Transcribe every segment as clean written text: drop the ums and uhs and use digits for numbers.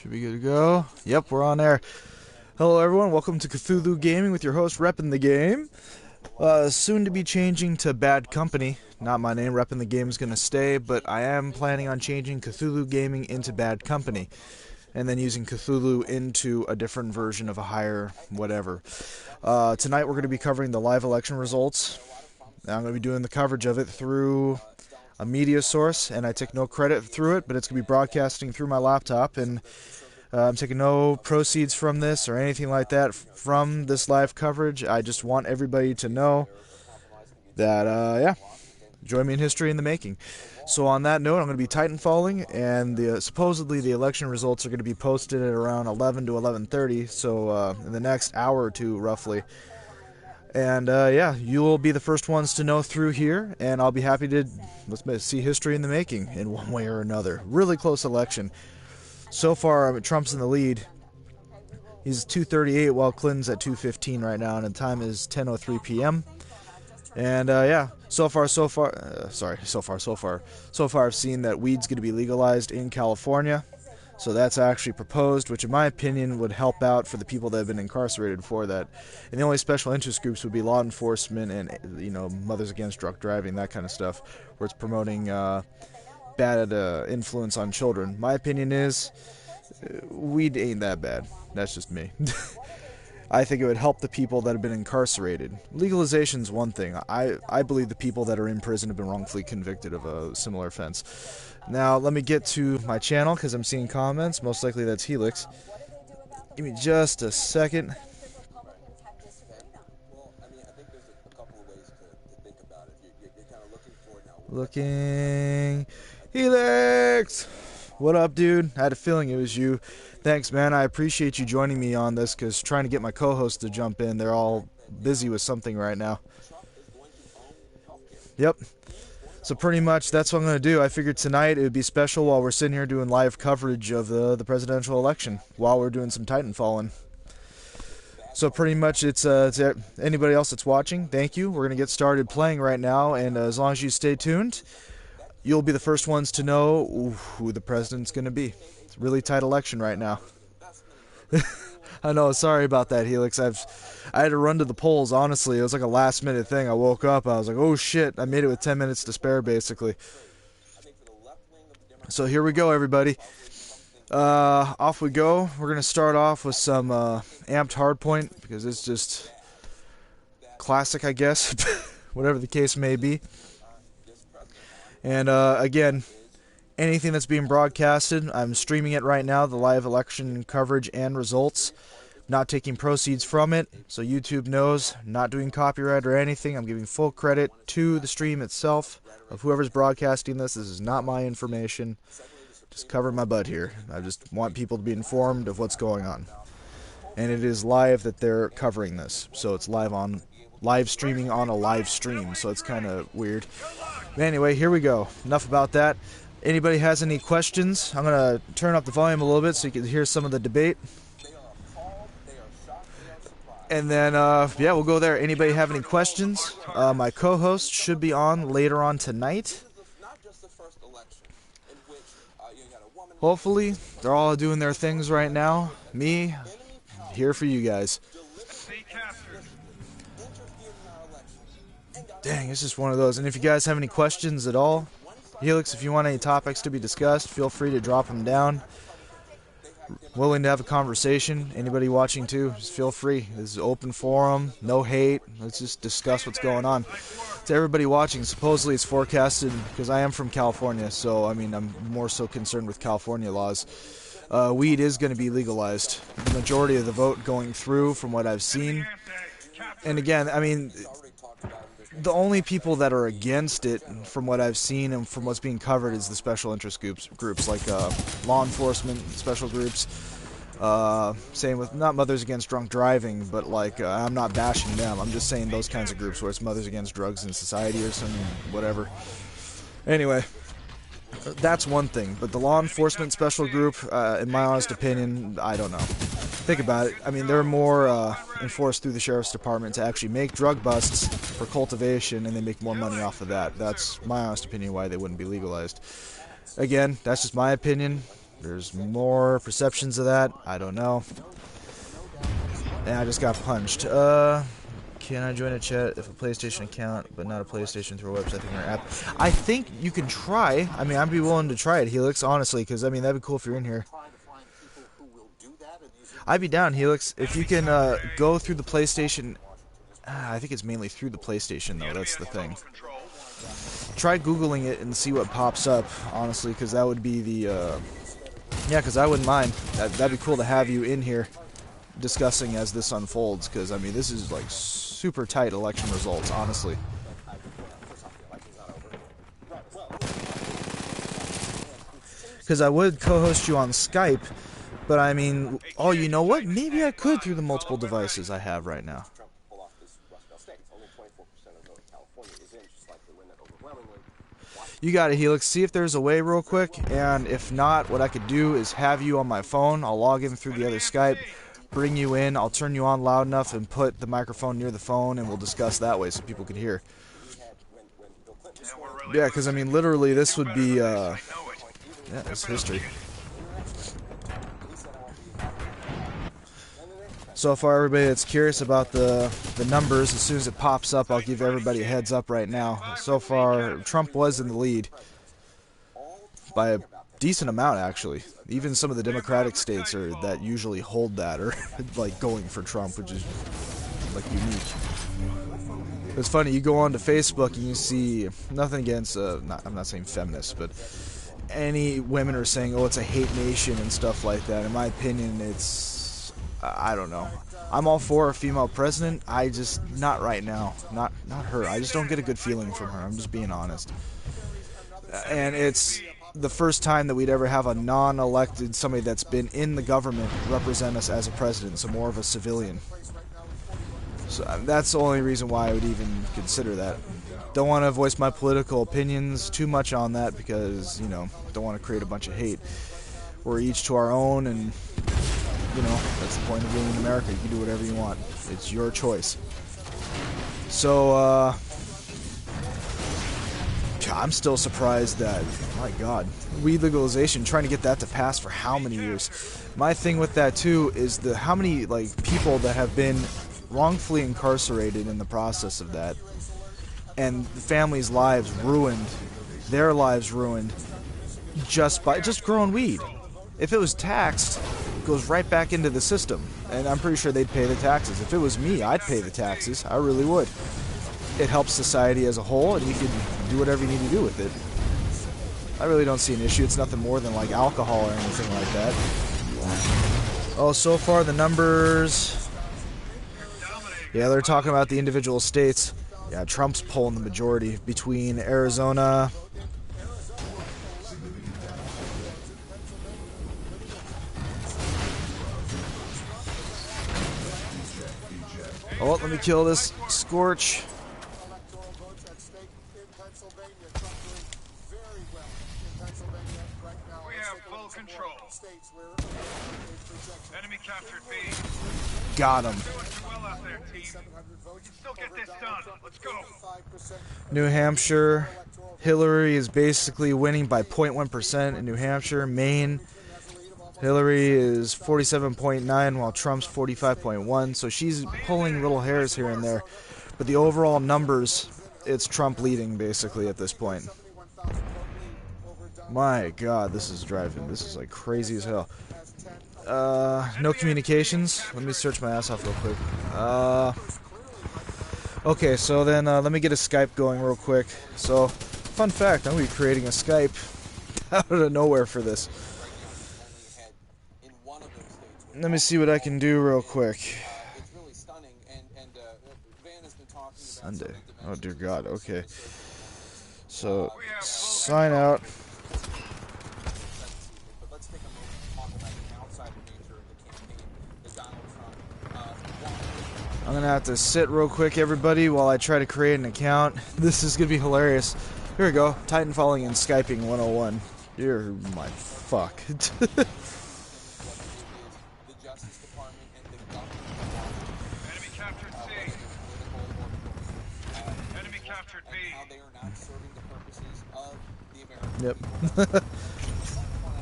Should be good to go. Yep, we're on air. Hello everyone, welcome to Cthulhu Gaming with your host Reppin' the Game. Soon to be changing to Bad Company. Not my name, Reppin' the Game is going to stay, but I am planning on changing Cthulhu Gaming into Bad Company. And then using Cthulhu into a different version of a higher whatever. Tonight we're going to be covering the live election results. I'm going to be doing the coverage of it through a media source, and I take no credit through it, but it's going to be broadcasting through my laptop, and I'm taking no proceeds from this or anything like that from this live coverage. I just want everybody to know that, yeah, join me in history in the making. So on that note, I'm going to be titanfalling, and supposedly the election results are going to be posted at around 11 to 11:30, so in the next hour or two, roughly. And yeah, you will be the first ones to know through here, and I'll be happy to see history in the making in one way or another. Really close election. So far, Trump's in the lead. He's 238 while Clinton's at 215 right now, and the time is 10:03 p.m. And yeah, so far I've seen that weed's going to be legalized in California. So that's actually proposed, which in my opinion would help out for the people that have been incarcerated for that. And the only special interest groups would be law enforcement and, you know, Mothers Against Drug Driving, that kind of stuff, where it's promoting bad influence on children. My opinion is weed ain't that bad. That's just me. I think it would help the people that have been incarcerated. Legalization's one thing. I believe the people that are in prison have been wrongfully convicted of a similar offense. Now, let me get to my channel, because I'm seeing comments. Most likely that's Helix. Give me just a second. Looking. Helix! What up, dude? I had a feeling it was you. Thanks, man. I appreciate you joining me on this, because trying to get my co-hosts to jump in, they're all busy with something right now. Yep. So pretty much that's what I'm going to do. I figured tonight it would be special while we're sitting here doing live coverage of the presidential election, while we're doing some titanfalling. So pretty much it's anybody else that's watching, thank you. We're going to get started playing right now, and as long as you stay tuned, you'll be the first ones to know who the president's going to be. It's a really tight election right now. I know, sorry about that, Helix. I had to run to the polls, honestly. It was like a last-minute thing. I woke up, I was like, oh shit, I made it with 10 minutes to spare, basically. So here we go, everybody. Off we go. We're going to start off with some amped hardpoint, because it's just classic, I guess, whatever the case may be. And again, anything that's being broadcasted, I'm streaming it right now, the live election coverage and results. Not taking proceeds from it, so YouTube knows, not doing copyright or anything. I'm giving full credit to the stream itself of whoever's broadcasting this. This is not my information. Just cover my butt here. I just want people to be informed of what's going on. And it is live that they're covering this, so it's live streaming on a live stream, so it's kind of weird. But anyway, here we go. Enough about that. Anybody has any questions? I'm going to turn up the volume a little bit so you can hear some of the debate. And then, yeah, we'll go there. Anybody have any questions? My co-host should be on later on tonight. Hopefully, they're all doing their things right now. Me, here for you guys. Dang, it's just one of those. And if you guys have any questions at all, Helix, if you want any topics to be discussed, feel free to drop them down. Willing to have a conversation. Anybody watching too, just feel free. This is open forum, no hate. Let's just discuss what's going on. To everybody watching, supposedly it's forecasted, because I am from California, so I mean I'm more so concerned with California laws. Weed is going to be legalized. The majority of the vote going through, from what I've seen. And again, I mean, the only people that are against it, from what I've seen and from what's being covered, is the special interest groups like law enforcement, special groups. Same with, not Mothers Against Drunk Driving, but like, I'm not bashing them. I'm just saying those kinds of groups where it's Mothers Against Drugs in Society or something, whatever. Anyway, that's one thing. But the law enforcement special group, in my honest opinion, I don't know. Think about it. I mean, they're more enforced through the sheriff's department to actually make drug busts for cultivation, and they make more money off of that. That's my honest opinion why they wouldn't be legalized. Again, that's just my opinion. There's more perceptions of that. I don't know. And I just got punched. Can I join a chat if a PlayStation account, but not a PlayStation through a website or app? I think you can try. I mean, I'd be willing to try it, Helix, honestly, because, I mean, that'd be cool if you're in here. I'd be down, Helix. If you can go through the PlayStation... I think it's mainly through the PlayStation, though. That's the thing. Try Googling it and see what pops up, honestly, because that would be the... Yeah, because I wouldn't mind. That'd be cool to have you in here discussing as this unfolds, because, I mean, this is, like, super tight election results, honestly. Because I would co-host you on Skype, but, I mean, oh, you know what? Maybe I could through the multiple devices I have right now. You got it, Helix. See if there's a way real quick, and if not, what I could do is have you on my phone. I'll log in through the other Skype, bring you in, I'll turn you on loud enough and put the microphone near the phone, and we'll discuss that way so people can hear. Yeah, because, I mean, literally, this would be, yeah, it's history. So far, everybody that's curious about the numbers, as soon as it pops up, I'll give everybody a heads up right now. So far, Trump was in the lead by a decent amount, actually. Even some of the Democratic states that usually hold that are like going for Trump, which is like unique. It's funny, you go on to Facebook and you see nothing against, I'm not saying feminists, but any women are saying, oh, it's a hate nation and stuff like that. In my opinion, it's... I don't know. I'm all for a female president. I just, not right now. Not her. I just don't get a good feeling from her. I'm just being honest. And it's the first time that we'd ever have a non-elected, somebody that's been in the government, represent us as a president, so more of a civilian. So that's the only reason why I would even consider that. Don't want to voice my political opinions too much on that because, you know, don't want to create a bunch of hate. We're each to our own, and... you know, that's the point of being in America. You can do whatever you want. It's your choice. So, I'm still surprised that, my God, weed legalization, trying to get that to pass for how many years? My thing with that, too, is how many, like, people that have been wrongfully incarcerated in the process of that, and the families' lives ruined, their lives ruined, just by growing weed. If it was taxed... goes right back into the system, and I'm pretty sure they'd pay the taxes. If it was me, I'd pay the taxes. I really would. It helps society as a whole, and you can do whatever you need to do with it. I really don't see an issue. It's nothing more than like alcohol or anything like that. Oh, so far the numbers... yeah, they're talking about the individual states. Yeah, Trump's pulling the majority between Arizona... oh, let me kill this Scorch. We have full control. Enemy captured B. Got him. Doing too well out there, team. We can still get this done. Let's go. New Hampshire. Hillary is basically winning by 0.1% in New Hampshire. Maine. Hillary is 47.9 while Trump's 45.1, so she's pulling little hairs here and there. But the overall numbers, it's Trump leading basically at this point. My God, this is like crazy as hell. No communications. Let me search my ass off real quick. Okay, so then let me get a Skype going real quick. So, fun fact, I'm going to be creating a Skype out of nowhere for this. Let me see what I can do real quick. Sunday. Oh, dear God. Okay. So, sign out. I'm going to have to sit real quick, everybody, while I try to create an account. This is going to be hilarious. Here we go. Titanfalling and Skyping 101. You're my fuck. Yep.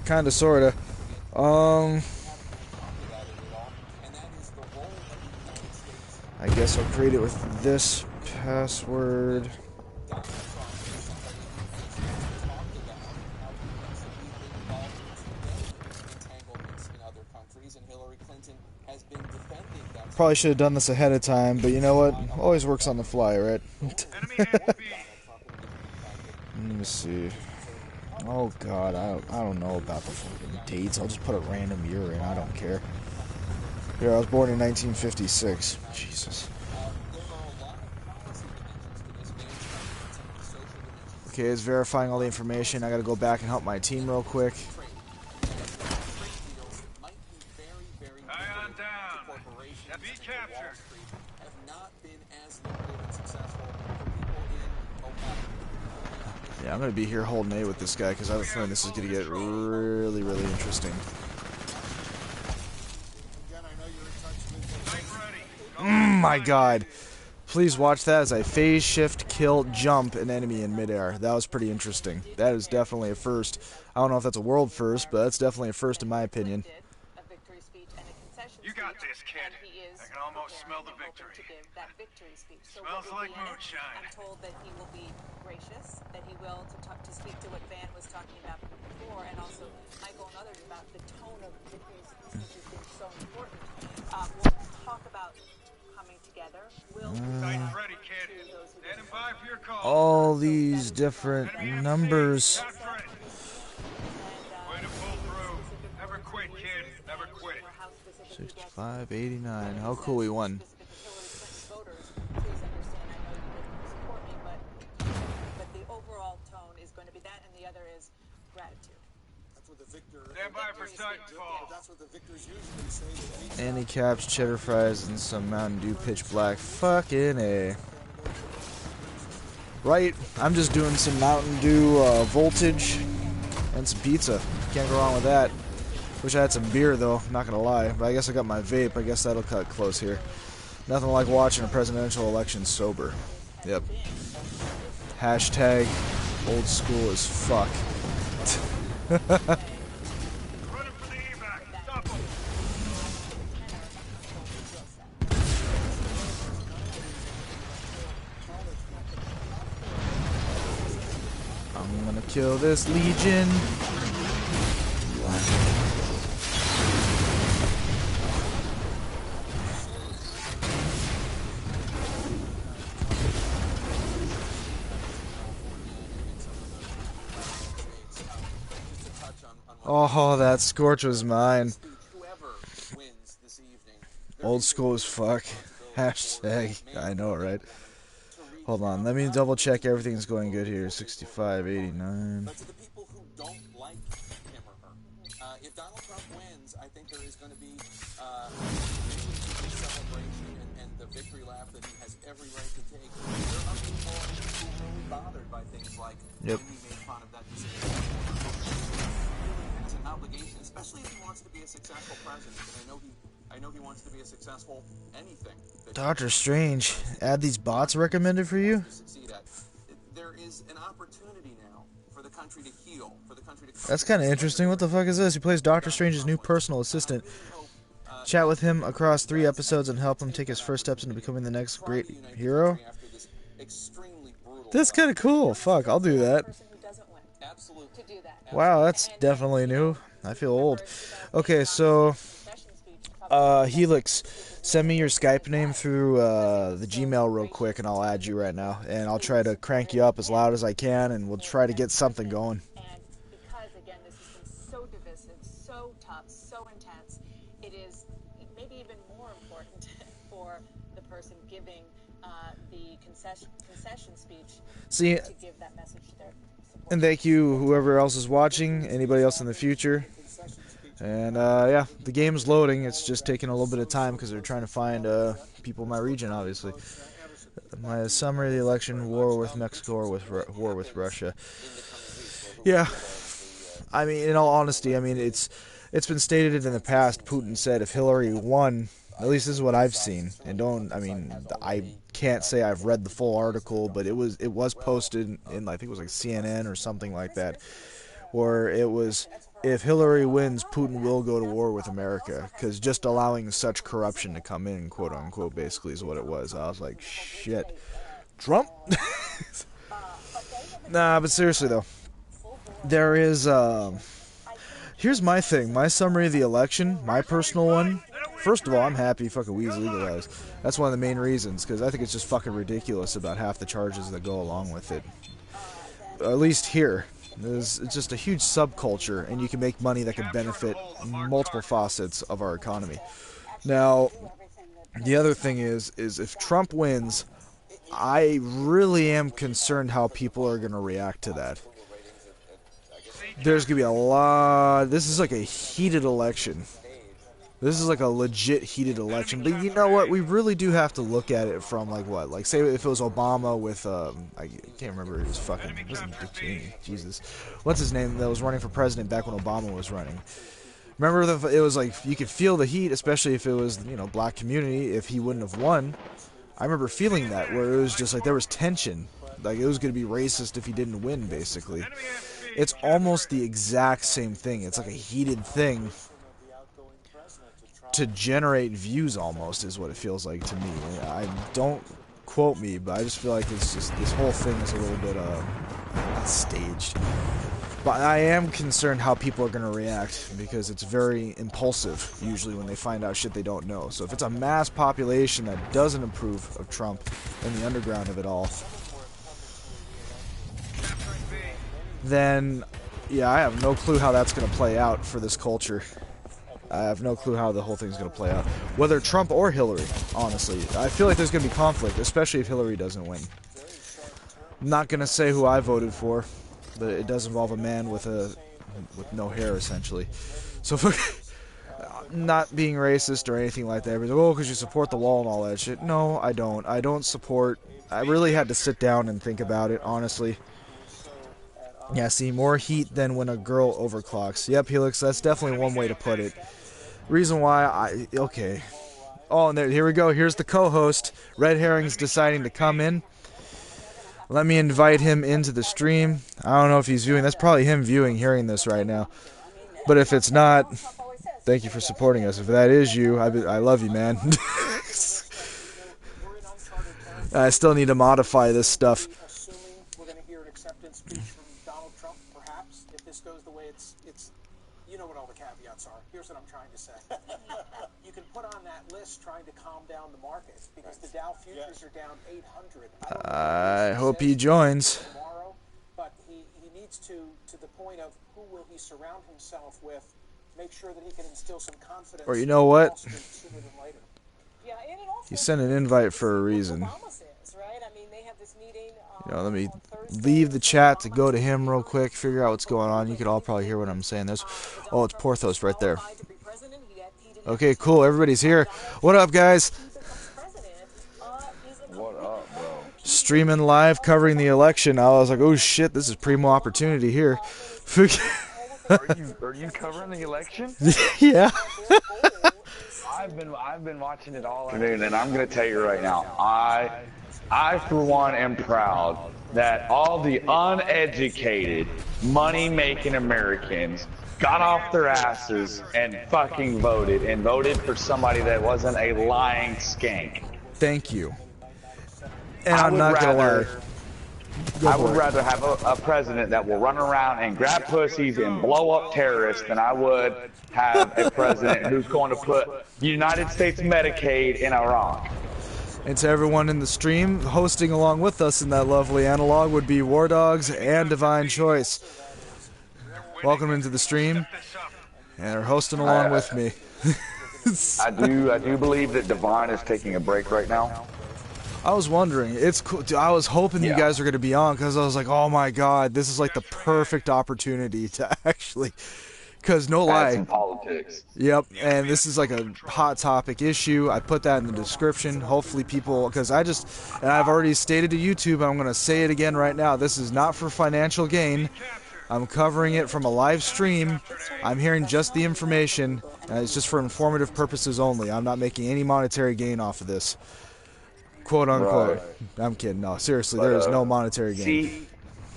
Kinda, sorta. I guess I'll create it with this password. Probably should have done this ahead of time, but you know what? Always works on the fly, right? Enemy at B. Let me see. Oh god, I don't know about the fucking dates. I'll just put a random year in. I don't care. Here, I was born in 1956. Jesus. Okay, it's verifying all the information. I gotta go back and help my team real quick. Ion down. B captured. Yeah, I'm gonna be here holding A with this guy because I have a feeling this is gonna get really, really interesting. My god. Please watch that as I phase shift, kill, jump an enemy in midair. That was pretty interesting. That is definitely a first. I don't know if that's a world first, but that's definitely a first in my opinion. You got this, kid. I can almost smell the victory. Smells like moonshine. I'm told that he will be gracious, that he will to speak to what Van was talking about before, and also Michael and others about the tone of victory speech, which has been so important. We'll talk about coming together. Titan ready, kid. Stand by for your call. All these different numbers. Way to pull through. Never quit, kid. Never quit. 65, 89. How cool we won. But the overall tone is going to be that, and the other is gratitude. Stand by for Titanfall. Andy caps, cheddar fries, and some Mountain Dew pitch black. Fucking A. Right, I'm just doing some Mountain Dew voltage and some pizza. Can't go wrong with that. Wish I had some beer though, not gonna lie. But I guess I got my vape. I guess that'll cut close here. Nothing like watching a presidential election sober. Yep. Hashtag old school as fuck. Running for the evac. Stop him. I'm gonna kill this Legion. Oh, that Scorch was mine. Old school as fuck. Hashtag. I know, right? Hold on, let me double check everything's going good here. 65, 89. But to the people who don't like him or her, if Donald Trump wins, I think there is going to be celebration and the victory lap that he has every right to take. There are people who are really bothered by things like when he made fun of that decision. And it's an obligation, especially if he wants to be a successful president. And I know he wants to be a successful anything. Doctor Strange, add these bots recommended for you? There is an opportunity now for the country to heal, for the country to... That's kind of interesting. What the fuck is this? He plays Doctor Strange's new personal assistant. Chat with him across 3 episodes and help him take his first steps into becoming the next great hero. That's kind of cool. Fuck, I'll do that. Wow, that's definitely new. I feel old. Okay, so... Helix, send me your Skype name through the Gmail real quick and I'll add you right now. And I'll try to crank you up as loud as I can and we'll try to get something going. And because, again, this has been so divisive, so tough, so intense, it is maybe even more important for the person giving the concession speech to give that message to their support. And thank you, whoever else is watching, anybody else in the future. And, yeah, the game's loading. It's just taking a little bit of time because they're trying to find people in my region, obviously. My summary of the election, war with Mexico or war with Russia. Yeah. I mean, in all honesty, I mean, it's been stated in the past, Putin said if Hillary won, at least this is what I've seen. And I can't say I've read the full article, but it was posted in, I think it was like CNN or something like that, where it was if Hillary wins, Putin will go to war with America, because just allowing such corruption to come in, quote unquote, basically is what it was. I was like, shit, Trump. Nah, but seriously though, there is. Here's my thing. My summary of the election, my personal one. First of all, I'm happy fucking weed's legalized. That's one of the main reasons, because I think it's just fucking ridiculous about half the charges that go along with it. At least here. It's just a huge subculture, and you can make money that can benefit multiple facets of our economy. Now, the other thing is if Trump wins, I really am concerned how people are going to react to that. There's going to be a lot. This is like a heated election. This is like a legit heated election. But you know what? We really do have to look at it from like what? Like say if it was Obama with I can't remember his fucking, it wasn't Dick Cheney. Jesus. What's his name that was running for president back when Obama was running? Remember it was like you could feel the heat, especially if it was, you know, black community, if he wouldn't have won. I remember feeling that, where it was just like there was tension. Like it was going to be racist if he didn't win, basically. It's almost the exact same thing. It's like a heated thing to generate views, almost, is what it feels like to me. I don't quote me, but I just feel like it's just, this whole thing is a little bit not staged. But I am concerned how people are going to react, because it's very impulsive usually when they find out shit they don't know. So if it's a mass population that doesn't approve of Trump and the underground of it all, then yeah, I have no clue how that's going to play out for this culture. I have no clue how the whole thing's going to play out. Whether Trump or Hillary, honestly. I feel like there's going to be conflict, especially if Hillary doesn't win. I'm not going to say who I voted for, but it does involve a man with no hair, essentially. So, not being racist or anything like that. Everybody's like, oh, because you support the wall and all that shit. No, I don't. I don't support... I really had to sit down and think about it, honestly. Yeah, see, more heat than when a girl overclocks. Yep, Helix, that's definitely one way to put it. Reason why okay. Oh, and here we go. Here's the co-host. Red Herring's deciding to come in. Let me invite him into the stream. I don't know if he's viewing. That's probably him hearing this right now. But if it's not, thank you for supporting us. If that is you, I love you, man. I still need to modify this stuff. We're going to hear an acceptance speech from Donald Trump, perhaps, if this goes the way it's you know what all the caveats are. Here's what I'm trying to say. You can put on that list trying to calm down the market, because the Dow futures are down 800. I hope he joins. Tomorrow, but he needs to the point of who will he surround himself with, make sure that he can instill some confidence. Or you know what? Sooner than later. Yeah, and it also He sent an invite for a reason. Obama says, right? I mean, they have this meeting. You know, let me leave the chat to go to him real quick, figure out what's going on. You could all probably hear what I'm saying. It's Porthos right there. Okay, cool. Everybody's here. What up, guys? What up, bro? Streaming live, covering the election. I was like, oh shit, this is primo opportunity here. Are you covering the election? Yeah. I've been watching it all afternoon, and I'm gonna tell you right now, I for one am proud that all the uneducated, money-making Americans got off their asses and fucking voted for somebody that wasn't a lying skank. Thank you. And I'm not gonna lie. I would rather have a president that will run around and grab pussies and blow up terrorists than I would have a president who's going to put the United States Medicaid in Iraq. And to everyone in the stream, hosting along with us in that lovely analog would be War Dogs and Divine Choice. Welcome into the stream, and are hosting along with me. I do believe that Divine is taking a break right now. I was wondering. It's cool. Dude, I was hoping you guys were going to be on, because I was like, oh my god, this is like the perfect opportunity to actually, because no lie. Some politics. Yep, and this is like a hot topic issue. I put that in the description. Hopefully people, because and I've already stated to YouTube, I'm going to say it again right now, this is not for financial gain. I'm covering it from a live stream. I'm hearing just the information, and it's just for informative purposes only. I'm not making any monetary gain off of this. Quote unquote. Right. I'm kidding. No, seriously, there is no monetary gain. See,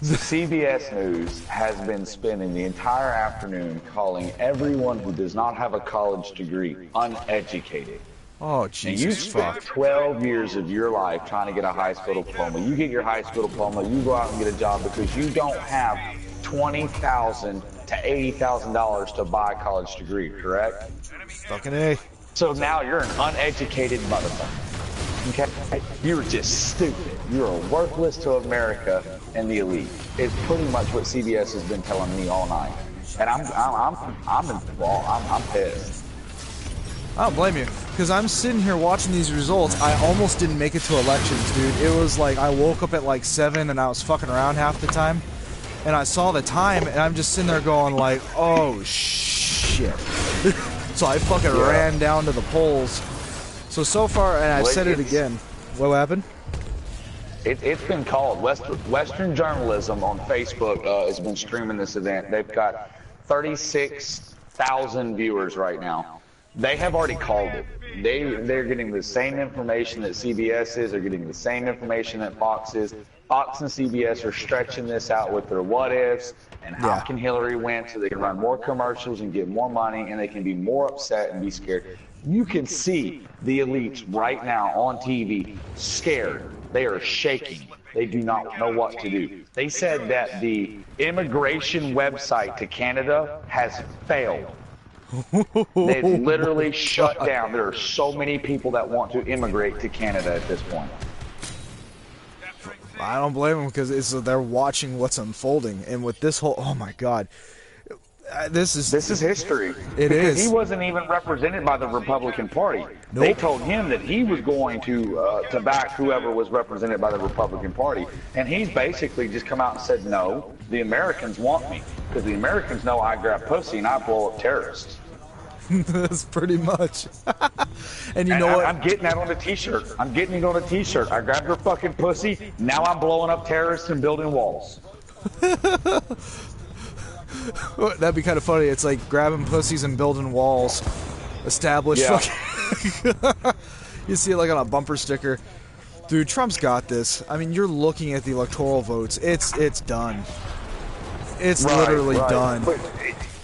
So CBS News has been spending the entire afternoon calling everyone who does not have a college degree uneducated. Oh, And Jesus you spent fuck. 12 years of your life trying to get a high school diploma. You get your high school diploma, you go out and get a job because you don't have $20,000 to $80,000 to buy a college degree, correct? Fucking A. So now you're an uneducated motherfucker. Okay? You're just stupid. You're worthless to America and the elite. It's pretty much what CBS has been telling me all night. And I'm pissed. I don't blame you, because I'm sitting here watching these results. I almost didn't make it to elections, dude. It was like I woke up at like 7 and I was fucking around half the time. And I saw the time and I'm just sitting there going like, oh shit. So I fucking ran down to the polls. So far, and I've said it again. What happened? It's been called. Western Journalism on Facebook has been streaming this event. They've got 36,000 viewers right now. They have already called it. They're getting the same information that CBS is. They're getting the same information that Fox is. Fox and CBS are stretching this out with their what ifs and how can Hillary win so they can run more commercials and get more money and they can be more upset and be scared. You can see the elites right now on TV scared. They are shaking. They do not know what to do. They said that the immigration website to Canada has failed. They've literally shut down. There are so many people that want to immigrate to Canada at this point. I don't blame them because they're watching what's unfolding, and with this whole oh my god, this is history. It because is. He wasn't even represented by the Republican Party. Nope. They told him that he was going to back whoever was represented by the Republican Party, and he's basically just come out and said, no, the Americans want me because the Americans know I grab pussy and I blow up terrorists. That's pretty much. And you know what? I'm getting that on a t-shirt. I'm getting it on a t-shirt. I grabbed her fucking pussy. Now I'm blowing up terrorists and building walls. That'd be kind of funny. It's like grabbing pussies and building walls. Established fucking... You see it like on a bumper sticker. Dude, Trump's got this. I mean, you're looking at the electoral votes. It's done. It's literally done. But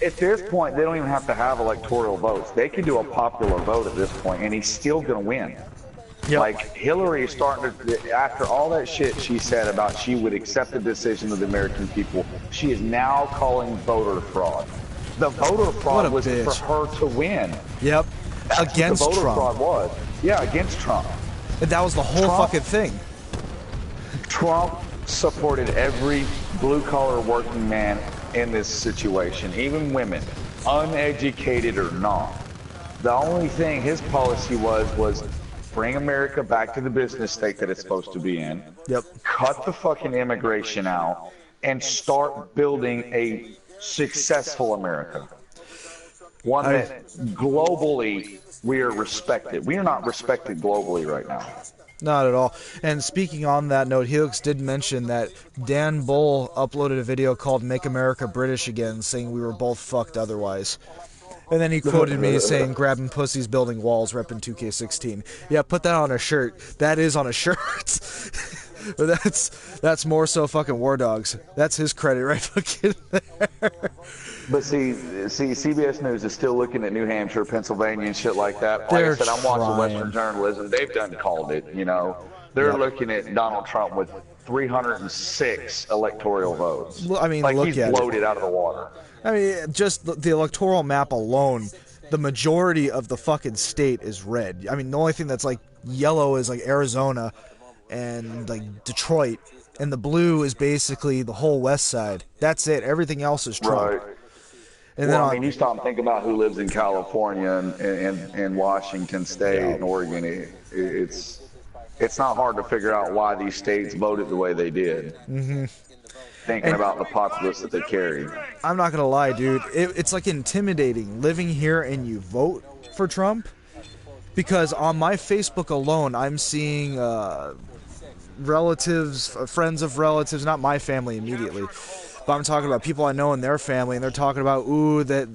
at this point, they don't even have to have electoral votes. They can do a popular vote at this point, and he's still going to win. Yep. Like, Hillary is starting to, after all that shit she said about she would accept the decision of the American people, she is now calling voter fraud. The voter fraud was for her to win. Yep. That's against what the voter Trump. fraud was. Yeah, against Trump. And that was the whole fucking thing. Trump supported every blue-collar working man in this situation, even women, uneducated or not. The only thing his policy was bring America back to the business state that it's supposed to be in. Yep. Cut the fucking immigration out and start building a successful America. One that globally we are respected. We are not respected globally right now. Not at all. And speaking on that note, Helix did mention that Dan Bull uploaded a video called Make America British Again, saying we were both fucked otherwise. And then he quoted me saying, grabbing pussies, building walls, repping 2K16. Yeah, put that on a shirt. That is on a shirt. But that's more so fucking War Dogs. That's his credit right fucking there. But see, CBS News is still looking at New Hampshire, Pennsylvania, and shit like that. Like I said, I'm watching Western Journalism. They've done called it, you know. They're looking at Donald Trump with 306 electoral votes. I mean, like look he's at bloated out of the water. I mean, just the electoral map alone, the majority of the fucking state is red. I mean, the only thing that's like yellow is like Arizona and like Detroit, and the blue is basically the whole west side. That's it. Everything else is Trump. Right. And well, then I mean, you stop and think about who lives in California and Washington State and Oregon. It's not hard to figure out why these states voted the way they did. Mm-hmm. Thinking about the populace that they carry. I'm not gonna lie, dude. It's like intimidating living here and you vote for Trump, because on my Facebook alone, I'm seeing relatives, friends of relatives, not my family immediately, But I'm talking about people I know in their family, and they're talking about, ooh, that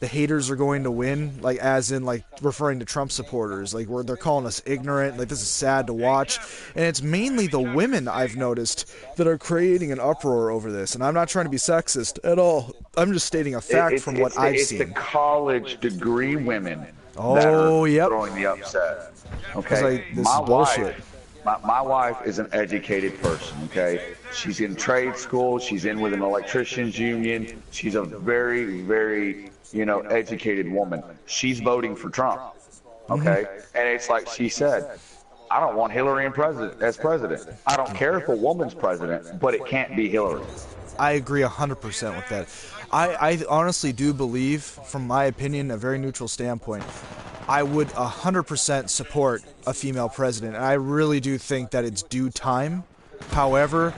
the haters are going to win, like as in like referring to Trump supporters, like where they're calling us ignorant, like this is sad to watch. And it's mainly the women I've noticed that are creating an uproar over this. And I'm not trying to be sexist at all. I'm just stating a fact from what I've seen. It's the college degree women that Oh, are yep. throwing the upset. Okay, Like, this is bullshit. My wife is an educated person, okay? She's in trade school. She's in with an electricians union. She's a very, very, educated woman. She's voting for Trump, okay? And it's like she said, I don't want Hillary as president. I don't care if a woman's president, but it can't be Hillary. I agree 100% with that. I honestly do believe, from my opinion, a very neutral standpoint, I would 100% support a female president, and I really do think that it's due time. However,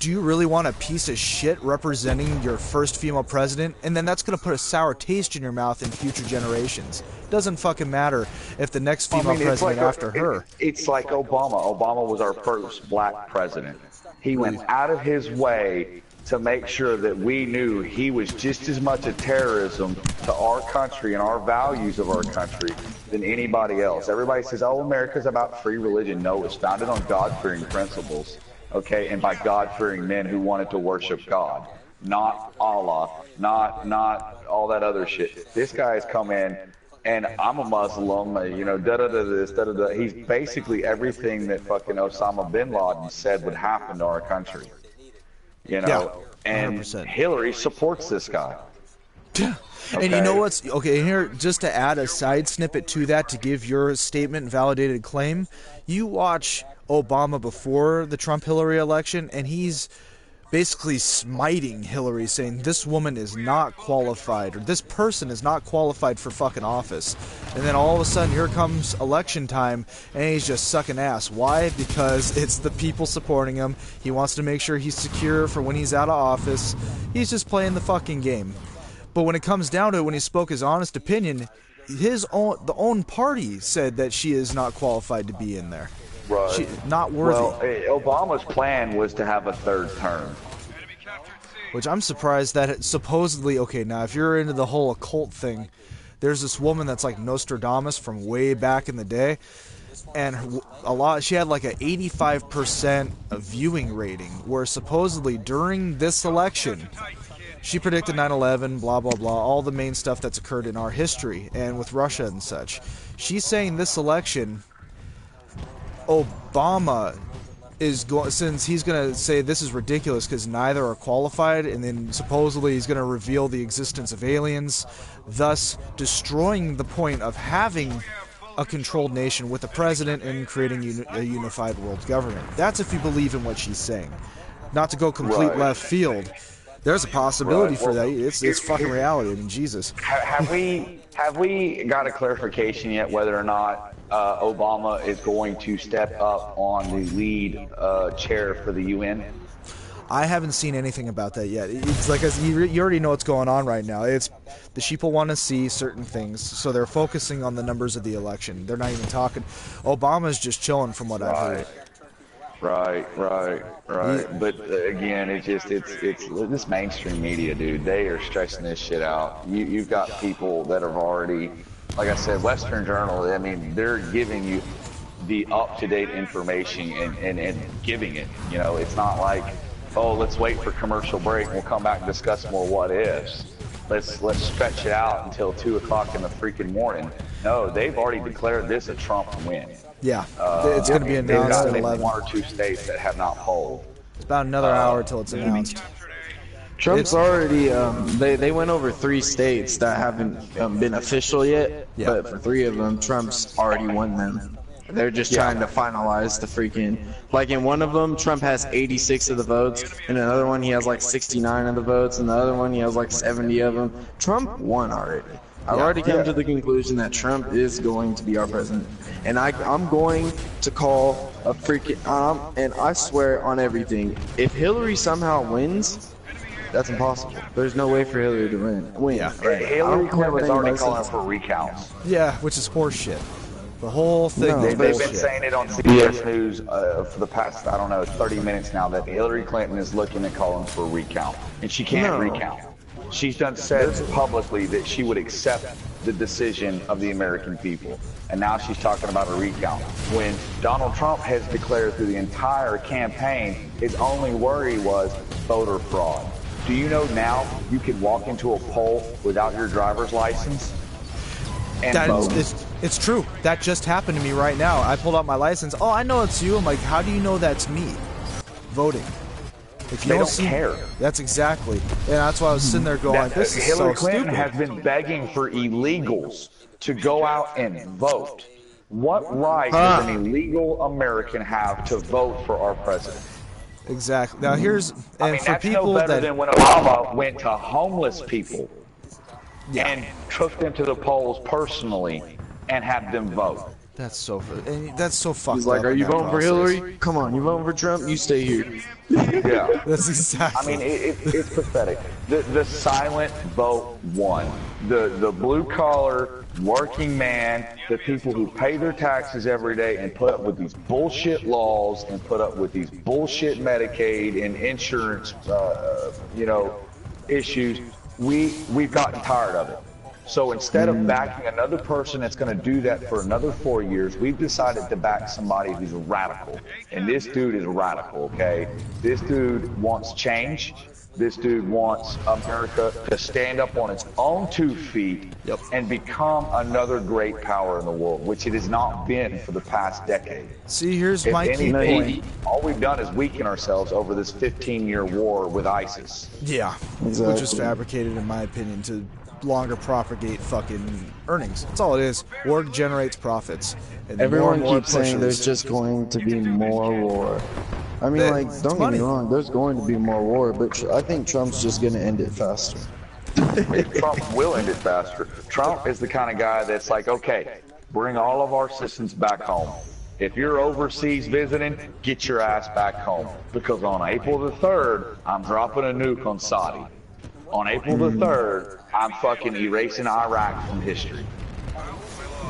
do you really want a piece of shit representing your first female president? And then that's going to put a sour taste in your mouth in future generations. Doesn't fucking matter if the next female president after her. It's like Obama. Obama was our first black president. He went out of his way to make sure that we knew he was just as much a terrorism to our country and our values of our country than anybody else. Everybody says, oh, America's about free religion. No, it's founded on God-fearing principles, okay, and by God-fearing men who wanted to worship God, not Allah, not all that other shit. This guy has come in, and I'm a Muslim, this, da-da-da. He's basically everything that fucking Osama bin Laden said would happen to our country. And 100%. Hillary supports this guy. Okay. And you know what's okay here? Just to add a side snippet to that, to give your statement and validated claim, you watch Obama before the Trump-Hillary election, and he's basically smiting Hillary, saying this woman is not qualified, or this person is not qualified for fucking office. And then all of a sudden, here comes election time, and he's just sucking ass. Why? Because it's the people supporting him. He wants to make sure he's secure for when he's out of office. He's just playing the fucking game. But when it comes down to it, when he spoke his honest opinion, the own party said that she is not qualified to be in there. Right. She, not worthy. Well, Obama's plan was to have a third term. Which I'm surprised that it supposedly, okay, now if you're into the whole occult thing, there's this woman that's like Nostradamus from way back in the day, and she had like an 85% viewing rating, where supposedly during this election, she predicted 9/11, blah, blah, blah, all the main stuff that's occurred in our history, and with Russia and such. She's saying this election, Obama is going, since he's going to say this is ridiculous because neither are qualified, and then supposedly he's going to reveal the existence of aliens, thus destroying the point of having a controlled nation with a president and creating a unified world government. That's if you believe in what she's saying. Not to go complete left field. There's a possibility for that. It's fucking reality. I mean, Jesus. Have we got a clarification yet whether or not Obama is going to step up on the lead chair for the UN? I haven't seen anything about that yet. It's like, you already know what's going on right now. It's the sheeple want to see certain things, so they're focusing on the numbers of the election. They're not even talking. Obama's just chilling, from what I've heard. Right. But again, it's this mainstream media, dude. They are stretching this shit out. You've got people that have already, like I said, Western Journal. I mean, they're giving you the up-to-date information and giving it. It's not like, oh, let's wait for commercial break and we'll come back and discuss more what ifs. Let's stretch it out until 2 o'clock in the freaking morning. No, they've already declared this a Trump win. Yeah, it's going to be announced at 11. 1 or 2 states that have not polled. It's about another hour till it's announced. Trump's already, they went over 3 states that haven't been official yet, but for 3 of them, Trump's already won them. They're just trying to finalize the freaking, like in one of them, Trump has 86 of the votes, in another one he has like 69 of the votes, and the other one he has like 70 of them. Trump won already. I've already come to the conclusion that Trump is going to be our president. And I'm going to call a freaking, and I swear on everything, if Hillary somehow wins, that's impossible. There's no way for Hillary to win. Yeah. Hillary Clinton is already calling for recounts. Yeah, which is horseshit. The whole thing is They've been bullshit. saying it on CBS News for the past, I don't know, 30 minutes now that Hillary Clinton is looking at calling for a recount, and she can't recount. She's done said publicly that she would accept the decision of the American people, and now she's talking about a recount. When Donald Trump has declared through the entire campaign, his only worry was voter fraud. Do you know now you can walk into a poll without your driver's license and vote? It's true. That just happened to me right now. I pulled out my license. Oh, I know it's you. I'm like, how do you know that's me? Voting. If you don't care. That's exactly. And that's why I was sitting there going, this is Hillary so Clinton stupid. has been begging for illegals to go out and vote. What right does an illegal American have to vote for our president? Exactly. Now here's, and I mean, for that's people no better that than when Obama went to homeless people and took them to the polls personally and had them vote. That's so fucked He's up. like, are you in that voting for process. Hillary? Come on, you voting for Trump? You stay here. Yeah. That's exactly. I mean, it's pathetic. The silent vote won. The blue-collar working man, the people who pay their taxes every day and put up with these bullshit laws and put up with these bullshit Medicaid and insurance, issues, we've gotten tired of it. So instead of backing another person that's going to do that for another 4 years, we've decided to back somebody who's a radical. And this dude is radical, okay? This dude wants change. This dude wants America to stand up on its own 2 feet and become another great power in the world, which it has not been for the past decade. See, here's If my key anything, point. all we've done is weaken ourselves over this 15-year war with ISIS. Yeah, Exactly. which is fabricated, in my opinion, to longer propagate fucking earnings. That's all it is. War generates profits. And Everyone more keeps saying there's just going to be more war. I mean, like, don't get me wrong, there's going to be more war, but I think Trump's just going to end it faster. Trump will end it faster. Trump is the kind of guy that's like, okay, bring all of our citizens back home. If you're overseas visiting, get your ass back home. Because on April the 3rd, I'm dropping a nuke on Saudi. On April the 3rd, I'm fucking erasing Iraq from history.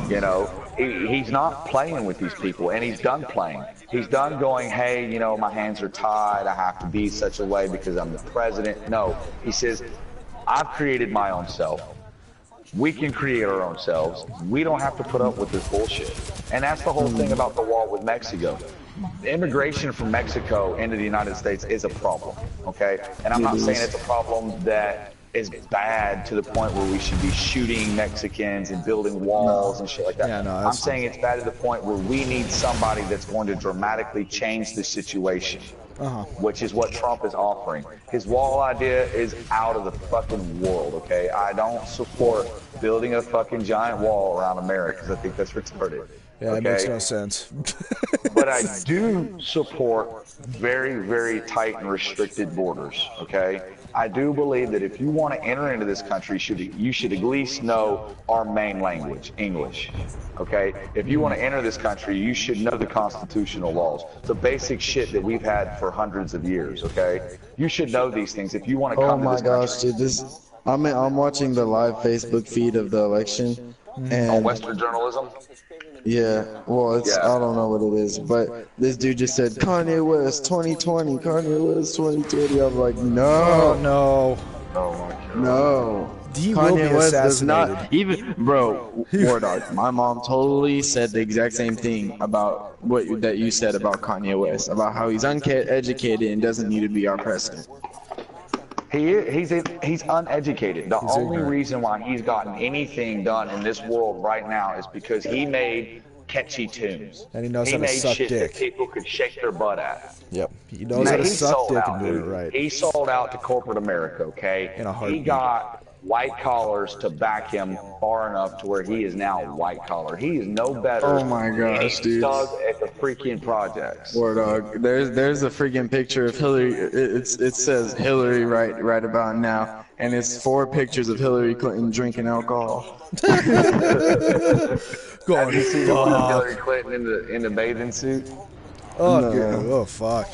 You know, he's not playing with these people, and he's done playing. He's done going, hey, you know, my hands are tied, I have to be such a way because I'm the president. No, he says, I've created my own self. We can create our own selves. We don't have to put up with this bullshit. And that's the whole thing about the wall with Mexico. Immigration from Mexico into the United States is a problem, okay? And I'm not saying it's a problem that is bad to the point where we should be shooting Mexicans and building walls and shit like that. Yeah, no, I'm saying it's bad to the point where we need somebody that's going to dramatically change the situation, which is what Trump is offering. His wall idea is out of the fucking world, okay? I don't support building a fucking giant wall around America because I think that's retarded. Yeah, it makes no sense. But I do support very, very tight and restricted borders, okay? I do believe that if you want to enter into this country, you should at least know our main language, English, okay? If you want to enter this country, you should know the constitutional laws, the basic shit that we've had for hundreds of years, okay? You should know these things if you want to come to this country. Oh my gosh, dude, I'm watching the live Facebook feed of the election. And On Western journalism? yeah, well, I don't know what it is, but this dude just said Kanye West 2020, Kanye West 2020. I'm like, no, no. Oh my God. no. He will be Kanye West does assassinated. not even, bro. War dog. My mom totally said the exact same thing about that you said about Kanye West, about how he's uneducated and doesn't need to be our president. He's uneducated. The only reason why he's gotten anything done in this world right now is because he made catchy tunes. And he knows how to suck shit dick. that people could shake their butt at. Yep. He knows how to suck dick and do it right. He sold out to corporate America, okay? In a heartbeat. He got white collars to back him far enough to where he is now white collar. He is no better Oh my than gosh, any dude. thug at the freaking projects. War dog. There's a freaking picture of Hillary. It says Hillary right about now, and it's 4 pictures of Hillary Clinton drinking alcohol. Have you seen the one of Hillary Clinton in the bathing suit? Oh, No. good. Oh, fuck.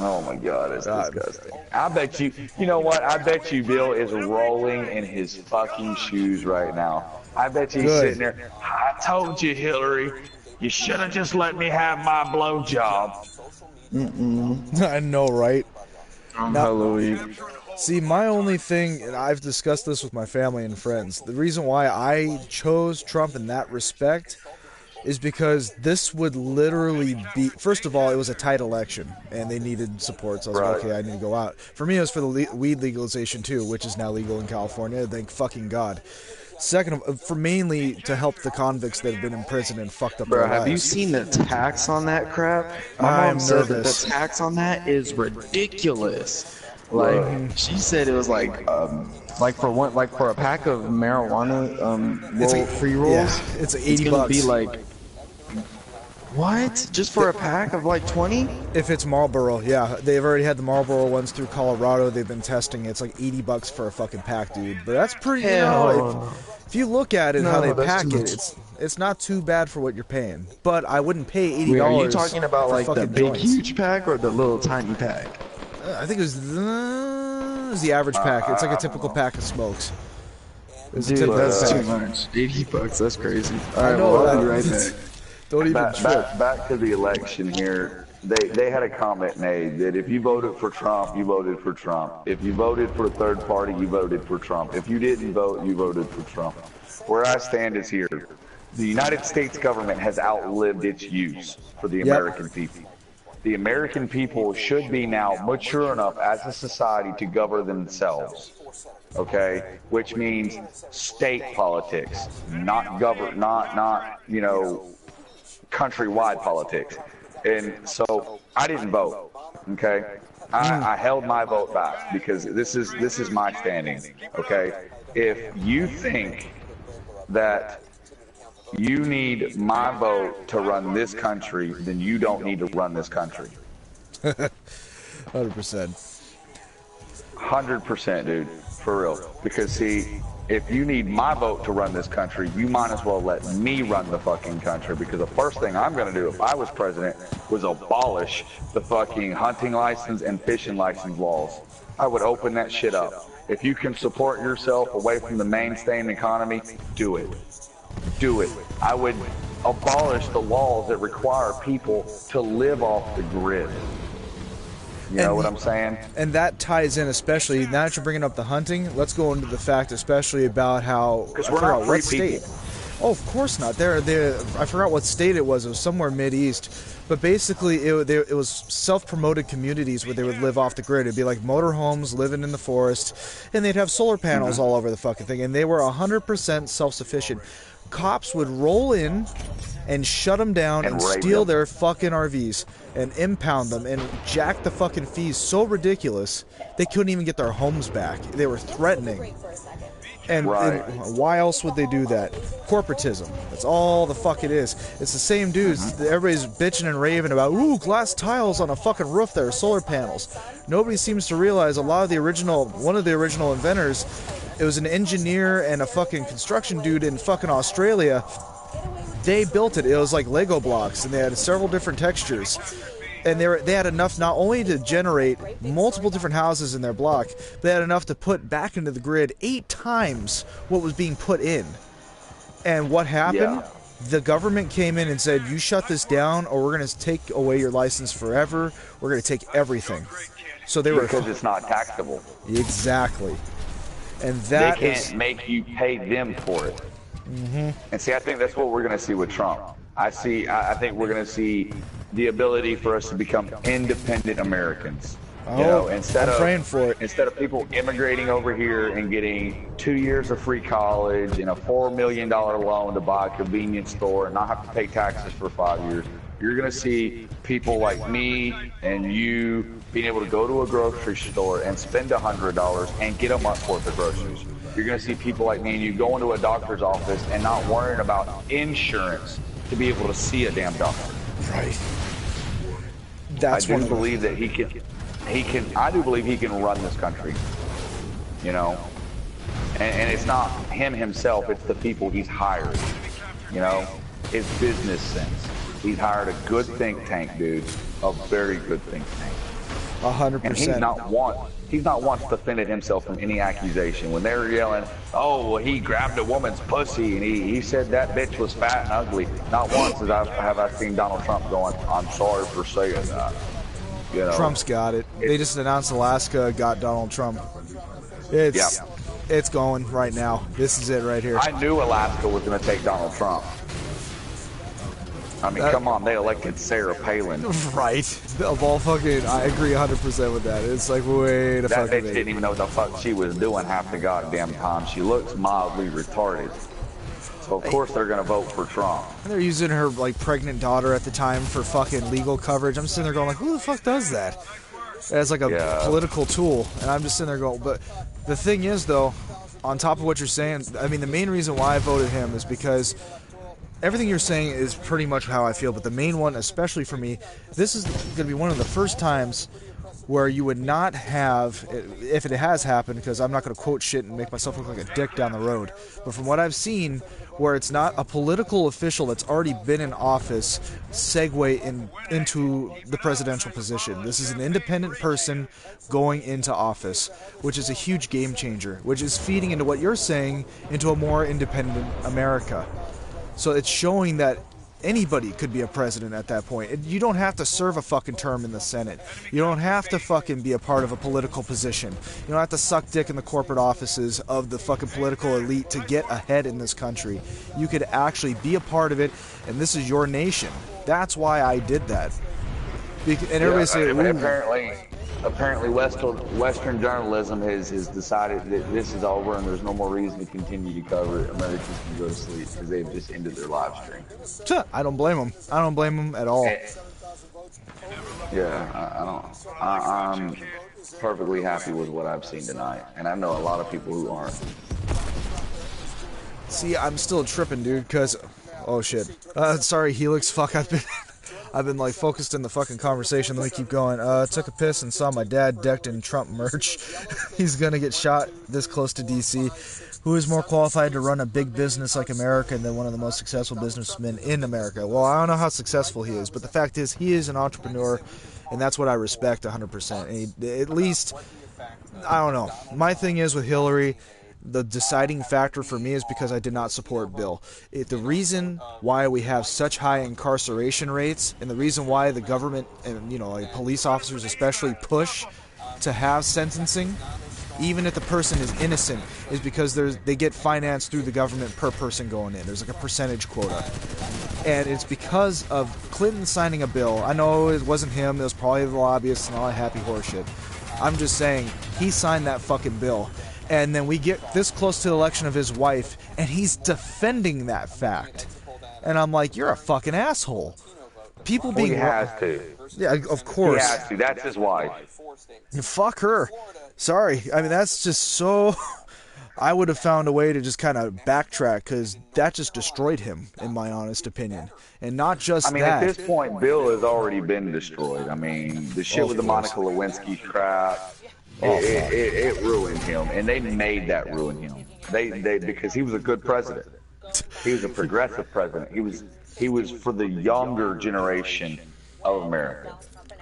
Oh my God, it's disgusting. I bet you, you know what? I bet you Bill is rolling in his fucking shoes right now. I bet you he's sitting there. I told you, Hillary, you should have just let me have my blowjob. I know, right? On Halloween. See, my only thing, and I've discussed this with my family and friends, the reason why I chose Trump in that respect is because this would literally be, first of all, it was a tight election, and they needed support, so I was like, okay, I need to go out. For me, it was for the weed legalization, too, which is now legal in California, thank fucking God. Second, for mainly to help the convicts that have been in prison and fucked up their lives. Have you seen the tax on that crap? My mom said that the tax on that is ridiculous. Like, she said it was like for a pack of marijuana, pre-rolls, yeah, it's 80 it's gonna bucks. be like, what? Just for a pack of like 20? If it's Marlboro, yeah. They've already had the Marlboro ones through Colorado. They've been testing it. It's like 80 bucks for a fucking pack, dude. But that's pretty, you know, if you look at it, how they pack it, it's not too bad for what you're paying. But I wouldn't pay $80. Wait, are you talking about like the big huge pack or the little tiny pack? I think it was the average pack. It's like a typical pack of smokes. Dude, that's too much. 80 bucks, that's crazy. I know, well, I'll be right back. Don't even back to the election here. They had a comment made that if you voted for Trump, you voted for Trump. If you voted for a third party, you voted for Trump. If you didn't vote, you voted for Trump. Where I stand is here. The United States government has outlived its use for the American people. The American people should be now mature enough as a society to govern themselves. Okay, which means state politics, not you know, countrywide politics. And so I didn't vote. Okay, I held my vote back because this is my standing. Okay, if you think that you need my vote to run this country, then you don't need to run this country. 100%. 100%, dude. For real. Because, see, if you need my vote to run this country, you might as well let me run the fucking country. Because the first thing I'm going to do if I was president was abolish the fucking hunting license and fishing license laws. I would open that shit up. If you can support yourself away from the mainstream economy, do it. Do it. I would abolish the laws that require people to live off the grid. You know what I'm saying? And that ties in, especially now that you're bringing up the hunting. Let's go into the fact, especially about how because we're not free people. Oh, of course not. I forgot what state it was. It was somewhere mid-east. But basically, it was self-promoted communities where they would live off the grid. It'd be like motorhomes living in the forest, and they'd have solar panels all over the fucking thing. And they were 100% self-sufficient. Cops would roll in and shut them down and steal their fucking RVs and impound them and jack the fucking fees so ridiculous they couldn't even get their homes back. They were threatening. And why else would they do that? Corporatism. That's all the fuck it is. It's the same dudes. Everybody's bitching and raving about, ooh, glass tiles on a fucking roof that are solar panels. Nobody seems to realize one of the original inventors, it was an engineer and a fucking construction dude in fucking Australia. They built it. It was like Lego blocks, and they had several different textures. And they had enough not only to generate multiple different houses in their block, but they had enough to put back into the grid 8 times what was being put in. And what happened? Yeah. The government came in and said, you shut this down or we're going to take away your license forever. We're going to take everything. So they were... Because it's not taxable. Exactly. And that they can't make you pay them for it. And see, I think that's what we're going to see with Trump. I think we're going to see the ability for us to become independent Americans. You know, instead of people immigrating over here and getting 2 years of free college and a $4 million loan to buy a convenience store and not have to pay taxes for 5 years, you're going to see people like me and you being able to go to a grocery store and spend $100 and get a month's worth of groceries. You're going to see people like me and you go into a doctor's office and not worrying about insurance to be able to see a damn doctor. Right. I do believe that he can. I do believe he can run this country. You know, and it's not him himself; it's the people he's hired. You know, his business sense. He's hired a good think tank, dude, a very good think tank. And he's 100%. not once defended himself from any accusation. When they're yelling, oh, well, he grabbed a woman's pussy and he said that bitch was fat and ugly. Not once have I seen Donald Trump going, I'm sorry for saying that. You know, Trump's got it. They just announced Alaska got Donald Trump. It's going right now. This is it right here. I knew Alaska was going to take Donald Trump. I mean, come on, they elected Sarah Palin. Right. Of all fucking, I agree 100% with that. It's like, wait a That fucking bitch didn't even know what the fuck she was doing half the goddamn time. She looks mildly retarded. So of course they're gonna vote for Trump. And they're using her like pregnant daughter at the time for fucking legal coverage. I'm sitting there going like, who the fuck does that? As like a political tool. And I'm just sitting there going, but the thing is though, on top of what you're saying, I mean the main reason why I voted him is because everything you're saying is pretty much how I feel, but the main one, especially for me, this is going to be one of the first times where you would not have, if it has happened, because I'm not going to quote shit and make myself look like a dick down the road, but from what I've seen, where it's not a political official that's already been in office segue into the presidential position. This is an independent person going into office, which is a huge game changer, which is feeding into what you're saying, into a more independent America. So it's showing that anybody could be a president at that point. You don't have to serve a fucking term in the Senate. You don't have to fucking be a part of a political position. You don't have to suck dick in the corporate offices of the fucking political elite to get ahead in this country. You could actually be a part of it, and this is your nation. That's why I did that. And everybody say, apparently Western journalism has decided that this is over and there's no more reason to continue to cover it. Americans can go to sleep because they've just ended their live stream. I don't blame them. I don't blame them at all. Yeah, I'm perfectly happy with what I've seen tonight, and I know a lot of people who aren't. See, I'm still tripping, dude, because... Oh, shit. Sorry, Helix. Fuck, I've been like focused in the fucking conversation. Let me keep going. Took a piss and saw my dad decked in Trump merch. He's gonna get shot this close to DC. Who is more qualified to run a big business like America than one of the most successful businessmen in America? Well, I don't know how successful he is, but the fact is he is an entrepreneur, and that's what I respect 100%. And he, at least, I don't know. My thing is with Hillary, the deciding factor for me is because I did not support Bill. The reason why we have such high incarceration rates, and the reason why the government and like police officers especially push to have sentencing, even if the person is innocent, is because they get financed through the government per person going in. There's like a percentage quota. And it's because of Clinton signing a bill. I know it wasn't him, it was probably the lobbyists and all that happy horseshit. I'm just saying, he signed that fucking bill. And then we get this close to the election of his wife, and he's defending that fact. And I'm like, you're a fucking asshole. People being... He has to. Yeah, of course. He has to. That's his wife. Fuck her. Sorry. I mean, that's just so... I would have found a way to just kind of backtrack, because that just destroyed him, in my honest opinion. And not just that. I mean, at this point, Bill has already been destroyed. I mean, the shit with the Monica Lewinsky crap... It ruined him, and they made that ruin him. They because he was a good president. He was a progressive president. He was for the younger generation of America.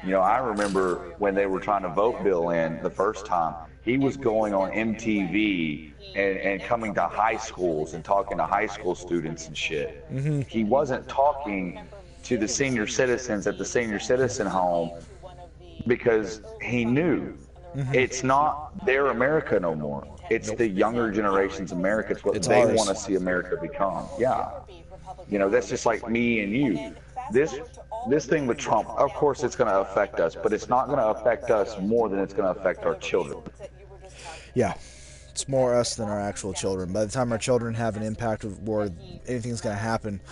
I remember when they were trying to vote Bill in the first time. He was going on MTV and coming to high schools and talking to high school students and shit. Mm-hmm. He wasn't talking to the senior citizens at the senior citizen home because he knew. Mm-hmm. It's not their America no more. It's the younger generation's America. It's what they want to see America become. Yeah. That's just like me and you. This thing with Trump, of course it's going to affect us, but it's not going to affect us more than it's going to affect our children. Yeah. It's more us than our actual children. By the time our children have an impact where anything's going to happen,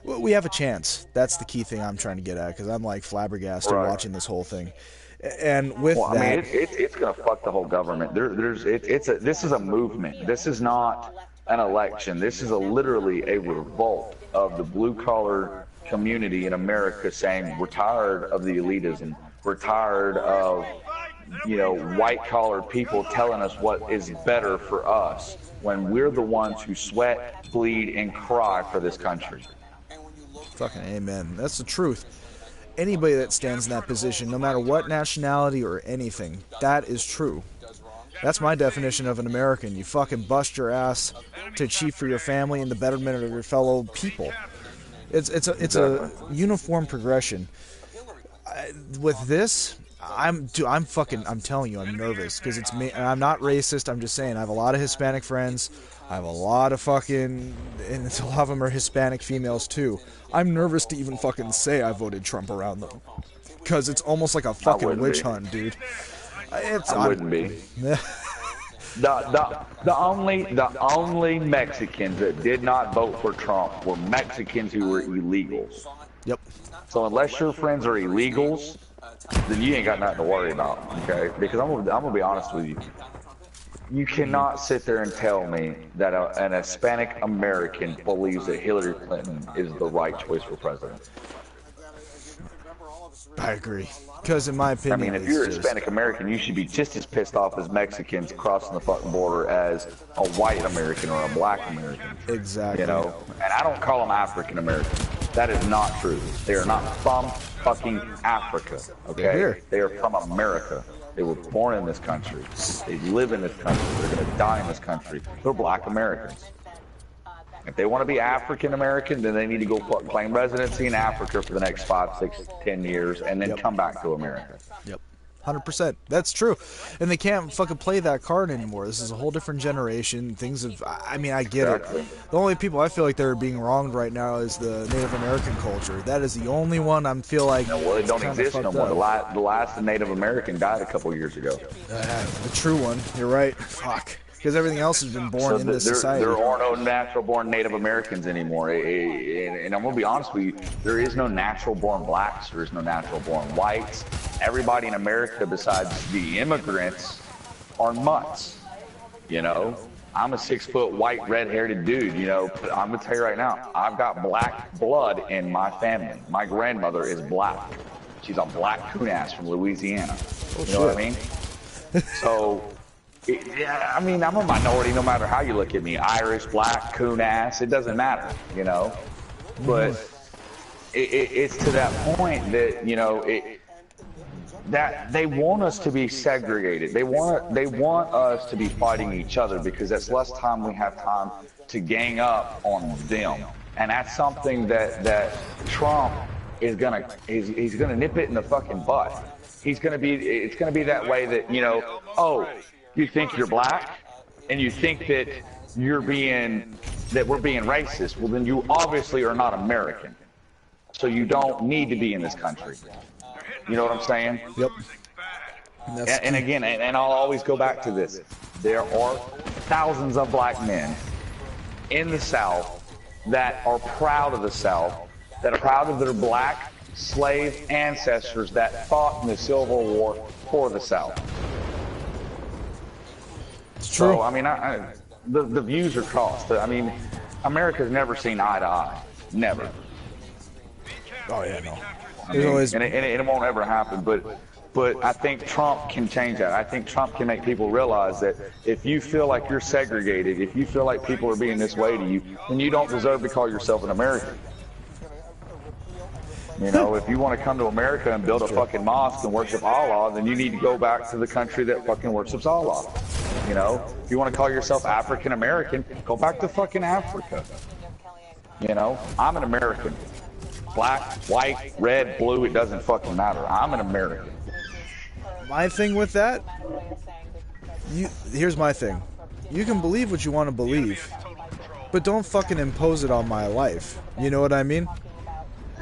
we have a chance. That's the key thing I'm trying to get at, because I'm like flabbergasted watching this whole thing. And with that, I mean, it's going to fuck the whole government. This is a movement. This is not an election. This is literally a revolt of the blue-collar community in America saying we're tired of the elitism. We're tired of, white-collar people telling us what is better for us when we're the ones who sweat, bleed, and cry for this country. Fucking amen. That's the truth. anybody that stands in that position, no matter what nationality or anything. That is true. That's my definition of an American. You fucking bust your ass to achieve for your family and the betterment of your fellow people. It's a uniform progression. With this, I'm telling you, I'm nervous because it's me. And I'm not racist. I'm just saying I have a lot of Hispanic friends. I have a lot of and a lot of them are Hispanic females too. I'm nervous to even fucking say I voted Trump around them because it's almost like a fucking witch hunt, dude. I wouldn't be. The only Mexicans that did not vote for Trump were Mexicans who were illegals. Yep. So unless your friends are illegals, then you ain't got nothing to worry about, okay? Because I'm gonna be honest with you. You cannot sit there and tell me that an Hispanic American believes that Hillary Clinton is the right choice for president. I agree. Because in my opinion, I mean, if you're a Hispanic American, you should be just as pissed off as Mexicans crossing the fucking border as a white American or a black American. Exactly. You know, and I don't call them African Americans. That is not true. They are not from fucking Africa. Okay, they are from America. They were born in this country. They live in this country. They're gonna die in this country. They're black Americans. If they want to be African American, then they need to go claim residency in Africa for the next 5, 6, 10 years, and then come back to America. Yep, 100%. That's true, and they can't fucking play that card anymore. This is a whole different generation. Things have. I mean, I get it. The only people I feel like they're being wronged right now is the Native American culture. That is the only one I feel like. No, well, it don't exist no more. The last Native American died a couple years ago. The true one. You're right. Fuck. Because everything else has been born in this society. There are no natural-born Native Americans anymore. And I'm going to be honest with you, there is no natural-born blacks. There is no natural-born whites. Everybody in America besides the immigrants are mutts. You know? I'm a 6-foot white red-haired dude, you know. But I'm going to tell you right now, I've got black blood in my family. My grandmother is black. She's a black coon-ass from Louisiana. You know what I mean? So... yeah, I mean, I'm a minority no matter how you look at me. Irish, black, coon ass, it doesn't matter, you know? But it's to that point that, you know, that they want us to be segregated. They want us to be fighting each other because that's less time we have time to gang up on them. And that's something that Trump is he's gonna nip it in the fucking butt. It's gonna be that way that, you know, oh, you think you're black and you think that we're being racist. Well, then you obviously are not American. So you don't need to be in this country. You know what I'm saying? Yep. And again, and I'll always go back to this. There are thousands of black men in the South that are proud of the South, that are proud of their black slave ancestors that fought in the Civil War for the South. It's true. So, I mean, the views are crossed. I mean, America's never seen eye to eye. Never. Oh, yeah, no. And it won't ever happen. But I think Trump can change that. I think Trump can make people realize that if you feel like you're segregated, if you feel like people are being this way to you, then you don't deserve to call yourself an American. You know, if you want to come to America and build a fucking mosque and worship Allah, then you need to go back to the country that fucking worships Allah. You know, if you want to call yourself African American, go back to fucking Africa. You know, I'm an American. Black, white, red, blue, it doesn't fucking matter. I'm an American. My thing with that, here's my thing. You can believe what you want to believe, but don't fucking impose it on my life. You know what I mean?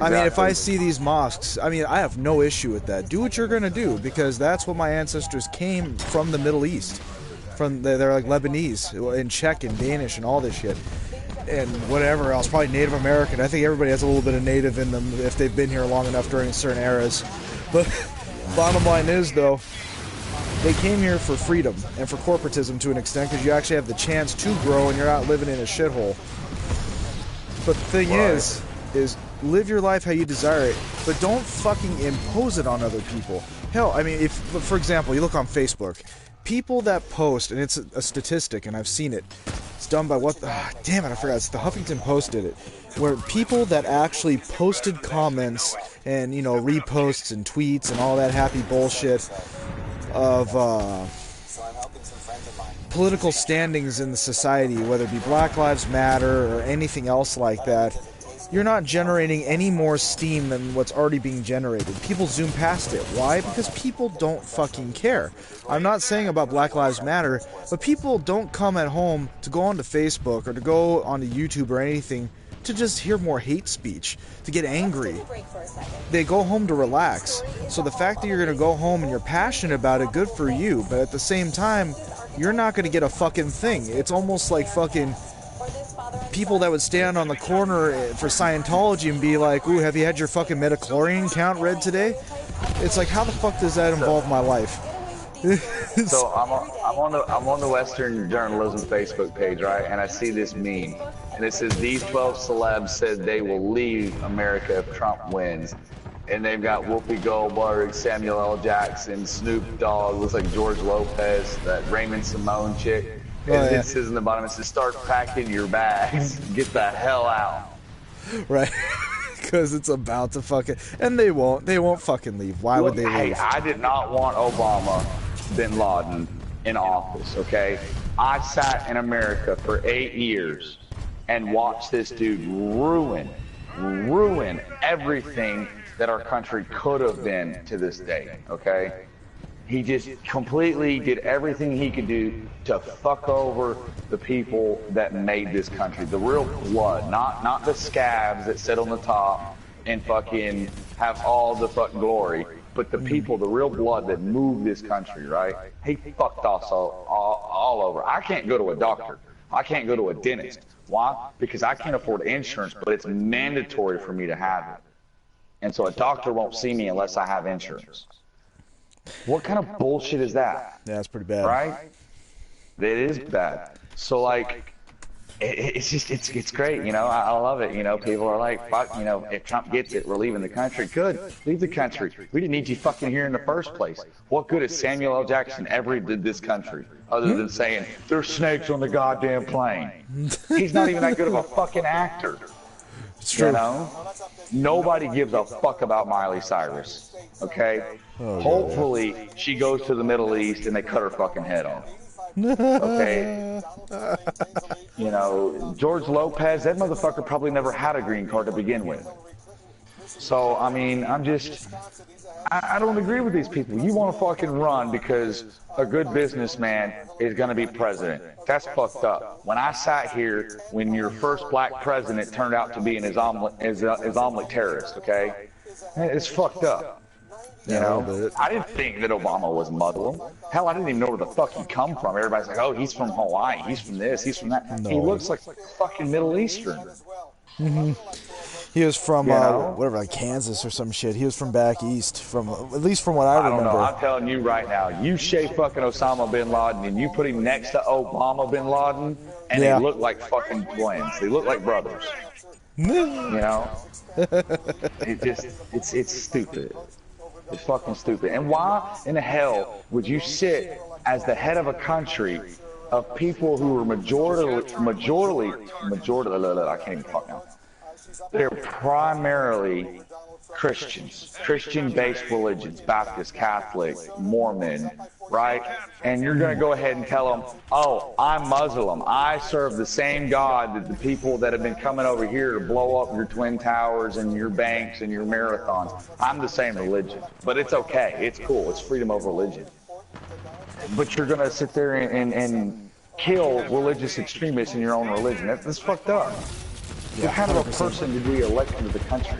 I mean, if I see these mosques, I mean, I have no issue with that. Do what you're going to do, because that's what my ancestors came from the Middle East. They're like Lebanese, and Czech, and Danish, and all this shit. And whatever else, probably Native American. I think everybody has a little bit of Native in them if they've been here long enough during certain eras. But bottom line is, though, they came here for freedom and for corporatism to an extent, because you actually have the chance to grow and you're not living in a shithole. But the thing is live your life how you desire it, but don't fucking impose it on other people. Hell, I mean, if, for example, you look on Facebook, people that post, and it's a statistic, and I've seen it, It's done by what? Damn it, I forgot. It's the Huffington Post did it, where people that actually posted comments and reposts and tweets and all that happy bullshit of political standings in the society, whether it be Black Lives Matter or anything else like that. You're not generating any more steam than what's already being generated. People zoom past it. Why? Because people don't fucking care. I'm not saying about Black Lives Matter, but people don't come at home to go onto Facebook or to go onto YouTube or anything to just hear more hate speech, to get angry. They go home to relax. So the fact that you're going to go home and you're passionate about it, good for you. But at the same time, you're not going to get a fucking thing. It's almost like fucking people that would stand on the corner for Scientology and be like, ooh, have you had your fucking metachlorine count read today? It's like, how the fuck does that involve my life? So I'm on the Western Journalism Facebook page, right? And I see this meme, and it says these 12 celebs said they will leave America if Trump wins. And they've got Whoopi Goldberg, Samuel L. Jackson, Snoop Dogg, looks like George Lopez, that Raymond Simone chick. And it says in the bottom, it says, start packing your bags. Get the hell out. Right. Because it's about to fucking... And they won't fucking leave. Why would they leave? Hey, I did not want Obama bin Laden in office, okay? I sat in America for 8 years and watched this dude ruin everything that our country could have been to this day, okay? He just completely did everything he could do to fuck over the people that made this country. The real blood, not the scabs that sit on the top and fucking have all the fucking glory, but the people, the real blood that moved this country, right? He fucked us all over. I can't go to a doctor. I can't go to a dentist. Why? Because I can't afford insurance, but it's mandatory for me to have it. And so a doctor won't see me unless I have insurance. What kind of bullshit is that? Yeah, that's pretty bad. Right? It is bad. So, like, it's great, I love it, people are like, fuck, if Trump gets it, we're leaving the country. Good, leave the country. We didn't need you fucking here in the first place. What good has Samuel L. Jackson ever did this country, other than saying, there's snakes on the goddamn plane? He's not even that good of a fucking actor. It's true. Nobody gives a fuck about Miley Cyrus, okay? Oh, hopefully she goes to the Middle East and they cut her fucking head off. Okay? George Lopez, that motherfucker probably never had a green card to begin with. So, I mean, I don't agree with these people. You want to fucking run because a good businessman is going to be president. That's fucked up. When I sat here, when your first black president turned out to be an Islamic terrorist, okay? It's fucked up. I didn't think that Obama was Muslim. Hell, I didn't even know where the fuck he come from. Everybody's like, oh, he's from Hawaii, he's from this, he's from that. No. He looks like fucking Middle Eastern. Mm-hmm. He was from, whatever, like Kansas or some shit. He was from back east, at least from what I remember. I don't know. I'm telling you right now, you shave fucking Osama bin Laden and you put him next to Obama bin Laden, and they look like fucking twins. They look like brothers. It's stupid. It's fucking stupid. And why in the hell would you sit as the head of a country of people who are majority, I can't even talk now. They're primarily Christians, Christian-based religions, Baptist, Catholic, Mormon, right? And you're going to go ahead and tell them, oh, I'm Muslim. I serve the same God that the people that have been coming over here to blow up your Twin Towers and your banks and your marathons. I'm the same religion. But it's okay. It's cool. It's freedom of religion. But you're going to sit there and kill religious extremists in your own religion. That's fucked up. What kind of a person did we elect into the country?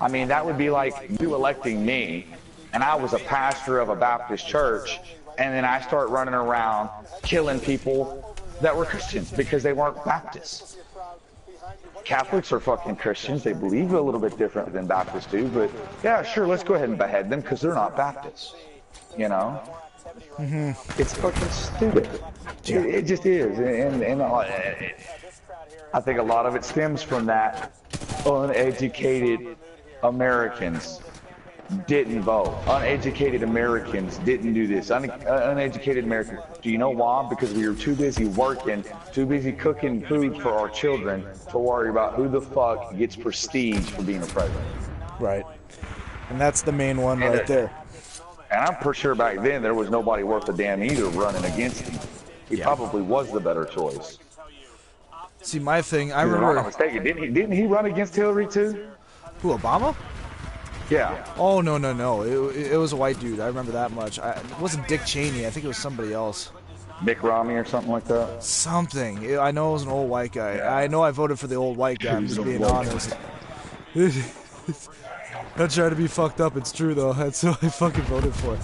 I mean, that would be like you electing me, and I was a pastor of a Baptist church, and then I start running around killing people that were Christians because they weren't Baptists. Catholics are fucking Christians. They believe a little bit different than Baptists do, but yeah, sure, let's go ahead and behead them because they're not Baptists. Mm-hmm. It's fucking stupid. It just is, and I think a lot of it stems from that uneducated Americans didn't vote. Uneducated Americans didn't do this. Uneducated Americans. Do you know why? Because we were too busy working, too busy cooking food for our children to worry about who the fuck gets prestige for being a president. Right. And that's the main one right there. And I'm pretty sure back then there was nobody worth a damn either running against him. He probably was the better choice. See, my thing, I If I'm remember... not mistaken, didn't he run against Hillary too? Who, Obama? Yeah. Oh, no. It was a white dude. I remember that much. It wasn't Dick Cheney. I think it was somebody else. Mick Romney or something like that? Something. I know it was an old white guy. Yeah. I know I voted for the old white guy, I'm just being honest. Not trying to be fucked up, it's true though. That's who I fucking voted for.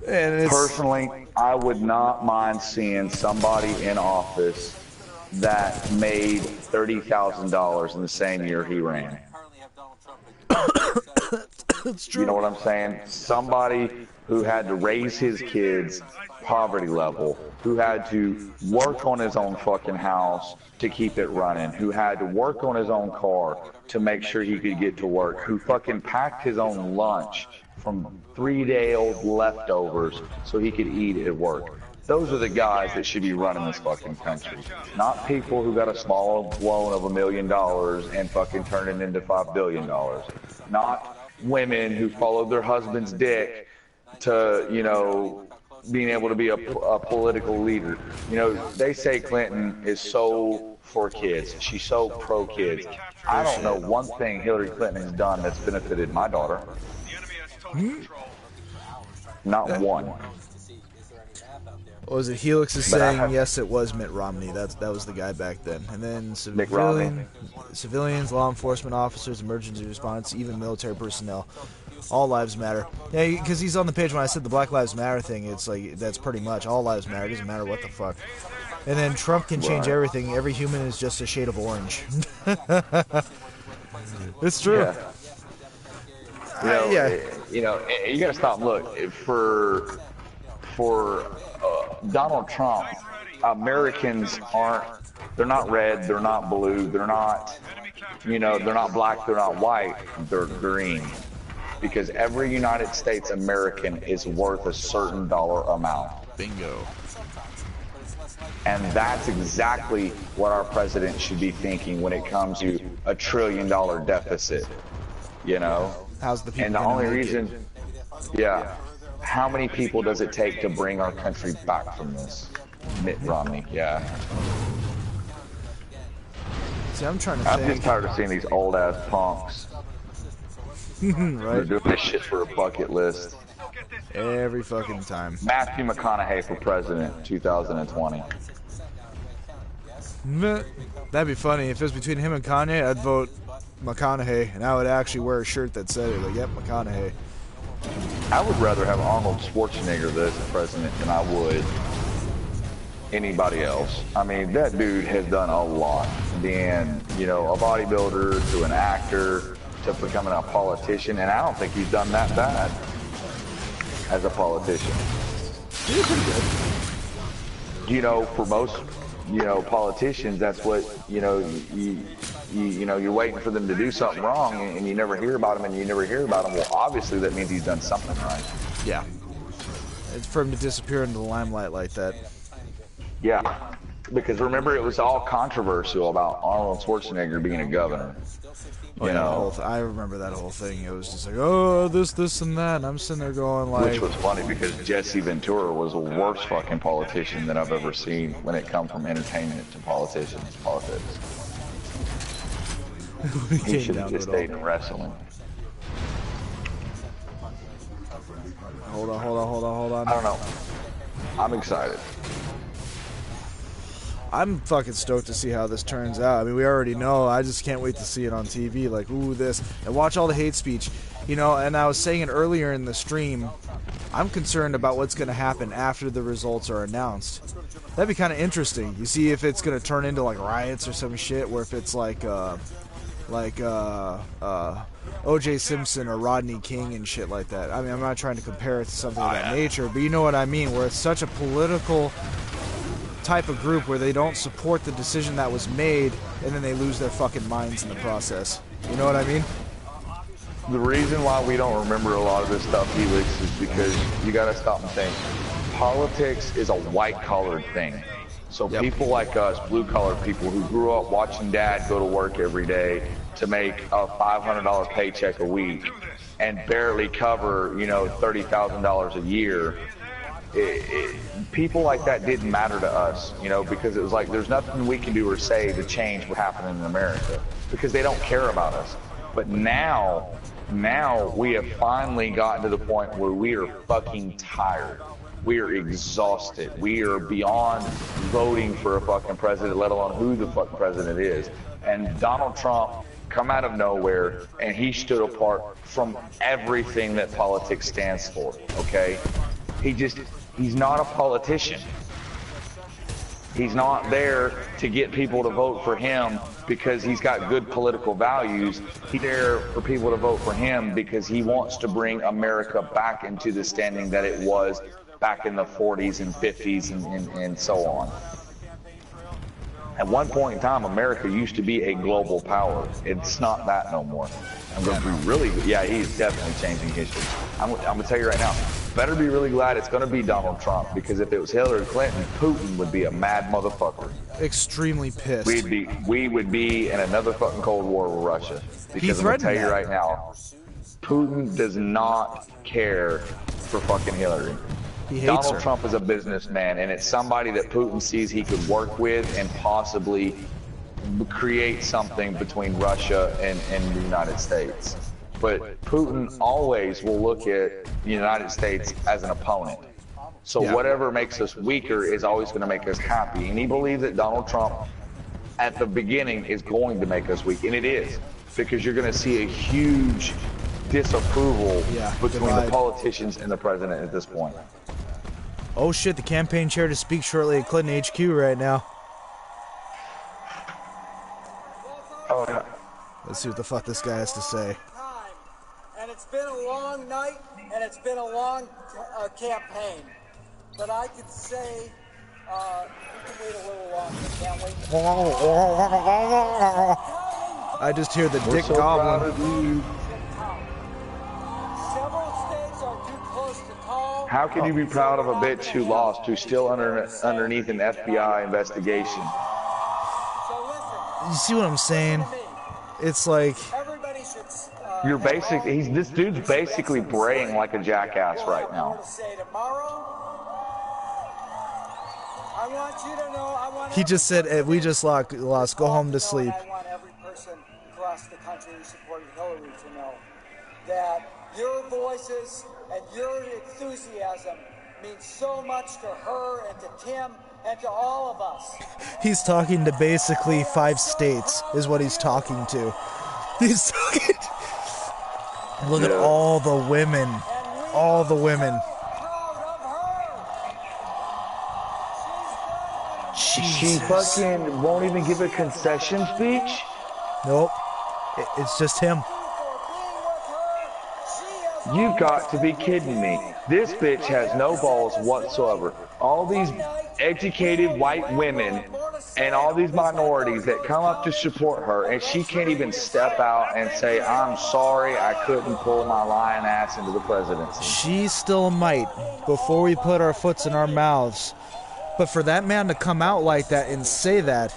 And it's... Personally, I would not mind seeing somebody in office that made $30,000 in the same year he ran. It's true. You know what I'm saying? Somebody who had to raise his kids poverty level, who had to work on his own fucking house to keep it running, who had to work on his own car to make sure he could get to work, who fucking packed his own lunch from 3-day-old leftovers so he could eat at work. Those are the guys that should be running this fucking country. Not people who got a small loan of $1 million and fucking turn it into $5 billion. Not women who followed their husband's dick to, you know, being able to be a political leader. You know, they say Clinton is so for kids. She's so pro-kids. I don't know one thing Hillary Clinton has done that's benefited my daughter. Not one. What was it? Helix is saying, yes, it was Mitt Romney. That was the guy back then. And then civilians, law enforcement officers, emergency response, even military personnel. All lives matter. Yeah, because he's on the page when I said the Black Lives Matter thing. It's like, that's pretty much all lives matter. It doesn't matter what the fuck. And then Trump can change everything. Every human is just a shade of orange. It's true. Yeah. You know, you gotta stop and look. For Donald Trump, Americans they're not red, they're not blue, they're not, you know, they're not black, they're not white, they're green. Because every United States American is worth a certain dollar amount. Bingo. And that's exactly what our president should be thinking when it comes to $1 trillion deficit. You know? How's the people? And the only reason, how many people does it take to bring our country back from this? Mitt Romney, See, I'm trying to I'm just tired of seeing these old ass punks. Right. They're doing this shit for a bucket list. Every fucking time. Matthew McConaughey for president, 2020. That'd be funny. If it was between him and Kanye, I'd vote McConaughey, and I would actually wear a shirt that said it. Like, yep, McConaughey. I would rather have Arnold Schwarzenegger as president than I would anybody else. I mean, that dude has done a lot. Being, you know, a bodybuilder to an actor to becoming a politician, and I don't think he's done that bad as a politician. He did pretty good. You know, for most, you know, politicians, that's what, you know, you know, you're waiting for them to do something wrong, and you never hear about them, and you never hear about them. Well, obviously that means he's done something right. Yeah. It's for him to disappear into the limelight like that. Yeah, because remember, it was all controversial about Arnold Schwarzenegger being a governor. You know, I remember that whole thing. It was just like, oh, this, and that. And I'm sitting there going like... Which was funny because Jesse Ventura was the worst fucking politician that I've ever seen when it comes from entertainment to politics. He should have just stayed in wrestling. Hold on. I don't know. I'm excited. I'm fucking stoked to see how this turns out. I mean, we already know. I just can't wait to see it on TV. Like, ooh, this. And watch all the hate speech. You know, and I was saying it earlier in the stream, I'm concerned about what's going to happen after the results are announced. That'd be kind of interesting. You see if it's going to turn into, like, riots or some shit, or if it's like O.J. Simpson or Rodney King and shit like that. I mean, I'm not trying to compare it to something of that nature, but you know what I mean, where it's such a political type of group where they don't support the decision that was made, and then they lose their fucking minds in the process. You know what I mean? The reason why we don't remember a lot of this stuff, Helix, is because you gotta stop and think. Politics is a white-collared thing. So people like us, blue-collar people who grew up watching Dad go to work every day to make a $500 paycheck a week and barely cover, you know, $30,000 a year. People like that didn't matter to us, you know, because it was like there's nothing we can do or say to change what's happening in America because they don't care about us. But now we have finally gotten to the point where we are fucking tired. We are exhausted. We are beyond voting for a fucking president, let alone who the fucking president is. And Donald Trump come out of nowhere, and he stood apart from everything that politics stands for, okay? He's not a politician. He's not there to get people to vote for him because he's got good political values. He's there for people to vote for him because he wants to bring America back into the standing that it was back in the 40s and 50s and so on. At one point in time, America used to be a global power. It's not that no more. I'm going to be really, yeah, he's definitely changing history. I'm going to tell you right now, better be really glad it's going to be Donald Trump, because if it was Hillary Clinton, Putin would be a mad motherfucker. Extremely pissed. We would be in another fucking Cold War with Russia. Because I'm going to tell you right now, Putin does not care for fucking Hillary. He hates Donald her. Trump is a businessman, and it's somebody that Putin sees he could work with and possibly create something between Russia and the United States. But Putin always will look at the United States as an opponent. So whatever makes us weaker is always going to make us happy. And he believes that Donald Trump, at the beginning, is going to make us weak. And it is, because you're going to see a huge disapproval between the politicians and the president at this point. Oh shit, the campaign chair to speak shortly at Clinton HQ right now. Oh, yeah. Let's see what the fuck this guy has to say. And it's been a long night, and it's been a long campaign. But I could say, we can wait a little longer, can't wait. I just hear the Dick Goblin. Several states are too close to call. How can you be proud of a bitch who lost, who's still underneath an FBI investigation? You see what I'm saying? It's like you're this dude's basically braying like a jackass right now. He just said, "We just lost. Go home to sleep." I want every person across the country who supported Hillary to know that your voices and your enthusiasm means so much to her and to Tim and to all of us. He's talking to basically 5 states, is what he's talking to. He's talking. Look at all the women. All the women. She fucking won't even give a concession speech? Nope. It's just him. You've got to be kidding me. This bitch has no balls whatsoever. All these educated white women and all these minorities that come up to support her, and she can't even step out and say, "I'm sorry, I couldn't pull my lying ass into the presidency." She still might, before we put our foots in our mouths. But for that man to come out like that and say that.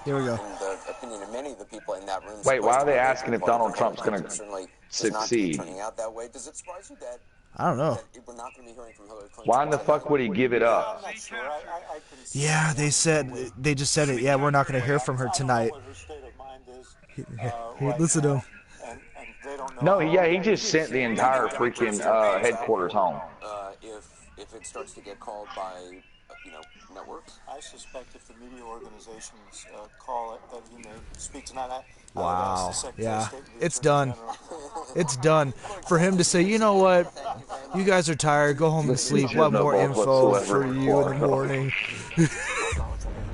Here we go. Wait, why are they asking if Donald Trump's going to succeed? I don't know. Why in the fuck would he give it up? Yeah, they just said it. Yeah, we're not going to hear from her tonight. Hey, listen to him. No, he just sent the entire freaking headquarters home. If it starts to get called by, networks? I suspect if the media organizations call it, that he may speak tonight. Wow. Yeah, it's done. It's done. For him to say, you know what, you guys are tired, go home and sleep, we'll have more info for you in the morning.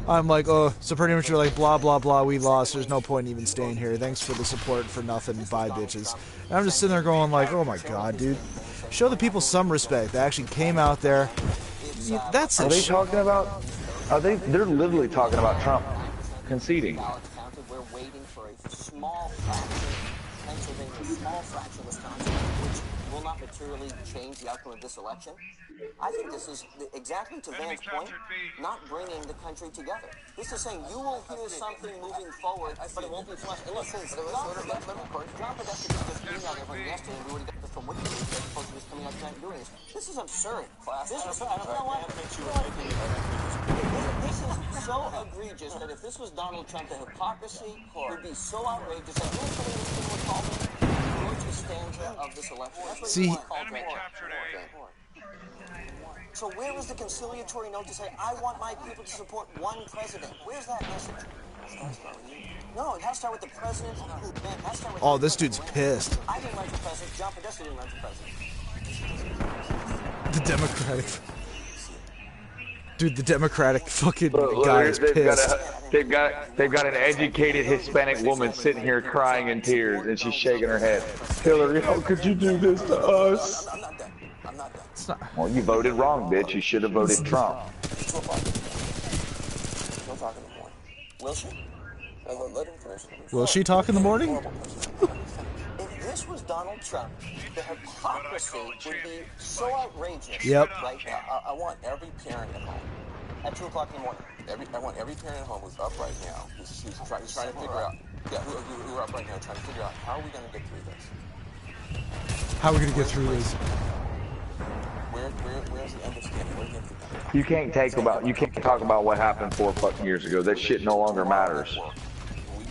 I'm like, oh, so pretty much you're like, blah, blah, blah, we lost, there's no point in even staying here, thanks for the support for nothing, bye bitches. And I'm just sitting there going like, oh my god, dude. Show the people some respect. They actually came out there. That's Are they talking about? They're literally talking about Trump conceding. We're waiting for a small fraction Pennsylvania, a small fraction of Wisconsin, which will not materially change the outcome of this election. I think this is exactly to Van's point, not bringing the country together. This is saying you will hear something moving forward, but it won't be flush. And look, John Podesta just emailed everyone yesterday, and we already got this from Wikileaks, as opposed to just coming out tonight and doing this. This is absurd. This is so egregious that if this was Donald Trump, the hypocrisy would be so outrageous that you're telling this thing would call the Georgia stanza of this election. That's what you want to call So where was the conciliatory note to say, I want my people to support one president? Where's that message? No, it has to start with the president. Oh, this dude's pissed. I didn't run for president. John Podesta didn't run for president. The Democratic. Dude, the Democratic fucking guy is pissed. They've got an educated Hispanic woman sitting here crying in tears, and she's shaking her head. Hillary, how could you do this to us? I'm not done. I'm not done. Well, you voted wrong, bitch. You should have voted Trump. She'll talk in the morning. Will she? Let him finish. Will she talk in the morning? If this was Donald Trump, the hypocrisy would be so outrageous. Yep. Right now, I want every parent at home at 2 o'clock in the morning. I want every parent at home who's up right now, who's trying to figure out, who are up right now trying to figure out how are we going to get through this? How are we going to get through this? Where's the understanding? Where's the You can't talk about what happened 4 fucking years ago. That shit no longer matters.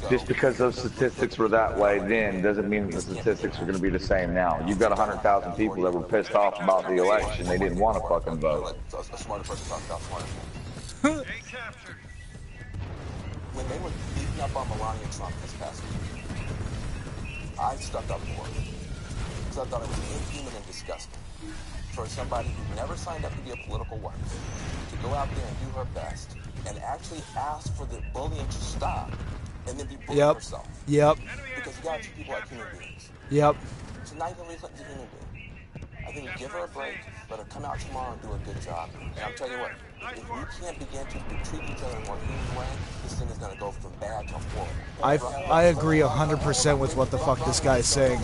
Just because those statistics were that way then doesn't mean that the statistics are going to be the same now. You've got 100,000 people that were pissed off about the election. They didn't want to fucking vote. A smarter person talking about smarter. When they were beating up on Melania Trump this past week, I stepped up for it. Because I thought it was inhuman and disgusting for somebody who never signed up to be a political wife to go out there and do her best and actually ask for the bullying to stop and then be bullying herself. Yep. Because you gotta treat people like human beings. Yep. So now Hillary Clinton's a human being. I think give her a break, let her come out tomorrow and do a good job. And I'm telling you what, if we can't begin to treat each other in a more human way, this thing is going to go from bad to horrible. I agree 100% with what the fuck this guy's saying.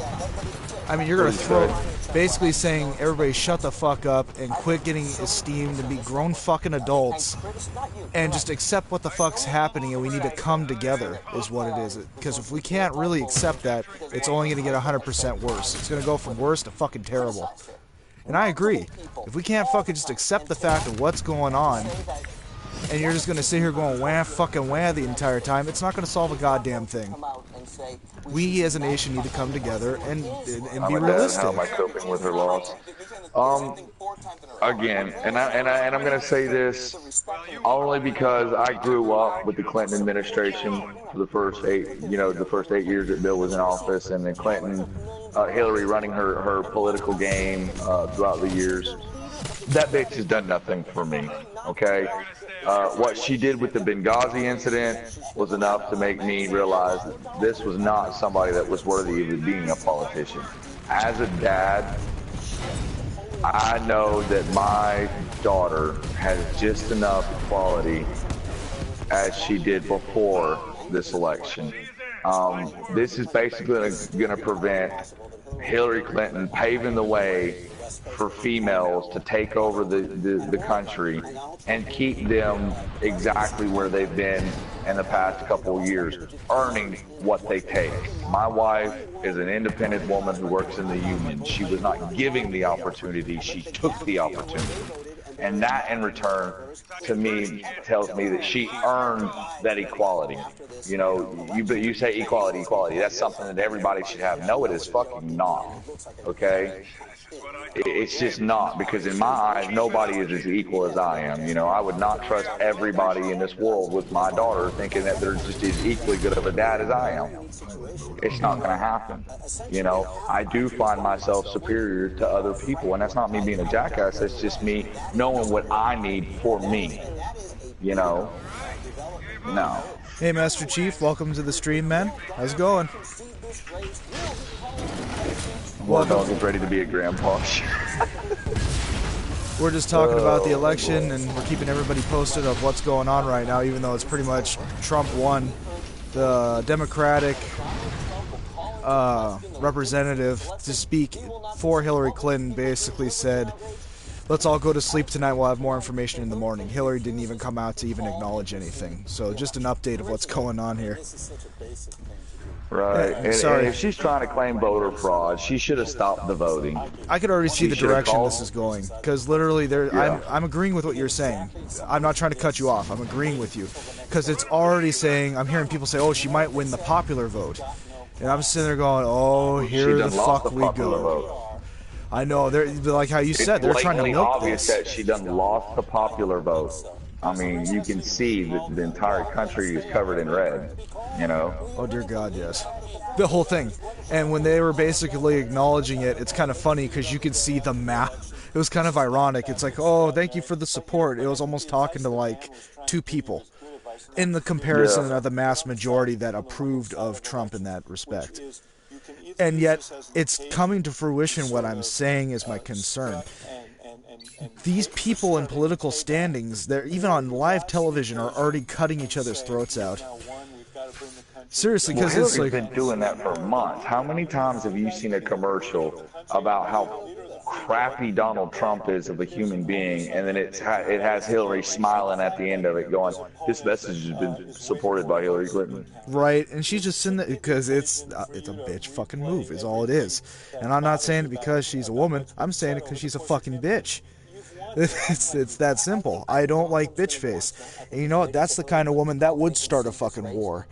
I mean, you're going to throw, basically saying everybody shut the fuck up and quit getting esteemed and be grown fucking adults and just accept what the fuck's happening, and we need to come together is what it is. Because if we can't really accept that, it's only going to get 100% worse. It's going to go from worse to fucking terrible. And I agree. If we can't fucking just accept the fact of what's going on, and you're just going to sit here going wah fucking wah the entire time, it's not going to solve a goddamn thing. We as a nation need to come together and be realistic. How am I coping with her loss? Again, and I'm going to say this only because I grew up with the Clinton administration for the first 8 years that Bill was in office, and then Hillary running her political game throughout the years. That bitch has done nothing for me, okay? What she did with the Benghazi incident was enough to make me realize that this was not somebody that was worthy of being a politician. As a dad, I know that my daughter has just enough quality as she did before this election. This is basically going to prevent Hillary Clinton paving the way for females to take over the country and keep them exactly where they've been in the past couple of years, earning what they take. My wife is an independent woman who works in the union. She was not giving the opportunity, she took the opportunity. And that, in return, to me, tells me that she earned that equality. You know, you say equality. That's something that everybody should have. No, it is fucking not. Okay? It's just not, because in my eyes, nobody is as equal as I am. You know, I would not trust everybody in this world with my daughter thinking that they're just as equally good of a dad as I am. It's not going to happen. You know, I do find myself superior to other people, and that's not me being a jackass. That's just me knowing what I need for me. You know? No. Hey, Master Chief, welcome to the stream, man. How's it going? Well, dog is ready to be a grandpa. We're just talking about the election, and we're keeping everybody posted of what's going on right now, even though it's pretty much Trump won. The Democratic representative to speak for Hillary Clinton basically said, let's all go to sleep tonight, we'll have more information in the morning. Hillary didn't even come out to even acknowledge anything. So just an update of what's going on here. Right. And if she's trying to claim voter fraud, she should have stopped the voting. I could already see the direction this is going, because literally I'm agreeing with what you're saying. I'm not trying to cut you off. I'm agreeing with you, because it's already saying, I'm hearing people say, oh, she might win the popular vote. And I'm sitting there going, oh, here the fuck we go. I know, they're like how you said, they're trying to milk this. It's blatantly obvious that she done lost the popular vote. I mean, you can see that the entire country is covered in red, you know? Oh, dear God, yes. The whole thing. And when they were basically acknowledging it, it's kind of funny because you could see the map. It was kind of ironic. It's like, oh, thank you for the support. It was almost talking to like 2 people in the comparison of the mass majority that approved of Trump in that respect. And yet, it's coming to fruition. What I'm saying is my concern. These people in political standings, they're even on live television, are already cutting each other's throats out. Seriously, because it's like, been doing that for months. How many times have you seen a commercial about how crappy Donald Trump is of a human being, and then it has Hillary smiling at the end of it, going, "This message has been supported by Hillary Clinton." Right, and she's just sitting there because it's a bitch fucking move, is all it is. And I'm not saying it because she's a woman. I'm saying it because she's a fucking bitch. It's that simple. I don't like bitch face. And you know what? That's the kind of woman that would start a fucking war.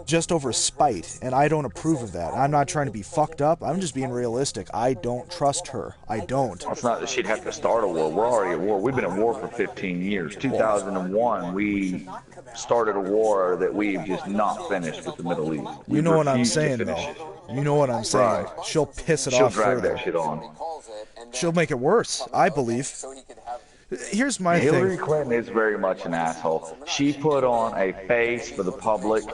Just over spite. And I don't approve of that. I'm not trying to be fucked up. I'm just being realistic. I don't trust her. I don't. It's not that she'd have to start a war. We're already at war. We've been at war for 15 years. 2001, we started a war that we've just not finished with the Middle East. You know what I'm saying, though. You know what I'm saying. Right. She'll piss it off further. She'll drag that shit on. She'll make it worse, I believe. Here's my thing. Hillary Clinton is very much an asshole. She put on a face for the public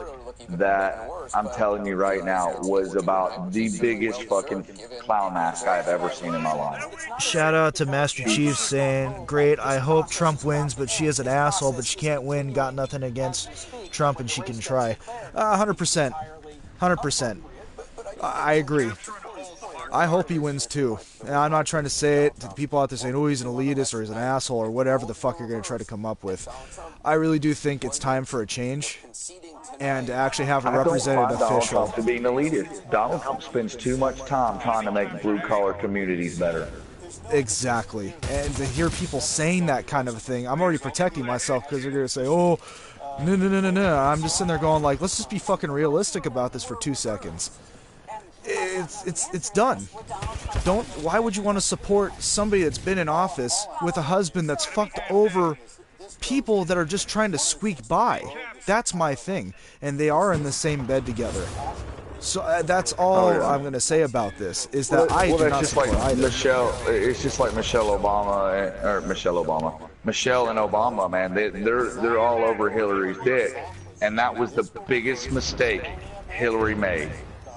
that, I'm telling you right now, was about the biggest fucking clown mask I've ever seen in my life. Shout out to Master Chief saying, great, I hope Trump wins, but she is an asshole, but she can't win, got nothing against Trump, and she can try. 100%. 100%. I agree. I hope he wins too. And I'm not trying to say it to the people out there saying, oh, he's an elitist or he's an asshole or whatever the fuck you're going to try to come up with. I really do think it's time for a change and to actually have a representative official. Donald Trump to be an elitist. Donald Trump spends too much time trying to make blue-collar communities better. Exactly. And to hear people saying that kind of thing, I'm already protecting myself because they're going to say, oh, no. I'm just sitting there going like, let's just be fucking realistic about this for 2 seconds. It's done. Why would you want to support somebody that's been in office with a husband that's fucked over people that are just trying to squeak by? That's my thing. And they are in the same bed together. So that's all I'm going to say about this, is that I do not support either. It's just like Michelle and Obama, man. They're all over Hillary's dick. And that was the biggest mistake Hillary made.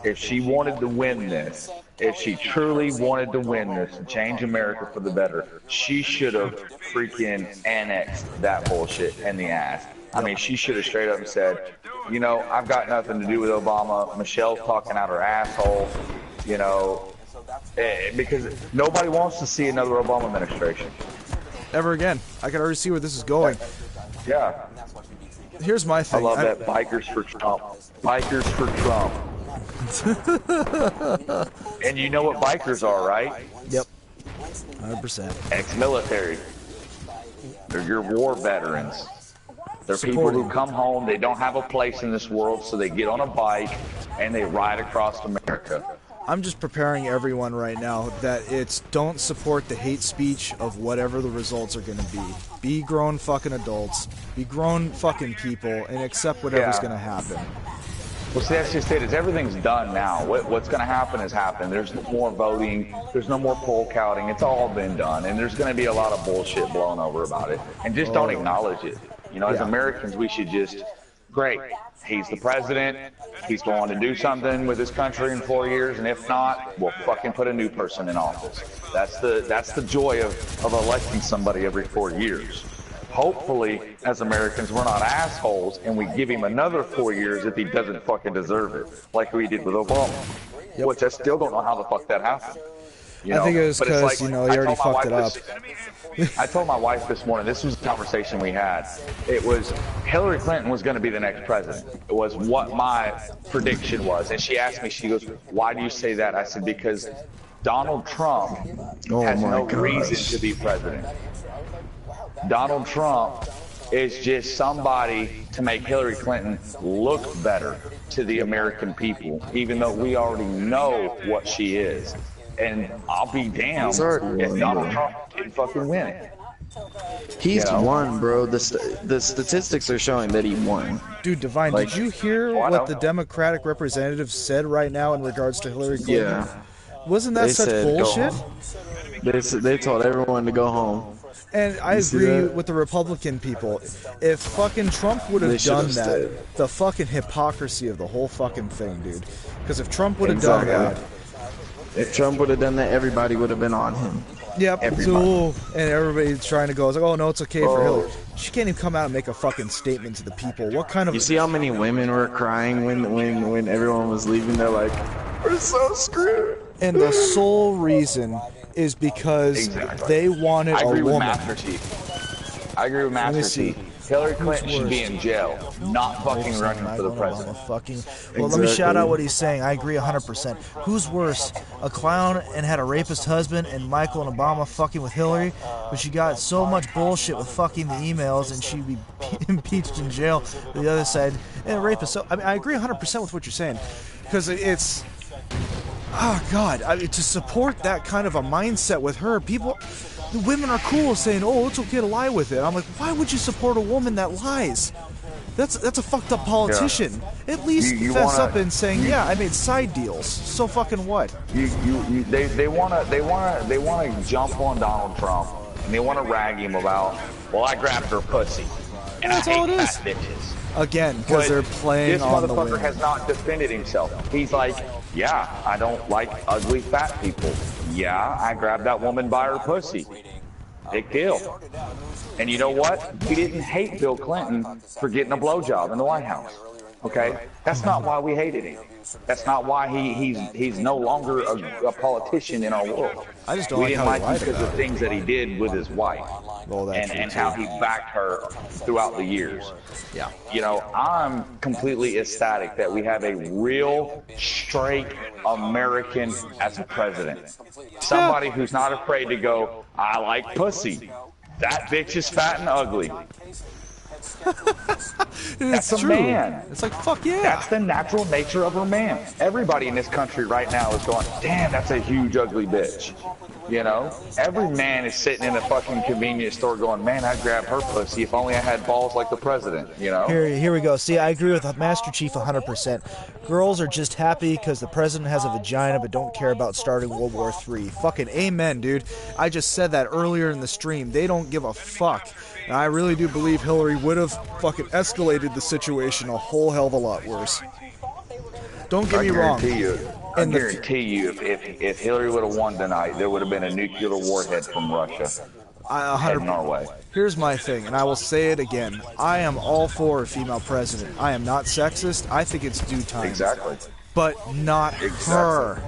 If she wanted to win this, if she truly wanted to win this and change America for the better, she should have freaking annexed that bullshit in the ass. I mean, she should have straight up said, you know, I've got nothing to do with Obama. Michelle's talking out her asshole, you know, because nobody wants to see another Obama administration. Ever again. I can already see where this is going. Yeah. Here's my thing. I love that. Bikers for Trump. Bikers for Trump. And you know what bikers are, right? Yep. 100%. Ex-military. They're your war veterans. They're people who come home, they don't have a place in this world, so they get on a bike and they ride across America. I'm just preparing everyone right now that it's don't support the hate speech of whatever the results are going to be. Be grown fucking adults. Be grown fucking people and accept whatever's going to happen. Well, see, that's just it. Everything's done now. What's going to happen has happened. There's no more voting. There's no more poll counting. It's all been done. And there's going to be a lot of bullshit blown over about it. And just don't acknowledge it. You know, as Americans, we should just, great, he's the president. He's going to do something with this country in 4 years. And if not, we'll fucking put a new person in office. That's the joy of electing somebody every 4 years. Hopefully, as Americans, we're not assholes and we give him another 4 years if he doesn't fucking deserve it, like we did with Obama. which I still don't know how the fuck that happened. You know? I think it was because, like, you know, he already fucked it up. I told my wife this morning, this was the conversation we had. It was Hillary Clinton was going to be the next president. It was what my prediction was. And she asked me, she goes, why do you say that? I said, because Donald Trump has no reason to be president. Donald Trump is just somebody to make Hillary Clinton look better to the American people, even though we already know what she is. And I'll be damned if Donald Trump didn't fucking win it. He's won, bro. The statistics are showing that he won. Dude, Divine, did you hear what the Democratic representative said right now in regards to Hillary Clinton? Yeah. Wasn't that such bullshit? They told everyone to go home. And I agree with the Republican people. If fucking Trump would have done that, the fucking hypocrisy of the whole fucking thing, dude. Because if Trump would have done that... If Trump would have done that, everybody would have been on him. Yep. And everybody's trying to go, it's like, oh no, it's okay for Hillary. She can't even come out and make a fucking statement to the people. What kind of... You see how many women were crying when everyone was leaving? They're like, we're so screwed. And the sole reason is because they wanted a woman. I agree with Master Chief. Hillary Clinton should be in jail, not fucking running for the president. Well, let me shout out what he's saying. I agree 100%. Who's worse, a clown and had a rapist husband, and Michael and Obama fucking with Hillary, but she got so much bullshit with fucking the emails, and she'd be impeached in jail. The other side, and a rapist. So I mean, I agree 100% with what you're saying, because it's... Oh, God. I mean, to support that kind of a mindset with her, people... The women are cool saying, oh, it's okay to lie with it. I'm like, why would you support a woman that lies? That's a fucked up politician. Yeah. At least fess up and saying, yeah, I made side deals. So fucking what? They wanna jump on Donald Trump, and they wanna rag him about, well, I grabbed her pussy. And that's all it is. Bitches. Again, because they're playing on the wing. This motherfucker has not defended himself. He's like, yeah, I don't like ugly fat people. Yeah, I grabbed that woman by her pussy. Big deal. And you know what? We didn't hate Bill Clinton for getting a blowjob in the White House. Okay? That's not why we hated him. That's not why he's no longer a politician in our world. I just don't we didn't like him because of things that he did with his wife. Well, and how he backed her throughout the years. Yeah. You know, I'm completely ecstatic that we have a real, straight American as a president. Somebody who's not afraid to go, I like pussy. That bitch is fat and ugly. That's a man. It's like, fuck yeah. That's the natural nature of a man. Everybody in this country right now is going, damn, that's a huge, ugly bitch. You know? Every man is sitting in a fucking convenience store going, man, I'd grab her pussy if only I had balls like the president, you know? Here we go. See, I agree with Master Chief 100%. Girls are just happy because the president has a vagina but don't care about starting World War III. Fucking amen, dude. I just said that earlier in the stream. They don't give a fuck. And I really do believe Hillary would have fucking escalated the situation a whole hell of a lot worse. Don't get me wrong. I guarantee you, if Hillary would have won tonight, there would have been a nuclear warhead from Russia heading our way. Here's my thing, and I will say it again. I am all for a female president. I am not sexist. I think it's due time. Exactly. But not her.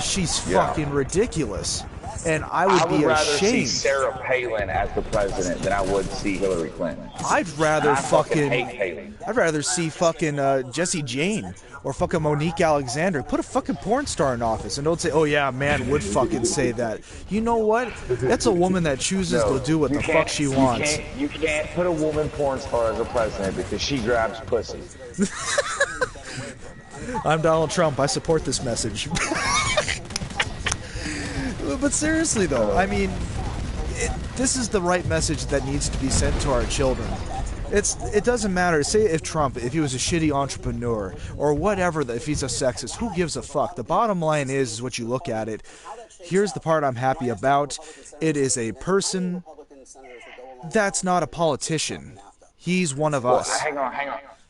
She's fucking ridiculous. And I would be ashamed. I would rather see Sarah Palin as the president than I would see Hillary Clinton. I'd rather fucking hate Palin. I'd rather see fucking Jessie Jane or fucking Monique Alexander. Put a fucking porn star in office and don't say, oh yeah, a man would fucking say that. You know what? That's a woman that chooses to do what the fuck she wants. You can't put a woman porn star as a president because she grabs pussy. I'm Donald Trump. I support this message. But seriously though, I mean, this is the right message that needs to be sent to our children. It doesn't matter. Say if Trump, if he was a shitty entrepreneur or whatever, if he's a sexist, who gives a fuck? The bottom line is what you look at it. Here's the part I'm happy about. It is a person that's not a politician. He's one of us. Hang on.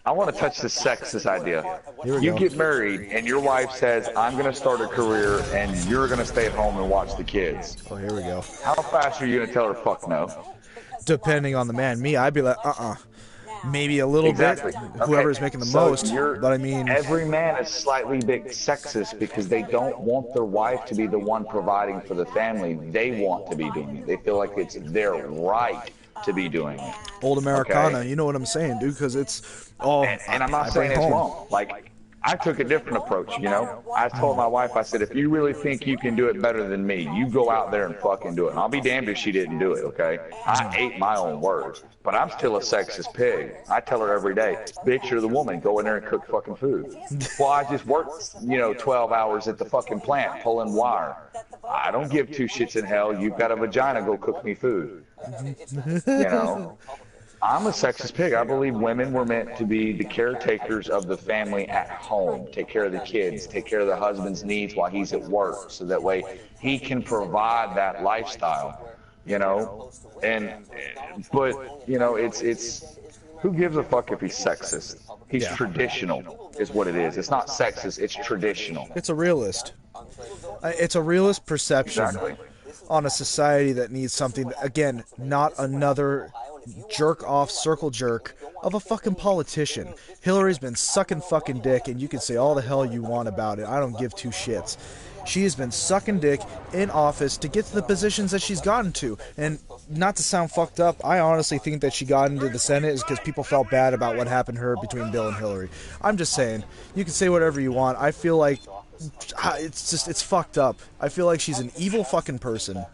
I want to touch the sexist idea. You get married and your wife says, I'm going to start a career and you're going to stay at home and watch the kids. Oh, here we go. How fast are you going to tell her fuck no? Depending on the man. Me, I'd be like, maybe a little bit, whoever's making the most, but I mean... Every man is slightly bit sexist because they don't want their wife to be the one providing for the family. They want to be doing it. They feel like it's their right to be doing it. Old Americana, you know what I'm saying, dude, because it's... Oh, and I'm not saying it's wrong. Like, I took a different approach, you know? I told my wife, I said, if you really think you can do it better than me, you go out there and fucking do it. And I'll be damned if she didn't do it, okay? I ate my own words, but I'm still a sexist pig. I tell her every day, bitch, you're the woman. Go in there and cook fucking food. Well, I just worked, 12 hours at the fucking plant pulling wire. I don't give two shits in hell. You've got a vagina, go cook me food. I'm a sexist pig. I believe women were meant to be the caretakers of the family at home, take care of the kids, take care of the husband's needs while he's at work, so that way he can provide that lifestyle, it's who gives a fuck if he's sexist? He's traditional is what it is. It's not sexist, it's traditional. It's a realist. It's a realist perception on a society that needs something, again, not another jerk-off circle jerk of a fucking politician. Hillary's been sucking fucking dick, and you can say all the hell you want about it. I don't give two shits. She has been sucking dick in office to get to the positions that she's gotten to. And not to sound fucked up, I honestly think that she got into the Senate is because people felt bad about what happened to her between Bill and Hillary. I'm just saying, you can say whatever you want. I feel like it's fucked up. I feel like she's an evil fucking person,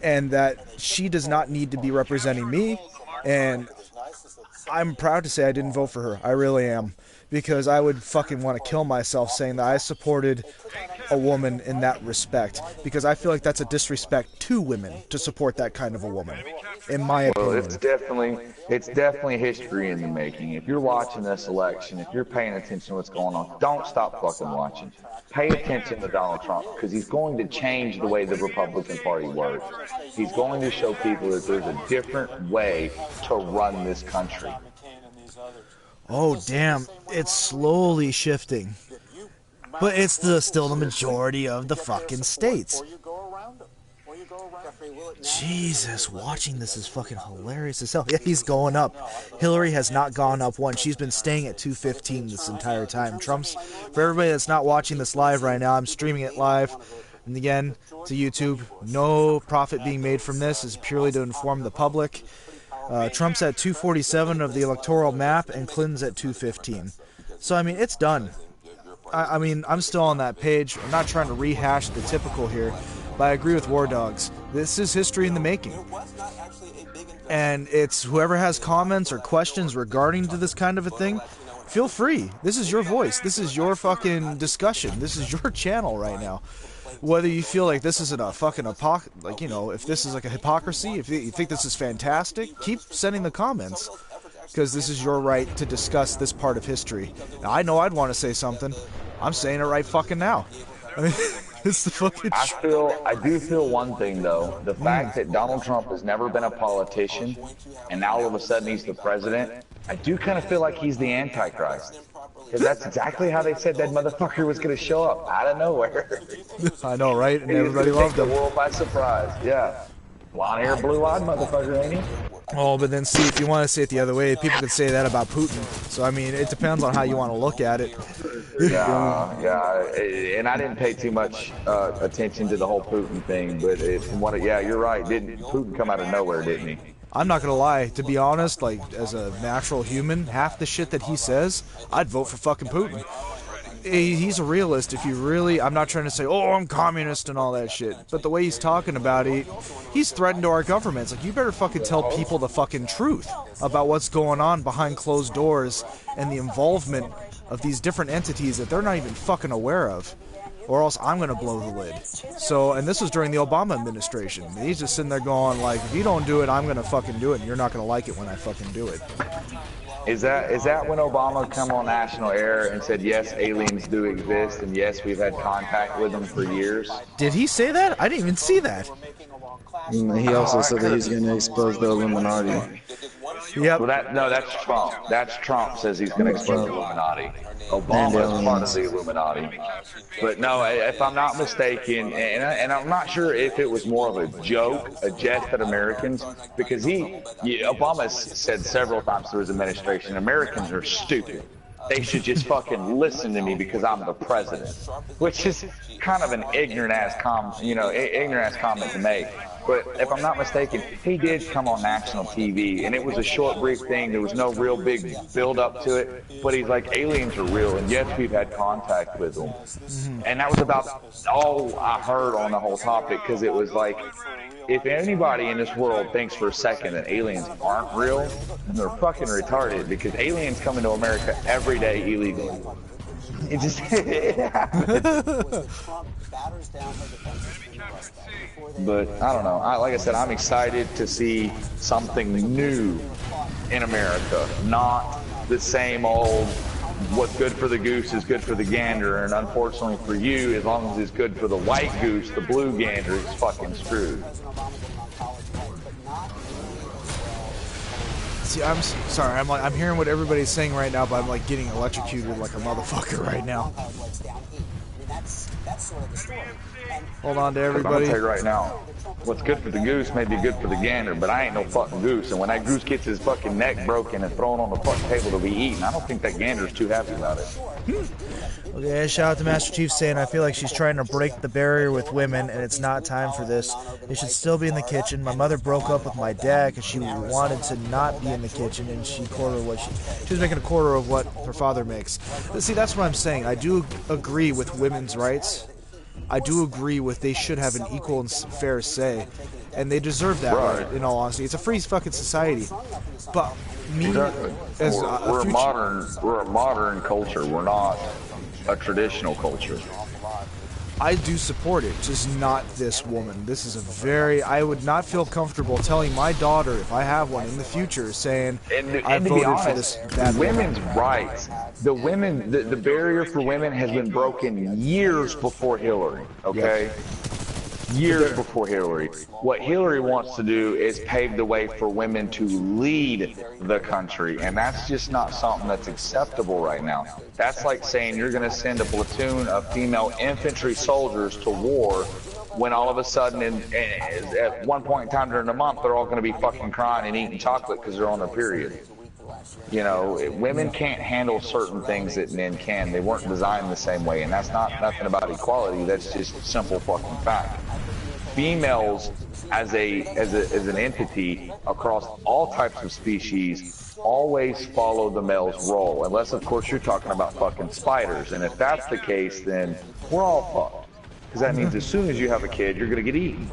and that she does not need to be representing me, and I'm proud to say I didn't vote for her. I really am, because I would fucking want to kill myself saying that I supported a woman in that respect, because I feel like that's a disrespect to women to support that kind of a woman, in my opinion. Well, it's definitely history in the making. If you're watching this election, if you're paying attention to what's going on, don't stop fucking watching. Pay attention to Donald Trump, because he's going to change the way the Republican Party works. He's going to show people that there's a different way to run this country. Oh, damn. It's slowly shifting. But it's still the majority of the fucking states. Jesus, watching this is fucking hilarious as hell. Yeah, he's going up. Hillary has not gone up once. She's been staying at 215 this entire time. Trump's, for everybody that's not watching this live right now, I'm streaming it live. And again, to YouTube, no profit being made from this. Is purely to inform the public. Trump's at 247 of the electoral map, and Clinton's at 215. So, I mean, it's done. I mean, I'm still on that page. I'm not trying to rehash the typical here, but I agree with War Dogs. This is history in the making. And it's whoever has comments or questions regarding to this kind of a thing, feel free. This is your voice. This is your fucking discussion. This is your channel right now. Whether you feel like this isn't a fucking if this is like a hypocrisy, if you think this is fantastic, keep sending the comments. Because this is your right to discuss this part of history. Now, I know I'd want to say something. I'm saying it right fucking now. I mean, it's the fucking... I do feel one thing, though. The fact that Donald Trump has never been a politician, and now all of a sudden he's the president, I do kind of feel like he's the Antichrist. Because that's exactly how they said that motherfucker was going to show up, out of nowhere. I know, right? And everybody loved him. The world by surprise, yeah. Blonde-haired, blue-eyed motherfucker, ain't he? Oh, but then see, if you want to say it the other way, people could say that about Putin. So, I mean, it depends on how you want to look at it. Yeah, and I didn't pay too much attention to the whole Putin thing, but you're right. Didn't Putin come out of nowhere, didn't he? I'm not going to lie. To be honest, like, as a natural human, half the shit that he says, I'd vote for fucking Putin. He's a realist. If you really, I'm not trying to say, oh, I'm communist and all that shit, but the way he's talking about it, he's threatened to our government. It's like, you better fucking tell people the fucking truth about what's going on behind closed doors and the involvement of these different entities that they're not even fucking aware of, or else I'm going to blow the lid. So, and this was during the Obama administration. He's just sitting there going like, if you don't do it, I'm going to fucking do it, and you're not going to like it when I fucking do it. Is that when Obama come on national air and said, yes, aliens do exist, and yes, we've had contact with them for years? Did he say that? I didn't even see that. He also said that he's going to expose the Illuminati. Yep. Well, that's Trump. That's Trump says he's going to expose the Illuminati. Obama is part of the Illuminati. But no, if I'm not mistaken, and I'm not sure if it was more of a joke, a jest at Americans, because Obama said several times through his administration, Americans are stupid. They should just fucking listen to me because I'm the president, which is kind of an ignorant ass comment to make. But if I'm not mistaken, he did come on national TV, and it was a short, brief thing. There was no real big build up to it. But he's like, aliens are real, and yes, we've had contact with them. And that was about all I heard on the whole topic, because it was like, if anybody in this world thinks for a second that aliens aren't real, then they're fucking retarded, because aliens come into America every day illegally. It just But I don't know. Like I said, I'm excited to see something new in America, not the same old what's good for the goose is good for the gander, and unfortunately for you, as long as it's good for the white goose, the blue gander is fucking screwed. See, I'm sorry. I'm hearing what everybody's saying right now, but I'm like getting electrocuted like a motherfucker right now. Hold on to everybody. I'm gonna tell you right now, what's good for the goose may be good for the gander, but I ain't no fucking goose. And when that goose gets his fucking neck broken and thrown on the fucking table to be eaten, I don't think that gander's too happy about it. Okay, shout out to Master Chief saying, I feel like she's trying to break the barrier with women, and it's not time for this. They should still be in the kitchen. My mother broke up with my dad because she wanted to not be in the kitchen, and she was making a quarter of what her father makes. See, that's what I'm saying. I do agree with women's rights. I do agree with they should have an equal and fair say, and they deserve that right, in all honesty. It's a free fucking society. But me, exactly. as we're a modern culture. We're not a traditional culture. I do support it, just not this woman. This is I would not feel comfortable telling my daughter, if I have one in the future, saying I voted for this bad women's rights. The barrier for women has been broken years before Hillary, okay? Yep. Years before Hillary. What Hillary wants to do is pave the way for women to lead the country, and that's just not something that's acceptable right now. That's like saying you're going to send a platoon of female infantry soldiers to war when all of a sudden at one point in time during the month they're all going to be fucking crying and eating chocolate because they're on their period. You know, women can't handle certain things that men can. They weren't designed the same way, and that's not nothing about equality. That's just simple fucking fact. Females, as an entity across all types of species, always follow the male's role, unless of course you're talking about fucking spiders. And if that's the case, then we're all fucked, because that means as soon as you have a kid, you're gonna get eaten.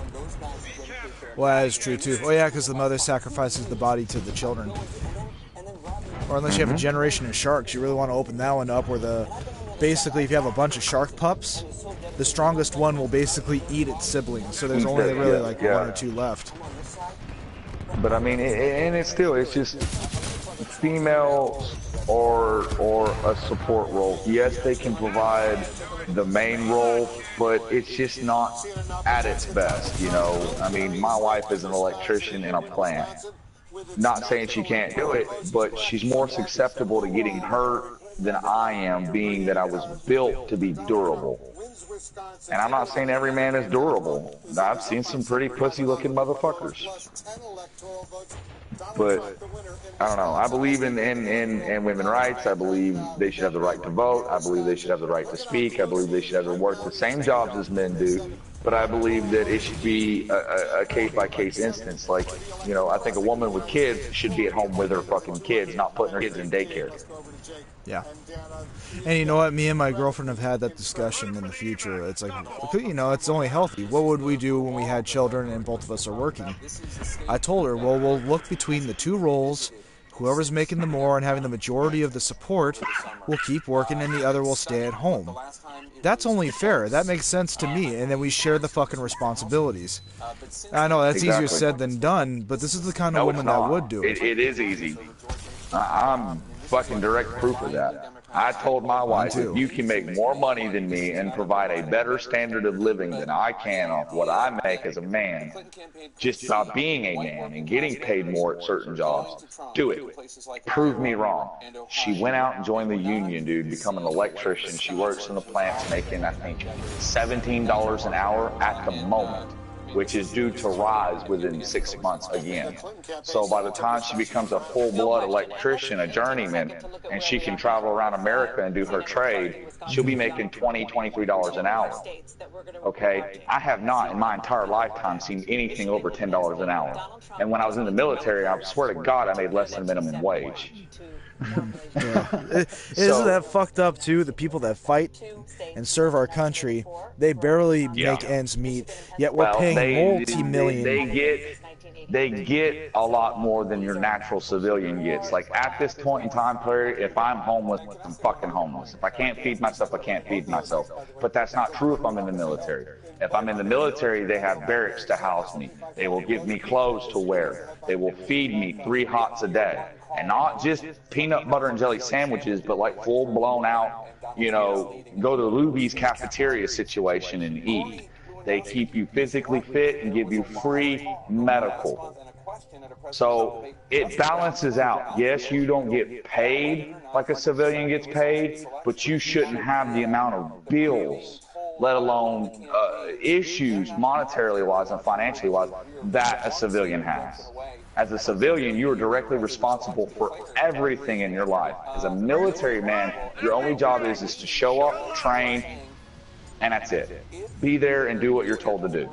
Well, that is true too. Oh yeah, because the mother sacrifices the body to the children. Or unless you have a generation of sharks, you really want to open that one up where basically if you have a bunch of shark pups, the strongest one will basically eat its siblings. So there's only really like one or two left. But I mean, it's just females or a support role. Yes, they can provide the main role, but it's just not at its best, you know. I mean, my wife is an electrician in a plant. Not saying she can't do it, but she's more susceptible to getting hurt than I am, being that I was built to be durable. And I'm not saying every man is durable. I've seen some pretty pussy-looking motherfuckers. But I don't know. I believe in women's rights. I believe they should have the right to vote. I believe they should have the right to speak. I believe they should have to work the same jobs as men do. But I believe that it should be a case-by-case instance. Like, you know, I think a woman with kids should be at home with her fucking kids, not putting her kids in daycare. Yeah. And you know what? Me and my girlfriend have had that discussion in the future. It's like, you know, it's only healthy. What would we do when we had children and both of us are working? I told her, well, we'll look between the two roles. Whoever's making the more and having the majority of the support will keep working and the other will stay at home. That's only fair. That makes sense to me. And then we share the fucking responsibilities. I know that's easier said than done, but this is the kind of woman that would do it. It is easy. I'm fucking direct proof of that. I told my wife, too. if you can make more money than me and provide a better standard of living than I can off what I make as a man, just by being a man and getting paid more at certain jobs, do it. Prove me wrong. She went out and joined the union, dude, become an electrician. She works in the plants making, I think, $17 an hour at the moment, which is due to rise within 6 months again. So by the time she becomes a full-blood electrician, a journeyman, and she can travel around America and do her trade, she'll be making $20, $23 an hour. Okay? I have not in my entire lifetime seen anything over $10 an hour. And when I was in the military, I swear to God, I made less than minimum wage. Isn't that fucked up too? The people that fight and serve our country, they barely make ends meet, yet we're paying multi-million. They get a lot more than your natural civilian gets. Like at this point in time period, if I'm homeless, I'm fucking homeless. If I can't feed myself, I can't feed myself. But that's not true if I'm in the military. If I'm in the military, they have barracks to house me. They will give me clothes to wear. They will feed me 3 hots a day. And not just peanut butter and jelly sandwiches, but like full blown out, you know, go to Luby's cafeteria situation and eat. They keep you physically fit and give you free medical. So it balances out. Yes, you don't get paid like a civilian gets paid, but you shouldn't have the amount of bills, let alone issues monetarily wise and financially wise that a civilian has. As a civilian, you are directly responsible for everything in your life. As a military man, your only job is to show up, train, and that's it. Be there and do what you're told to do.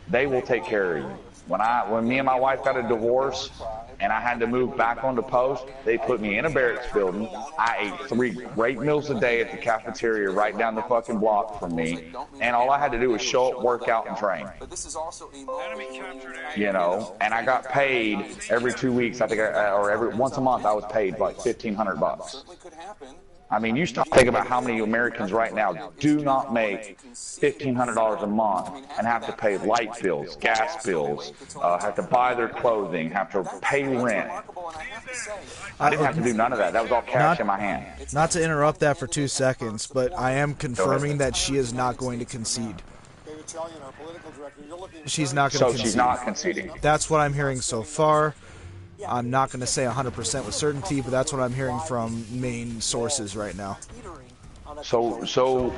They will take care of you. When me and my wife got a divorce and I had to move back onto post, they put me in a barracks building. I ate 3 great meals a day at the cafeteria right down the fucking block from me, and all I had to do was show up, work out, and train. You know, and I got paid every 2 weeks. I think, or every once a month, I was paid like $1,500. I mean, you stop thinking about how many Americans right now do not make $1,500 a month and have to pay light bills, gas bills, have to buy their clothing, have to pay rent. I didn't have to do none of that. That was all cash in my hand. Not to interrupt that for 2 seconds, but I am confirming that she is not going to concede. She's not going to concede. So she's not conceding. That's what I'm hearing so far. I'm not going to say 100% with certainty, but that's what I'm hearing from main sources right now. So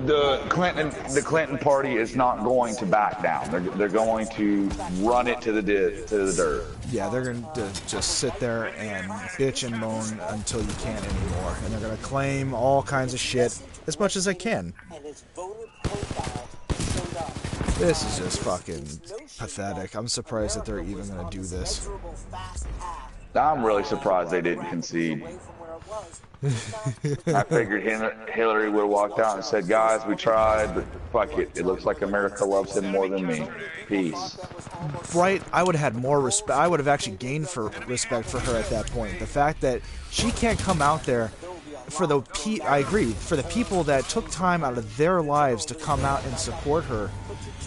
the Clinton party is not going to back down. They're going to run it to the dirt. Yeah, they're going to just sit there and bitch and moan until you can't anymore, and they're going to claim all kinds of shit as much as they can. This is just fucking pathetic. I'm surprised that they're even going to do this. I'm really surprised they didn't concede. I figured Hillary would have walked out and said, guys, we tried, but fuck it. It looks like America loves him more than me. Peace. Right, I would have had more respect. I would have actually gained respect for her at that point. The fact that she can't come out there for I agree, for the people that took time out of their lives to come out and support her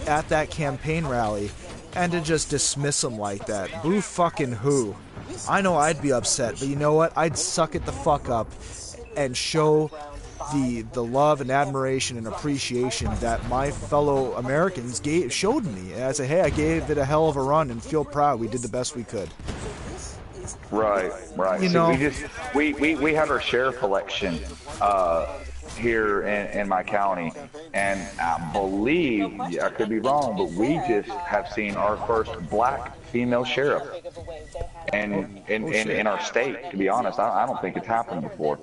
at that campaign rally, and to just dismiss them like that. Boo fucking who. I know I'd be upset, but you know what? I'd suck it the fuck up and show the love and admiration and appreciation that my fellow Americans showed me. And I say, hey, I gave it a hell of a run and feel proud. We did the best we could. Right. You so know, we have our sheriff election here in my county, and I believe, I could be wrong, but we just have seen our first black female sheriff in our state. To be honest, I don't think it's happened before.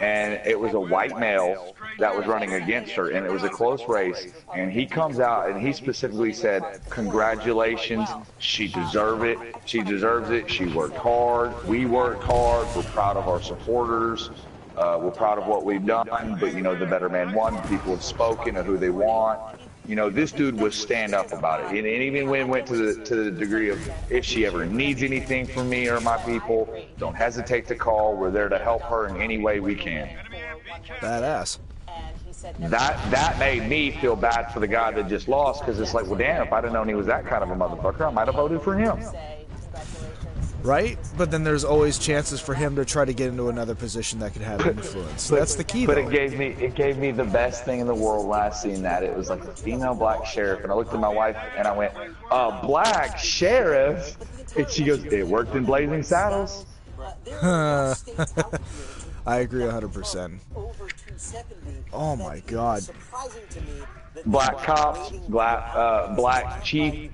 And it was a white male that was running against her, and it was a close race. And he comes out and he specifically said, congratulations, she deserves it. She deserves it. She worked hard. We worked hard. We're proud of our supporters. We're proud of what we've done, but, you know, the better man won. People have spoken of who they want. You know, this dude was stand up about it. And even when it went to the degree of, if she ever needs anything from me or my people, don't hesitate to call. We're there to help her in any way we can. Badass. That made me feel bad for the guy that just lost, because it's like, well, damn, if I'd have known he was that kind of a motherfucker, I might have voted for him. Right? But then there's always chances for him to try to get into another position that could have influence. That's the key, But though. it gave me the best thing in the world when I seen that. It was like a female black sheriff, and I looked at my wife and I went, "A black sheriff?" And she goes, "It worked in Blazing Saddles." I agree 100%. Oh my god. Black cops, black chief,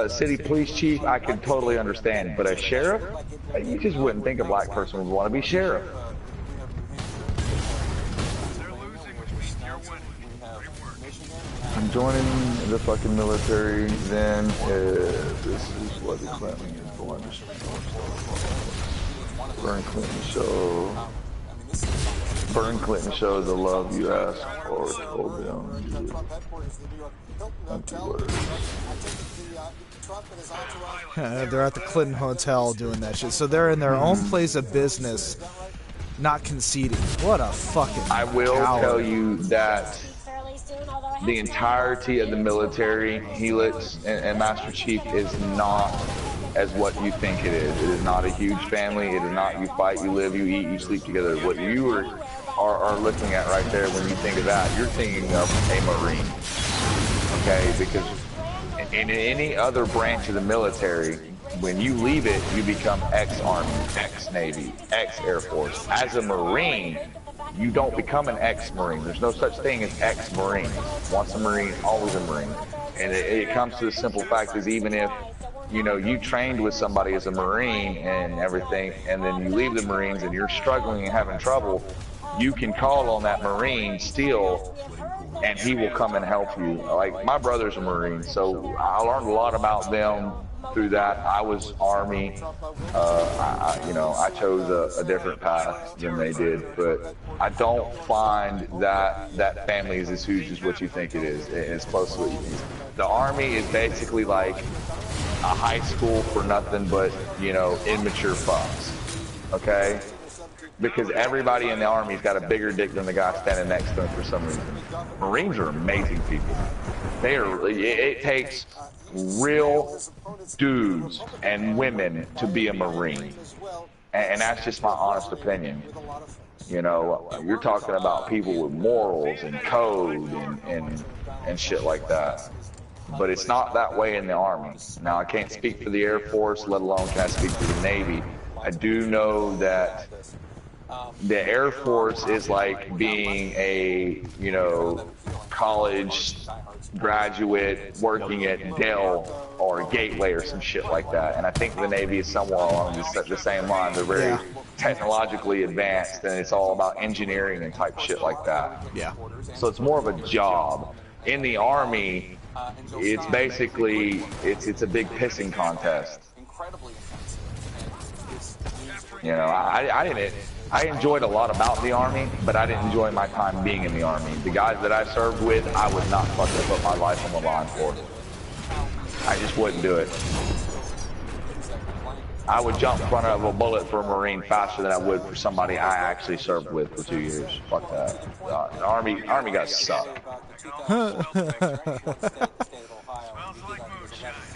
city police chief, I could totally understand. But a sheriff, you just wouldn't think a black person would want to be sheriff. I'm joining the fucking military. Then this is what the Clinton is going to Burn Clinton show. Burn Clinton shows the love you ask for. Hold down. They're at the Clinton Hotel doing that shit. So they're in their own place of business, not conceding. What a fucking I will coward. tell you that the entirety of the military, Helix and Master Chief, is not as what you think it is. It is not a huge family. It is not you fight, you live, you eat, you sleep together. What you are looking at right there when you think of that, you're thinking of a Marine. Okay? Because in any other branch of the military, when you leave it, you become ex-Army, ex-Navy, ex-Air Force. As a Marine, you don't become an ex-Marine. There's no such thing as ex-Marine. Once a Marine, always a Marine. And it comes to the simple fact is even if, you know, you trained with somebody as a Marine and everything, and then you leave the Marines and you're struggling and having trouble, you can call on that Marine still, and he will come and help you. Like, my brother's a Marine, so I learned a lot about them through that. I was Army. I chose a different path than they did, but I don't find that family is as huge as what you think it is. It's close to what you think. The Army is basically like a high school for nothing but, you know, immature fucks. Okay? Because everybody in the Army's got a bigger dick than the guy standing next to them for some reason. Marines are amazing people. It takes real dudes and women to be a Marine. And that's just my honest opinion. You know, you're talking about people with morals and code and shit like that. But it's not that way in the Army. Now, I can't speak for the Air Force, let alone can I speak for the Navy. I do know that the Air Force is like being a, you know, college graduate working at Dell or Gateway or some shit like that. And I think the Navy is somewhere along the same line. They're very technologically advanced, and it's all about engineering and type shit like that. Yeah. So it's more of a job. In the Army, it's basically, it's a big pissing contest. You know, I enjoyed a lot about the Army, but I didn't enjoy my time being in the Army. The guys that I served with, I would not fucking put my life on the line for. I just wouldn't do it. I would jump in front of a bullet for a Marine faster than I would for somebody I actually served with for 2 years. Fuck that. The Army guys suck.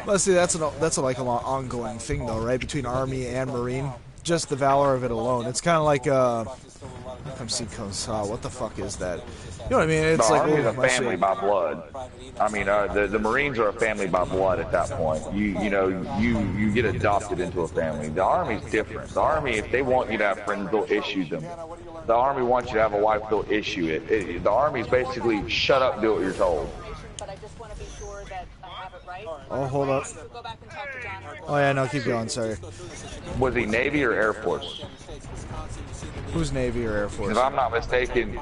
Well, see, that's like an ongoing thing, though, right? Between Army and Marine, just the valor of it alone. It's kind of like what the fuck is that? You know what I mean? It's the like Army is a family by blood. I mean, the Marines are a family by blood at that point. You get adopted into a family. The Army's different. The Army, if they want you to have friends, they'll issue them. The Army wants you to have a wife, they'll issue it. The Army's basically shut up, do what you're told. Oh, hold up. Oh yeah, no, keep going. Sorry. Was he Navy or Air Force? Who's Navy or Air Force? If I'm not mistaken,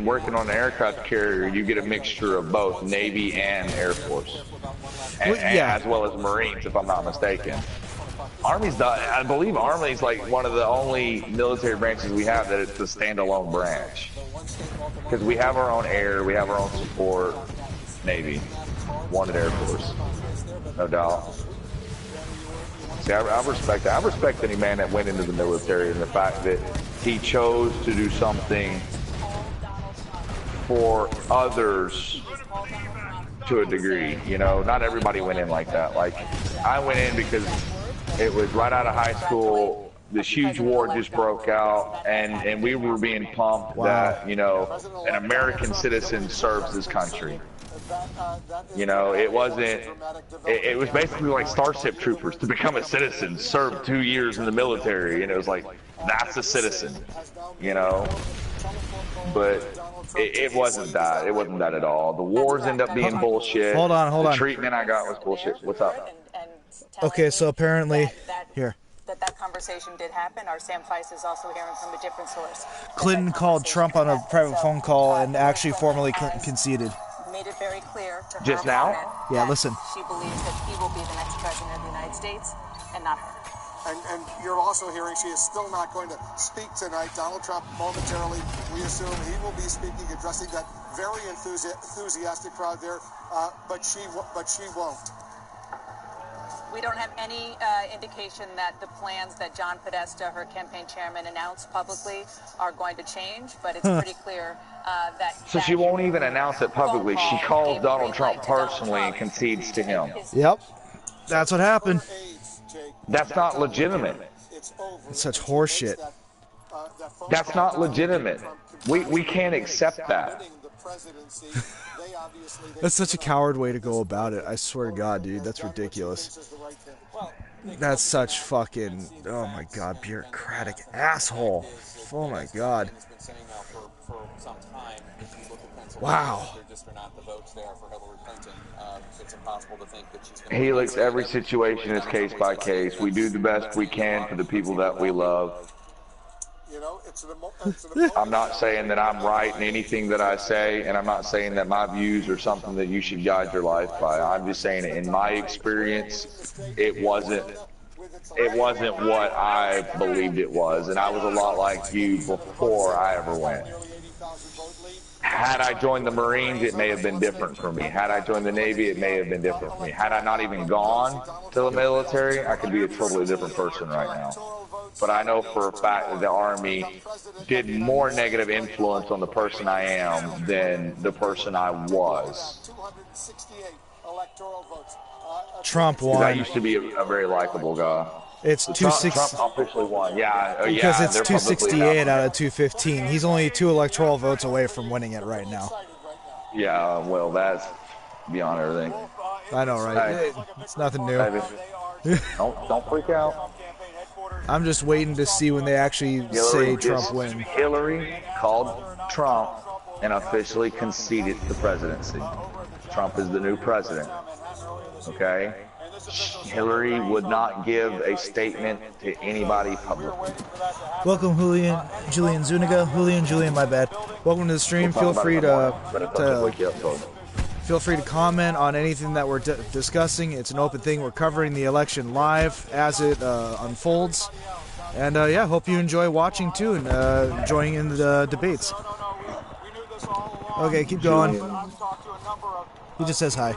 working on an aircraft carrier, you get a mixture of both Navy and Air Force, and as well as Marines, if I'm not mistaken. I believe Army's like one of the only military branches we have that it's a standalone branch, because we have our own air, we have our own support. Navy, wanted Air Force, no doubt. See, I respect that. I respect any man that went into the military and the fact that he chose to do something for others to a degree. You know, not everybody went in like that. Like, I went in because It was right out of high school. This huge war just broke out, and we were being pumped that, you know, an American citizen serves this country. You know, it wasn't, it was basically like Starship Troopers. To become a citizen, serve 2 years in the military, and it was like, that's a citizen, you know? But it wasn't that. It wasn't that at all. The wars end up being bullshit. Hold on. The treatment I got was bullshit. What's up? Okay, so apparently, here. That conversation did happen. Our Sam Feiss is also hearing from a different source. Clinton called Trump on a private phone call and actually formally conceded. Made it very clear to her Just now? Yeah, listen. She believes that he will be the next president of the United States and not her. And you're also hearing she is still not going to speak tonight. Donald Trump momentarily, we assume he will be speaking, addressing that very enthusiastic crowd there, but she won't. We don't have any indication that the plans that John Podesta, her campaign chairman, announced publicly are going to change, but it's pretty clear that... So she won't even announce it publicly. She calls Donald Trump personally and concedes to him. Yep. That's what happened. That's not legitimate. It's such horseshit. That's not legitimate. We can't accept that. That's such a coward way to go about it. I swear to God, dude. That's ridiculous. That's such fucking... Oh my God, bureaucratic asshole. Oh my God. Wow. Helix, every situation is case by case. We do the best we can for the people that we love. I'm not saying that I'm right in anything that I say, and I'm not saying that my views are something that you should guide your life by. I'm just saying in my experience, it wasn't what I believed it was, and I was a lot like you before I ever went. Had I joined the Marines, it may have been different for me. Had I joined the Navy, it may have been different for me. Had I not even gone to the military, I could be a totally different person right now. But I know for a fact that the Army did more negative influence on the person I am than the person I was. Trump won. I used to be a very likable guy. It's Trump officially won. Yeah, because yeah, it's 268 out of 215. He's only 2 electoral votes away from winning it right now. Yeah, well, that's beyond everything. I know, right? Hey. It's nothing new. Don't freak out. I'm just waiting to see when they actually say Trump wins. Hillary called Trump and officially conceded the presidency. Trump is the new president. Okay? Hillary would not give a statement to anybody publicly. Welcome, Julian Zuniga. Julian, my bad. Welcome to the stream. Feel free to comment on anything that we're discussing. It's an open thing. We're covering the election live as it unfolds. And yeah, hope you enjoy watching too and joining in the debates. Okay, keep going. He just says hi.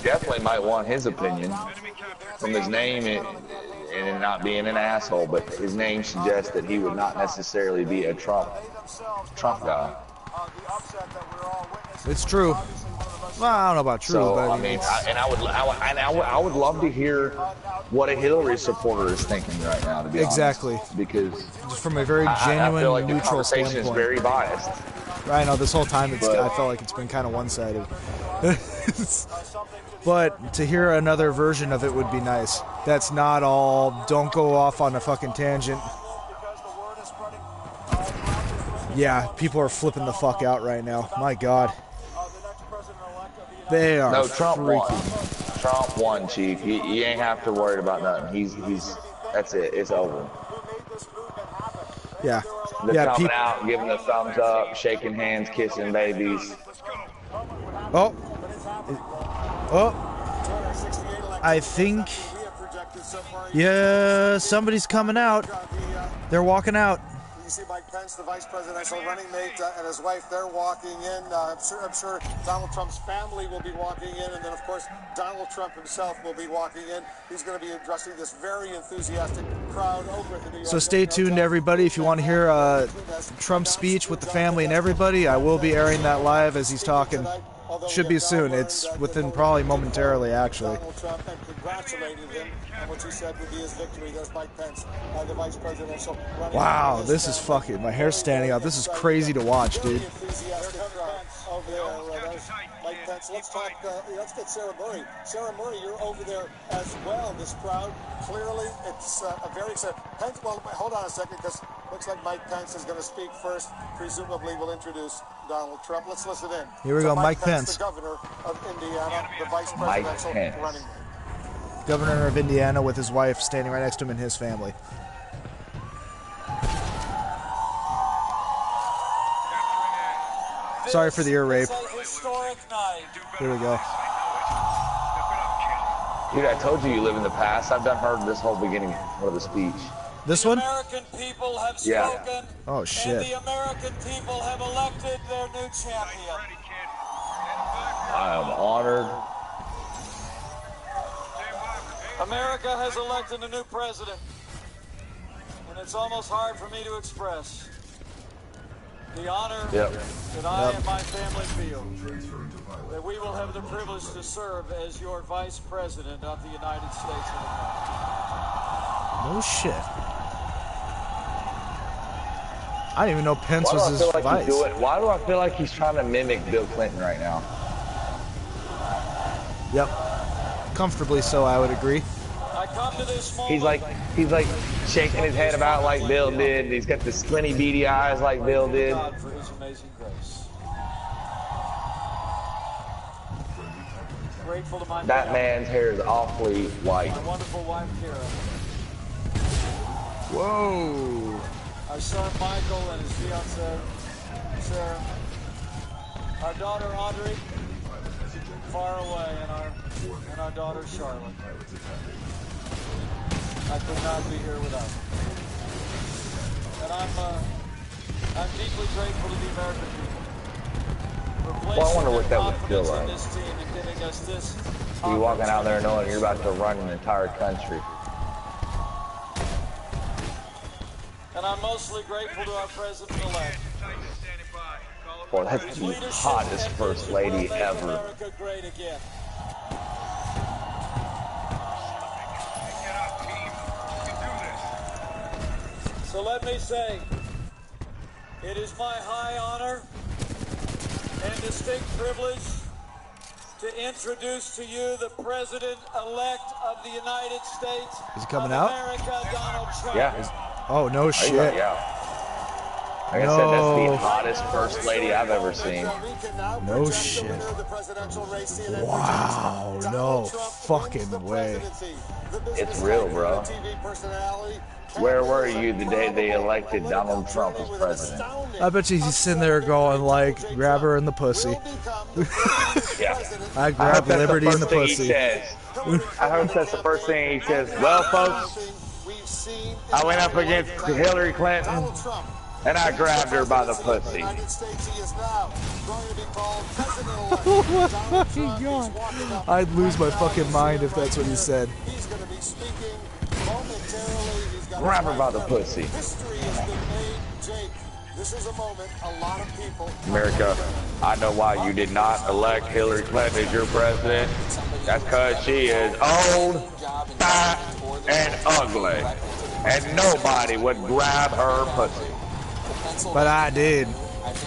Definitely might want his opinion from his name and not being an asshole, but his name suggests that he would not necessarily be a Trump guy. It's true. Well, I don't know about true, so, but I mean, I would love to hear what a Hillary supporter is thinking right now. To be exactly, honest, because just from a very genuine, I feel like neutral the conversation standpoint. is very biased. Right, no, this whole time I felt like it's been kind of one-sided. But to hear another version of it would be nice. That's not all, don't go off on a fucking tangent. Yeah, people are flipping the fuck out right now. My God. They are Trump freaking. won. Trump won, Chief. He ain't have to worry about nothing. He's that's it. It's over. Yeah. They're coming out, giving the thumbs up, shaking hands, kissing babies. Oh. I think. Yeah, somebody's coming out. They're walking out. You see Mike Pence, the vice presidential running mate, and his wife, they're walking in. I'm sure Donald Trump's family will be walking in, and then, of course, Donald Trump himself will be walking in. He's going to be addressing this very enthusiastic crowd over at the New York. So stay tuned, everybody. If you want to hear Trump's speech with the family and everybody, I will be airing that live as he's talking. Should be soon. It's within probably momentarily, actually. congratulated him on what you said would be his victory. There's Mike Pence, the vice presidential running. Wow, this is fucking, my hair's standing up. This is crazy to watch, dude. Enthusiastic over there. There's Mike Pence. Let's talk. Let's get Sarah Murray. Sarah Murray, you're over there as well. This crowd, clearly, it's a very exciting. Pence. Well, hold on a second, because looks like Mike Pence is going to speak first. Presumably, will introduce Donald Trump. Let's listen in. Here we go, Mike Pence. The governor of Indiana, the vice presidential running. Governor of Indiana with his wife standing right next to him and his family. Sorry for the ear rape. Here we go. Dude, I told you live in the past. I've heard this whole beginning of the speech. This one? American people have Yeah. spoken. Oh shit. And the American people have elected their new champion. I am honored. America has elected a new president. And it's almost hard for me to express the honor that I and my family feel that we will have the privilege to serve as your vice president of the United States of America. No shit. I didn't even know Pence was his vice. Why do I feel like he's trying to mimic Bill Clinton right now? Yep. Comfortably so, I would agree. I come to this moment. He's like shaking his head about like Bill did. He's got the squinty, beady eyes like Bill did. God for his amazing grace. Grateful to my That family, man's hair is awfully white. my wonderful wife Kara, Whoa. our son Michael and his fiancée Sarah, our daughter Audrey, far away, and our daughter Charlotte. I could not be here without them. And I'm deeply grateful to the American people. Well, I wonder what that would feel like. This team and giving us this You walking out there knowing you're about to run an entire country. And I'm mostly grateful to our president-elect. Boy, that's the hottest first lady ever. America great again. So let me say, it is my high honor and distinct privilege to introduce to you the President-elect of the United States Is he coming of out? America, Donald Trump. Yeah. Oh, no shit. Yeah. Like I said, that's the hottest first lady I've ever seen. No shit. Wow, no fucking way. It's real, bro. Where were you the day they elected Donald Trump as president? I bet you he's sitting there going like, grab her in the pussy. Yeah. I grab liberty in the pussy. I hope that's the first thing he says. Well, folks, I went up against Hillary Clinton, and I grabbed her by the pussy. Oh my fucking god. I'd lose my fucking mind if that's what he said. Grab her by the pussy. America, I know why you did not elect Hillary Clinton as your president. That's because she is old, fat, and ugly. And nobody would grab her pussy. But I did.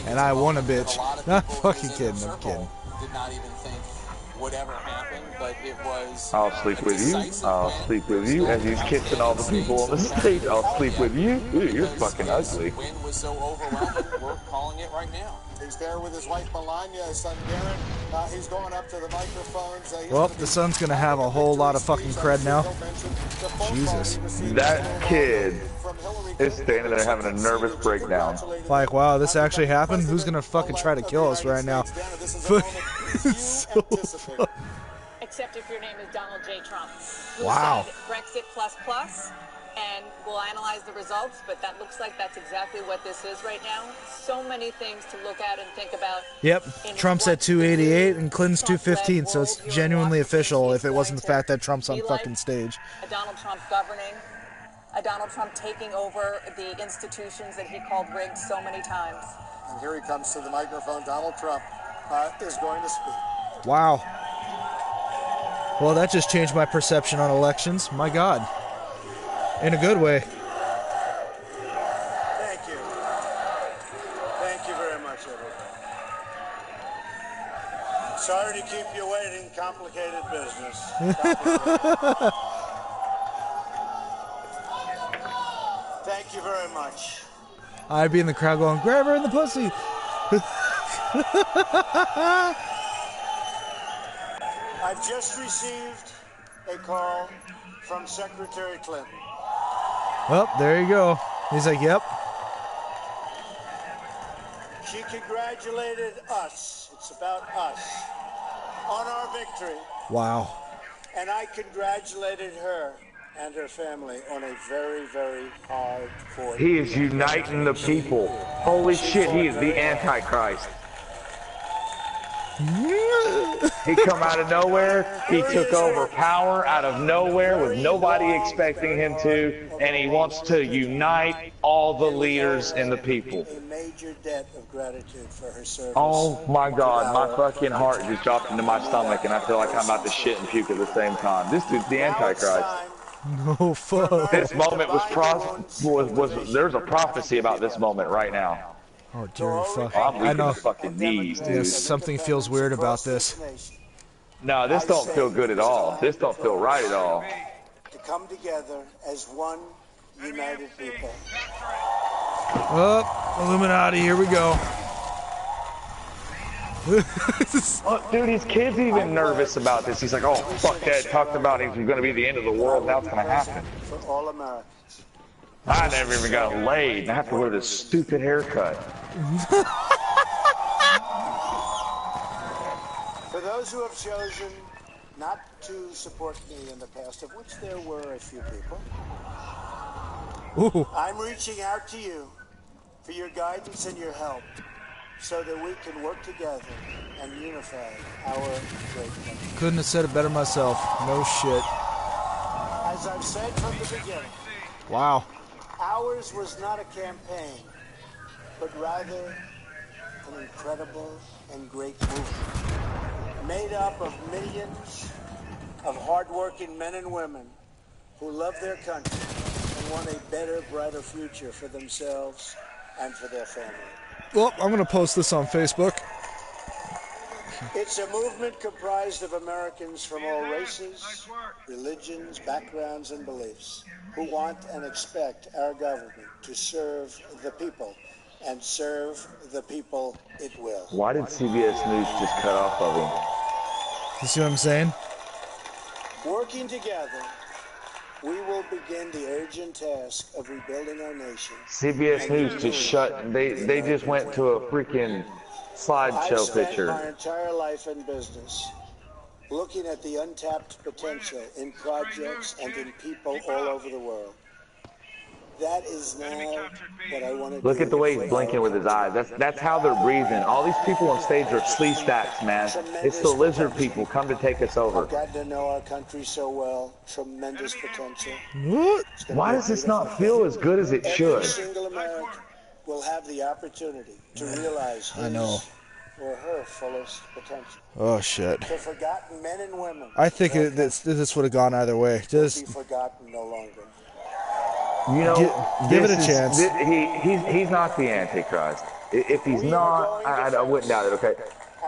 And I won a bitch. Not fucking kidding, I'm kidding. Did not even think would ever happen, but it was. I'll sleep with you. I'll sleep with you. As he's kissing all the people on the stage, I'll sleep with you. Ooh, you're fucking ugly. The win was so overwhelming, we're calling it right now. He's there with his wife Melania, his son Darren. He's going up to the microphones. Well, the son's gonna have a whole lot of fucking cred now. Jesus. That kid is standing there having a nervous breakdown. Like, wow, this actually happened? Who's gonna fucking try to kill us right now? So Except if your name is Donald J. Trump. Who Wow. said Brexit plus, and we'll analyze the results, but that looks like that's exactly what this is right now. So many things to look at and think about. Yep, Trump's at 288 and Clinton's 215, so it's genuinely official if it wasn't the fact that Trump's on fucking stage. A Donald Trump governing, a Donald Trump taking over the institutions that he called rigged so many times. And here he comes to the microphone. Donald Trump is going to speak. Wow. Well, that just changed my perception on elections. My God. In a good way. Thank you. Thank you very much, everybody. Sorry to keep you waiting. Complicated business. Thank you very much. I'd be in the crowd going, grab her in the pussy. I've just received a call from Secretary Clinton. Oh, there you go. He's like, yep. She congratulated us, it's about us, on our victory. Wow. And I congratulated her and her family on a very, very hard-fought. He is uniting the people. Holy shit, he is the Antichrist. He come out of nowhere, he took over power out of nowhere with nobody expecting him to, and he wants to unite all the leaders and the people. A major debt of gratitude for her service. Oh my God, my fucking heart just dropped into my stomach and I feel like I'm about to shit and puke at the same time. This dude's the Antichrist. No fuck. This moment there's a prophecy about this moment right now. Oh dear fuck. I'm weak I in know. the fucking knees, dude. Yes, something feels weird about this. No, this don't feel good at all. This don't feel right at all. To come together as one united people. Oh, Illuminati, here we go. Look, dude, his kid's even nervous about this. He's like, oh, fuck that. Talked about it was going to be the end of the world. Now it's going to happen. For all Americans. I never even got laid, and I have to wear this stupid haircut. For those who have chosen not to support me in the past, of which there were a few people, Ooh. I'm reaching out to you for your guidance and your help so that we can work together and unify our great country. Couldn't have said it better myself. No shit. As I've said from the beginning, Wow. ours was not a campaign, but rather an incredible and great movement made up of millions of hardworking men and women who love their country and want a better, brighter future for themselves and for their family. Well, I'm going to post this on Facebook. It's a movement comprised of Americans from all races, religions, backgrounds, and beliefs who want and expect our government to serve the people, and serve the people it will. Why did CBS News just cut off of him? You see what I'm saying? Working together, we will begin the urgent task of rebuilding our nation. CBS News just shut. They just went to a freaking slideshow I've spent picture. my entire life in business looking at the untapped potential in projects and in people all over the world. That is now what I want to do. Look at the way he's blinking with his eyes. That's how they're breathing. All these people on stage are slee stacks, man. It's the lizard people come to take us over. I've gotten to know our country so well. Tremendous potential. What? Why does this not feel as good as it should? Every single American will have the opportunity to realize his or her fullest potential. Oh shit. The forgotten men and women. I think this would have gone either way. will be Just forgotten no longer. You know, give it a chance. He's not the Antichrist. If he's not, I wouldn't doubt it, okay?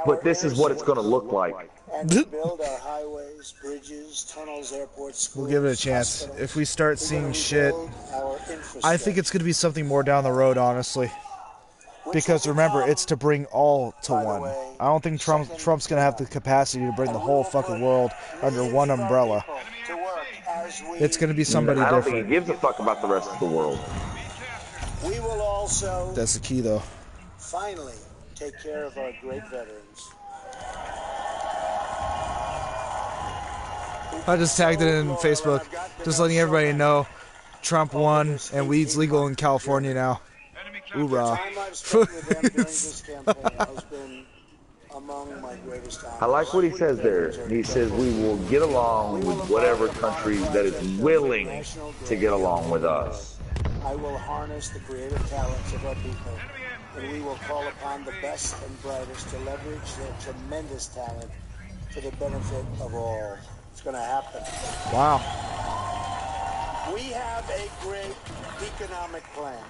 But this is what it's going to look like. And to build our highways, bridges, tunnels, airports, schools, we'll give it a chance. hospitals. If we start seeing shit, Our I think it's going to be something more down the road, honestly. Because remember, it's to bring all to one. I don't think Trump's going to have the capacity to bring the whole fucking world under one umbrella. It's going to be somebody I don't different. think he gives a fuck about the rest of the world. We will also That's the key, though. finally take care of our great veterans. I just tagged it in Facebook, just letting everybody know Trump won and weed's legal in California now. Hoorah. Time I've spent with them during this campaign has been among my greatest honors. I like what he says there. He says we will get along with whatever country that is willing to get along with us. I will harness the creative talents of our people, and we will call upon the best and brightest to leverage their tremendous talent for the benefit of all. It's going to happen. Wow. We have a great economic plan.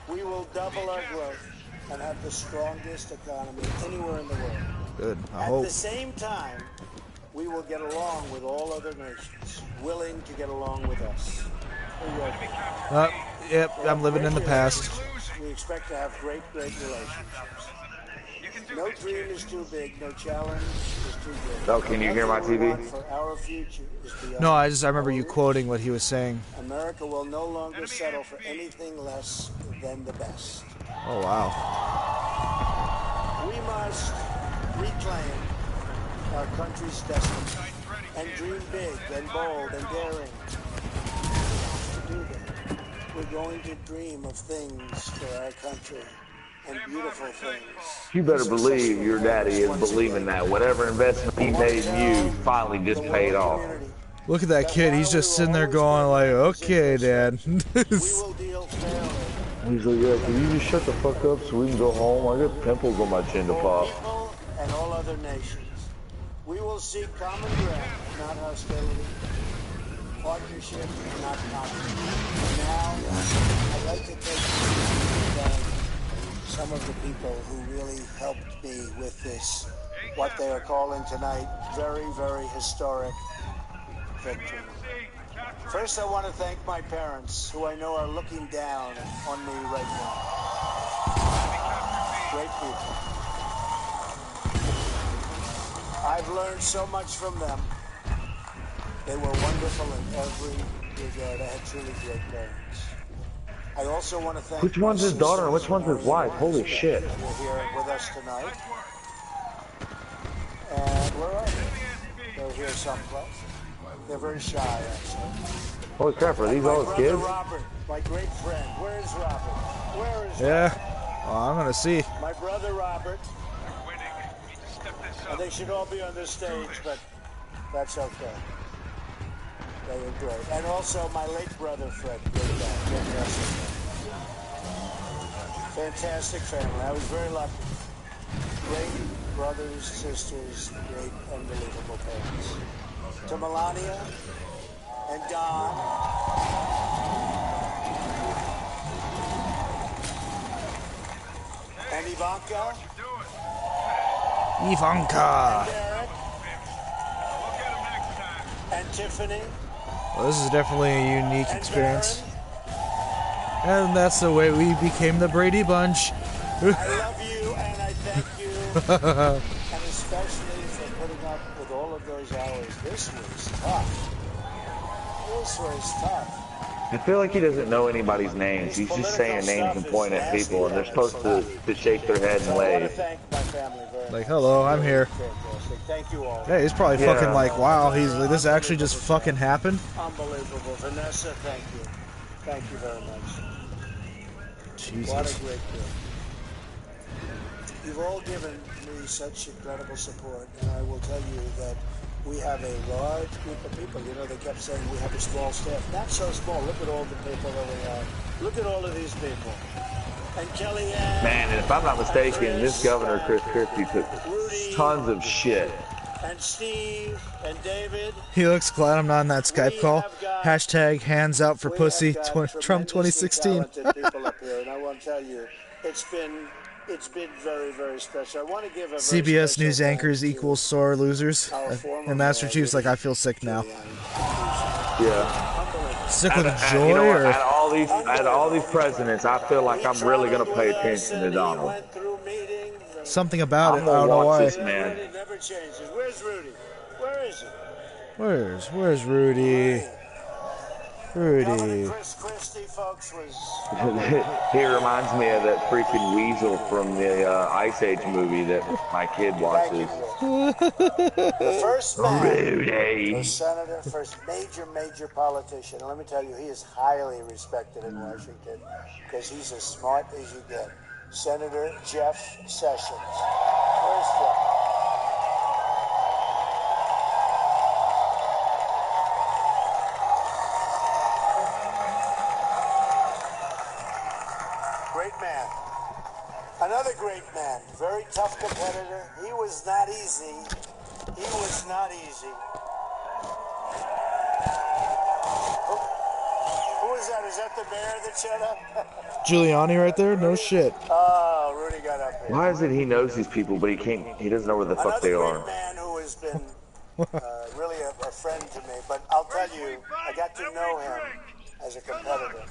We will double our growth and have the strongest economy anywhere in the world. Good. I At hope. the same time, we will get along with all other nations, willing to get along with us. Yep, I'm living in the past. We expect to have great, great relationships. No dream is too big, no challenge is too great. Oh, can you hear my Nothing we TV? want for our future is beyond No, I remember our you reach. quoting what he was saying. America will no longer settle for anything less than the best. Oh, wow. We must reclaim our country's destiny and dream big and bold and daring. To do that, we're going to dream of things for our country and beautiful things. You better believe your daddy is believing that whatever investment he made in you finally just paid off. Look at that kid. He's just sitting there going like, okay, Dad. We will deal fairly. He's like, yeah, can you just shut the fuck up so we can go home? I got pimples on my chin to pop. People and all other nations. We will seek common ground, not hostility. Partnership, not conflict. Now, I'd like to take this to thank some of the people who really helped me with this, what they are calling tonight, very, very historic victory. First, I want to thank my parents, who I know are looking down on me right now. Great people. I've learned so much from them. They were wonderful in every regard. I had truly great parents. I also want to thank Which one's his daughter and which one's his wife? Holy shit. They're here with us tonight. And where are they? They're here someplace. They're very shy, actually. Holy crap, are these all his My kids? brother Robert, my great friend. Where is Robert? Where is Yeah. Robert? Well, I'm gonna see. My brother Robert. And they should all be on this stage, but that's okay. They were great. And also my late brother Fred. Great guy. Fantastic family. I was very lucky. Great brothers, sisters, great, unbelievable parents. To Melania and Don. And Ivanka. Ivanka. Derek. And Tiffany. Well, this is definitely a unique And experience. Darren. And that's the way we became the Brady Bunch. I love you and I thank you. And especially for putting up with all of those hours. This was tough. This was tough. I feel like he doesn't know anybody's names. He's just saying names and pointing at people, and they're supposed to shake their head and I want to wave. thank my family very much. Like, hello, I'm here. Fantastic. Thank you all. Yeah, he's probably Yeah. fucking like, wow, he's like, this actually just fucking happened. Unbelievable. Vanessa, thank you. Thank you very much. What Jesus. a great gift. You've all given me such incredible support, and I will tell you that we have a large group of people. You know, they kept saying we have a small staff. Not so small. Look at all the people that we have. Look at all of these people. And Kellyanne. Man, and if I'm not mistaken, this governor, Chris Christie, took tons of shit. And Steve and David. He looks glad I'm not on that Skype call. Hashtag hands out for We pussy have got Trump tremendously 2016. talented people up here, and I want to tell you, it's been very, very special. I want to give a very CBS special News thanks anchors to equals sore losers. our former And Master mayor, Chief's like, I feel sick now. Yeah. Sick with And, joy you know what? or... Out of all these presidents, I feel like I'm really gonna pay attention to Donald. Something about it. I'm I don't gonna know watch why. this man. It never changes. Where's Rudy? Where is he? Where's Rudy? Governor Rudy. Chris Christie, folks, was He reminds me of that freaking weasel from the Ice Age movie that my kid watches. the first man, Rudy. first senator, first major politician. And let me tell you, he is highly respected in Washington because he's as smart as you get. Senator Jeff Sessions. Where's Jeff? Great man. Another great man. Very tough competitor. He was not easy. He was not easy. is that? Is that the mayor that showed up? Giuliani right there? No shit. Oh, Rudy got up here. Why is it he knows these people, but he doesn't know where the fuck they Another are? great man who has been really a friend to me, but I'll tell you, I got to know him as a competitor.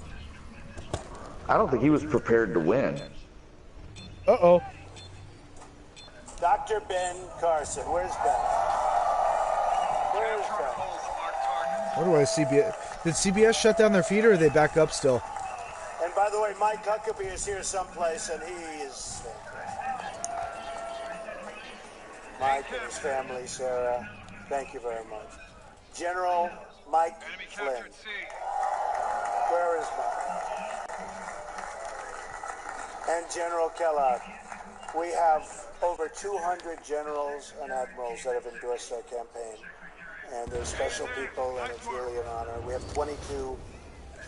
I don't think he was prepared to win. Uh-oh. Dr. Ben Carson. Where's Ben? Where's Ben? What do I CBS? Did CBS shut down their feed or are they back up still? And by the way, Mike Huckabee is here someplace, and he is Mike and his family, Sarah. Thank you very much. General Mike Flynn. Where is Mike? And General Kellogg. We have over 200 generals and admirals that have endorsed our campaign. And they're special people, and it's really an honor. We have 22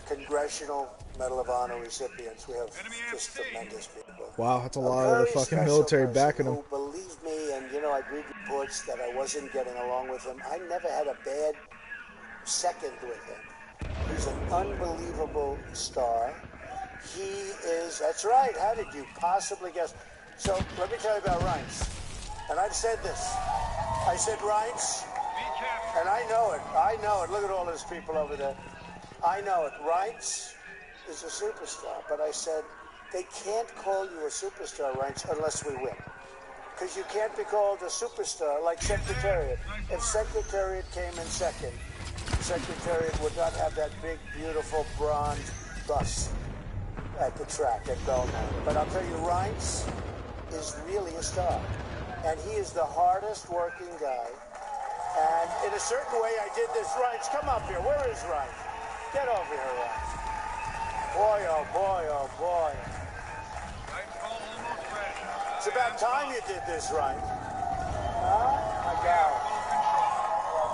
Congressional Medal of Honor recipients. We have just tremendous people. Wow, that's a lot of the fucking military backing them. Believe me, and you know, I read reports that I wasn't getting along with him. I never had a bad second with him. He's an unbelievable star. He is, that's right, how did you possibly guess? So, let me tell you about Reince. And I've said this. I said, Reince, and I know it. Look at all those people over there. I know it. Reince is a superstar. But I said, they can't call you a superstar, Reince, unless we win. Because you can't be called a superstar like Secretariat. If Secretariat came in second, Secretariat would not have that big, beautiful bronze bus at the track at Belmont. But I'll tell you, Reince is really a star. And he is the hardest working guy. And in a certain way, I did this. Reince, come up here. Where is Reince? Get over here, Reince. Boy, oh boy, oh boy. It's about time you did this, Reince. Huh? My God.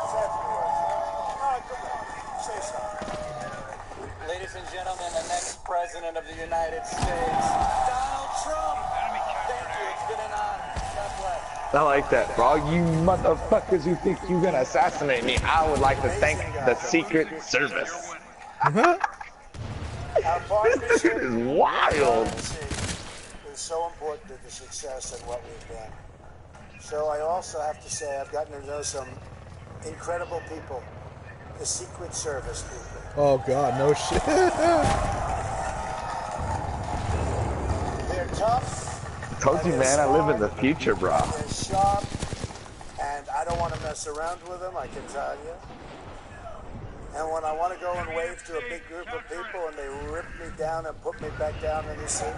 Oh, come on. Say something. Ladies and gentlemen, the next president of the United States, Donald Trump. Thank you. It's been an honor. God bless. I like that. For all you motherfuckers who think you're gonna assassinate me, I would like to thank the Secret Service. This shit is wild. Is so important to the success and what we've done. So I also have to say I've gotten to know some incredible people, the Secret Service people. Oh God, no shit. They're tough. I told you, man, I live in the future, bro. They're sharp, and I don't want to mess around with them, I can tell you. And when I want to go and wave to a big group of people and they rip me down and put me back down in the seat,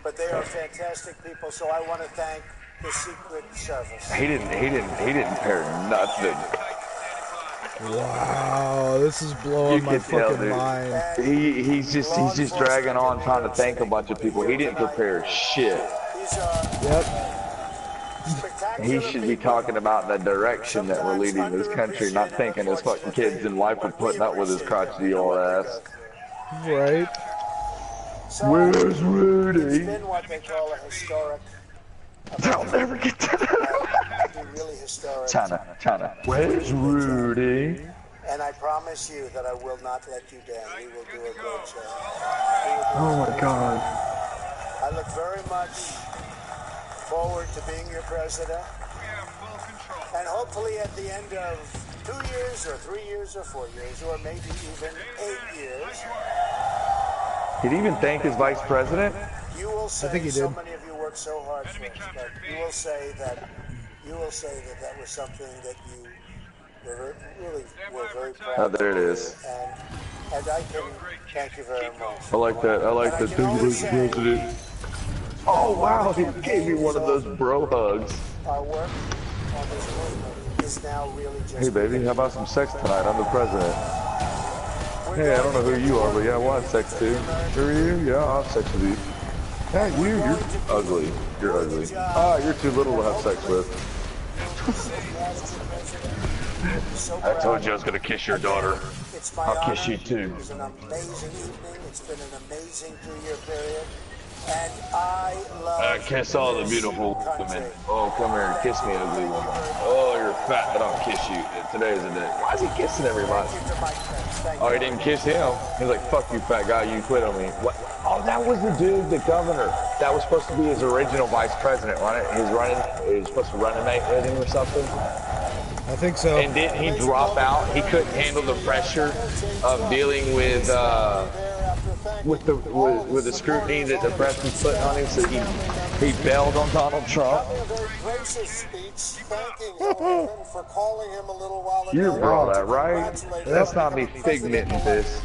but they are fantastic people, so I want to thank the Secret Service. He didn't pair nothing. Wow, this is blowing my fucking mind. He's just dragging on trying to thank a bunch of people. He didn't prepare shit. Yep. He should be talking about the direction that we're leading this country, not thinking his fucking kids and wife are putting up with his crotchety old ass. Right. Where's Rudy? It's been what they call a historic. I'll never get that. Really historic. China. Where's Rudy? And I promise you that I will not let you down. We will do a great job. Oh my God. I look very much forward to being your president. And hopefully at the end of 2 years or 3 years or 4 years or maybe even 8 years. Did he even thank his vice president? You will say, I think he did. So many of you worked so hard for us, but you will say that that was something that you really were very proud of. Oh, there it is. And I can thank you very much. I like that. I like that. Thank you, Vice President. Oh wow, he gave me one of those bro hugs. Our work on this movement is now really just... Hey baby, how about some sex tonight? I'm the president. Hey, I don't know who you are, but yeah, I want sex too. Who are you? Yeah, I'll have sex with you. Yeah, you're ugly. You're ugly. Ah, you're too little to have sex with. I told you I was gonna kiss your daughter. I'll kiss you too. It was an amazing evening. It's been an amazing 2-year period. And I love Kiss all the this beautiful country. women. Oh, come here, kiss me, ugly woman. Oh, you're fat, but I'll kiss you. Today's the day. Why is he kissing everybody? Oh, he didn't kiss him. He's like, fuck you, fat guy, you quit on me. What? Oh, that was the dude, the governor. That was supposed to be his original vice president, wasn't it? He was supposed to run with him or something. I think so. And didn't he drop out? He couldn't handle the pressure of dealing with the scrutiny that the press was putting on him, so he bailed on Donald Trump. You brought that, right? That's not me figmenting this.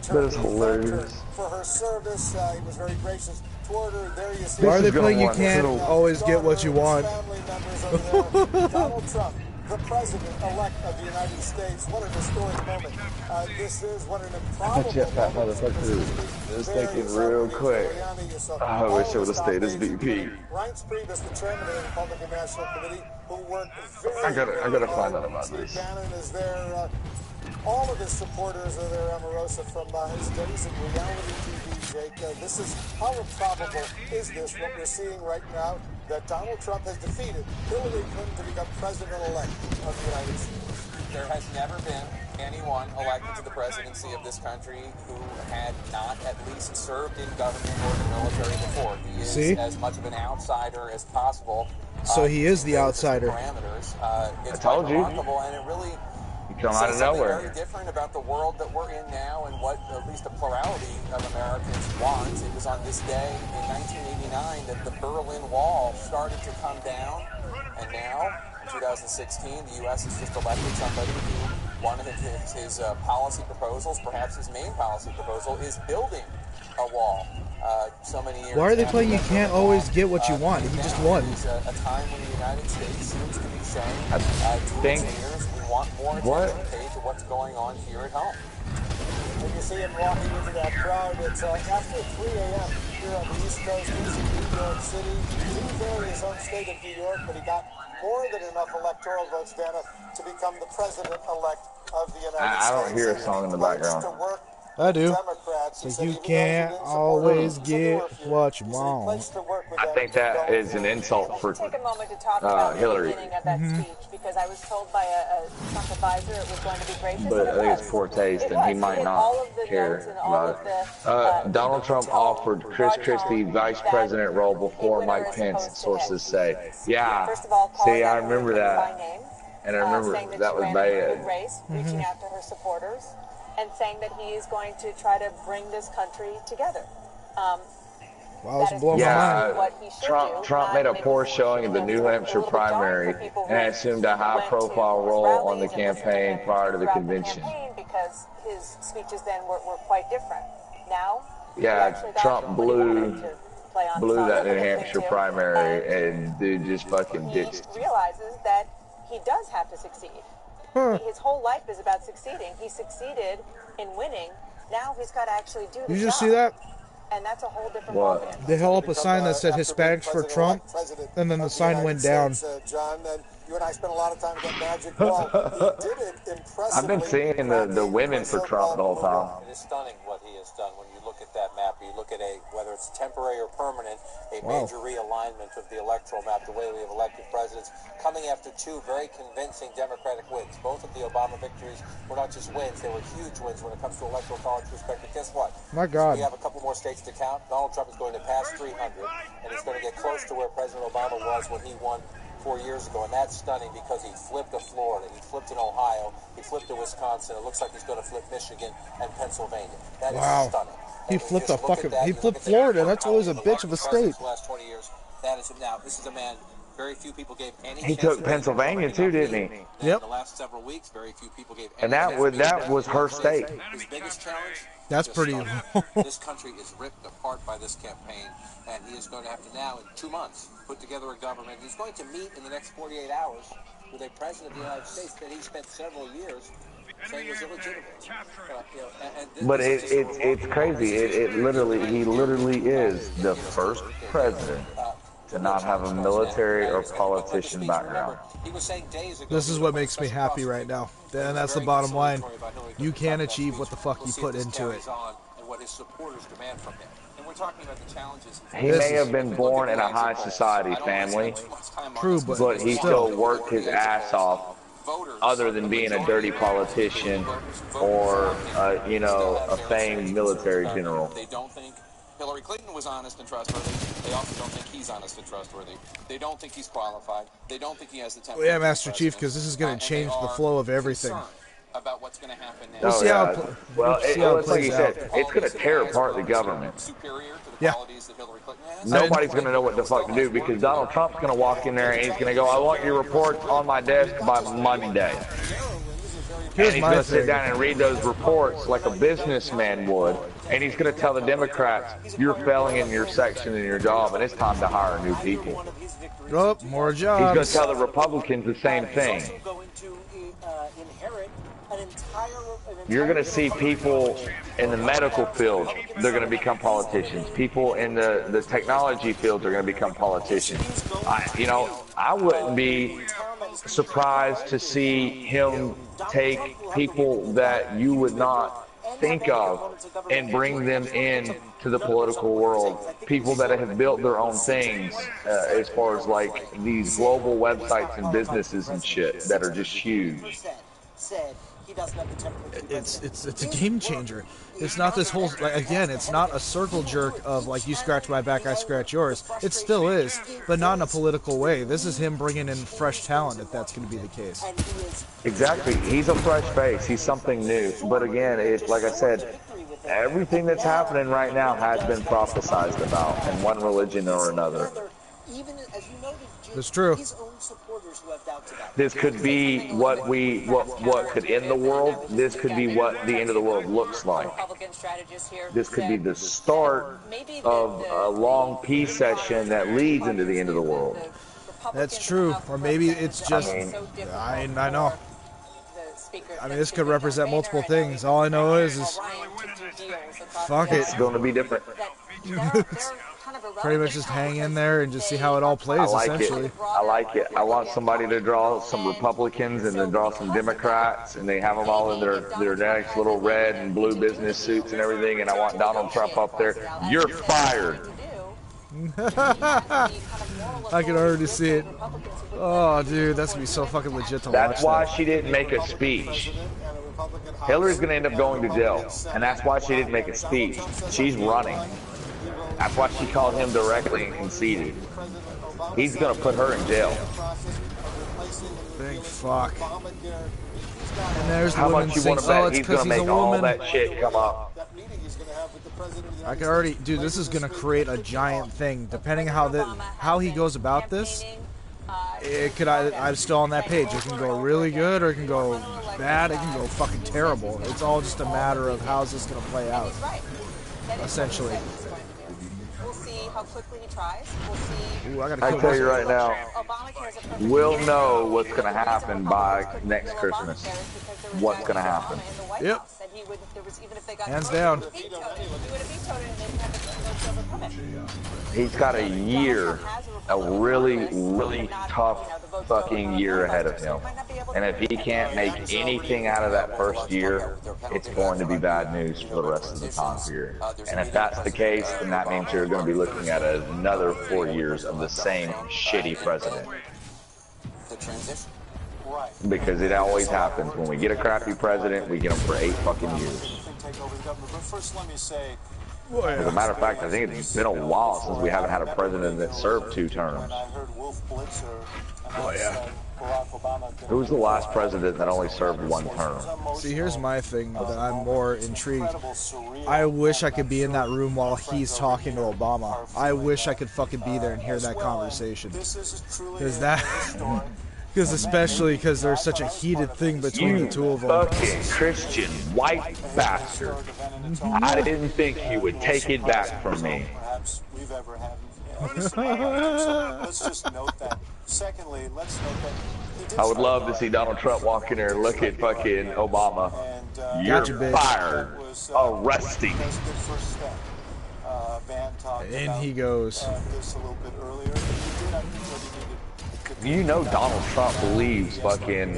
That is hilarious. For her service, he was very gracious toward her. There you see. Why are they playing you can't always get what you want? Donald Trump, the president-elect of the United States. What an historic moment. This is what an improbable Jetpack motherfucker is thinking real quick. I wish I would have stayed as VP. Reince Priebus, the chairman of the Republican National Committee, who worked very I gotta find out about Steve this. Bannon is there. All of his supporters are there, Omarosa, from his days in reality TV, Jake. This is, how improbable is this, what we're seeing right now, that Donald Trump has defeated Hillary Clinton to become president-elect of the United States? There has never been anyone elected to the presidency of this country who had not at least served in government or the military before. He is as much of an outsider as possible. So he is the outsider. Parameters. It's I told you. remarkable, and it really Come out of nowhere. Very different about the world that we're in now and what at least a plurality of Americans want. It was on this day in 1989 that the Berlin Wall started to come down, and now, in 2016, the U.S. has just elected somebody who one of his policy proposals, perhaps his main policy proposal, is building a wall. So many years. Why are they playing you can't always get what you want? He just won. A time when the United States seems to be showing I think. Want more attention paid to what's going on here at home. When you see him walking into that crowd, it's after 3 a.m. here on the East Coast. He's in New York City. He was there in his own state of New York, but he got more than enough electoral votes, Vanna, to become the president-elect of the United States. I don't hear a song in the background. I do. So you can't always get what you want. I think that is an insult for Take a moment to talk about Hillary. the beginning of that speech, because I was told by a Trump advisor it was going to be gracious. But I think it's poor taste, and he might not care about it. Donald Trump offered Chris Christie vice president role before Mike Pence, sources say. Yeah, see, I remember that. And I remember that was bad. Reaching out to her supporters and saying that he is going to try to bring this country together. Wow, it's blowing my mind. Trump made a poor showing in the New Hampshire primary and assumed a high-profile role on the campaign prior to the convention. Because his speeches then were quite different. Now, Trump blew that New Hampshire primary, and dude just fucking ditched. He realizes that he does have to succeed. His whole life is about succeeding. He succeeded in winning. Now he's got to actually do the job. You just see that? And that's a whole different ballgame. They held up a sign that said Hispanics for Trump, and then the sign went down. John, and you and I spent a lot of time at that magic wall. He did it impressively. I've been seeing the women for Trump the whole time. It is stunning what he has done when you look at that map. You look at whether it's temporary or permanent, a major realignment of the electoral map, the way we have elected presidents, coming after two very convincing Democratic wins. Both of the Obama victories were not just wins, they were huge wins when it comes to electoral college perspective. Guess what? My God. We have a couple more states to count. Donald Trump is going to pass 300, and he's going to get close to where President Obama was when he won 4 years ago, and that's stunning because he flipped to Florida, he flipped in Ohio, he flipped to Wisconsin. It looks like he's going to flip Michigan and Pennsylvania. That is stunning. He flipped he flipped Florida. That's always a bitch of a state. The last 20 years, that is him now. This is a man. Very few people gave any. He took Pennsylvania too, didn't he? Yep. The last several weeks, very few people gave. And that was her state. His biggest challenge. That's pretty. This country is ripped apart by this campaign, and he is going to have to now, in 2 months, put together a government. He's going to meet in the next 48 hours with a president of the United States that he spent several years saying was illegitimate. But it's crazy. He literally is the first president to not have a military or politician background. This is what makes me happy right now. And that's the bottom line. You can achieve what the fuck you put into it. what his supporters demand from him. And we're talking about the challenges. He may have been born in a high society family, True, but he still worked his ass off. Other than being a dirty politician or, you know, a famed military general. They don't think Hillary Clinton was honest and trustworthy. They also don't think he's honest and trustworthy. They don't think he's qualified. They don't think he has the temper. Well, yeah, Master Chief, because this is going to change the flow of everything. About what's going to happen next. We'll see how it, well, it's like you said, it's going to tear apart the government. Yeah. Nobody's going to know what the fuck to do because Donald Trump's going to walk in there and he's going to go, I want your reports on my desk by Monday. And he's going to sit down and read those reports like a businessman would. And he's going to tell the Democrats, you're failing in your section and your job, and it's time to hire new people. Oh, more jobs. He's going to tell the Republicans the same thing. You're going to see people in the medical field, they're going to become politicians. People in the technology field are going to become politicians. I wouldn't be surprised to see him take people that you would not think of and bring them in to the political world. People that have built their own things as far as like these global websites and businesses and shit that are just huge. It's a game changer. It's not this whole, like, again, it's not a circle jerk of like you scratch my back, I scratch yours. It still is, but not in a political way. This is him bringing in fresh talent, if that's going to be the case. Exactly. He's a fresh face. He's something new. But again, like I said, everything that's happening right now has been prophesized about in one religion or another. It's true. This could be what could end the world. This could be what the end of the world looks like. This could be the start of a long peace session that leads into the end of the world. That's true. Or maybe it's just, I know. I mean, this could represent multiple things. All I know is fuck it. It's going to be different. Pretty much just hang in there and just see how it all plays, essentially. I like it. I want somebody to draw some Republicans and then draw some Democrats, and they have them all in their nice little red and blue business suits and everything, and I want Donald Trump up there. You're fired. I can already see it. Oh, dude, that's going to be so fucking legit to watch. That's why she didn't make a speech. Hillary's going to end up going to jail, and that's why she didn't make a speech. She's running. That's why she called him directly and conceded. He's going to put her in jail. Big fuck. And there's the How woman much you saying, want to bet he's going to he's make all that shit come up? I can already, dude, this is going to create a giant thing. Depending how he goes about this, it could, I'm still on that page. It can go really good or it can go bad. It can go fucking terrible. It's all just a matter of how's this going to play out, essentially. How quickly he tries. We'll see. Ooh, I tell you right now, we'll know what's going to happen by next Christmas. What's going to happen. Yep. Hands down. He's got a year, a really, really tough fucking year ahead of him. And if he can't make anything out of that first year, it's going to be bad news for the rest of the time period. And if that's the case, then that means you're going to be looking at another 4 years of the same shitty president. Because it always happens. When we get a crappy president, we get him for 8 fucking years. As a matter of fact, I think it's been a while since we haven't had a president that served 2 terms. Oh, yeah. Who was the last president that only served 1 term? See, here's my thing that I'm more intrigued. I wish I could be in that room while he's talking to Obama. I wish I could fucking be there and hear that conversation. Because especially because there's such a heated thing between the two of them. Fucking Christian white bastard. I didn't think you would take it back from me. Let's just note that. Secondly, let's note that I would love to see Donald Trump walk in there and look at fucking Obama. You're fired. Arresting. In he goes. You know Donald Trump believes fucking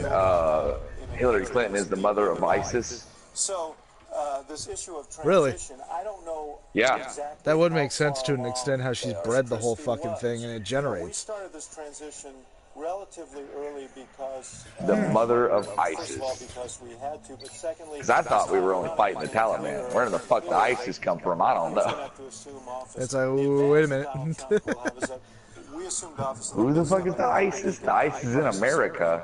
Hillary Clinton is the mother of ISIS? So, this issue of transition, Really? I don't know. Yeah. Exactly That would how make sense far to an along extent how she's the bred the whole electricity fucking was. thing and it We generates. started this transition relatively early because The mother of first of all, ISIS. because we had to, but secondly, Because I thought we were only fighting the Taliban. Where the fuck the ISIS come from? I don't know. It's like, wait a minute. We assumed office. Who the fuck is the ISIS? The ISIS is in America.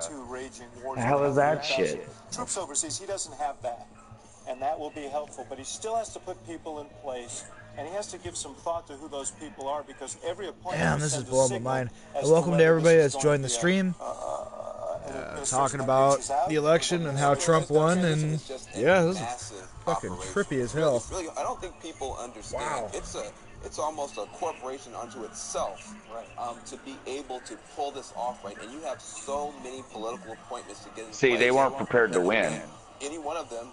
The hell is that shit? Troops overseas, he doesn't have that. And that will be helpful, but he still has to put people in place, and he has to give some thought to who those people are, because every appointment. Damn, this is blowing my mind. And welcome to everybody that's joined the stream. Talking about the election and how Trump won, and yeah, this is fucking trippy as hell. Really, I don't think people understand. Wow. It's almost a corporation unto itself, to be able to pull this off, right? And you have so many political appointments to get in See, place. they weren't prepared to win. Any one of them,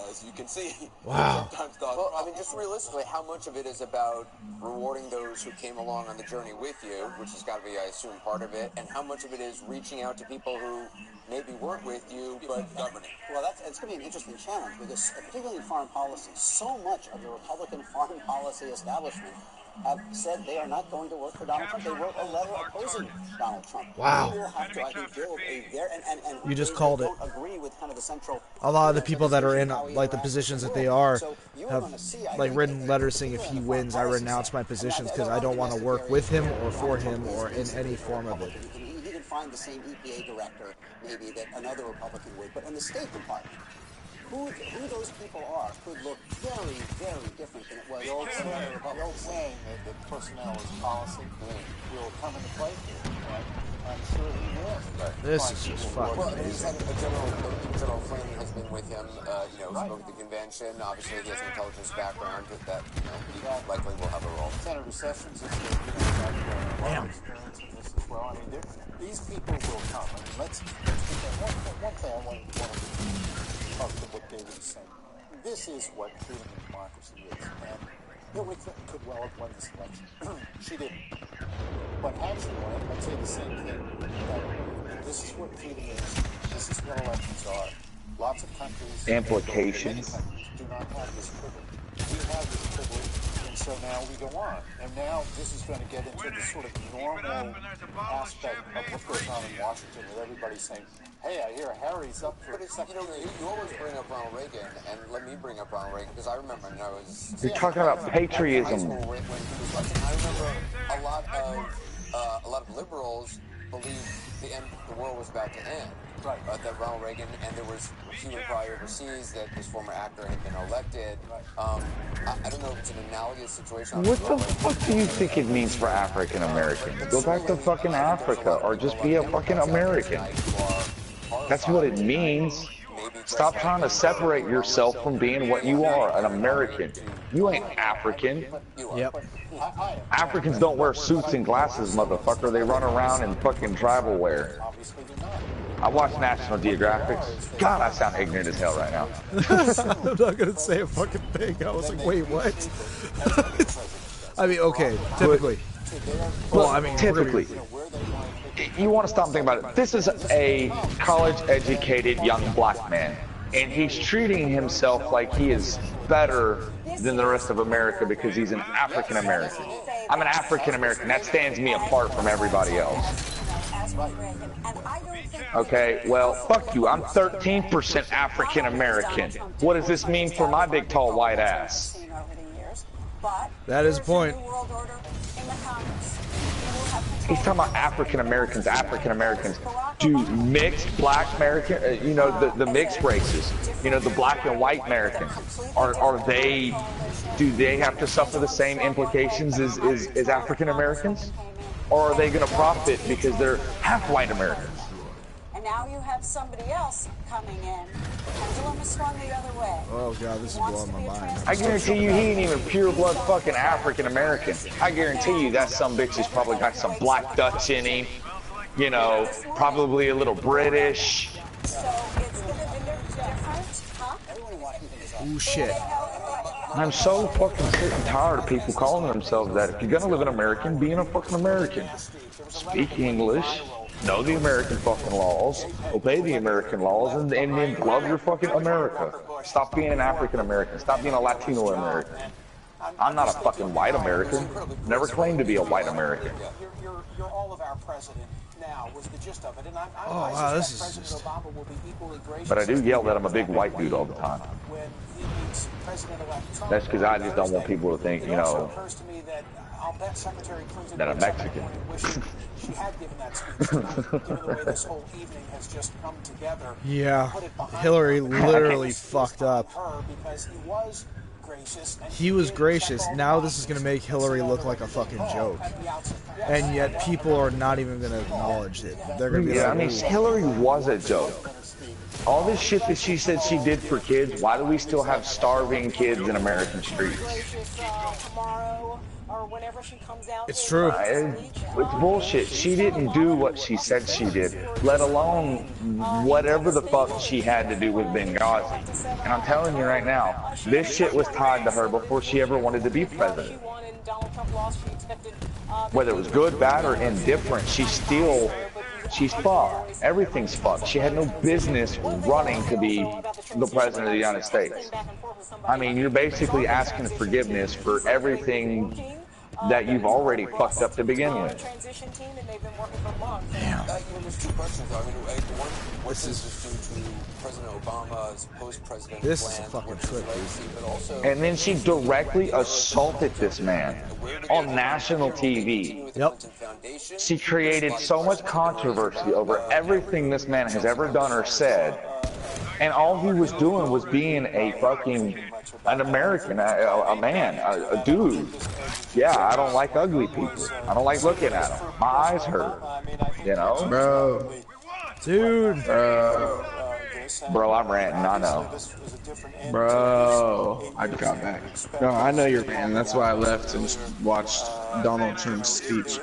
as you can see, wow. sometimes well, I mean, just realistically, how much of it is about rewarding those who came along on the journey with you, which has got to be, I assume, part of it, and how much of it is reaching out to people who maybe weren't with you, but governing? Well, it's going to be an interesting challenge, because particularly in foreign policy, so much of the Republican foreign policy establishment have said they are not going to work for Donald Trump. They wrote a letter opposing Donald Trump. Wow. We will have to, I think, build a very, and you just called it. Agree with kind of the central. A lot of the people that are in like the positions that they are have like written letters saying if he wins, I renounce my positions because I don't want to work with him or for him or in any form of it. He can find the same EPA director maybe that another Republican would, but in the State Department, who those people are could look very, very different than it was. The old saying that personnel is policy will come into play here. I'm sure he will. This is just fucking amazing. General Flynn has been with him, spoke at the convention. Obviously, he has an intelligence background that he likely will have a role. Senator Sessions has a lot of experience in this as well. I mean, these people will come. I mean, let's get one thing I want to talk to what David is saying. This is what freedom and democracy is. And Hillary Clinton could well have won this election. She didn't. But had she won, I'd say the same thing. That this is what freedom is. This is what elections are. Lots of countries, implications, many countries do not have this privilege. We have this privilege, and so now we go on. And now this is going to get into the sort of normal aspect of what goes on in Washington, with everybody saying, hey, I hear Harry's up for But you always bring up Ronald Reagan, and let me bring up Ronald Reagan, because I remember when I was... You're talking about patriotism. When he was elected, I remember a lot of liberals believed the world was about to end. Right. That Ronald Reagan, and there was human pride overseas, that this former actor had been elected. I don't know if it's an analogous situation. What the fuck do you think it means for African Americans? Go back to fucking Africa, or just be a fucking American. That's what it means. Stop trying to separate yourself from being what you are, an American. You ain't African. Yep. Africans don't wear suits and glasses, motherfucker. They run around in fucking tribal wear. I watch National Geographic. God, I sound ignorant as hell right now. I'm not gonna say a fucking thing. I was like, wait, what? I mean, okay, typically. Well, I mean, typically. You want to stop and think about it. This is a college-educated young black man, and he's treating himself like he is better than the rest of America because he's an African American. I'm an African American. That stands me apart from everybody else. Okay, well, fuck you. I'm 13% African American. What does this mean for my big, tall, white ass? That is a point. He's talking about African Americans. African Americans. Do mixed black American, the mixed races, the black and white Americans, do they have to suffer the same implications as African Americans? Or are they going to profit because they're half white Americans? And now you have somebody else coming in. Pendulum is swung the other way. Oh god, this is blowing my mind. I guarantee you he ain't even pure blood fucking African American. I guarantee you that some bitch has probably got some black Dutch in him. Probably a little British. So it's going to be different, huh? Ooh, shit. I'm so fucking sick and tired of people calling themselves that. If you're gonna live an American, be a fucking American. Speak English. know the American fucking laws, obey the American laws, and then love your fucking America. Stop being an African American. Stop being a Latino American. I'm not a fucking white American. Never claimed to be a white American. You're all of our president now, was the gist of it. And Oh, wow, this is just... Obama will be equally gracious. But I do yell that I'm a big white dude all the time. When he meets President-elect Trump. That's because I just don't want people to think, you know, occurs to me that I'll bet Secretary Clinton that I'm Mexican. She had given that speech tonight, given the way this whole evening has just come together. Yeah, Hillary literally fucked up. Because he was gracious. He was gracious. Now this is going to make Hillary look like a fucking joke. And yet people are not even going to acknowledge it. They're going to be like, I mean, Hillary was a joke. All this shit that she said she did for kids, why do we still have starving kids in American streets? It's true. It's bullshit. She didn't do what she said she did, let alone whatever the fuck she had to do with Benghazi. And I'm telling you right now, this shit was tied to her before she ever wanted to be president. Whether it was good, bad, or indifferent, she's fucked. Everything's fucked. She had no business running to be the president of the United States. I mean, you're basically asking forgiveness for everything that you've already fucked up to begin with. Damn. There's two questions. I mean, one, what's this due to President Obama's post-president plan? This is a fucking trip, dude. And then she directly assaulted this man on national TV. Yep. She created so much controversy over everything this man has ever done or said. And all he was doing was being an American, a man, a dude. Yeah, I don't like ugly people. I don't like looking at them. My eyes hurt. You know? Bro. Dude. Bro, I'm ranting, I know. Bro. I got back. No, I know you're ranting. That's why I left and watched Donald Trump's speech.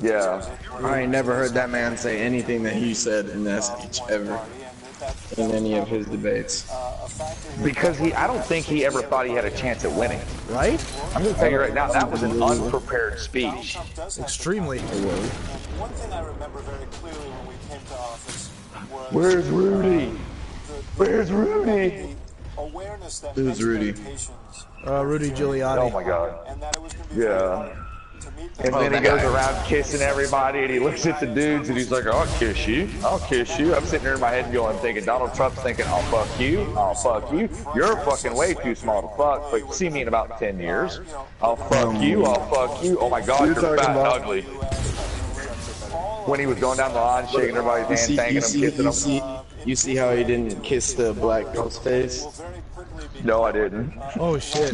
Yeah. I ain't never heard that man say anything that he said in that speech ever. In any of his debates. Because I don't think he ever thought he had a chance at winning. Right? I'm going to tell you right now, that was an unprepared speech. Extremely. One thing I remember very clearly when we came to office was... Where's Rudy? Where's Rudy? Who's Rudy? Rudy Giuliani. Oh my God. Yeah. And then he goes around kissing everybody, and he looks at the dudes, and he's like, I'll kiss you. I'll kiss you. I'm sitting there in my head going, thinking, Donald Trump's thinking, I'll fuck you. I'll fuck you. You're fucking way too small to fuck, but see me in about 10 years. I'll fuck you. I'll fuck you. Oh my God, you're fat and ugly. When he was going down the line, shaking everybody's hand, thanking them, kissing them. You see how he didn't kiss the black girl's face? No, I didn't. Oh shit.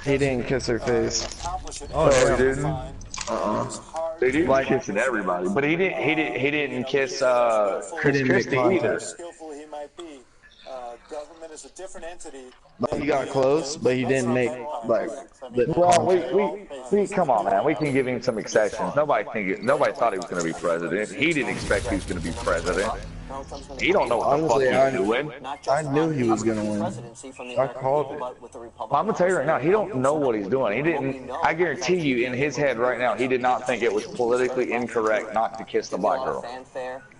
He didn't kiss her face. Oh, he didn't. He was kissing everybody, but he didn't kiss Chris Christie either. He got close, but he didn't make like. Well, we come on, man. We can give him some exceptions. Nobody thought he was going to be president. He didn't expect he was going to be president. He don't know what the fuck he's doing. I knew he was gonna win. I called it. I'm gonna tell you right now, he don't know what he's doing. He didn't. I guarantee you, in his head right now, he did not think it was politically incorrect not to kiss the black girl.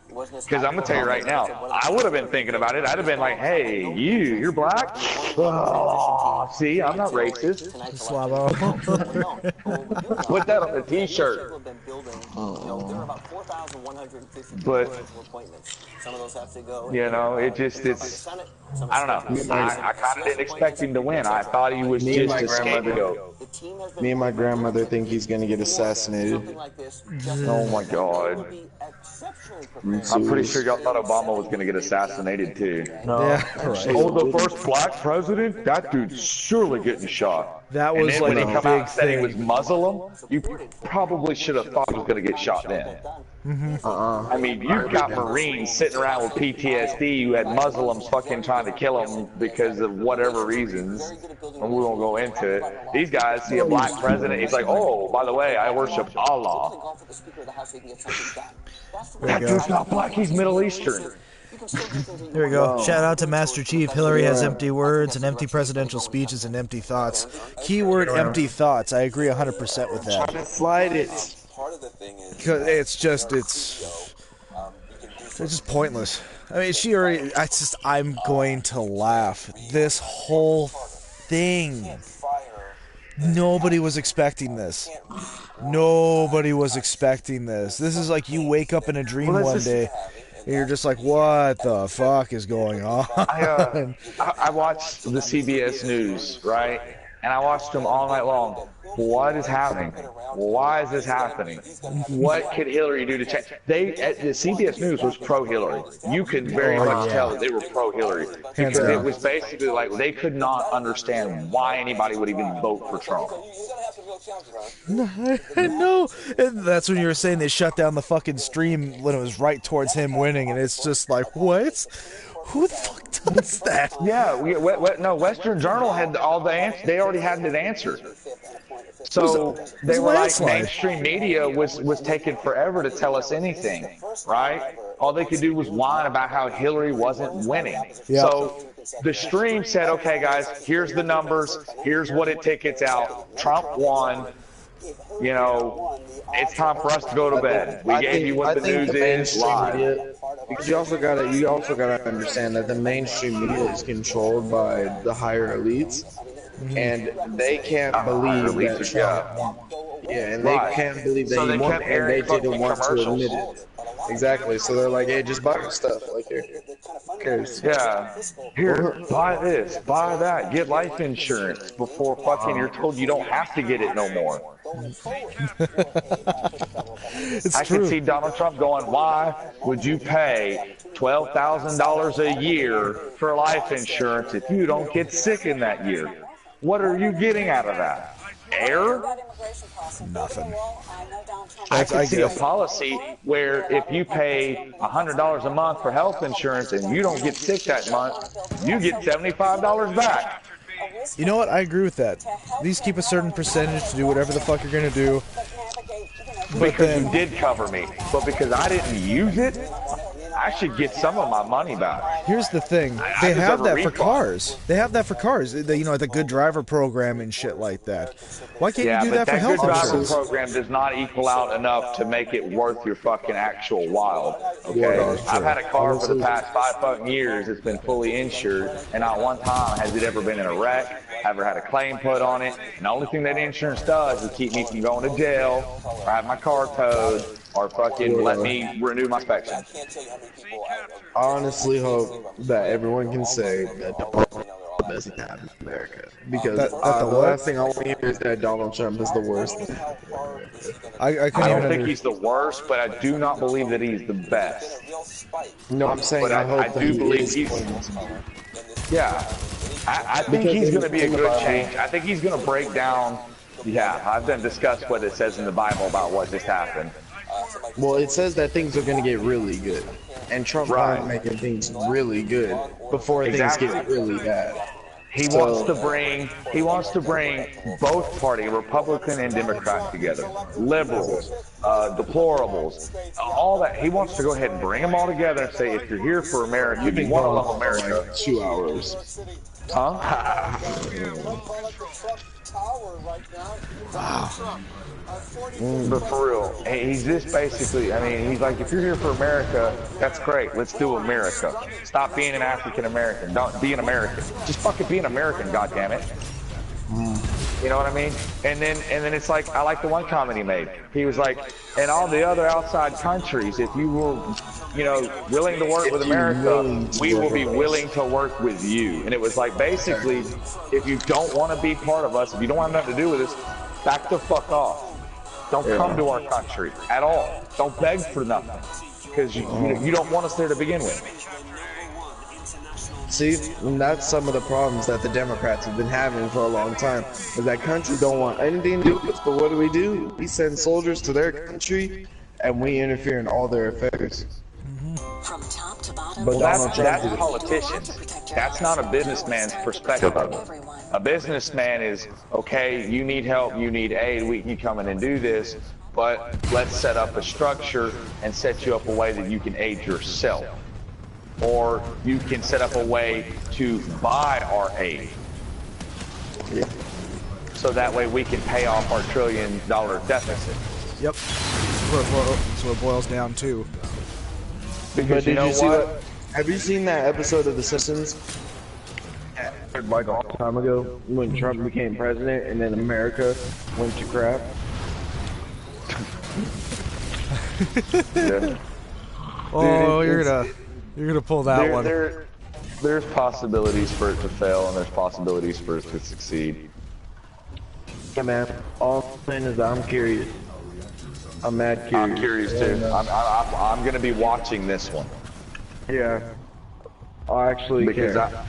Because I'm gonna tell you right now, I would have been thinking about it. I'd have been like, "Hey, you're black? Oh, see, I'm not racist." Slavo. Put that on the T-shirt. But you know, it's. I don't know. I kind of didn't expect him to win. I thought he was just a scapegoat. Me and my grandmother think he's gonna get assassinated. Oh my God. I'm pretty sure y'all thought Obama was going to get assassinated too. No. Yeah, right. Oh, the first black president? That dude's surely getting shot. That was and then like when he a come big out and said he thing. was Muslim, you probably should have thought he was going to get shot then. I mean, you've got Marines sitting around with PTSD who had Muslims fucking trying to kill them because of whatever reasons, and we won't go into it. These guys see a black president, he's like, oh, by the way, I worship Allah. That dude's not black, he's Middle Eastern. Here we go. Shout out to Master Chief. Hillary has empty words and empty presidential speeches and empty thoughts. Keyword empty thoughts. I agree 100% with that. Slide it. Because it's It's just pointless. I mean, she already. I'm going to laugh. This whole thing. Nobody was expecting this. Nobody was expecting this. This is like you wake up in a dream one day, and you're just like, what the fuck is going on? I watched the CBS News, right? And I watched them all night long. What is happening? Why is this happening? What could Hillary do to change? The CBS News was pro-Hillary. You could very much tell that they were pro-Hillary because it was basically like they could not understand why anybody would even vote for Trump. I know. And that's when you were saying they shut down the fucking stream when it was right towards him winning, and it's just like, what? Who the fuck does that? Yeah, no, Western Journal had all the answers. They already had it answered. So they were like, mainstream media was taking forever to tell us anything, right? All they could do was whine about how Hillary wasn't winning. Yep. So the stream said, okay, guys, here's the numbers. Here's what it tickets out. Trump won. You know, it's time for us to go to bed. We gave you what the news is live. Because you also gotta understand that the mainstream media is controlled by the higher elites, and they can't believe that Trump. Yeah, and they can't believe that he won, and they didn't want to admit it. Exactly. So they're like, hey, just buy your stuff. Like, here. Who cares? Yeah. Here, buy this, buy that, get life insurance before fucking you're told you don't have to get it no more. I can see Donald Trump going, why would you pay $12,000 a year for life insurance if you don't get sick in that year? What are you getting out of that? Air? Nothing. I could see a policy where if you pay $100 a month for health insurance and you don't get sick that month, you get $75 back. You know what? I agree with that. These keep a certain percentage to do whatever the fuck you're gonna do. Because you did cover me, but because I didn't use it, I should get some of my money back. Here's the thing. They have that for cars. They have that for cars. You know, the good driver program and shit like that. Why can't you do that for health insurance? That good driver program does not equal out enough to make it worth your fucking actual while. Okay? I've had a car for the past 5 fucking years. It's been fully insured, and not one time has it ever been in a wreck, ever had a claim put on it. And the only thing that insurance does is keep me from going to jail, or have my car towed, or fucking let me renew my inspection. I honestly hope that everyone can say that Donald Trump doesn't have in America. Because the last thing I want to hear is that Donald Trump is the worst. I don't think he's the worst, but I do not believe that he's the best. No, I'm saying but I do believe he's... Yeah. I think he's going to be a good change. I think he's going to break down... Yeah, I've then discussed what it says in the Bible about what just happened. Well, it says that things are going to get really good, and Trump is making things really good before things get really bad. He wants to bring both parties, Republican and Democrat, together. Liberals, deplorables, all that. He wants to go ahead and bring them all together and say, if you're here for America, you want to love America. Like 2 hours. Huh? But for real, he's just basically, I mean, he's like, if you're here for America, that's great. Let's do America. Stop being an African American. Don't be an American. Just fucking be an American, goddammit. You know what I mean? And then it's like, I like the one comment he made. He was like, and all the other outside countries, if you were, you know, willing to work with America, we will be willing to work with you. And it was like, basically, if you don't want to be part of us, if you don't want nothing to do with us, back the fuck off. Don't come to our country at all. Don't beg for nothing, because you don't want us there to begin with. See, and that's some of the problems that the Democrats have been having for a long time. Is that country don't want anything to do with us, but what do? We send soldiers to their country, and we interfere in all their affairs. From top to bottom, but that's politicians. That's not a businessman's perspective of it. A businessman is, okay, you need help, you need aid, we can come in and do this, but let's set up a structure and set you up a way that you can aid yourself. Or you can set up a way to buy our aid. Yeah. So that way we can pay off our $1 trillion deficit. Yep. That's what it boils down to. Because you know what? Have you seen that episode of The Simpsons? Like a long time ago, when Trump became president, and then America went to crap. Yeah. Oh, you're gonna pull that one. There's possibilities for it to fail, and there's possibilities for it to succeed. Yeah, man. All I'm saying is I'm curious. I'm mad curious. I'm curious too. I'm gonna be watching this one. Yeah. I actually because care.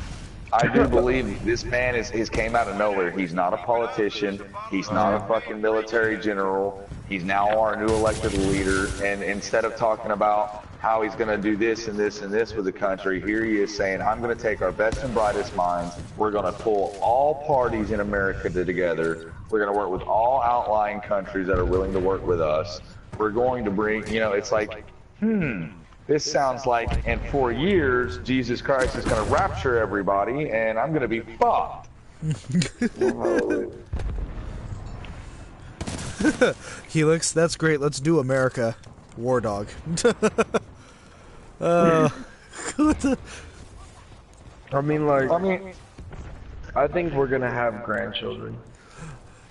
I do believe this man is came out of nowhere. He's not a politician. He's not a fucking military general. He's now our new elected leader. And instead of talking about how he's going to do this and this and this with the country, here he is saying, I'm going to take our best and brightest minds. We're going to pull all parties in America together. We're going to work with all outlying countries that are willing to work with us. We're going to bring, you know, it's like, this sounds like in 4 years, Jesus Christ is going to rapture everybody, and I'm going to be fucked. Helix, that's great. Let's do America. War Dog. I think we're going to have grandchildren.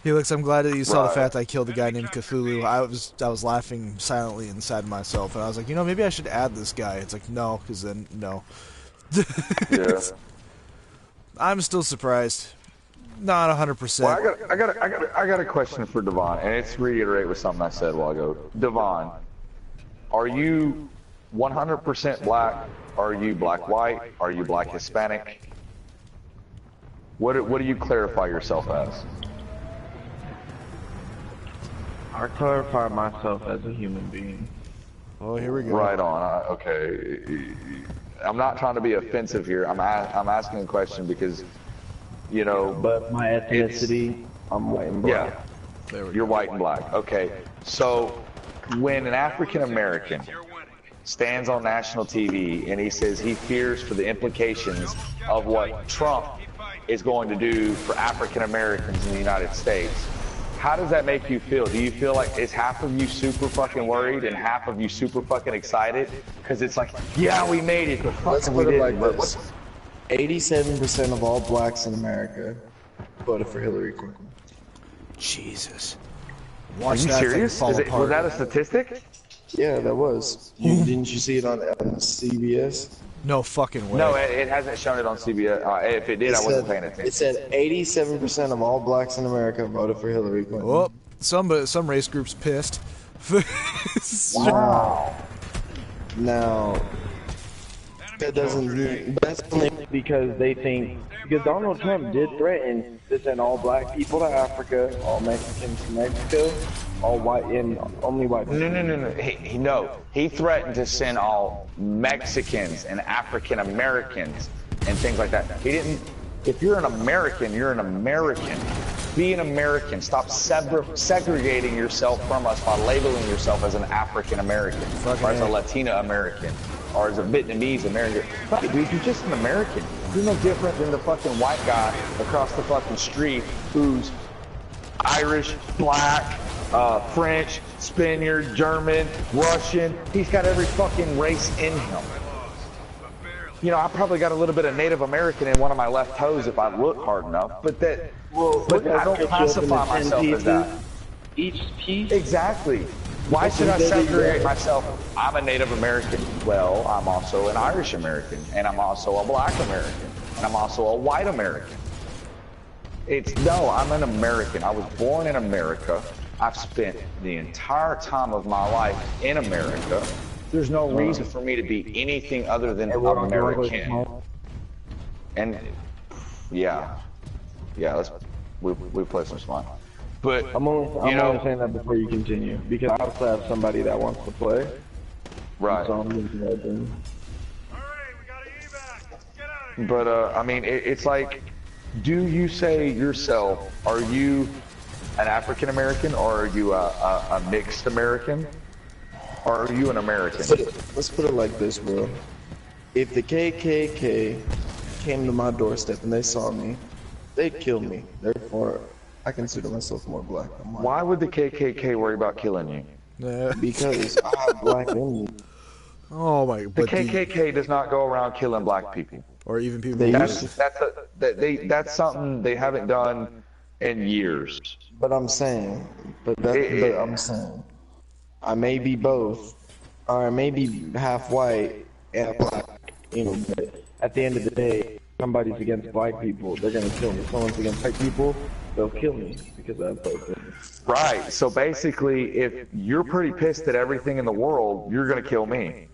Helix, I'm glad that you saw the fact I killed a guy named Cthulhu. I was laughing silently inside myself, and I was like, you know, maybe I should add this guy. It's like, no, because then, no. Yeah. I'm still surprised. Not 100%. Well, I got a question for Devon, and it's reiterate with something I said a while ago. Devon, are you 100% black? Are you black-white? Are you black Hispanic? What do you clarify yourself as? I clarify myself as a human being. Oh, here we go. Right on. Okay. I'm not trying to be offensive here. I'm asking a question because, you know. But my ethnicity, I'm white and black. Yeah. You're white and black. Okay. So when an African American stands on national TV and he says he fears for the implications of what Trump is going to do for African Americans in the United States, how does that make you feel? Do you feel like is half of you super fucking worried and half of you super fucking excited? Because it's like, yeah, we made it, but fucking we didn't. Like this. 87% of all blacks in America voted for Hillary Clinton. Jesus. Are you serious? Was that a statistic? Yeah, that was. Didn't you see it on CBS? No fucking way. No, it hasn't shown it on CBS. If it did, I wasn't paying attention. It said 87% of all blacks in America voted for Hillary Clinton. Well, some race groups pissed. Wow. Now, that doesn't. That's only because they think because Donald Trump did threaten to send all black people to Africa, all Mexicans to Mexico, all white and only white people. No. He threatened to send all Mexicans and African Americans and things like that. He didn't. If you're an American, you're an American. Be an American. Stop segregating yourself from us by labeling yourself as an African American, or as a Latino American, or as a Vietnamese American. Fuck it, dude, you're just an American. You're no different than the fucking white guy across the fucking street who's Irish, black, French, Spaniard, German, Russian. He's got every fucking race in him. You know, I probably got a little bit of Native American in one of my left toes if I look hard enough, but I don't classify myself as that. Each piece? Exactly. Why should I segregate myself? I'm a Native American. Well, I'm also an Irish American, and I'm also a Black American, and I'm also a white American. No, I'm an American. I was born in America. I've spent the entire time of my life in America. There's no reason for me to be anything other than American. And yeah, we play some smart. But I'm only saying that before you continue because I also have somebody that wants to play. Right. So I'm looking at them. But I mean, it's like, do you say yourself, are you an African American or are you a mixed American? Or are you an American? Let's put it like this, bro. If the KKK came to my doorstep and they saw me, they'd kill me. Therefore, I consider myself more black. Why would the KKK worry about killing you? Because I have black in me. Oh my! The But KKK does not go around killing black people. or even people. That's something they haven't done in years. But I'm saying, I'm saying, I may be both, or I may be half white and black, you know, but at the end of the day, somebody's against black people, they're gonna kill me. If someone's against white people, they'll kill me because I'm both. Right. So basically, if you're pretty pissed at everything in the world, you're gonna kill me.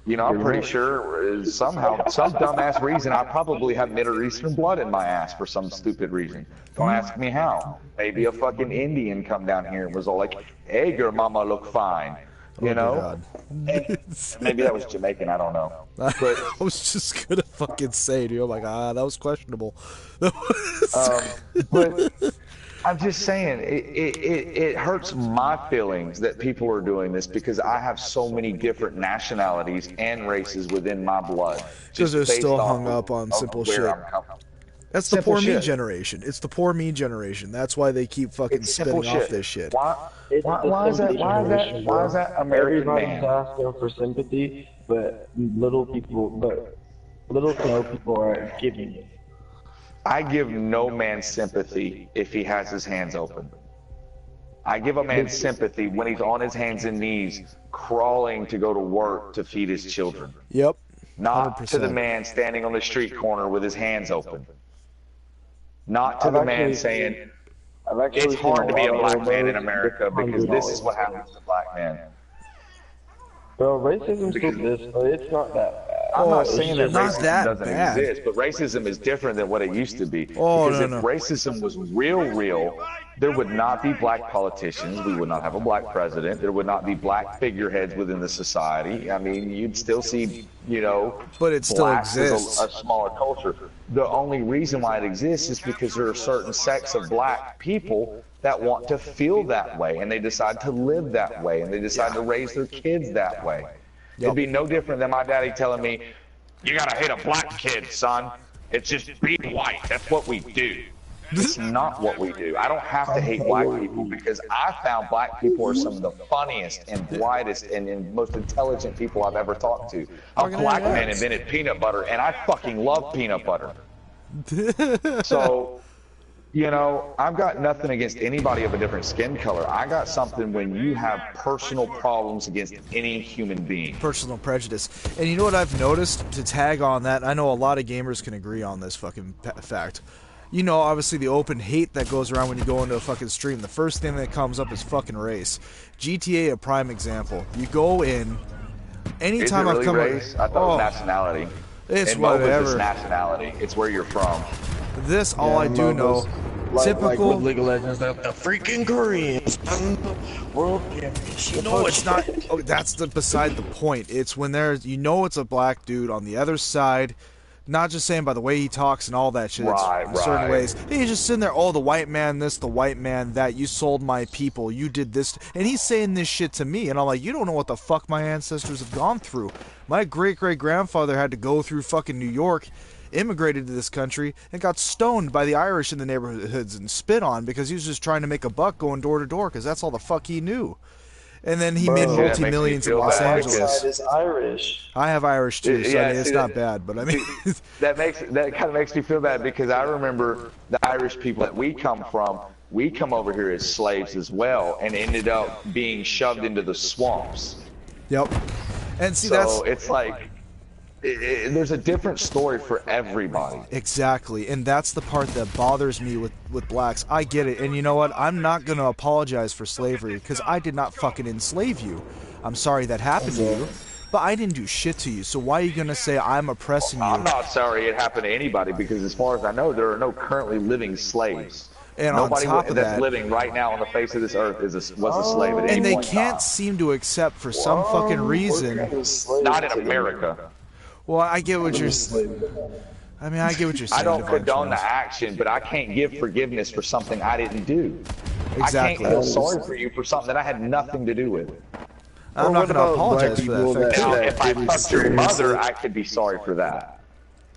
You know, I'm pretty sure somehow, some dumbass reason, I probably have Middle Eastern blood in my ass for some stupid reason. Don't ask me how. Maybe a fucking Indian come down here and was all like, "Hey, your mama look fine." You know? Maybe that was Jamaican, I don't know. But I was just gonna fucking say, dude, I'm like, that was questionable. But I'm just saying, it hurts my feelings that people are doing this because I have so many different nationalities and races within my blood. Because they're still hung up on simple shit. That's the poor me generation. It's the poor me generation. That's why they keep fucking spinning off this shit. Why is that American man? Everybody's asking for sympathy, but little to no people are giving it. I give no man sympathy if he has his hands open. I give a man sympathy when he's on his hands and knees, crawling to go to work to feed his children. Yep. 100%. Not to the man standing on the street corner with his hands open. Not to the man saying, it's hard to be a black man in America because this is what happens to black men. Bro, racism exists, but it's not that bad. I'm not saying that racism doesn't bad. exist, but racism is different than what it used to be. Oh, because if racism was real, there would not be black politicians. We would not have a black president. There would not be black figureheads within the society. I mean, you'd still see, you know, but it still exists. A smaller culture. The only reason why it exists is because there are certain sects of black people that want to feel that way, and they decide to live that way, and they decide to raise their kids that way. It'd be no different than my daddy telling me, "You gotta hate a black kid, son. It's just being white. That's what we do." It's not what we do. I don't have to hate black people because I found black people are some of the funniest and brightest and most intelligent people I've ever talked to. A black man invented peanut butter, and I fucking love peanut butter. So, you know, I've got nothing against anybody of a different skin color. I got something when you have personal problems against any human being. Personal prejudice. And you know what I've noticed, to tag on that, I know a lot of gamers can agree on this fucking fact. You know, obviously the open hate that goes around when you go into a fucking stream, the first thing that comes up is fucking race. GTA, a prime example. You go in, anytime I've come race? I thought it was nationality. It's and whatever. It's nationality. It's where you're from. This, all I do know, typical. Like with League of Legends, the freaking Koreans, world championship. No, it's not. Oh, that's beside the point. It's when there's, you know, it's a black dude on the other side. Not just saying by the way he talks and all that shit. It's certain ways. He's just sitting there, oh, the white man this, the white man that, you sold my people, you did this. And he's saying this shit to me. And I'm like, you don't know what the fuck my ancestors have gone through. My great-great-grandfather had to go through fucking New York, immigrated to this country, and got stoned by the Irish in the neighborhoods and spit on because he was just trying to make a buck going door to door because that's all the fuck he knew. And then he made multi-millions in Los Angeles. Is Irish. I have Irish too, so I mean, it's not bad, but I mean that kind of makes me feel bad because I remember the Irish people that we come from. We come over here as slaves as well, and ended up being shoved into the swamps. Yep. And see, so it's like there's a different story for everybody. Exactly, and that's the part that bothers me with blacks. I get it, and you know what? I'm not going to apologize for slavery, because I did not fucking enslave you. I'm sorry that happened to you, but I didn't do shit to you, so why are you going to say I'm oppressing you? I'm not sorry it happened to anybody, because as far as I know, there are no currently living slaves. And nobody on top of that's that, living right now on the face of this earth was a slave at any and they point can't seem to accept for some fucking reason. Not in America. Well, I get what you're saying. I mean, I get what you're saying. I don't condone the action, but I can't give forgiveness for something I didn't do. Exactly. I can't feel sorry for you for something that I had nothing to do with. I'm not going to apologize for that. Now, if I fucked your mother, I could be sorry for that.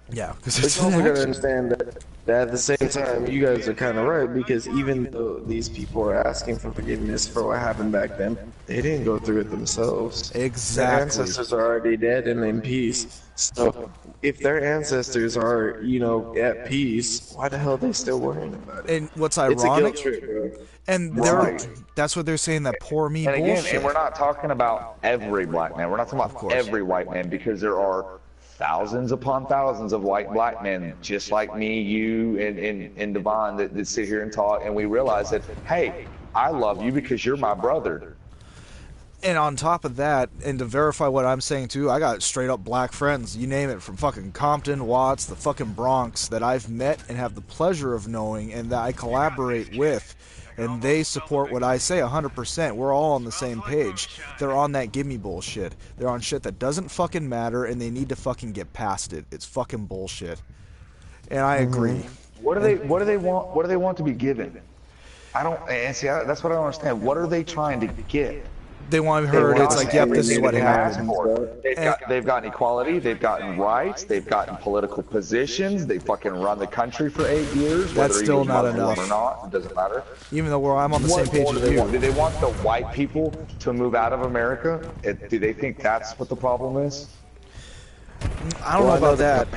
Yeah, because it's also got to understand that At the same time, you guys are kind of right, because even though these people are asking for forgiveness for what happened back then, they didn't go through it themselves. Exactly. Their ancestors are already dead and in peace. So if their ancestors are, you know, at peace, why the hell are they still worrying about it? And what's It's a ironic, guilt trip, bro. and that's what they're saying, that poor me And again, bullshit. and we're not talking about every black man. We're not talking about every white man, because there are thousands upon thousands of white black men just like me, you, and Devon that sit here and talk, and we realize that, hey, I love you because you're my brother. And on top of that, and to verify what I'm saying too, I got straight up black friends, you name it, from fucking Compton, Watts, the fucking Bronx, that I've met and have the pleasure of knowing and that I collaborate with. And they support what I say 100%. We're all on the same page. They're on that gimme bullshit. They're on shit that doesn't fucking matter, and they need to fucking get past it. It's fucking bullshit. And I agree. What do they want? What do they want to be given? I don't. And see, that's what I don't understand. What are they trying to get? They want heard. It's like, yep, this is what happened. They've gotten equality. They've gotten rights. They've gotten political positions. They fucking run the country for 8 years. That's still not enough. Or not, it doesn't matter. Even though I'm on the same page as you. Do they want the white people to move out of America? Do they think that's what the problem is? I don't know about that.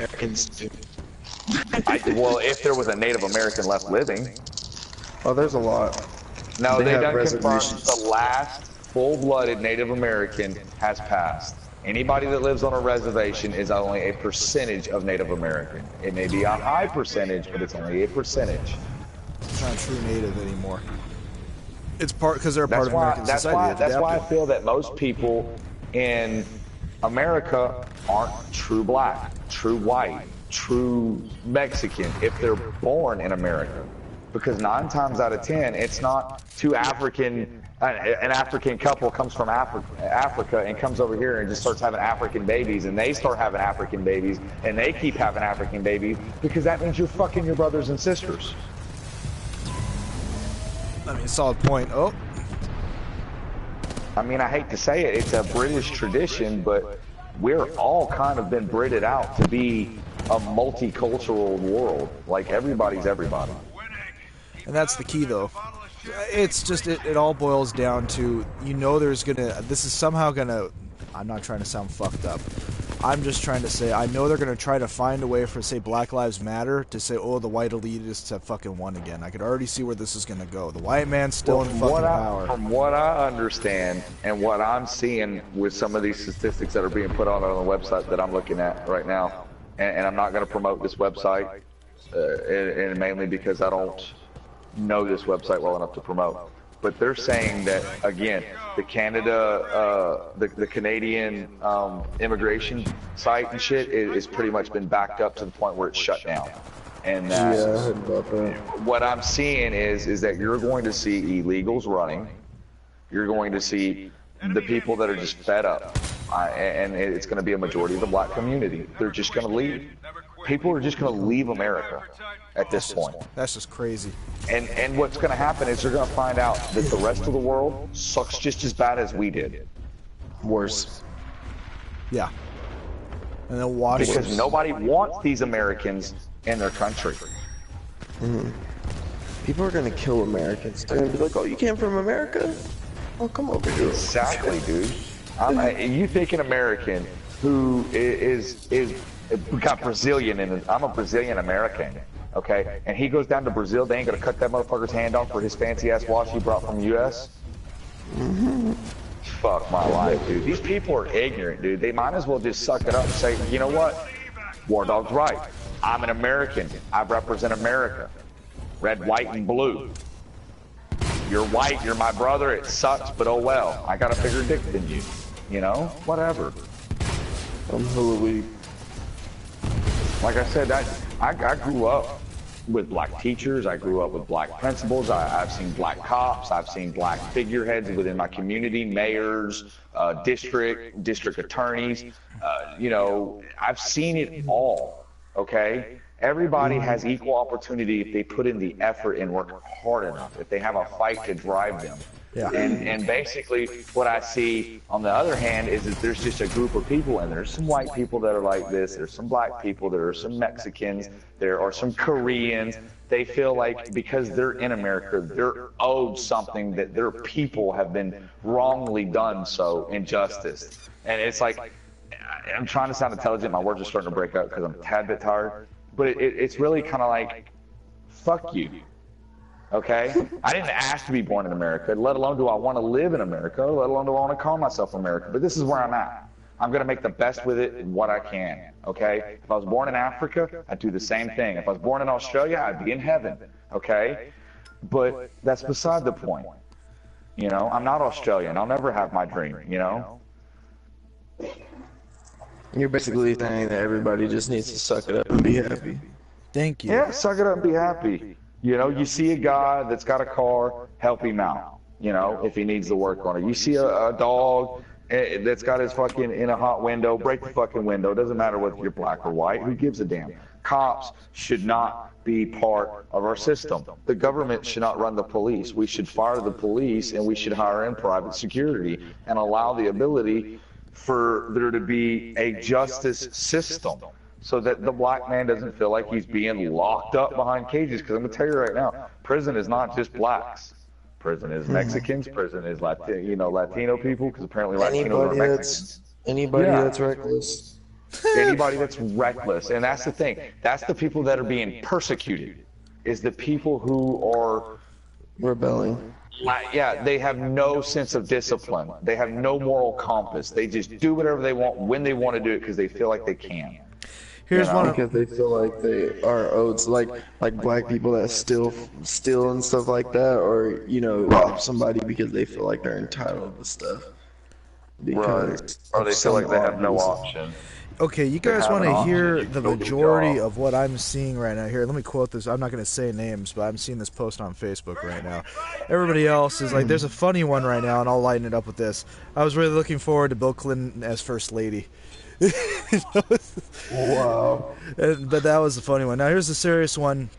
Well, if there was a Native American left living. Oh, there's a lot. No, they done confirmed the last full-blooded Native American has passed. Anybody that lives on a reservation is only a percentage of Native American. It may be a high percentage, but it's only a percentage. It's not true Native anymore. It's part because they're a part of American society. That's why I feel that most people in America aren't true black, true white, true Mexican if they're born in America. Because 9 times out of 10, it's not an African couple comes from Africa and comes over here and just starts having African babies, and they start having African babies, and they keep having African babies, because that means you're fucking your brothers and sisters. I mean, solid point. Oh. I mean, I hate to say it, it's a British tradition, but we're all kind of been Brited out to be a multicultural world. Like, everybody's everybody. And that's the key, though. It's just, it all boils down to, this is somehow gonna, I'm not trying to sound fucked up. I'm just trying to say, I know they're gonna try to find a way for, say, Black Lives Matter to say, oh, the white elitists have fucking won again. I could already see where this is gonna go. The white man's still in fucking power. From what I understand, and what I'm seeing with some of these statistics that are being put on the website that I'm looking at right now, and I'm not gonna promote this website, and mainly because I don't know this website well enough to promote, but they're saying that, again, the Canadian immigration site and shit is pretty much been backed up to the point where it's shut down. And what I'm seeing is that you're going to see illegals running. You're going to see the people that are just fed up, and it's going to be a majority of the black community. They're just going to leave. People are just going to leave America at this point. That's just crazy. And what's going to happen is they're going to find out that the rest of the world sucks just as bad as we did. Worse. Yeah. And then watch. Because nobody wants these Americans in their country. Mm-hmm. People are going to kill Americans. They're going to be like, oh, you came from America? Oh, come over here. Exactly, dude. You think an American who is got Brazilian in it. I'm a Brazilian American, okay? And he goes down to Brazil, they ain't gonna cut that motherfucker's hand off for his fancy ass watch he brought from the US? Mm-hmm. Fuck my life, dude. These people are ignorant, dude. They might as well just suck it up and say, you know what? War Dog's right. I'm an American. I represent America. Red, white, and blue. You're white, you're my brother, it sucks, but oh well. I got a bigger dick than you. You know? Whatever. I'm hella weak. Like I said, I grew up with black teachers. I grew up with black principals. I've seen black cops. I've seen black figureheads within my community, mayors, district attorneys. You know, I've seen it all, okay? Everybody has equal opportunity if they put in the effort and work hard enough, if they have a fight to drive them. Yeah. And basically what I see on the other hand is that there's just a group of people, and there's some white people that are like this, there's some black people, there are some Mexicans, there are some Koreans. They feel like because they're in America, they're owed something, that their people have been wrongly done so, injustice. And it's like, I'm trying to sound intelligent, my words are starting to break up because I'm a tad bit tired, but it's really kind of like, fuck you. Okay? I didn't ask to be born in America, let alone do I want to live in America, let alone do I want to call myself American. But this is where I'm at. I'm going to make the best with it and what I can. Okay? If I was born in Africa, I'd do the same thing. If I was born in Australia, I'd be in heaven. Okay? But that's beside the point. You know, I'm not Australian. I'll never have my dream, you know? You're basically saying that everybody just needs to suck it up and be happy. Thank you. Yeah, suck it up and be happy. You know, you see a guy that's got a car, help him out, you know, if he needs to work on it. You see a dog that's got his fucking in a hot window, break the fucking window. Doesn't matter whether you're black or white. Who gives a damn? Cops should not be part of our system. The government should not run the police. We should fire the police, and we should hire in private security and allow the ability for there to be a justice system, so that the black man doesn't feel like he's being locked up behind cages. Because I'm going to tell you right now, prison is not just blacks. Prison is Mexicans. Prison is Latino people, because apparently Latinos are Mexicans. Anybody that's reckless. Anybody that's reckless. And that's the thing. That's the people that are being persecuted, is the people who are rebelling. Yeah, they have no sense of discipline. They have no moral compass. They just do whatever they want when they want to do it because they feel like they can. Here's one because they feel like they are owed, like black people that steal and stuff like that, or rob somebody because they feel like they're entitled to stuff. Right. Or they feel like they have no option. Okay, you guys want to hear the majority of what I'm seeing right now. Here, let me quote this. I'm not going to say names, but I'm seeing this post on Facebook right now. Everybody else is like, there's a funny one right now, and I'll lighten it up with this. I was really looking forward to Bill Clinton as First Lady. Wow. But that was the funny one. Now, here's the serious one.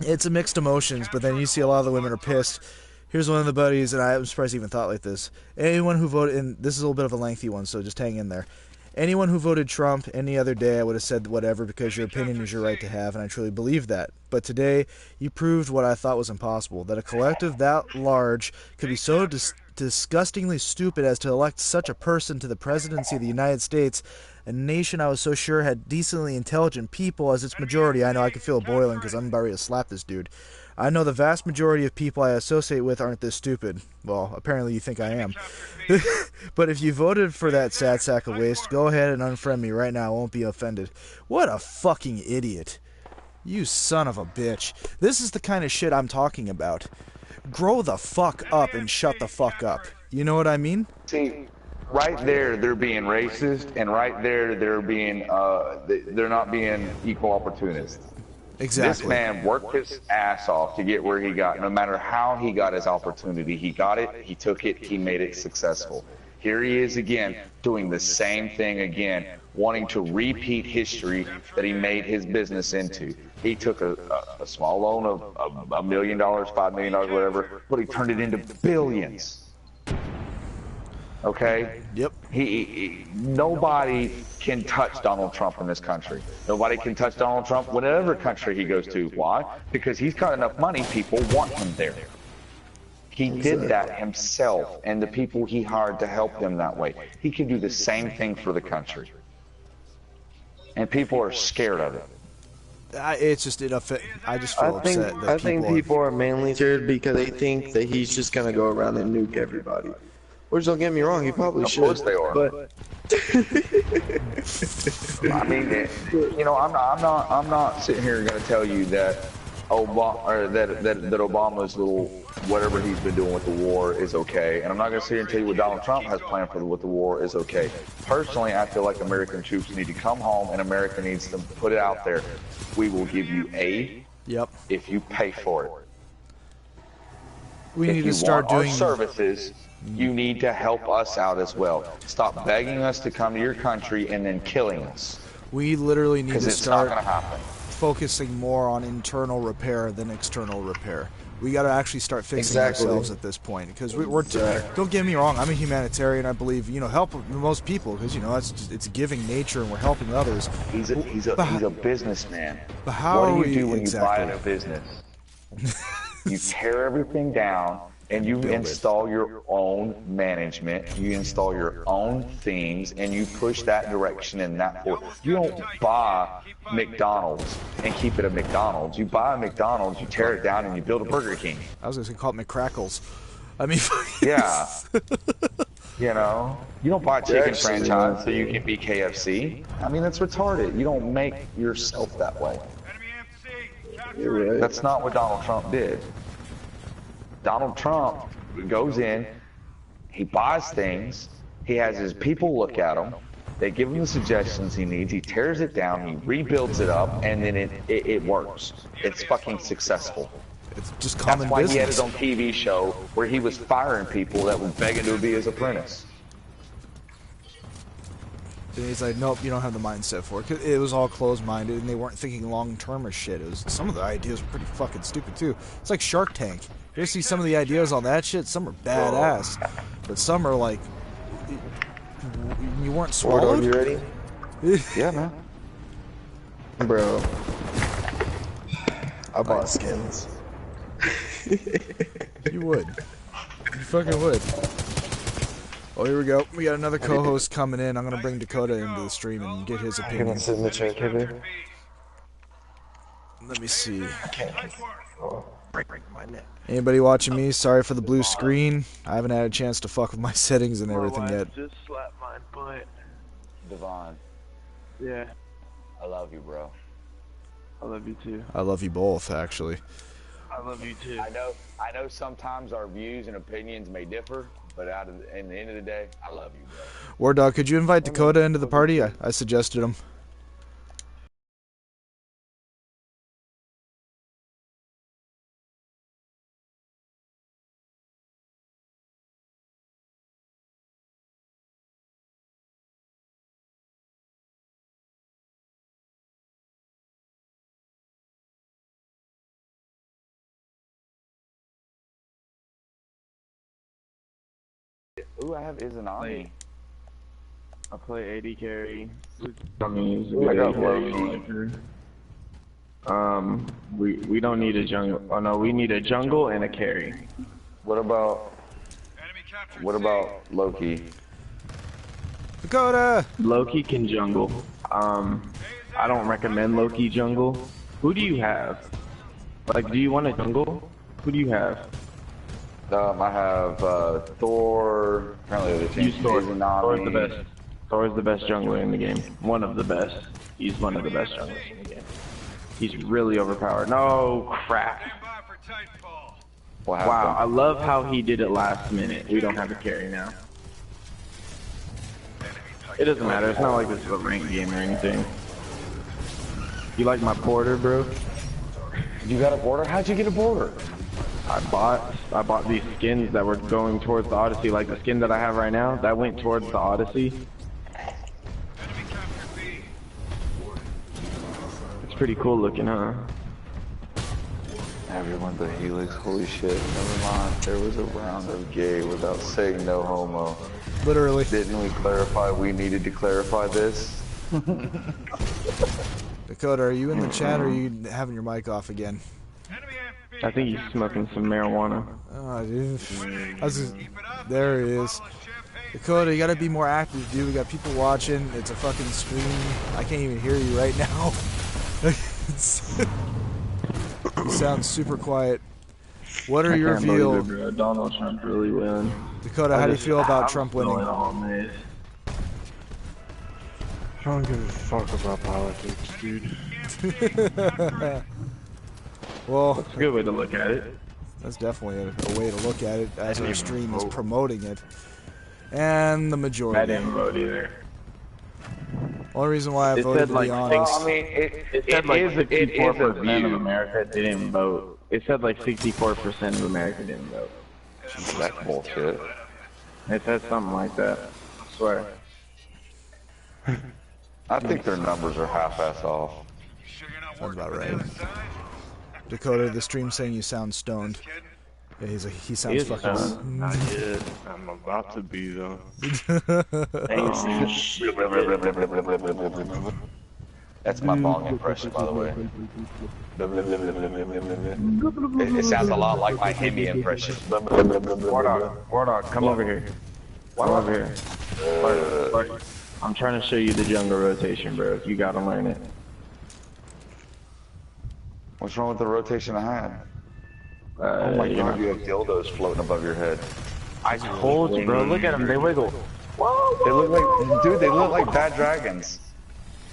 It's a mixed emotions, but then you see a lot of the women are pissed. Here's one of the buddies, and I'm surprised he even thought like this. Anyone who voted, and this is a little bit of a lengthy one, so just hang in there. Anyone who voted Trump any other day, I would have said whatever, because your opinion is your right to have, and I truly believe that. But today, you proved what I thought was impossible, that a collective that large could be so disgustingly stupid as to elect such a person to the presidency of the United States, a nation I was so sure had decently intelligent people as its majority. I know I can feel it boiling because I'm about ready to slap this dude. I know the vast majority of people I associate with aren't this stupid. Well, apparently you think I am. But if you voted for that sad sack of waste, go ahead and unfriend me right now. I won't be offended. What a fucking idiot. You son of a bitch. This is the kind of shit I'm talking about. Grow the fuck up and shut the fuck up. You know what I mean? See, right there, they're being racist, and right there, they're being, they're not being equal opportunists. Exactly. This man worked his ass off to get where he got. No matter how he got his opportunity, he got it, he took it, he made it successful. Here he is again, doing the same thing again, wanting to repeat history that he made his business into. He took a small loan of $1 million, $5 million, whatever, but he turned it into billions. Okay? Yep. Nobody can touch Donald Trump in this country. Nobody can touch Donald Trump whatever country he goes to. Why? Because he's got enough money, people want him there. He did that himself, and the people he hired to help him that way. He can do the same thing for the country. And people are scared of it. It's just, I just feel upset that I think people are mainly scared because they think that he's just going to go around and nuke everybody. Which, don't get me wrong, he probably should. Of course they are. But I mean, you know, I'm not sitting here going to tell you that Obama's little whatever he's been doing with the war is okay, and I'm not going to sit here and tell you what Donald Trump has planned with the war is okay. Personally, I feel like American troops need to come home, and America needs to put it out there. We will give you aid. Yep. If you pay for it. We need to start doing services. You need to help us out as well. Stop begging us to come to your country and then killing us. We literally need to start not gonna happen. focusing more on internal repair than external repair. We got to actually start fixing ourselves at this point, because we're don't get me wrong, I'm a humanitarian. I believe, you know, help most people, because, you know, it's giving nature and we're helping others. He's a businessman. But how what are do you do when you buy exactly? a business? You tear everything down and you install your own management, you install your own things, and you push that direction in that forward. You don't buy McDonald's and keep it a McDonald's. You buy a McDonald's, you tear it down, and you build a Burger King. I was going to call it McCrackles. I mean, yeah. You know, you don't buy a chicken franchise so you can be KFC. I mean, that's retarded. You don't make yourself that way. You're right. That's not what Donald Trump did. Donald Trump goes in, he buys things, he has his people look at them, they give him the suggestions he needs, he tears it down, he rebuilds it up, and then it works. It's fucking successful. It's just common business. That's why he had his own TV show where he was firing people that were begging to be his apprentice. And he's like, nope, you don't have the mindset for it. 'Cause it was all closed-minded, and they weren't thinking long-term or shit. It was, some of the ideas were pretty fucking stupid, too. It's like Shark Tank. You ever see some of the ideas on that shit? Some are badass. But some are like... You weren't swallowed? You ready? Yeah, man. Bro. I bought skins. You would. You fucking would. Oh, here we go. We got another co-host coming in. I'm gonna bring Dakota into the stream and get his opinion. Can I sit in the chair, Kevin? Let me see. Break my neck. Anybody watching me? Sorry for the blue screen. I haven't had a chance to fuck with my settings and everything yet. Just slap my butt. Devon. Yeah. I love you, bro. I love you too. I love you both, actually. I love you too. I know sometimes our views and opinions may differ, but in the end of the day, I love you, bro. War Dog, could you invite Dakota into the party? I suggested him. Ooh, I have Izanami. I play AD carry. I got Loki. We don't need a jungle. Oh no, we need a jungle and a carry. What about Loki? Dakota! Loki can jungle. I don't recommend Loki jungle. Who do you have? Like, do you want a jungle? Who do you have? I have Thor. Apparently, the Use Thor. Thor's the best. Thor's the best jungler in the game. One of the best. He's one of the best junglers in the game. He's really overpowered. No crap. Wow, I love how he did it last minute. We don't have a carry now. It doesn't matter. It's not like this is a ranked game or anything. You like my border, bro? You got a border? How'd you get a border? I bought these skins that were going towards the Odyssey, like the skin that I have right now, that went towards the Odyssey. It's pretty cool looking, huh? Everyone but Helix, holy shit, never mind. There was a round of gay without saying no homo. Literally. Didn't we clarify we needed to clarify this? Dakota, are you in the chat or are you having your mic off again? I think he's smoking some marijuana. Oh, dude. There he is. Dakota, you gotta be more active, dude. We got people watching. It's a fucking stream. I can't even hear you right now. You sound super quiet. What are your views? Donald Trump really win. Dakota, how do you feel about Trump winning? I don't give a fuck about politics, dude. Well, that's a good way to look at it. That's definitely a way to look at it, as our stream is promoting it. And the majority. I didn't vote either. Only reason why I voted, to be honest. Well, I mean, it said like 64% of America didn't vote. It said like 64% of America didn't vote. That's bullshit. It says something like that. I swear. I think their numbers are half-ass off. Sounds about right. Dakota, the stream saying you sound stoned. Yeah, he sounds fucking. Not yet. I'm about to be though. That's my bong impression, by the way. It sounds a lot like my Hemi impression. Wardog, come over here. Come over here. Spark. I'm trying to show you the jungle rotation, bro. You gotta learn it. What's wrong with the rotation I had? Oh my god, you have dildos floating above your head. I told you, bro. Look at them. They wiggle. They look like, dude, they look like bad dragons.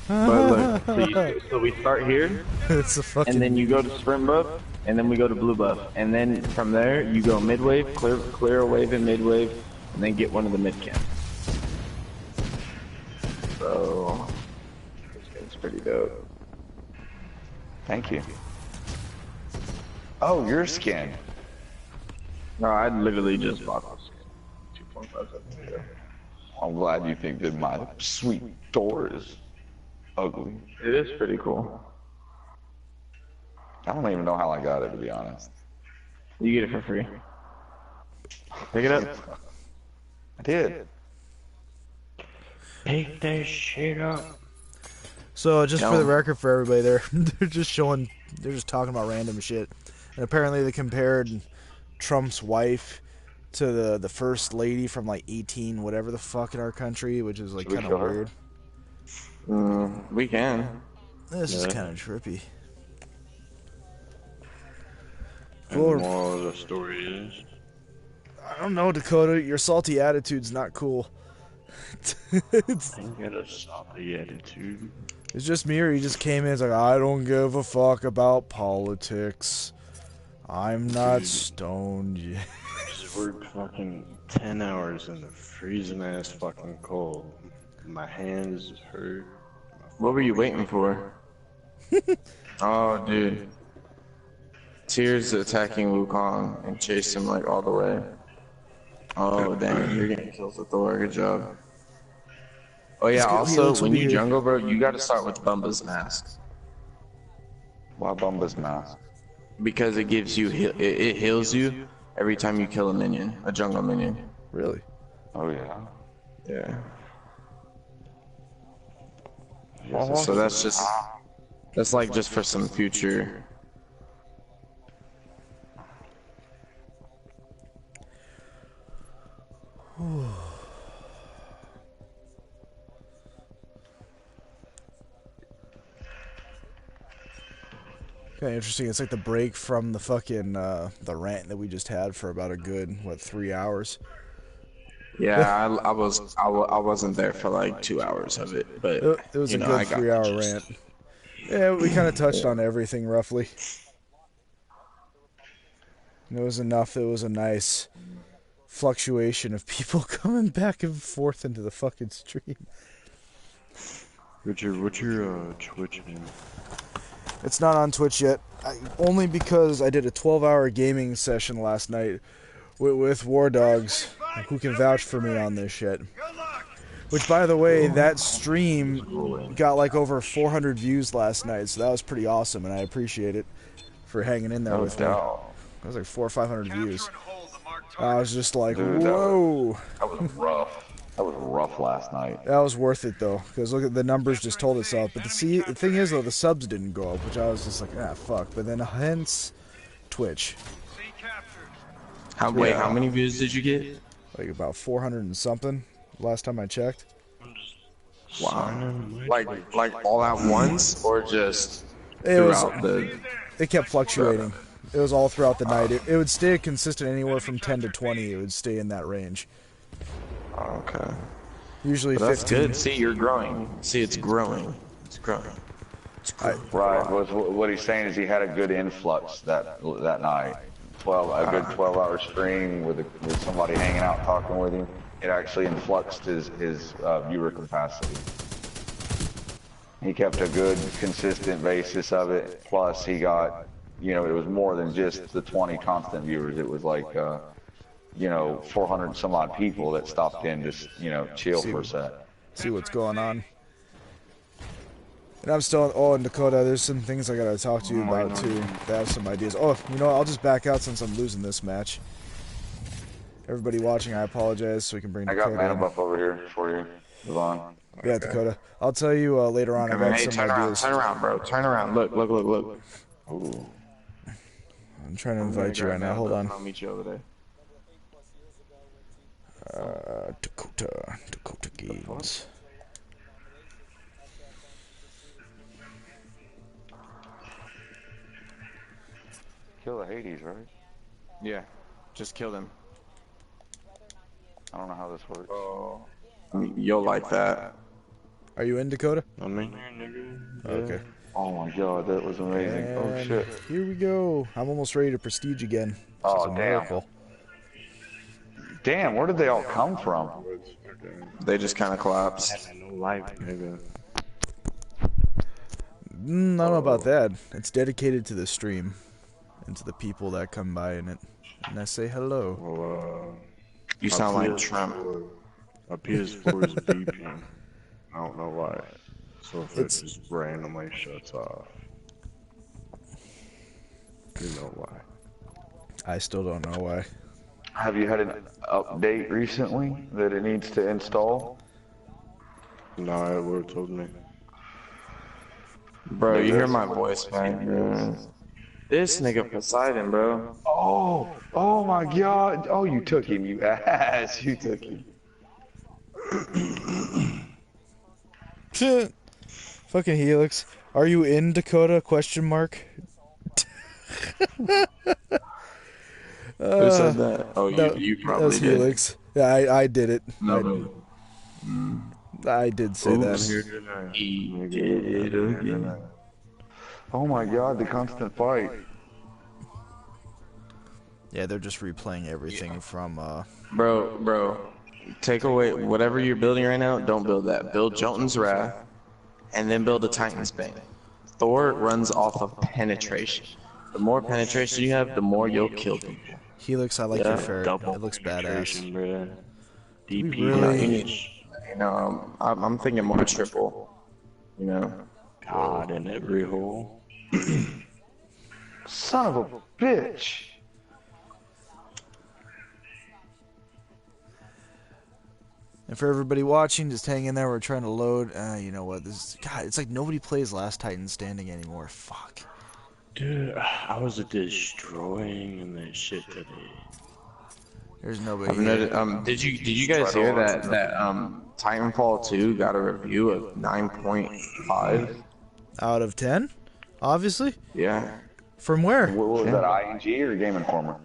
But look, so we start here, it's a fucking... and then you go to sprint buff, and then we go to blue buff, and then from there you go mid wave, clear a wave and mid wave, and then get one of the mid camps. So this game's pretty dope. Thank you. Oh, your skin. No, I literally just bought this skin 2.5 seconds ago. I'm glad you think that my sweet door is ugly. It is pretty cool. I don't even know how I got it, to be honest. You get it for free. Pick it up. I did. Pick that shit up. So, just for the record for everybody there, they're just talking about random shit. And apparently they compared Trump's wife to the first lady from like 18 whatever the fuck in our country, which is like kind of weird. We can. This is kind of trippy. And the moral of the story is, I don't know, Dakota. Your salty attitude's not cool. I got a salty attitude. It's just me, or he just came in. It's like, I don't give a fuck about politics. I'm not stoned yet. Just worked fucking 10 hours in the freezing ass fucking cold. My hands hurt. What were you waiting for? Oh, dude. Tears attacking Wukong and chased him like all the way. Oh, dang. You're getting killed with Thor. Good job. Oh, yeah. Also, when you jungle, bro, you gotta start with Bumba's mask. Why Bumba's mask? Because it gives you, it heals you every time you kill a minion, a jungle minion. Really? Oh, yeah. Yeah. So that's like just for some future. Kind of interesting. It's like the break from the fucking the rant that we just had for about a good 3 hours. Yeah, I wasn't there for like 2 hours of it, but it was a good 3 hour rant. Yeah, we kind of touched on everything roughly. And it was enough. It was a nice fluctuation of people coming back and forth into the fucking stream. What's your Twitch name? It's not on Twitch yet, only because I did a 12-hour gaming session last night with War Dogs, who can vouch for me on this shit. Which, by the way, that stream got like over 400 views last night, so that was pretty awesome, and I appreciate it for hanging in there with me. That was like 400 or 500 views. I was just like, dude, whoa. That was rough. That was rough last night. That was worth it, though, because look at the numbers just told itself. But the thing is, though, the subs didn't go up, which I was just like, fuck. But then hence Twitch. How many views did you get? Like about 400 and something last time I checked. Wow. Like all at once, or just throughout the... It kept fluctuating. It was all throughout the night. It would stay consistent anywhere from 10 to 20. It would stay in that range. Okay. Usually but 15. That's good. See, you're growing. See, it's growing. It's growing. Right. What he's saying is he had a good influx that night. A good 12-hour stream with somebody hanging out talking with him. It actually influxed his viewer capacity. He kept a good, consistent basis of it. Plus, he got, it was more than just the 20 constant viewers. It was like, 400 some odd people that stopped in just, chill for a sec. See what's going on. And I'm still. Oh, and Dakota, there's some things I gotta talk to you about too. They have some ideas. Oh, you know what? I'll just back out since I'm losing this match. Everybody watching, I apologize. So we can bring Dakota. I got mana buff over here for you, Devon. Yeah, Dakota. I'll tell you later on. I got Hey, some ideas. turn around, bro. Turn around. Look. Ooh. I'm trying to invite you right now. Hold on. I'll meet you over there. Dakota Games. Kill the Hades, right? Yeah, just kill them. I don't know how this works. Oh, you'll like that. Are you in, Dakota? I'm in here, nigga. Okay. Oh my god, that was amazing. And oh shit. Here we go. I'm almost ready to prestige again. Oh, a damn. miracle. Damn, where did they all come from? They just kind of collapsed. No life, nigga. I don't know about that. It's dedicated to the stream and to the people that come by in it. And I say hello. Well, you sound like Trump. My PS4 is beeping. I don't know why. So if it just randomly shuts off, you know why. I still don't know why. Have you had an update recently that it needs to install? No, it would have told me. Bro, you hear my voice, man. This nigga Poseidon, bro. Oh my god. Oh, you took him, you ass. You took him. Fucking Helix. Are you in, Dakota? Question mark. Who said that? Oh, you probably that's did. Helix. Yeah, I did it. No. I did say that. He did again. Oh my god, the constant fight. Yeah, they're just replaying everything from, Bro, take away whatever you're building right now, don't build that. Build Jotun's Wrath, and then build a Titan's Bane. Thor runs off of penetration. The more penetration you have, the more you'll kill people. Helix, I like your ferret. It looks badass. Bro. DP. Really? You know, I'm thinking more triple. You know? God in every hole. Son of a bitch. And for everybody watching, just hang in there. We're trying to load. You know what? This God, it's like nobody plays Last Titan Standing anymore. Fuck. Dude, I was destroying that shit today. There's nobody here. Did you guys hear that Titanfall 2 got a review of 9.5 out of 10? Obviously. Yeah. From where? What was that, ING or Game Informer?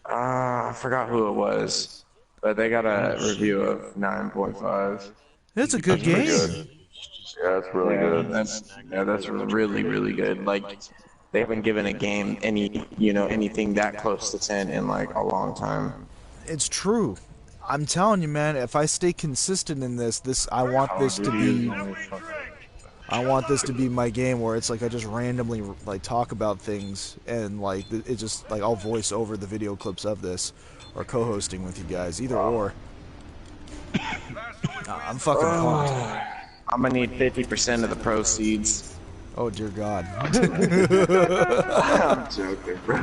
I forgot who it was, but they got a review of 9.5. It's a good game. Yeah, that's really good. That's really, really good. Like, they haven't given a game anything that close to 10 in like a long time. It's true. I'm telling you, man. If I stay consistent in this, I want this to be. I want this to be my game where it's like I just randomly like talk about things and like it just like I'll voice over the video clips of this, or co-hosting with you guys, either or. I'm fucking pumped. I'm gonna need 50% of the proceeds. Oh dear God. I'm joking, bro.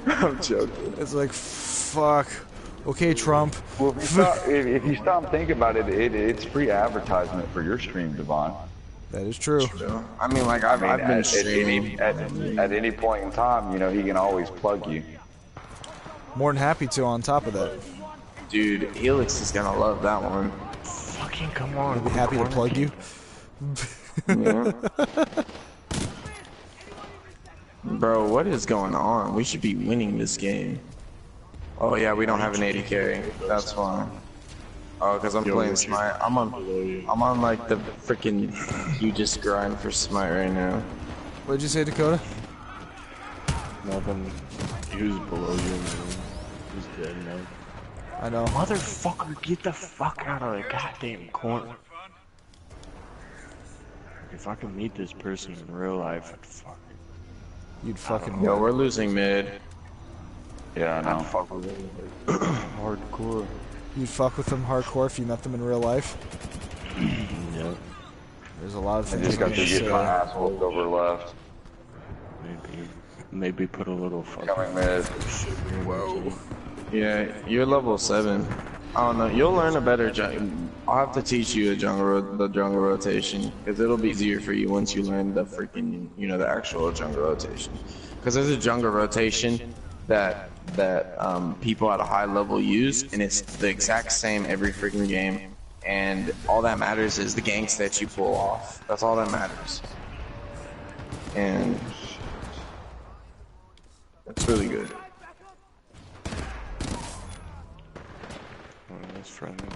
I'm joking. It's like, fuck. Okay, Trump. Well, if you stop thinking about it, it's free advertisement for your stream, Devon. That is true. I mean, like I've been streaming at any point in time. You know, he can always plug you. More than happy to. On top of that, dude, Helix is gonna love that one. Fucking come on. I'll be happy to plug you. Yeah. Bro, what is going on? We should be winning this game. Oh yeah, we don't have an 80 carry. That's fine. Oh, because I'm playing Smite. I'm on like the freaking hugest grind for Smite right now. What did you say, Dakota? Nothing. He was below you, man. He's dead now. I know. Motherfucker, get the fuck out of the goddamn corner. If I could meet this person in real life, I'd fuck. You'd fucking. Yo, we're losing mid. Yeah, I know. Fuck with him. Hardcore. You'd fuck with them hardcore if you met them in real life. Yeah. There's a lot of I things just I'm got to gonna get my say. ass whooped over left. Maybe put a little Coming mid. Whoa. Yeah, you're level 7. I don't know. You'll learn a better jungle. I'll have to teach you the jungle rotation, because it'll be easier for you once you learn the freaking, the actual jungle rotation. Because there's a jungle rotation that people at a high level use, and it's the exact same every freaking game. And all that matters is the ganks that you pull off. That's all that matters. And it's really good. That's friendly.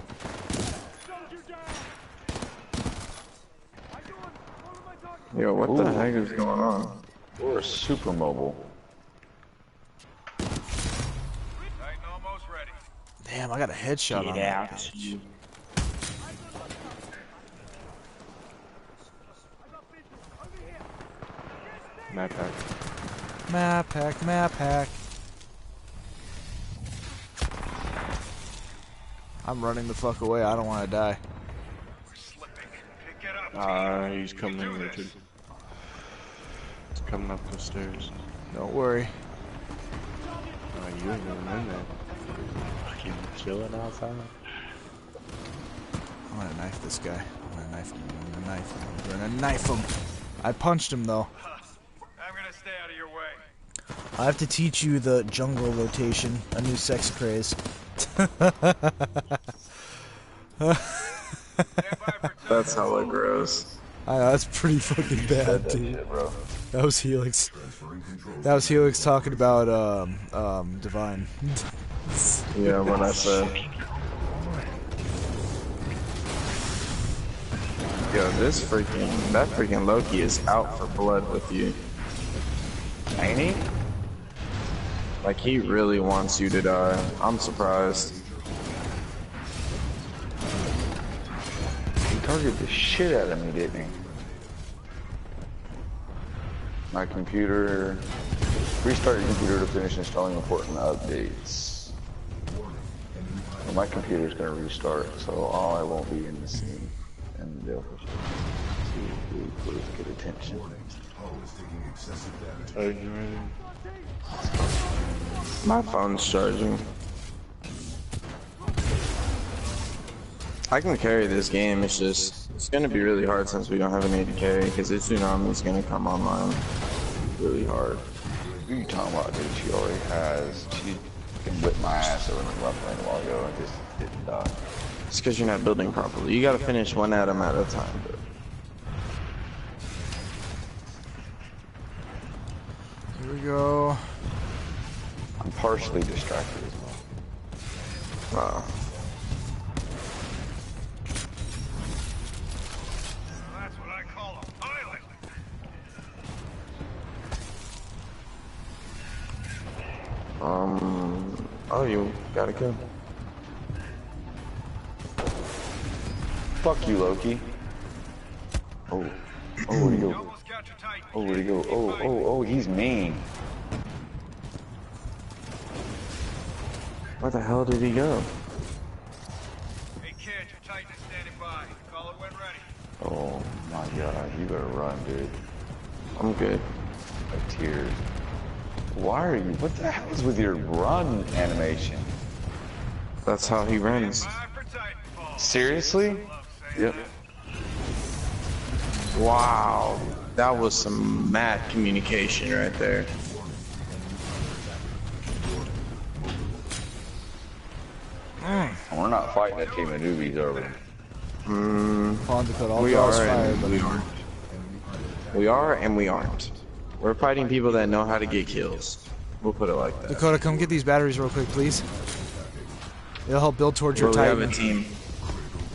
Yo, what the heck is going on? We're super mobile. Damn, I got a headshot on that bitch. Map pack. Map pack, map pack. I'm running the fuck away. I don't want to die. He's coming in, Richard. He's coming up the stairs. Don't worry. You ain't even in there. Fucking chilling outside. I'm gonna knife this guy. I'm gonna knife him. I'm gonna knife him. I'm gonna knife him. I punched him though. I'm gonna stay out of your way. I have to teach you the jungle rotation, a new sex craze. That's hella gross. I know, that's pretty fucking bad, dude. That was Helix. That was Helix talking about Divine. Yeah, what I said. Yo, that freaking Loki is out for blood with you. Ain't he? Like, he really wants you to die. I'm surprised. He targeted the shit out of me, didn't he? My computer... Restart your computer to finish installing important updates. Well, my computer's gonna restart, so I won't be in the scene. And they'll please get attention. Are you ready? My phone's charging. I can carry this game, it's gonna be really hard since we don't have an AD carry, because this tsunami's gonna come online really hard. What are you talking about, dude? She already has. She can whip my ass over in the left lane a while ago and just didn't die. It's because you're not building properly. You gotta finish one atom at a time, bro. Here we go. I'm partially distracted as well. Wow. That's what I call a pilot. Oh, you got a kill. Fuck you, Loki. Oh, where'd he go? Oh, where'd he go? Oh, he's mean. Where the hell did he go? Hey kid, your Titan is standing by. Call it when ready. Oh my god, you better run, dude. I'm good. Like tears. Why are you? What the hell is with your run animation? That's how he runs. Seriously? Yep. Wow. That was some mad communication right there. We're not fighting a team of newbies, are we? We are. We are and we aren't. We're fighting people that know how to get kills. We'll put it like that. Dakota, come get these batteries real quick, please. It'll help build towards your Titan. We have a team.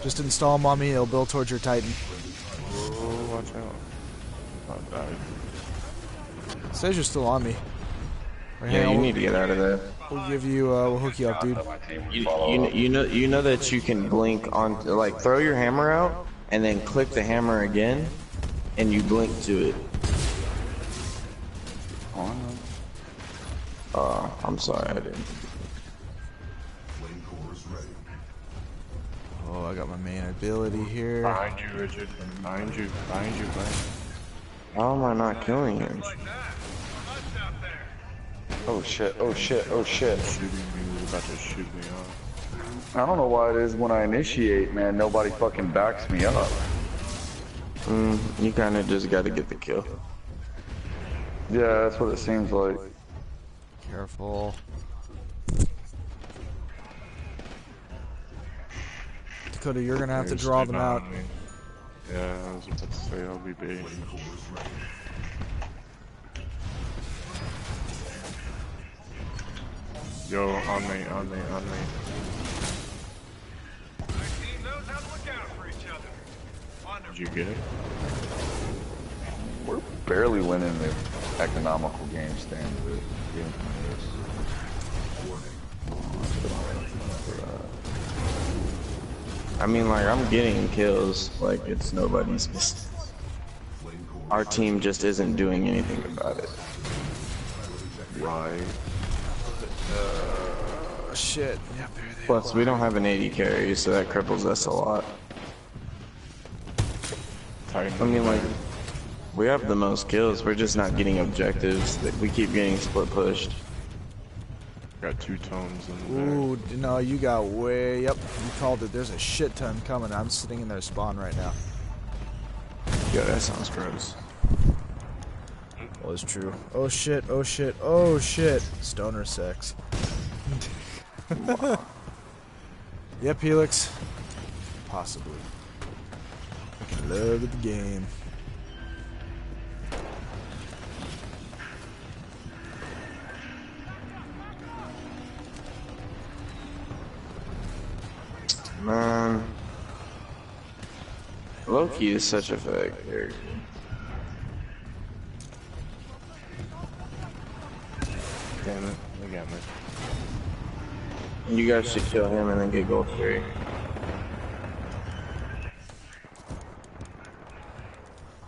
Just install them on me, it'll build towards your Titan. Oh, watch out. Not bad. It says you're still on me. Right, Yeah, you need to get out of there. We'll give you, we'll hook you up, dude. You know that you can blink on, like, throw your hammer out, and then click the hammer again, and you blink to it. I'm sorry, I didn't. Oh, I got my main ability here. Behind you, Richard. Behind you, buddy. How am I not killing him? Oh shit, oh shit, oh shit. Shooting me, he was about to shoot me off. I don't know why it is when I initiate, man, nobody fucking backs me up. You kinda just gotta get the kill. Yeah, that's what it seems like. Careful. Dakota, you're gonna have to draw them out. Yeah, I was about to say I'll be big. Yo, on me. Did you get it? We're barely winning the economical game standard. I mean, like, I'm getting kills, like, it's nobody's business. Our team just isn't doing anything about it. Right. Shit. Yep, there they Plus, we don't have an 80 carry, so that cripples us a lot. I mean, like, we have the most kills, we're just not getting objectives. We keep getting split pushed. Got 2 tones in there. Ooh, no, you got way... Yep, you called it. There's a shit ton coming. I'm sitting in their spawn right now. Yeah, that sounds gross. Well, it's true. Oh shit, oh shit, oh shit. Stoner sex. Yep, Helix. Possibly. Fucking love the game. Man, Loki is such a fake character. Damn it, they got me. You guys should kill him and then get gold 3.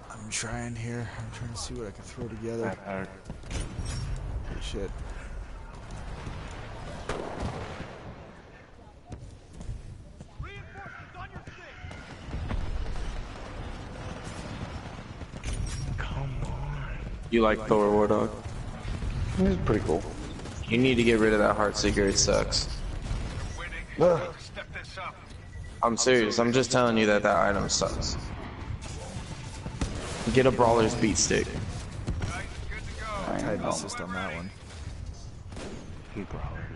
I'm trying here. I'm trying to see what I can throw together. Shit. You like Thor War Dog? He's pretty cool. You need to get rid of that Heartseeker, it sucks. I'm serious, I'm just telling you that that item sucks. Get a Brawler's Beat Stick. Titan assist on that one.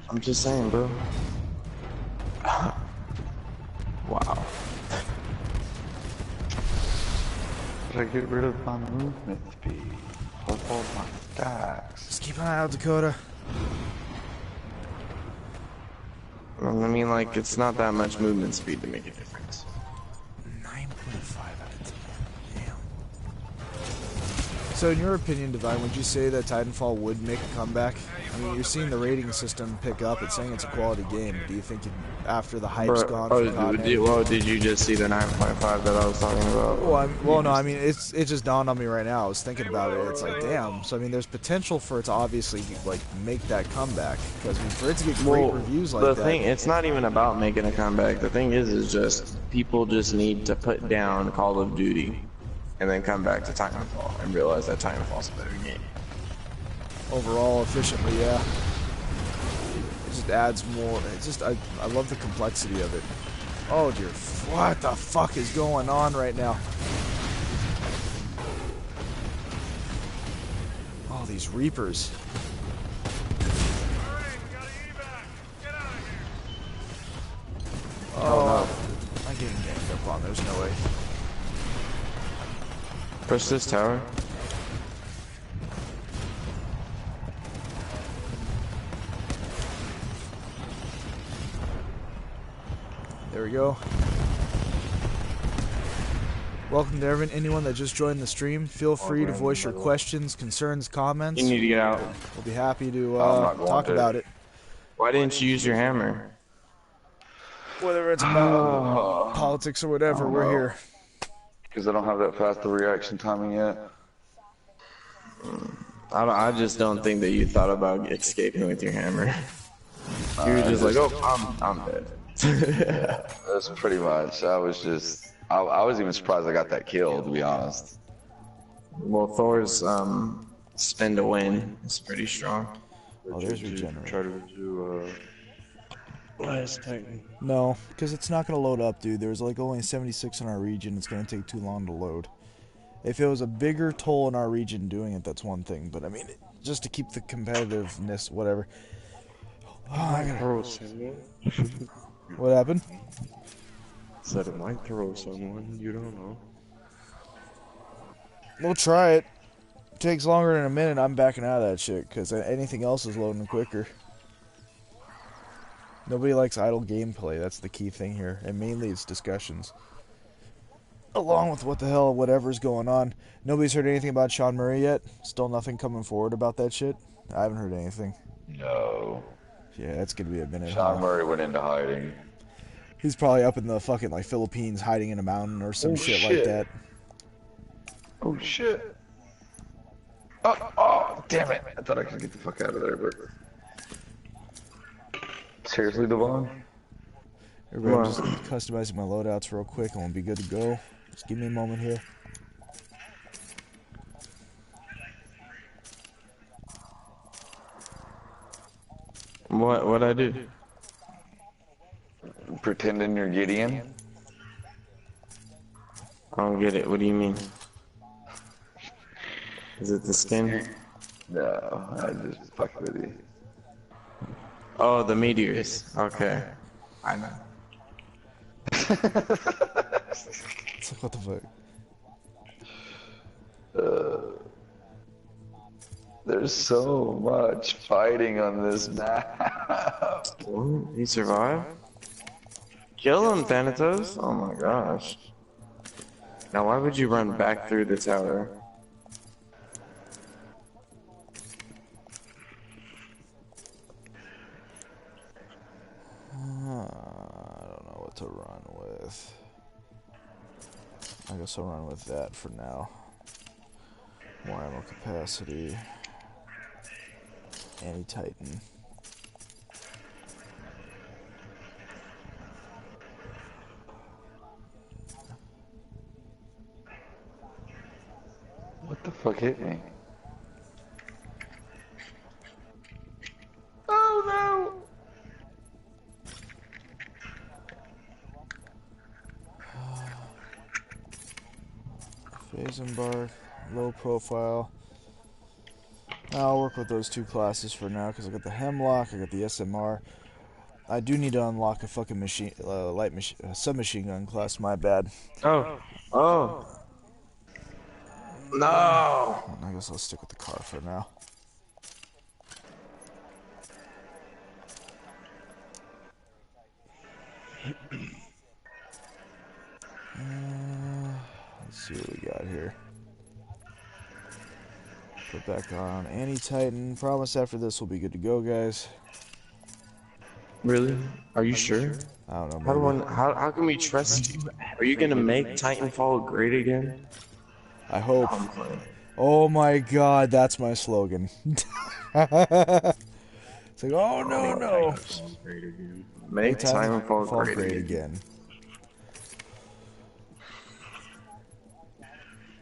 I'm just saying, bro. Wow. Did I get rid of my movement speed? With all my stacks. Just keep an eye out, Dakota. I mean, like, it's not that much movement speed to make a difference. 9.5 out of 10. Damn. So in your opinion, Divine, would you say that Titanfall would make a comeback? I mean, you're seeing the rating system pick up. It's saying it's a quality game. Do you think after the hype's gone for content... Did you just see the 9.5 that I was talking about? Well, no, I mean, it just dawned on me right now. I was thinking about it. It's like, damn. So, I mean, there's potential for it to obviously, like, make that comeback. Because, I mean, for it to get great reviews like that... The thing, it's not even about making a comeback. The thing is just, people just need to put down Call of Duty and then come back to Titanfall and realize that Titanfall's a better game. Overall, efficiently, yeah. It just adds more. It's just, I love the complexity of it. Oh dear, what the fuck is going on right now? Oh, these Reapers. Oh, no. I'm getting ganged up on. There's no way. Push this tower. There we go. Welcome to anyone that just joined the stream. Feel free to voice your questions, concerns, comments. You need to get out. We'll be happy to talk about it. Why didn't you use your hammer? Whether it's about politics or whatever, we're here. Because I don't have that fast reaction timing yet. I just don't think that you thought about escaping with your hammer. You were just like, oh, I'm dead. That's pretty much. I was even surprised I got that kill, to be honest. Well, Thor's spin to win is pretty strong. Oh, there's regenerate. Try to do last Titan. No, because it's not going to load up, dude. There's like only 76 in our region. It's going to take too long to load. If it was a bigger toll in our region doing it, that's one thing. But I mean, just to keep the competitiveness, whatever. Oh, I gotta... throw someone. What happened? Said it might throw someone. You don't know. We'll try it. It takes longer than a minute. I'm backing out of that shit because anything else is loading quicker. Nobody likes idle gameplay. That's the key thing here, and mainly it's discussions. Along with what the hell, whatever's going on. Nobody's heard anything about Sean Murray yet. Still nothing coming forward about that shit. I haven't heard anything. No. Yeah, it's gonna be a minute. Sean Murray went into hiding. He's probably up in the fucking like Philippines, hiding in a mountain or some shit like that. Oh shit! Oh, damn it! I thought I could get the fuck out of there, but seriously, Devon? Everybody, I'm just customizing my loadouts real quick. I want to be good to go. Just give me a moment here. What'd I do? Pretending you're Gideon? I don't get it. What do you mean? Is it the skin? No, I just fuck with you. Oh, the meteors. Okay. I know. It's like, what the fuck? There's so much fighting on this map. He survived? Kill him, Thanatos. Oh my gosh. Now why would you run back through the tower? I don't know what to run with. I guess I'll run with that for now. More ammo capacity. Anti-Titan. What the fuck hit me? Oh no! Phase Embark, low profile. I'll work with those two classes for now because I got the Hemlock, I got the SMR. I do need to unlock a fucking submachine gun class. My bad. Oh. No. I guess I'll stick with the car for now. Let's see what we got here. Put back on Anti-Titan. Promise after this we'll be good to go, guys. Really? Are you sure? I don't know. How can we trust you? Are you gonna make Titanfall great again? I hope. Oh my god, that's my slogan. It's like, oh no. Make Titanfall great again.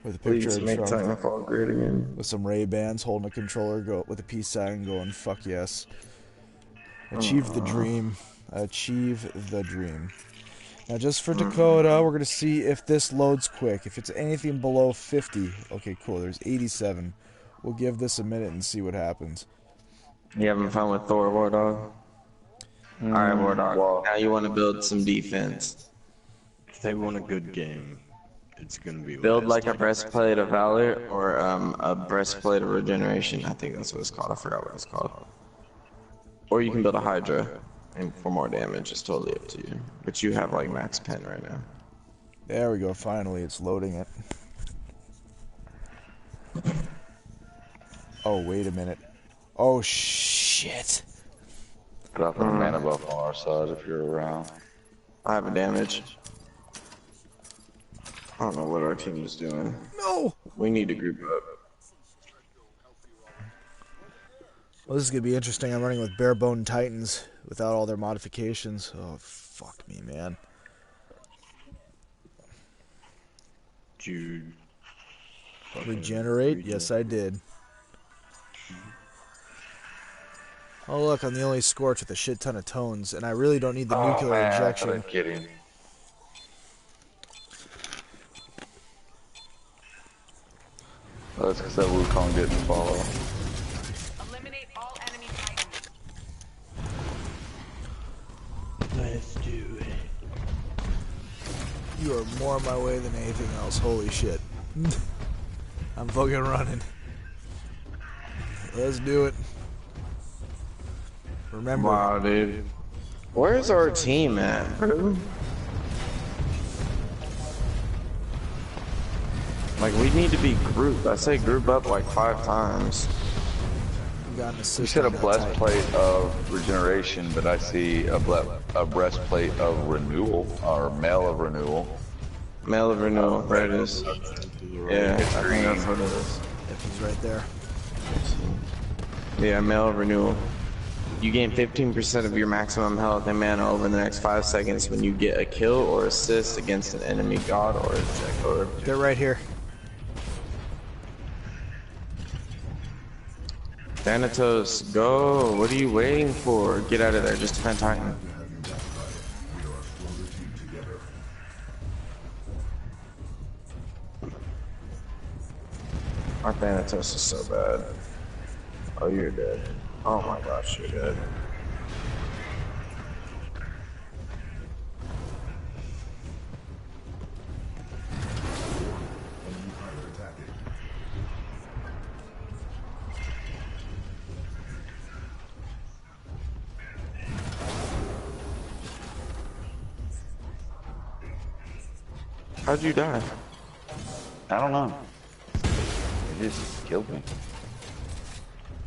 With a picture Please of make Trump Titanfall great again. with some Ray-Bans holding a controller, go with a peace sign, going fuck yes. Achieve the dream. Achieve the dream. Now, just for Dakota, we're gonna see if this loads quick. If it's anything below 50, okay, cool. There's 87. We'll give this a minute and see what happens. You having fun with Thor, War Dog? Alright, War Dog. Now you want to build some defense. If they want a good game, it's gonna be build like a breastplate of valor or a breastplate of regeneration. I think that's what it's called. I forgot what it's called. Or you can build a Hydra and for more damage. It's totally up to you. But you have like max pen right now. There we go. Finally, it's loading it. Oh, wait a minute. Oh, shit. Drop a mana buff on our side if you're around. I have a damage. I don't know what our team is doing. No! We need to group up. Well, this is going to be interesting. I'm running with bare bone Titans without all their modifications. Oh, fucked me, man. Dude. Regenerate? Yes, I did. Oh, look, I'm the only Scorch with a shit ton of tones, and I really don't need the nuclear injection. I get him. That's because that Wukong didn't follow. Eliminate all enemy titans. Let's do it. You are more on my way than anything else. Holy shit. I'm fucking running. Let's do it. Remember. Wow, dude. Where's our team at, bro? Like, we need to be grouped. I say group up like 5 times. You said a breastplate of regeneration, but I see a breastplate of renewal, or mail of renewal. Mail of renewal, there it is. Yeah, I think that's what it is. Yep, he's right there. Yeah, mail of renewal. You gain 15% of your maximum health and mana over the next 5 seconds when you get a kill or assist against an enemy god or object. They're right here. Thanatos, go! What are you waiting for? Get out of there, just defend Titan. Our Thanatos is so bad. Oh, you're dead. Oh my gosh, you're dead. How'd you die? I don't know. They just killed me.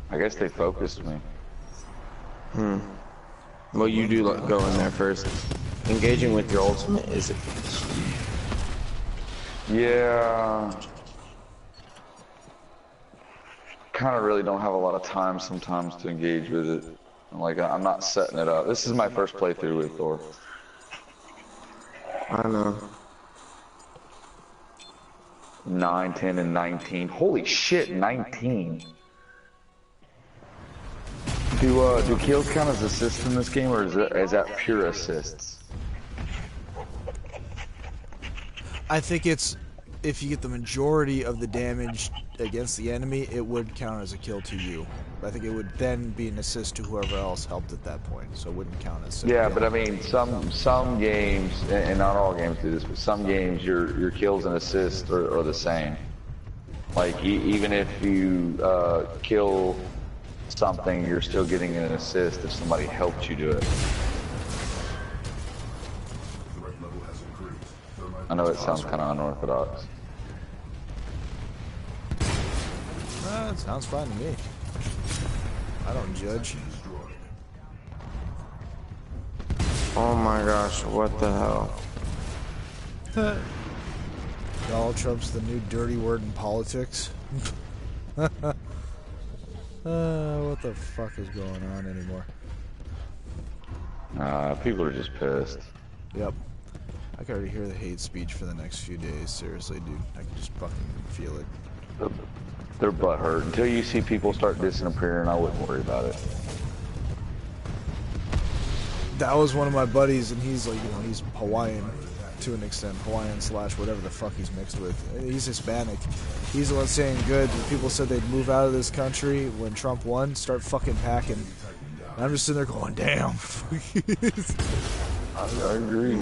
I guess they focused me. Well, you do go in there first. Engaging with your ultimate is it? Yeah. Kind of really don't have a lot of time sometimes to engage with it. Like, I'm not setting it up. This is my first playthrough with Thor. I know. 9, 10, and 19. Holy shit, 19. Do kills count as assists in this game, or is that pure assists? I think it's, if you get the majority of the damage against the enemy, it would count as a kill to you. I think it would then be an assist to whoever else helped at that point, so it wouldn't count as a Yeah, kill. but I mean, some games, and not all games do this, but some games your kills and assists are the same. Like, even if you kill something, you're still getting an assist if somebody helped you do it. I know it sounds kind of unorthodox. It sounds fine to me. I don't judge. Oh my gosh, what the hell? Donald Trump's the new dirty word in politics. What the fuck is going on anymore? People are just pissed. Yep. I can already hear the hate speech for the next few days. Seriously, dude. I can just fucking feel it. Their butt hurt. Until you see people start disappearing, I wouldn't worry about it. That was one of my buddies, and he's like, you know, he's Hawaiian to an extent. Hawaiian / whatever the fuck he's mixed with. He's Hispanic. He's the one saying, good, people said they'd move out of this country when Trump won, start fucking packing. And I'm just sitting there going, damn. I agree.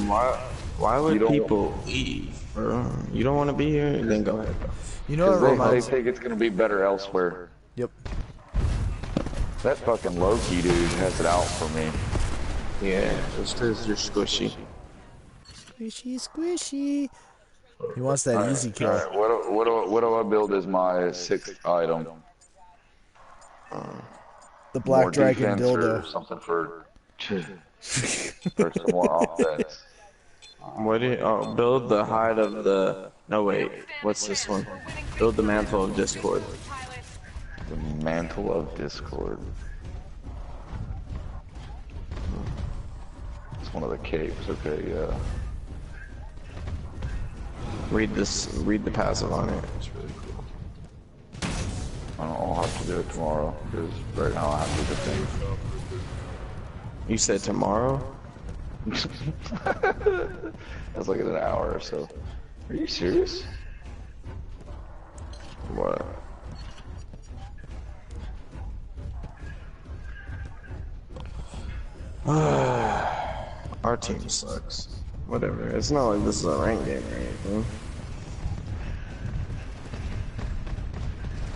Why would people leave, bro? You don't want to be here? Then go ahead, bro. You know what they think it's going to be better elsewhere. Yep. That fucking Loki dude has it out for me. Yeah, just because you're squishy. Squishy, squishy. He wants that easy kill. Alright, what do I build as my 6th item? The Black Dragon dildo. dildo. Something for some more offense. What do you, oh, build the hide of the, no wait, what's this one? Build the mantle of discord. The mantle of discord. one of the capes. Okay, yeah. Read the passive on it. It's really cool. I don't know, I'll have to do it tomorrow, because right now I have to do things. You said tomorrow? That's like in an hour or so. Are you serious? What? Our team sucks. Whatever. It's not like this is a ranked game or anything.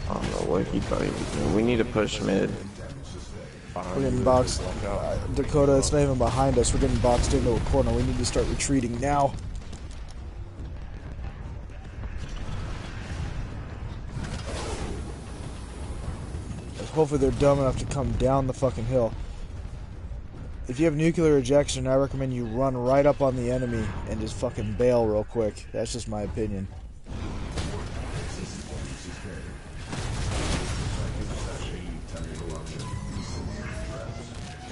I don't know what he thought he was doing. We need to push mid. We're getting boxed. Dakota, it's not even behind us. We're getting boxed into a corner. We need to start retreating now. Hopefully they're dumb enough to come down the fucking hill. If you have nuclear ejection, I recommend you run right up on the enemy and just fucking bail real quick. That's just my opinion.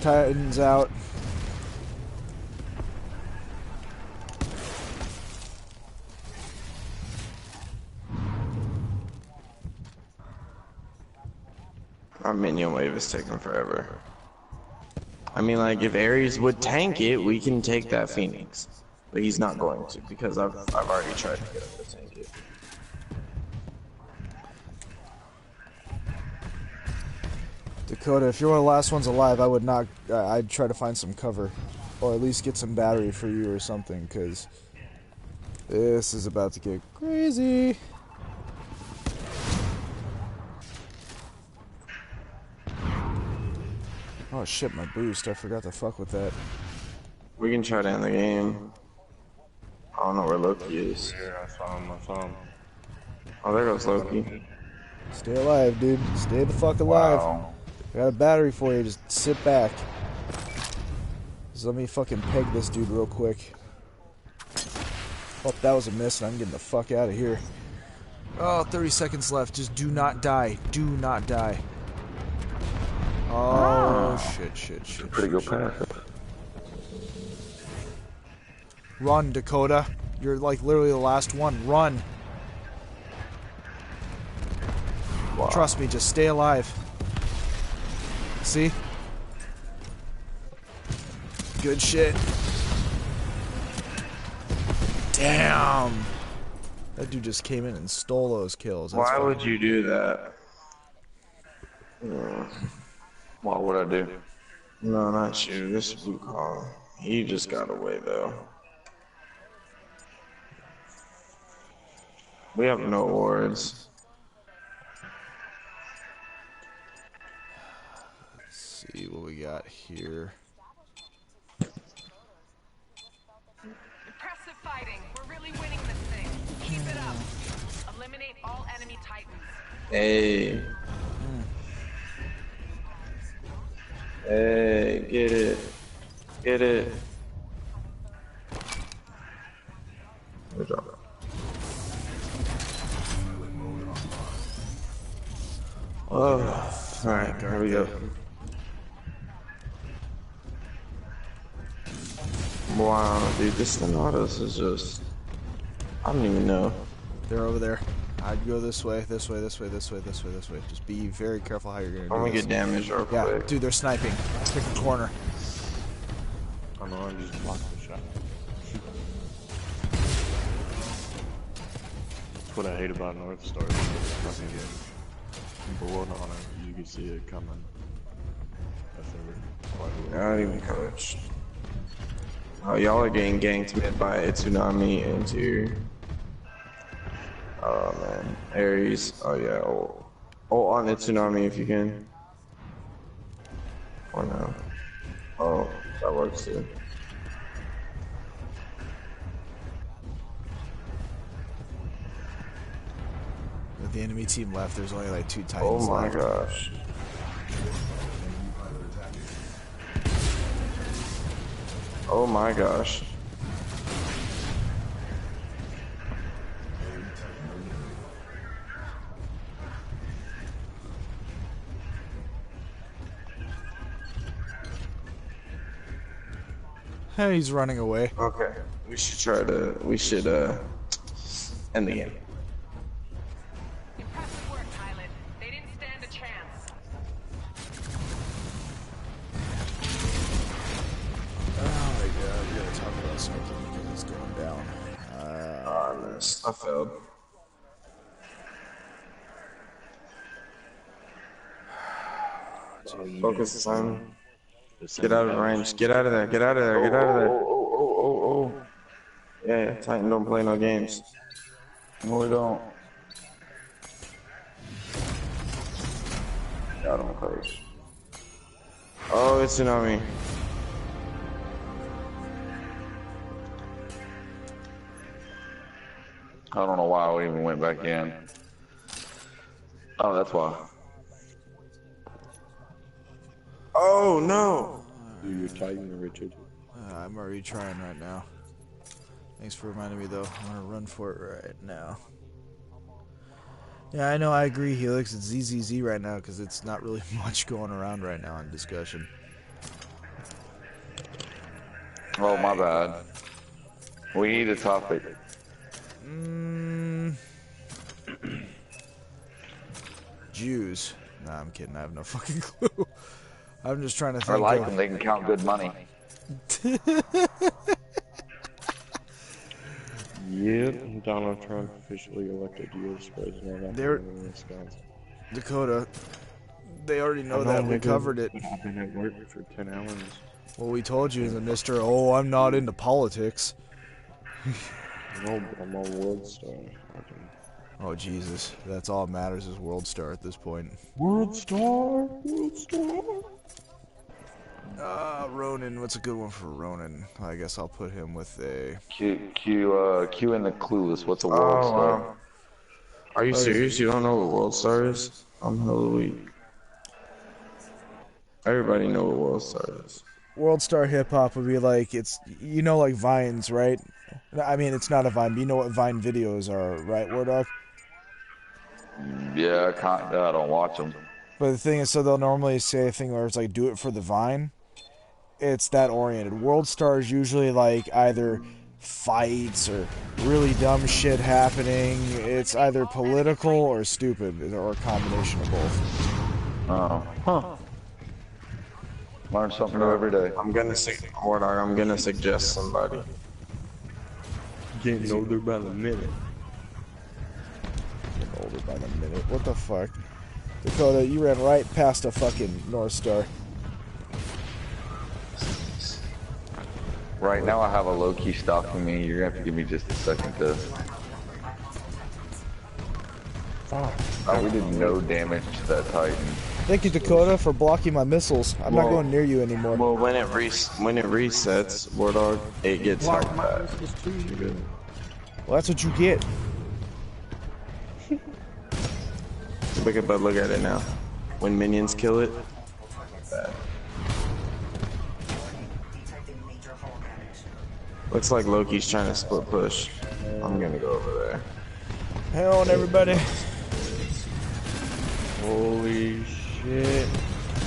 Titan's out. Our minion wave is taking forever. I mean, like, if Ares would tank it, we can take that Phoenix. But he's not going to, because I've already tried to get him to tank it. Dakota, if you're one of the last ones alive, I would not. I'd try to find some cover, or at least get some battery for you or something, because this is about to get crazy. Oh shit, my boost! I forgot to fuck with that. We can try to end the game. I don't know where Loki is. Yeah, I saw him. Oh, there goes Loki. Stay alive, dude. Stay the fuck alive. Wow. I got a battery for you. Just sit back. Just let me fucking peg this dude real quick. Oh, that was a miss, and I'm getting the fuck out of here. Oh, 30 seconds left. Just do not die. Do not die. Oh, shit. Pretty good pass. Run, Dakota. You're like literally the last one. Run. Wow. Trust me, just stay alive. See? Good shit. Damn. That dude just came in and stole those kills. That's Why fine. would you do that? What would I do? No, not you. This is Wukong. He just got away, though. We have no wards. Let's see what we got here. Impressive fighting. We're really winning this thing. Keep it up. Eliminate all enemy titans. Hey. Hey, get it. Get it. Good job. Oh, alright, here we go. Wow, dude, this Thanatos is just... I don't even know. They're over there. I'd go this way, this way, this way, this way, this way, this way. Just be very careful how you're gonna do this. I'm gonna get damaged real quick. Yeah, dude, they're sniping. Pick the corner. I know, I just blocked the shot. That's what I hate about North Star. Fucking get blown on it. You can see it coming. Not even coached. Oh, y'all are getting ganked mid by a tsunami into. Oh man, Ares. Oh yeah. Oh, on the tsunami if you can. Or no. Oh, that works too. With the enemy team left, there's only like 2 titans Oh my left. gosh. Oh my gosh. Hey, he's running away. Okay. We should end the game. Impressive work, pilot. They didn't stand a chance. Oh my god, we gotta talk about something because it's going down. I missed. I failed. Focus, son. Get out of range. Get out of there. Get out of there. Get out of there. Oh. Yeah, Titan don't play no games. No, we don't. I don't play. Oh, it's tsunami. I don't know why we even went back in. Oh, that's why. Oh, no. Do your Titan, Richard. I'm already trying right now. Thanks for reminding me, though. I'm gonna run for it right now. Yeah, I know, I agree, Helix. It's ZZZ right now because it's not really much going around right now in discussion. Oh, my bad. We need a topic. Jews. Nah, I'm kidding. I have no fucking clue. I'm just trying to think. I like them. They can count good money. Yep, Donald Trump officially elected U.S. president after winning Wisconsin. Dakota, they already know that. We covered it. I've been at work for 10 hours. Well, we told you, Mr. Oh, I'm not into politics. No, but I'm on World Star. Oh, Jesus. That's all that matters is World Star at this point. World Star? World Star? Ronan. What's a good one for Ronan? I guess I'll put him with a... Q in the clueless. What's a World Star? Wow. Are you serious? You don't know what World Star is? I'm hella weak. Everybody know what World Star is. World Star Hip Hop would be like, it's, you know, like Vines, right? I mean, it's not a Vine, but you know what Vine videos are, right, War Dog? Yeah, I don't watch them. But the thing is, so they'll normally say a thing where it's like, do it for the Vine. It's that oriented. World Star is usually like either fights or really dumb shit happening. It's either political or stupid, or a combination of both. Oh. Huh. Learn something new every day. I'm gonna suggest somebody. Getting older by the minute. Getting older by the minute. What the fuck? Dakota, you ran right past a fucking North Star. Right now I have a low-key stalking me. You're gonna have to give me just a second to... Fuck. Oh, we did no damage to that Titan. Thank you, Dakota, for blocking my missiles. I'm not going near you anymore. Well, when it resets, War Dog, it gets health back. Well, that's what you get. Look at it now. When minions kill it, bad. Looks like Loki's trying to split push. I'm gonna go over there. Hang on, everybody. Holy shit.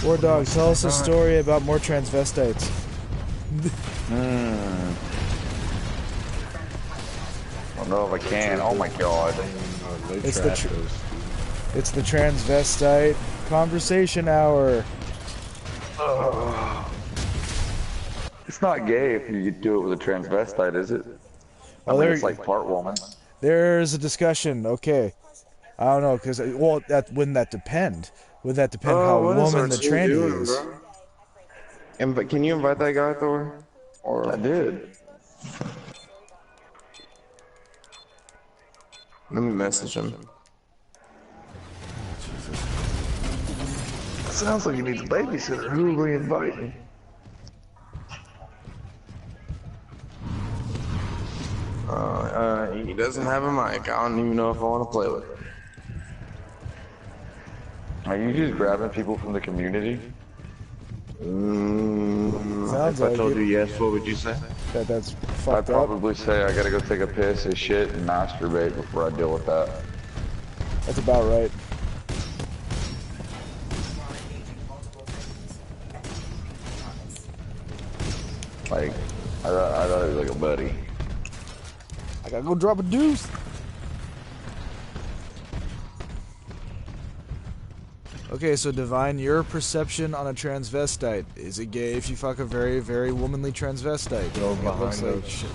War Dog, tell us a story about more transvestites. I don't know if I can. Oh my god. It's the transvestite conversation hour. It's not gay if you do it with a transvestite, is it? I mean, it's like part woman. There's a discussion. Okay, I don't know, because wouldn't that depend? Would that depend how woman the tranny is? But can you invite that guy, Thor? Or I did. Let me message him. Sounds like he needs a babysitter. Who are we inviting? He doesn't have a mic. I don't even know if I want to play with him. Are you just grabbing people from the community? If I told you yes, what would you say? That's I'd fucked up. probably say I gotta go take a piss and shit and masturbate before I deal with that. That's about right. Like, thought he was like a buddy. I gotta go drop a deuce. Okay, so Divine, your perception on a transvestite. Is it gay if you fuck a very, very womanly transvestite? Go It looks behind like us. shit.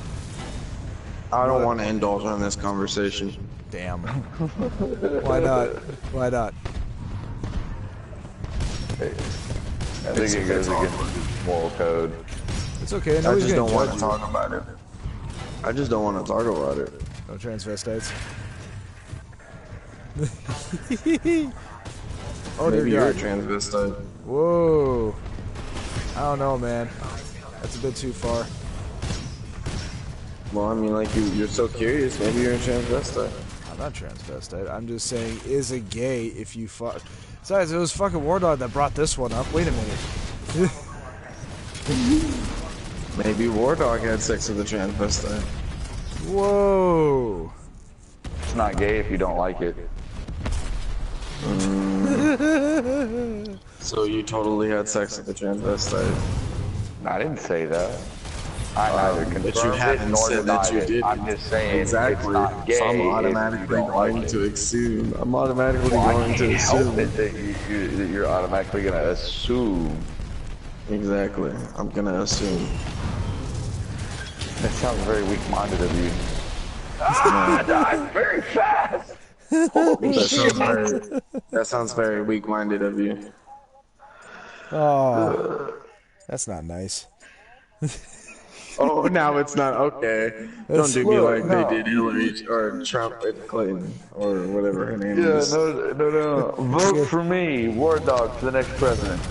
I don't want to indulge in this conversation. Damn. Why not? Why not? I think it goes against moral code. It's okay. I Nobody's just gonna don't want judge to you. talk about it. I just don't want to talk about it. No transvestites. Oh, Maybe dear you're a God. transvestite. Whoa. I don't know, man. That's a bit too far. Well, I mean, like, you're so curious. Maybe you're a transvestite. I'm not transvestite. I'm just saying, is it gay if you fuck? Besides, it was fucking War Dog that brought this one up. Wait a minute. Maybe War Dog had sex with a transvestite. Whoa. It's not gay if you don't like it. So you totally had sex with a transvestite? I didn't say that. I neither confirmed But you haven't nor said that denied you it. did. I'm just saying Exactly. it's not gay So I'm if automatically you don't going like to it. assume. I'm automatically Well, I going to can't help assume. it that you're automatically going to assume. Exactly. I'm gonna assume. That sounds very weak-minded of you. I died very fast! That sounds very weak-minded of you. Oh, that's not nice. Oh, now it's not okay. Don't do me like they did Hillary or Trump and Clinton or whatever her name Yeah, is. no. Vote for me, War Dog, for the next president.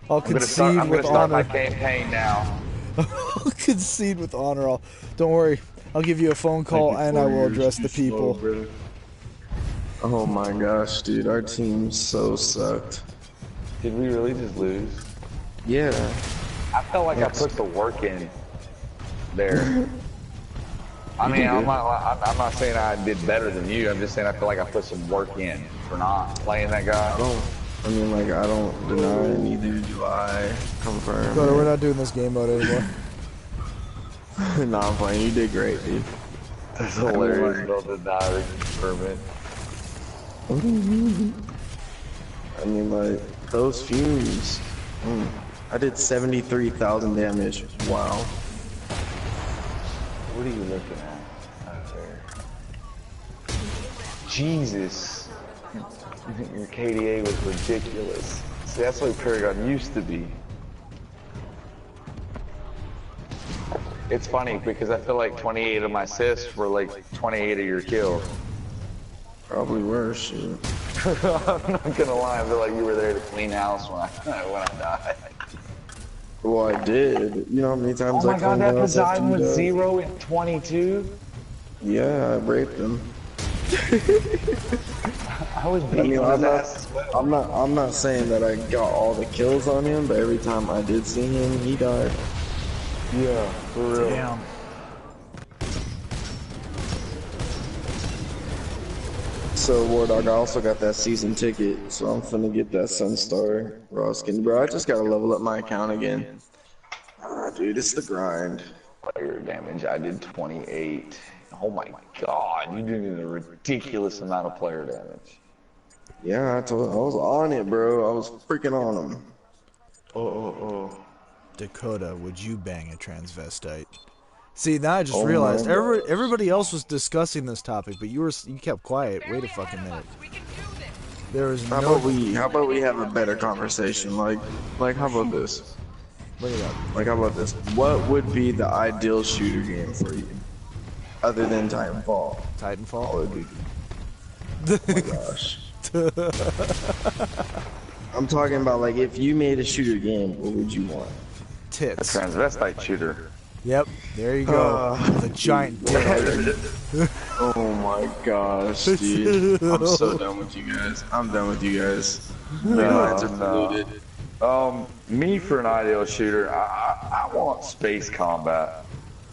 I'll concede I'm with gonna start my honor. campaign now. I'll concede with honor. Don't worry. I'll give you a phone call and I will address the people. Oh my gosh, dude, our team so sucked. Did we really just lose? Yeah. I felt like I put the work in there. I mean, I'm not saying I did better than you. I'm just saying I feel like I put some work in for not playing that guy. I don't deny, neither do I confirm. Brother, we're not doing this game mode anymore. Nah, I'm playing. You did great, dude. That's hilarious. Don't deny or confirm it. I mean, like, those fumes. I did 73,000 damage. Wow. What are you looking at out there? Jesus. Your KDA was ridiculous. See, that's what Paragon used to be. It's funny because I feel like 28 of my assists were like 28 of your kills. Probably worse, shit. I'm not gonna lie, I feel like you were there to clean house when I died. Well, I did. You know how many times Oh I my god, that house after Poseidon you was died? 0 and 22? Yeah, I raped him. I was I beating mean, his ass as well. I'm not saying that I got all the kills on him, but every time I did see him, he died. Yeah, for real. Damn. So, War Dog, I also got that season ticket, so I'm finna get that Sunstar raw skin. Bro, I just gotta level up my account again. Dude, it's the grind. Player damage, I did 28. Oh my god, you did a ridiculous amount of player damage. Yeah, I was on it, bro. I was freaking on him. Oh. Dakota, would you bang a transvestite? See, now I just Oh realized my gosh. everybody else was discussing this topic, but you kept quiet. Wait a fucking minute. There was How no. about we have a better conversation? Like how about this? Bring it up. Like, how about this? What would be the ideal shooter game for you? Other than Titanfall. Titanfall? Oh my gosh. I'm talking about, like, if you made a shooter game, what would you want? A Tits. transvestite shooter. Yep, there you go. The giant dick. Oh my gosh, dude. I'm so done with you guys. I'm done with you guys. My lines are polluted. Me for an ideal shooter, I want space combat.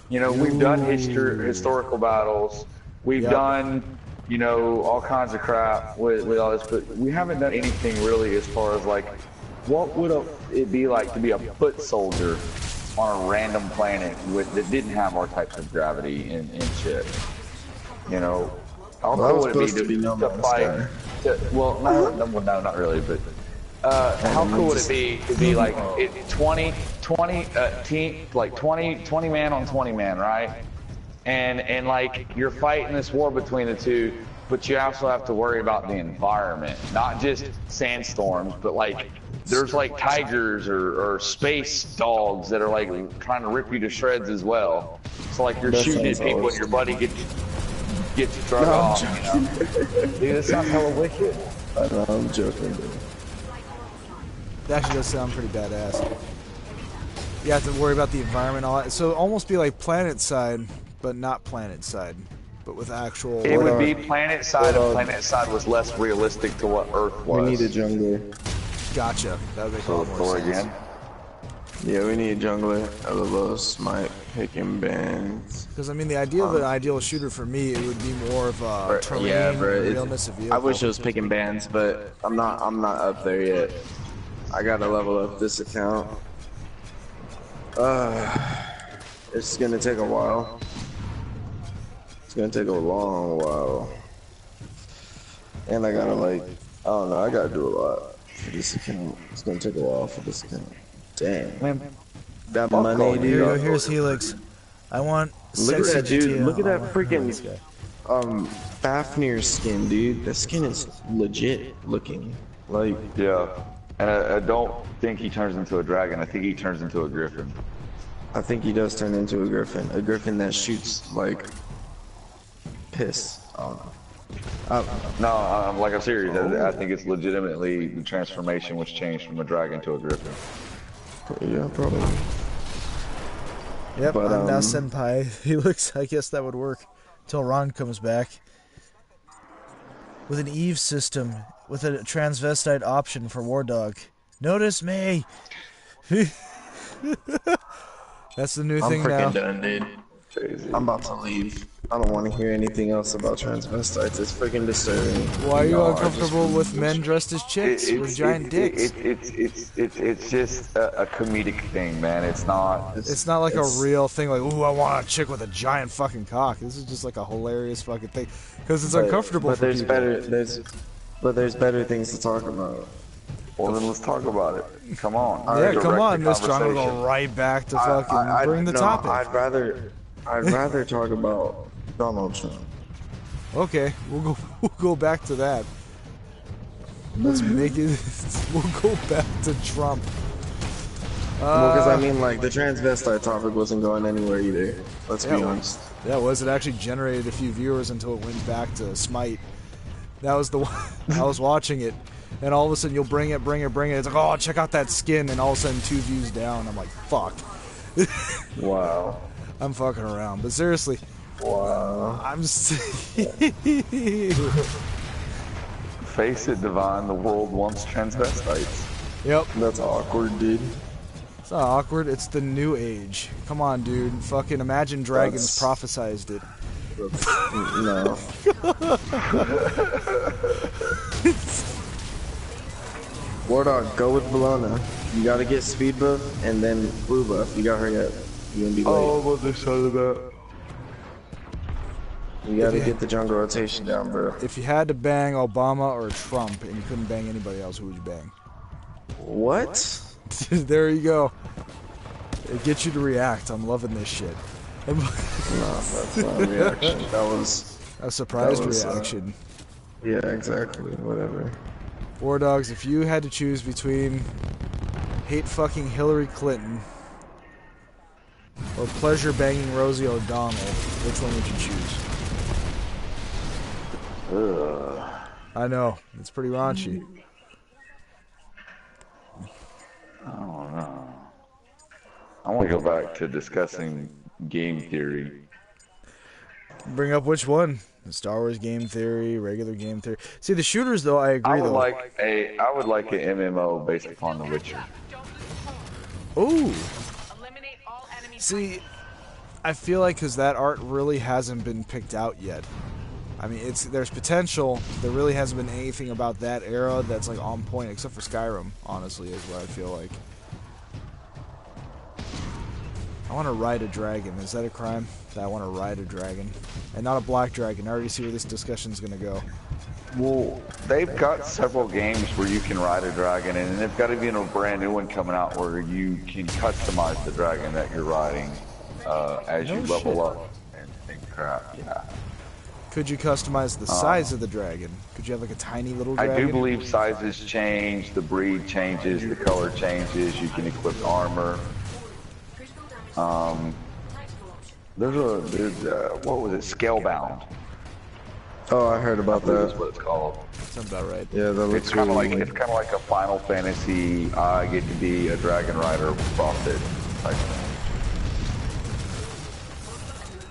You know, we've done historical battles. We've done, you know, all kinds of crap with all this, but we haven't done anything really as far as like, what would it be like to be a foot soldier on a random planet that didn't have our types of gravity and shit. You know, how cool would it be to fight? Well, no, not really, but how cool would it be to be like 20 man on 20 man, right? And like you're fighting this war between the two, but you also have to worry about the environment, not just sandstorms, but like there's like tigers or space dogs that are like trying to rip you to shreds as well. So like you're shooting at people and your buddy gets drug off. You know? Dude, that sounds hella wicked. I know, I'm joking, dude. That actually does sound pretty badass. You have to worry about the environment, all that. So almost be like Planet Side, but not Planet Side, but with actual. It would be Planet Side, and Planet Side was less realistic to what Earth was. We need a jungler. Gotcha. That would make a lot more sense. Again? Yeah, we need a jungler, a low smite, picking bands. Because I mean, the idea of an ideal shooter for me, it would be more of a terrain, realness of vehicle. I wish it was picking bands, but I'm not up there yet. I gotta level up this account. It's gonna take a while. It's gonna take a long while. And I gotta I don't know, I gotta do a lot for this account. It's gonna take a while for this account. Damn. That money, dude. Here's Helix. I want Look at that, dude. GTA. Look at that freaking Fafnir skin, dude. That skin is legit looking. Like, yeah. And I don't think he turns into a dragon. I think he turns into a griffin. I think he does turn into a griffin. A griffin that shoots like piss. I don't know. No, I'm serious. I think it's legitimately the transformation was changed from a dragon to a griffin. Yeah, probably. Yep, but, I'm now Senpai. Helix, I guess that would work. Till Ron comes back. With an Eve system, with a transvestite option for War Dog. Notice me! That's the new thing now. I'm freaking done, dude. Crazy. I'm about to leave. I don't want to hear anything else about transvestites. It's freaking disturbing. Why are you uncomfortable with men dressed as chicks with giant dicks? It's just a comedic thing, man. It's not like a real thing. Like, ooh, I want a chick with a giant fucking cock. This is just like a hilarious fucking thing because it's uncomfortable. But there's better things to talk about. Well, then let's talk about it. Come on. Yeah, come on, Miss John. We'll go right back to fucking bring the topic. I'd rather talk about Donald Trump. Okay, we'll go back to that. Let's make it. We'll go back to Trump. Well, because I mean, like the transvestite topic wasn't going anywhere either. Let's be honest. Yeah, it was. It actually generated a few viewers until it went back to Smite. That was the one. I was watching it, and all of a sudden you'll bring it. It's like, oh, check out that skin, and all of a sudden 2 views down. I'm like, fuck. Wow. I'm fucking around, but seriously. Wow. I'm Face it, Divine, the world wants transvestites. Yep. That's awkward, dude. It's not awkward, it's the new age. Come on, dude. Fucking Imagine Dragons prophesized it. No. War Dog, go with Bologna. You gotta get speed buff and then blue buff. You gotta hurry up. You're gonna be late. Oh, what they said about. You gotta get the jungle rotation down, bro. If you had to bang Obama or Trump and you couldn't bang anybody else, who would you bang? What? There you go. It gets you to react. I'm loving this shit. No, that's not a reaction. That was a surprise reaction. Yeah, exactly. Whatever. War Dogs, if you had to choose between hate fucking Hillary Clinton or pleasure banging Rosie O'Donnell, which one would you choose? I know, it's pretty raunchy. I don't know. I want to go back to discussing game theory. Bring up which one? The Star Wars game theory, regular game theory. See, the shooters, though, I agree. I would like an MMO based upon The Witcher. Ooh. See, I feel like because that art really hasn't been picked out yet. I mean, there's potential. There really hasn't been anything about that era that's like on point, except for Skyrim. Honestly, is what I feel like. I want to ride a dragon. Is that a crime? That I want to ride a dragon. And not a black dragon. I already see where this discussion's going to go. Well, they've got several games where you can ride a dragon, and they've got even a brand new one coming out where you can customize the dragon that you're riding as you level up and crap. Yeah. Could you customize the size of the dragon? Could you have like a tiny little dragon? I do believe sizes change, the breed changes, the color changes, you can equip armor. There's what was it, Scalebound. Oh, I heard about that. That's what it's called. Sounds about right. Yeah, that looks it's kind of really like a Final Fantasy. I get to be a dragon rider with profit type thing.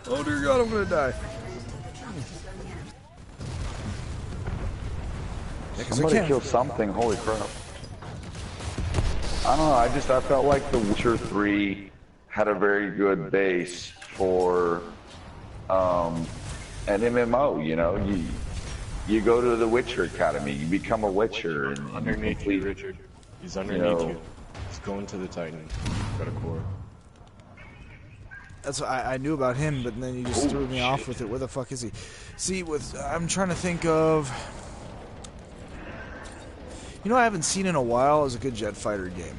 Oh dear God, I'm gonna die. Yeah, somebody killed something. Holy crap! I don't know. I felt like The Witcher 3 had a very good base for an MMO. You know, you go to the Witcher Academy, you become a Witcher, and underneath you, Richard. He's underneath you. He's going to the Titan. Got a core. That's what I knew about him, but then you just threw me off with it. Where the fuck is he? See, I'm trying to think of. You know, I haven't seen in a while is a good jet fighter game,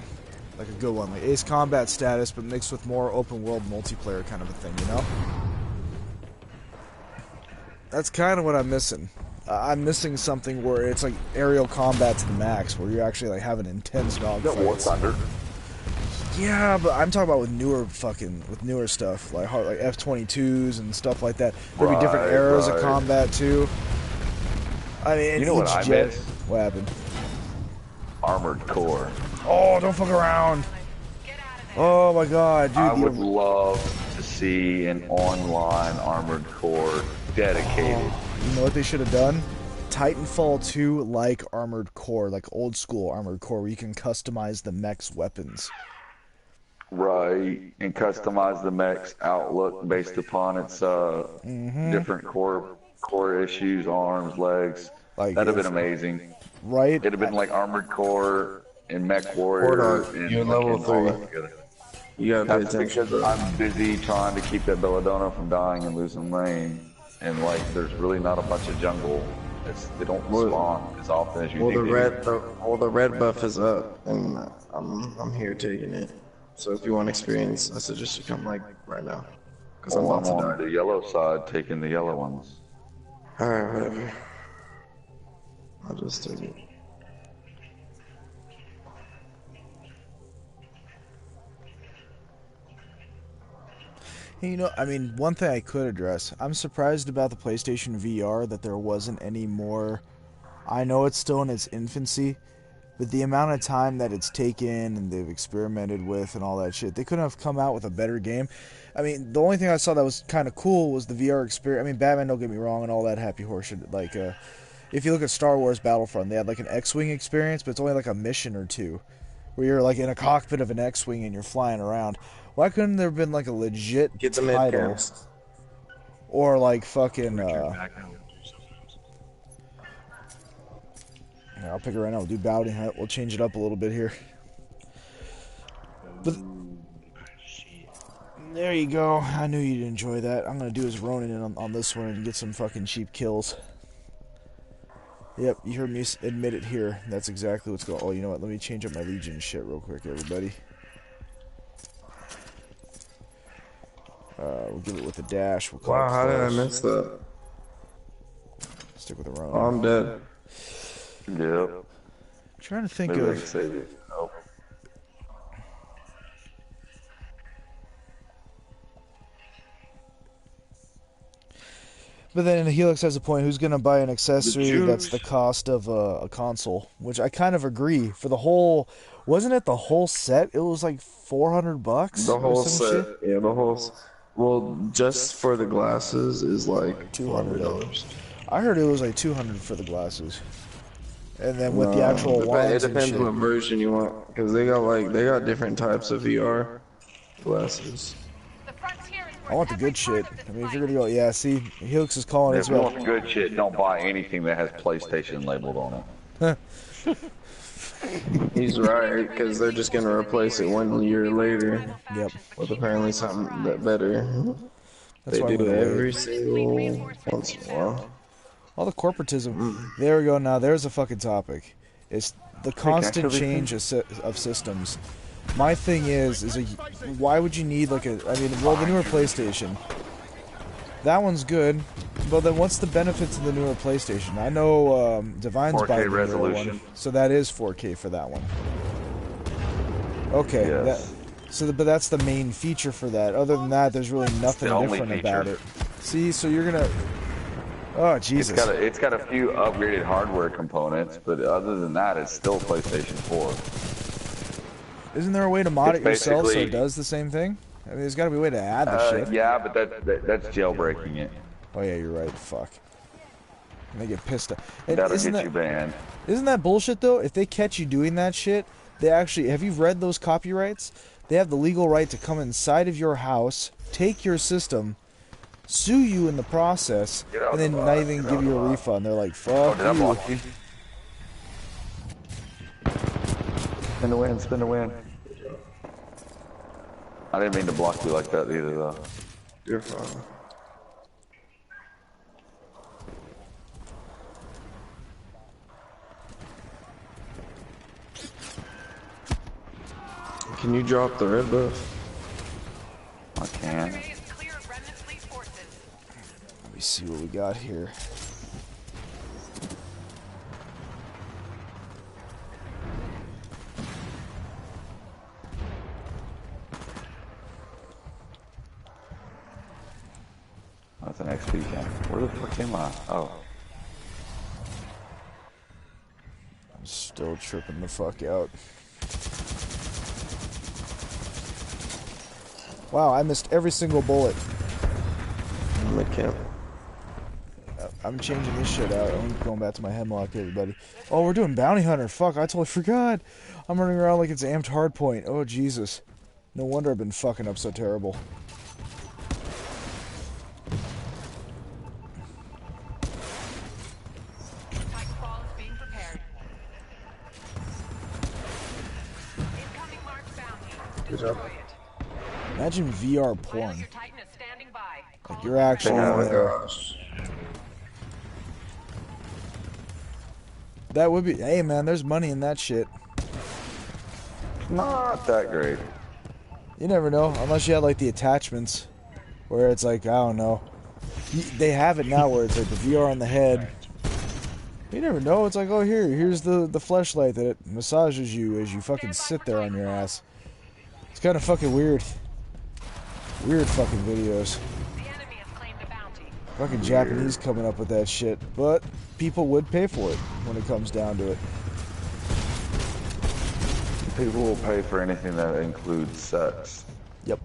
like a good one, like Ace Combat status, but mixed with more open world multiplayer kind of a thing. You know, that's kind of what I'm missing. I'm missing something where it's like aerial combat to the max, where you're actually like having intense dogfights. War Thunder. Yeah, but I'm talking about with newer stuff, like F-22s and stuff like that. There'll be different eras of combat too. I mean, you know what I miss? What happened? Armored Core. Oh, don't fuck around! Oh my God, dude! I would love to see an online Armored Core dedicated. You know what they should have done? Titanfall 2 like Armored Core, like old school Armored Core, where you can customize the mech's weapons. Right, and customize the mech's outlook based upon its different core issues, arms, legs. Like, that'd have been amazing. Right? It'd have been like Armored Core and Mech Warrior. You're level 3. You gotta pay attention. Because I'm busy trying to keep that belladonna from dying and losing lane, and like there's really not a bunch of jungle. They don't spawn as often as you think. The red buff is up, and I'm here taking it. So if you want experience, I suggest you come like right now. Because I'm on the yellow side, taking the yellow ones. Alright, whatever. I'll just take it. Hey, you know, I mean, one thing I could address. I'm surprised about the PlayStation VR that there wasn't any more. I know it's still in its infancy, but the amount of time that it's taken and they've experimented with and all that shit, they couldn't have come out with a better game. I mean, the only thing I saw that was kind of cool was the VR experience. I mean, Batman, don't get me wrong, and all that happy horse shit. Like, if you look at Star Wars Battlefront, they had like an X-Wing experience, but it's only like a mission or two, where you're like in a cockpit of an X-Wing and you're flying around. Why couldn't there have been like a legit title? Or like fucking, yeah, I'll pick it right now. We'll do Bounty Hunt. We'll change it up a little bit here. But there you go. I knew you'd enjoy that. I'm gonna do his Ronin on this one and get some fucking cheap kills. Yep, you heard me admit it here. That's exactly what's going on. Oh, you know what? Let me change up my Legion shit real quick, everybody. We'll give it with a dash. We'll wow, how did I miss that? Stick with the Ronin. Oh, I'm dead. Yep. I'm trying to think Maybe I of. can save it. Nope. But then Helix has a point. Who's going to buy an accessory that's the cost of a console? Which I kind of agree. For the whole, wasn't it the whole set? It was like $400. The whole set, yeah, the whole. Well, just for the glasses is like $200. I heard it was like $200 for the glasses. And then with the actual wands, it depends what version you want, because they got different types of VR glasses. I want the good shit. I mean, if you're gonna go, yeah. See, Helix is calling it. If you want the good shit, don't buy anything that has PlayStation labeled on it. He's right, because they're just gonna replace it 1 year later. Yep. With apparently something that better. That's They why I'm do gonna every wait. single once in a while. All the corporatism. There we go. Now there's a fucking topic. It's the constant change of systems. My thing is why would you need like a? I mean, well, the newer PlayStation. That one's good, but then what's the benefits of the newer PlayStation? I know Divine's 4K buying the newer resolution. one, so that is 4K for that one. Okay, Yes. but that's the main feature for that. Other than that, there's really nothing different about it. See, so you're gonna. Oh Jesus! It's got a few upgraded hardware components, but other than that, it's still PlayStation 4. Isn't there a way to mod it yourself so it does the same thing? I mean, there's got to be a way to add the shit. Yeah, but that's jailbreaking it. Oh yeah, you're right. Fuck. And they get pissed off. That'll get you banned. Isn't that bullshit though? If they catch you doing that shit, they actually have you read those copyrights? They have the legal right to come inside of your house, take your system, sue you in the process, and then not even give you a refund. They're like, fuck Did I you. block you? Spin the win, spin the win. I didn't mean to block you like that either, though. You're fine. Can you drop the red buff? I can. Let me see what we got here. That's an XP camp. Where the fuck am I? Oh. I'm still tripping the fuck out. Wow, I missed every single bullet. I'm at camp. I'm changing this shit out. I'm going back to my hemlock, everybody. Oh, we're doing bounty hunter. Fuck, I totally forgot. I'm running around like it's amped hardpoint. Oh, Jesus. No wonder I've been fucking up so terrible. Good job. Imagine VR porn. Like you're actually Oh my there. gosh. That would be. Hey man, there's money in that shit. Not that great. You never know, unless you had like the attachments, where it's like I don't know. They have it now where it's like the VR on the head. You never know. It's like, oh here's the fleshlight that it massages you as you fucking sit there on your ass. It's kind of fucking weird. Weird fucking videos. Fucking Japanese coming up with that shit, but people would pay for it when it comes down to it. People will pay for anything that includes sex. Yep.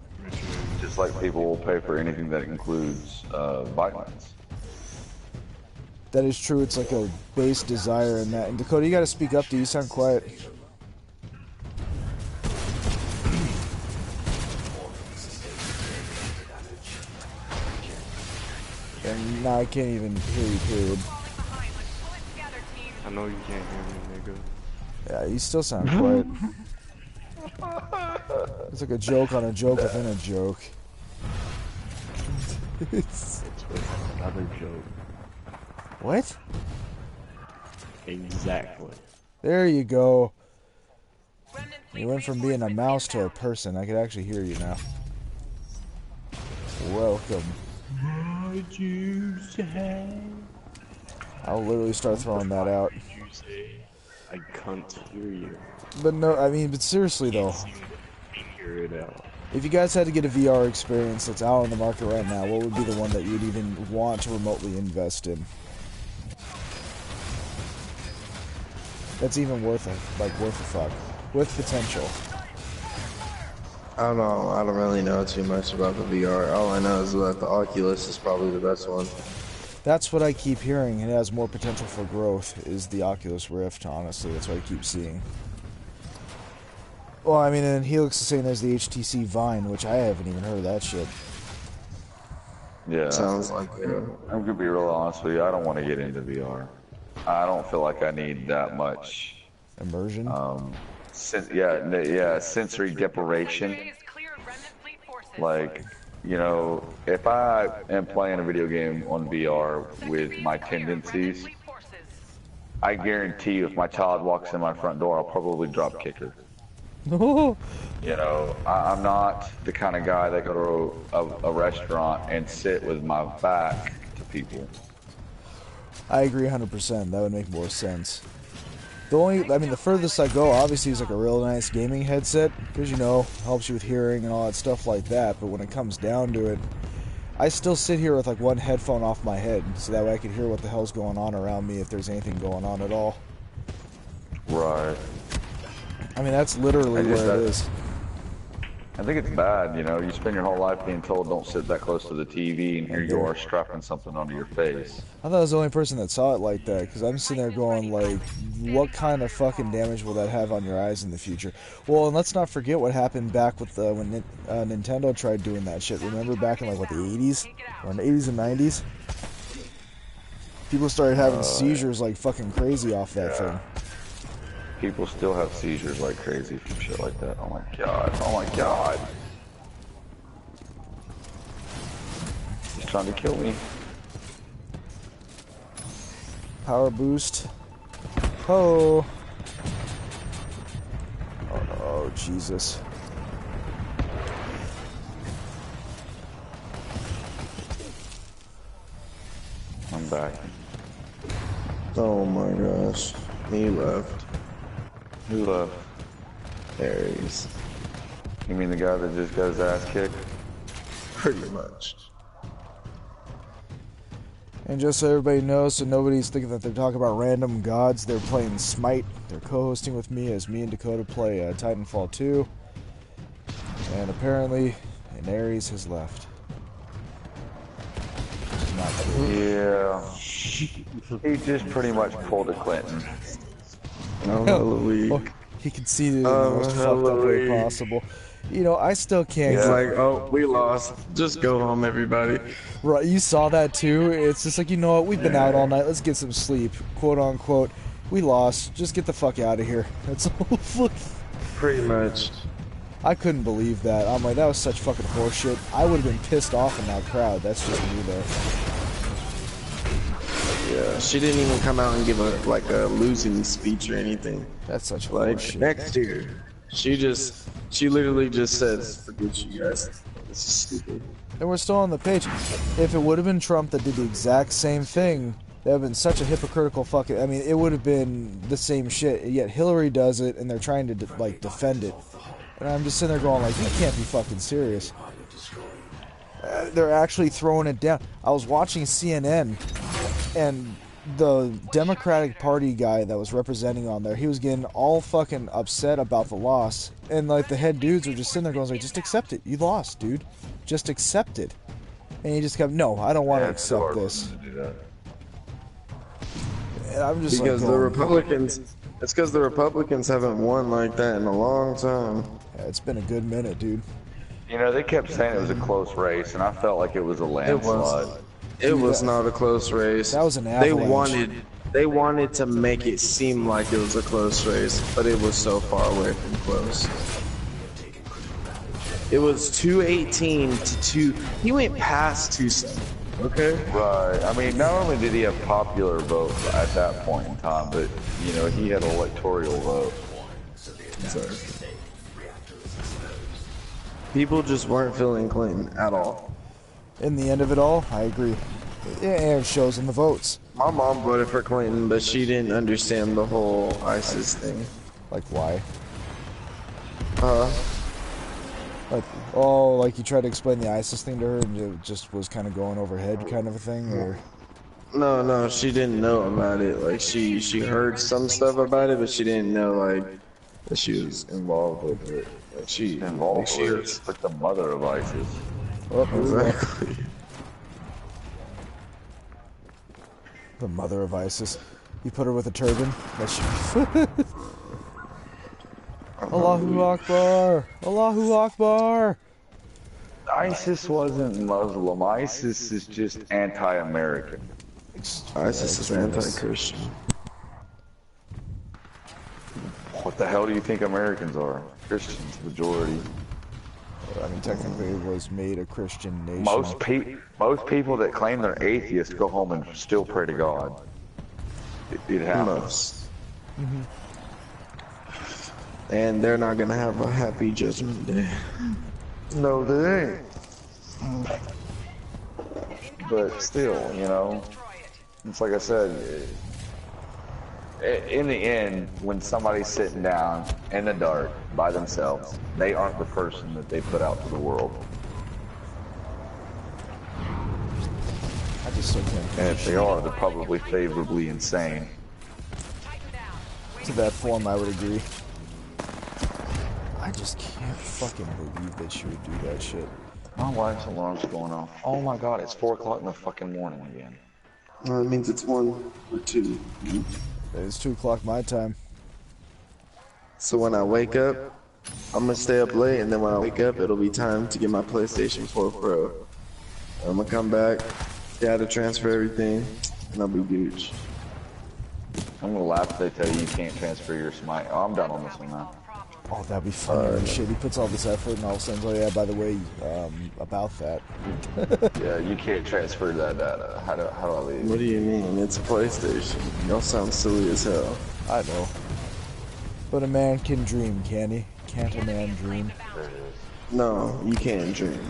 Just like people will pay for anything that includes violence. That is true. It's like a base desire in that. And Dakota, you gotta speak up. Do you sound quiet? And now I can't even hear you, period. I know you can't hear me, nigga. Yeah, you still sound quiet. It's like a joke on a joke within a joke. It's another joke. What? Exactly. There you go. You went from being a mouse to a person. I could actually hear you now. Welcome. What you say? I'll literally start throwing that out. What did you say? I can't hear you. But no, I mean, but seriously though. Figure it out. If you guys had to get a VR experience that's out on the market right now, what would be the one that you'd even want to remotely invest in? That's even worth it, like worth a fuck. With potential. I don't know. I don't really know too much about the VR. All I know is that the Oculus is probably the best one. That's what I keep hearing. It has more potential for growth, is the Oculus Rift, honestly. That's what I keep seeing. Well, I mean, and Helix is saying there's the HTC Vine, which I haven't even heard of that shit. Yeah. Sounds like I'm gonna be real honest with you. I don't want to get into VR. I don't feel like I need that much Immersion. Sensory deprivation. Like, you know, if I am playing a video game on VR with my tendencies, I guarantee you if my child walks in my front door, I'll probably drop kick her. You know, I'm not the kind of guy that go to a restaurant and sit with my back to people. I agree 100%. That would make more sense. The furthest I go, obviously, is like a real nice gaming headset, because, you know, helps you with hearing and all that stuff like that, but when it comes down to it, I still sit here with like one headphone off my head, so that way I can hear what the hell's going on around me if there's anything going on at all. Right. I mean, that's literally where it is. I think it's bad, you know, you spend your whole life being told don't sit that close to the TV, and here you are strapping something onto your face. I thought I was the only person that saw it like that, because I'm sitting there going, like, what kind of fucking damage will that have on your eyes in the future? Well, and let's not forget what happened back with when Nintendo tried doing that shit. Remember back in, like, what, the 80s? Or in the 80s and 90s? People started having seizures like fucking crazy off that thing. People still have seizures like crazy from shit like that. Oh my god. Oh my god. He's trying to kill me. Power boost. Oh. Oh, Jesus. I'm back. Oh my gosh. He left. Who left? Aries. You mean the guy that just got his ass kicked? Pretty much. And just so everybody knows, so nobody's thinking that they're talking about random gods, they're playing Smite. They're co-hosting with me as me and Dakota play Titanfall 2. And apparently, an Aries has left. Yeah. He just pretty much pulled a Clinton. Oh, he conceded in the most fucked up way possible. You know, I still can't. He's like, oh, we lost. Just go home, everybody. Right, you saw that too. It's just like, you know what? We've been out all night. Let's get some sleep, quote unquote. We lost. Just get the fuck out of here. That's all. Pretty much. I couldn't believe that. I'm like, that was such fucking horseshit. I would have been pissed off in that crowd. That's just me, though. Yeah, she didn't even come out and give a losing speech or anything. That's such horseshit. Next year, she literally just says, "Forget you guys. This is stupid." And we're still on the page. If it would have been Trump that did the exact same thing, that would have been such a hypocritical fucking. I mean, it would have been the same shit. Yet Hillary does it, and they're trying to defend it. And I'm just sitting there going, like, you can't be fucking serious. They're actually throwing it down. I was watching CNN, and the Democratic Party guy that was representing on there, he was getting all fucking upset about the loss. And, like, the head dudes were just sitting there going, like, just accept it. You lost, dude. Just accept it. And he just kept, no, I don't want to accept this. And I'm just because the Republicans, it's because the Republicans haven't won like that in a long time. Yeah, it's been a good minute, dude. You know, they kept saying it was a close race, and I felt like it was a landslide. It was not a close race. That was an avalanche. They wanted to make it seem like it was a close race, but it was so far away from close. It was 218 to 2. He went past 27. Okay. Right. I mean, not only did he have popular vote at that point in time, but you know, he had electoral vote. Sorry. People just weren't feeling Clinton at all. In the end of it all, I agree. It shows in the votes. My mom voted for Clinton, but she didn't understand the whole ISIS thing. Like why? Like, oh, like you tried to explain the ISIS thing to her and it just was kind of going over her head kind of a thing, or? No, she didn't know about it. Like, she heard some stuff about it, but she didn't know, like, that she was involved with it. Like, she involved with it. Like the mother of ISIS. Oh, exactly. The mother of ISIS. You put her with a turban? That's Allahu Akbar! Allahu Akbar! ISIS wasn't Muslim. ISIS is just ISIS is anti-Christian. What the hell do you think Americans are? Christians, majority. I mean, technically, it was made a Christian nation. Most people that claim they're atheists go home and still pray to God. It happens. And they're not gonna have a happy judgment day. No, they ain't. But still, you know, it's like I said, in the end, when somebody's sitting down in the dark by themselves, they aren't the person that they put out to the world. I just still can't. And if they are, they're probably favorably insane. To that form, I would agree. I just can't fucking believe that she would do that shit. My wife's alarm's going off. Oh my god, it's 4 o'clock in the fucking morning again. Well, that means it's 1 or 2. It's 2 o'clock my time. So when I wake up, I'm gonna stay up late, and then when I wake up, it'll be time to get my PlayStation 4 Pro. I'm gonna come back, data transfer everything, and I'll be gooch. I'm gonna laugh if they tell you can't transfer your smite. Oh, I'm done on this one now. Oh, that'd be funny as shit. He puts all this effort and all of a sudden, oh yeah, by the way, about that. Yeah, you can't transfer that data. How do I leave? What do you mean? It's a PlayStation. Y'all sound silly as hell. I know. But a man can dream, can he? Can't a man dream? No, you can't dream.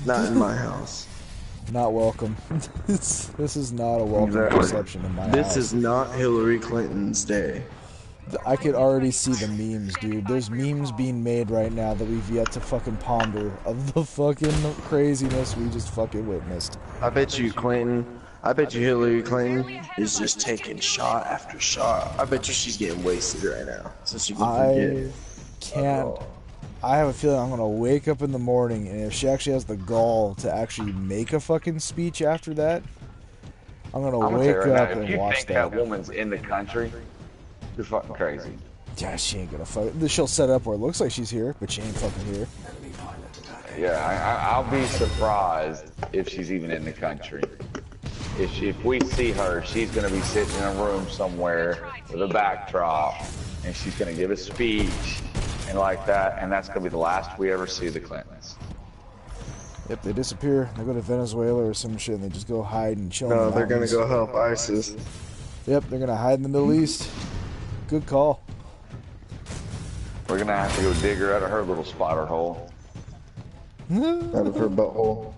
Not in my house. Not welcome. This is not a welcome reception in my house. This is not Hillary Clinton's day. I could already see the memes, dude. There's memes being made right now that we've yet to fucking ponder of the fucking craziness we just fucking witnessed. I bet you Hillary Clinton is just taking shot after shot. I bet you she's getting wasted right now, so she can forget. I have a feeling I'm gonna wake up in the morning, and if she actually has the gall to actually make a fucking speech after that, I'm gonna wake up and watch that. If you think that woman's in the country, you're fucking crazy. Yeah, she ain't gonna fuck. She'll set up where it looks like she's here, but she ain't fucking here. Yeah, I'll be surprised if she's even in the country. If we see her, she's gonna be sitting in a room somewhere with a backdrop, and she's gonna give a speech and like that, and that's gonna be the last we ever see of the Clintons. Yep, they disappear. They go to Venezuela or some shit, and they just go hide and chill. No, they're gonna go help ISIS. Yep, they're gonna hide in the Middle East. Good call. We're gonna have to go dig her out of her little spotter hole. Out of her butthole.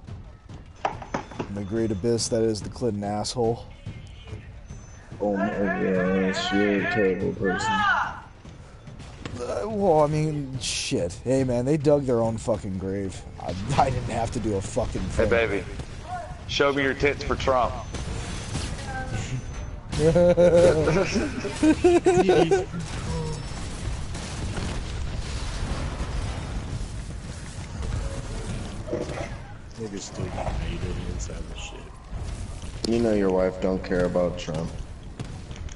In the great abyss that is the Clinton asshole. Oh my god, she's a terrible person. Well, I mean, shit. Hey, man, they dug their own fucking grave. I didn't have to do a fucking thing. Hey, baby. Show me your tits for Trump. Niggas still hated inside the shit. You know your wife don't care about Trump.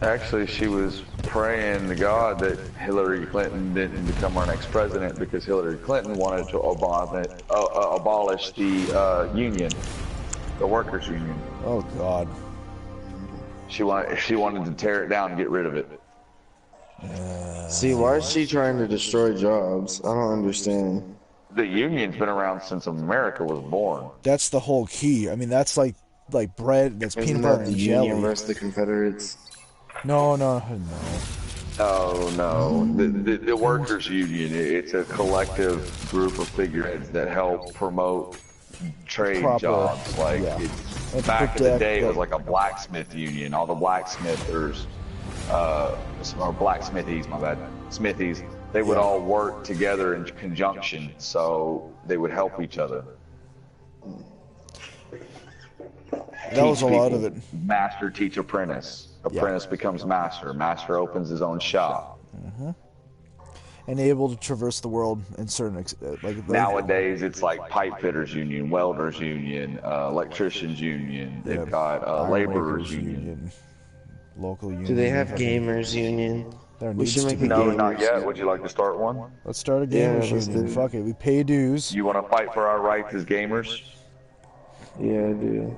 Actually, she was praying to God that Hillary Clinton didn't become our next president because Hillary Clinton wanted to abolish the union, the workers' union. Oh God. She wanted to tear it down and get rid of it. See, why is she trying to destroy jobs? I don't understand. The union's been around since America was born. That's the whole key. I mean, that's like bread. That's peanut butter and jelly. Union versus the Confederates? No. Oh no, the workers' union. It's a collective group of figureheads that help promote trade jobs. Like back in the day, it was like a blacksmith union. All the blacksmithers, or blacksmithies, my bad, smithies. They would all work together in conjunction, so they would help each other. That was a lot of it. Master teach apprentice. Apprentice becomes master. Master opens his own shop. And able to traverse the world in certain Nowadays, it's like pipe fitters union, welders union, electricians union. They've got laborers union. Local union. Do they have gamers union? We should make a No, not yet. Would you like to start one? Let's start a gamers union. Fuck it, we pay dues. You want to fight for our rights as gamers? Yeah, I do.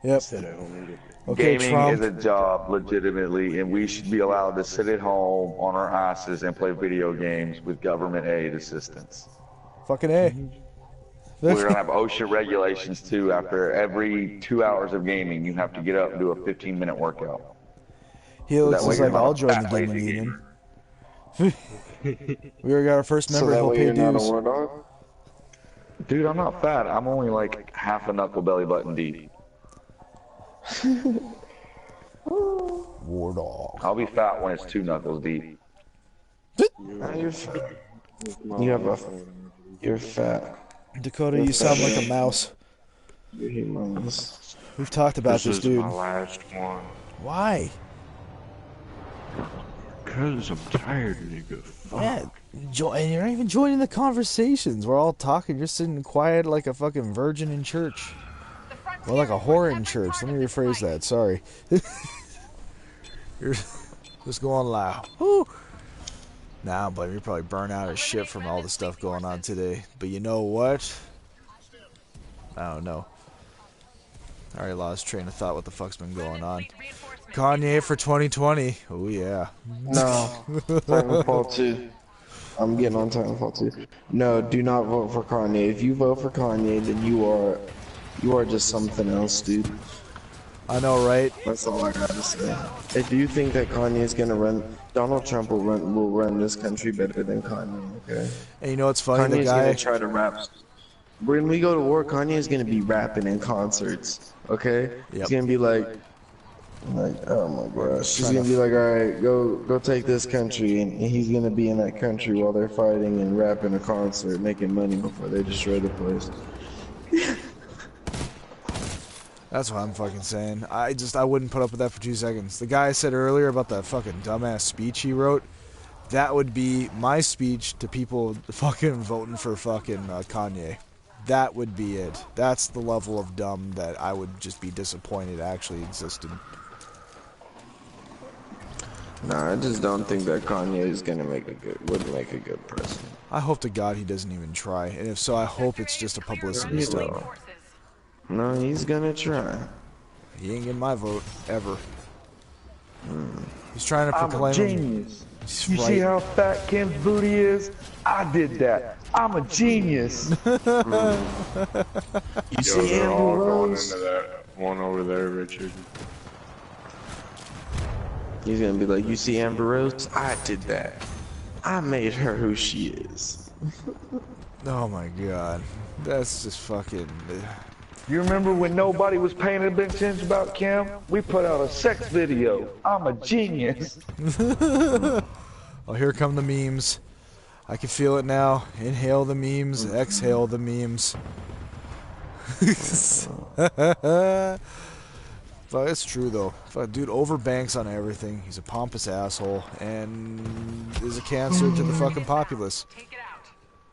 Yep. Sit at home and get Okay, Gaming Trump. is a job, legitimately, and we should be allowed to sit at home on our asses and play video games with government aid assistance. Fucking A. We're going to have OSHA regulations, too. After every 2 hours of gaming, you have to get up and do a 15-minute workout. Helix So is like, I'll join the gaming union. We already got our first member, he'll pay dues. Dude, I'm not fat. I'm only like half a knuckle belly button deep. War dog. I'll be fat when it's 2 knuckles deep. You're fat. Dakota, you sound like a mouse. You're humongous. We've talked about this, is dude. my last one. Why? Because I'm tired, nigga. Yeah, and you're not even joining the conversations. We're all talking. You're sitting quiet like a fucking virgin in church. Or like a whore in church. Let me rephrase that. Sorry. You're just going loud. Woo. Nah, but you're probably burnt out as shit from all the stuff going on today. But you know what? I don't know. I already lost train of thought what the fuck's been going on. Kanye for 2020. Oh, yeah. No. Titanfall 2. I'm getting on Titanfall 2. No, do not vote for Kanye. If you vote for Kanye, then you are just something else, dude. I know, right? That's all I gotta say. If you think that Kanye is gonna run, Donald Trump will run this country better than Kanye, okay? And you know what's funny? Kanye's gonna try to rap. When we go to war, Kanye is gonna be rapping in concerts, okay? Yep. He's gonna be like, oh my gosh. He's gonna be like, alright, go take this country, and he's gonna be in that country while they're fighting and rapping a concert, making money before they destroy the place. That's what I'm fucking saying. I wouldn't put up with that for 2 seconds. The guy said earlier about that fucking dumbass speech he wrote, that would be my speech to people fucking voting for fucking Kanye. That would be it. That's the level of dumb that I would just be disappointed actually existed. Nah, I just don't think that Kanye is gonna would make a good president. I hope to God he doesn't even try, and if so, I hope it's just a publicity stunt. No, he's gonna try. He ain't getting my vote ever. He's trying to proclaim. I'm a genius. You see how fat Kim's booty is? I did that. I'm a genius. You Yo, see they're Amber all going Rose? into that one over there, Richard. He's gonna be like, you see Amber Rose? I did that. I made her who she is. Oh my God, that's just fucking. You remember when nobody was paying attention about Kim? We put out a sex video. I'm a genius. Oh, here come the memes. I can feel it now. Inhale the memes, exhale the memes. But it's true though. Dude overbanks on everything. He's a pompous asshole and is a cancer to the fucking populace.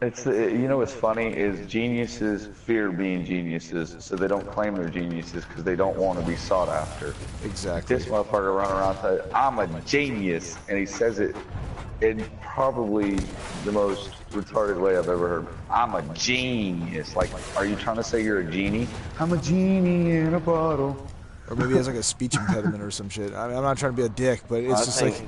It's you know what's funny is geniuses fear being geniuses, so they don't claim they're geniuses because they don't want to be sought after. Exactly. This motherfucker running around saying, "I'm a genius," and he says it in probably the most retarded way I've ever heard. I'm a genius. Like, are you trying to say you're a genie? I'm a genie in a bottle. Or maybe he has like a speech impediment or some shit. I mean, I'm not trying to be a dick, but it's just like.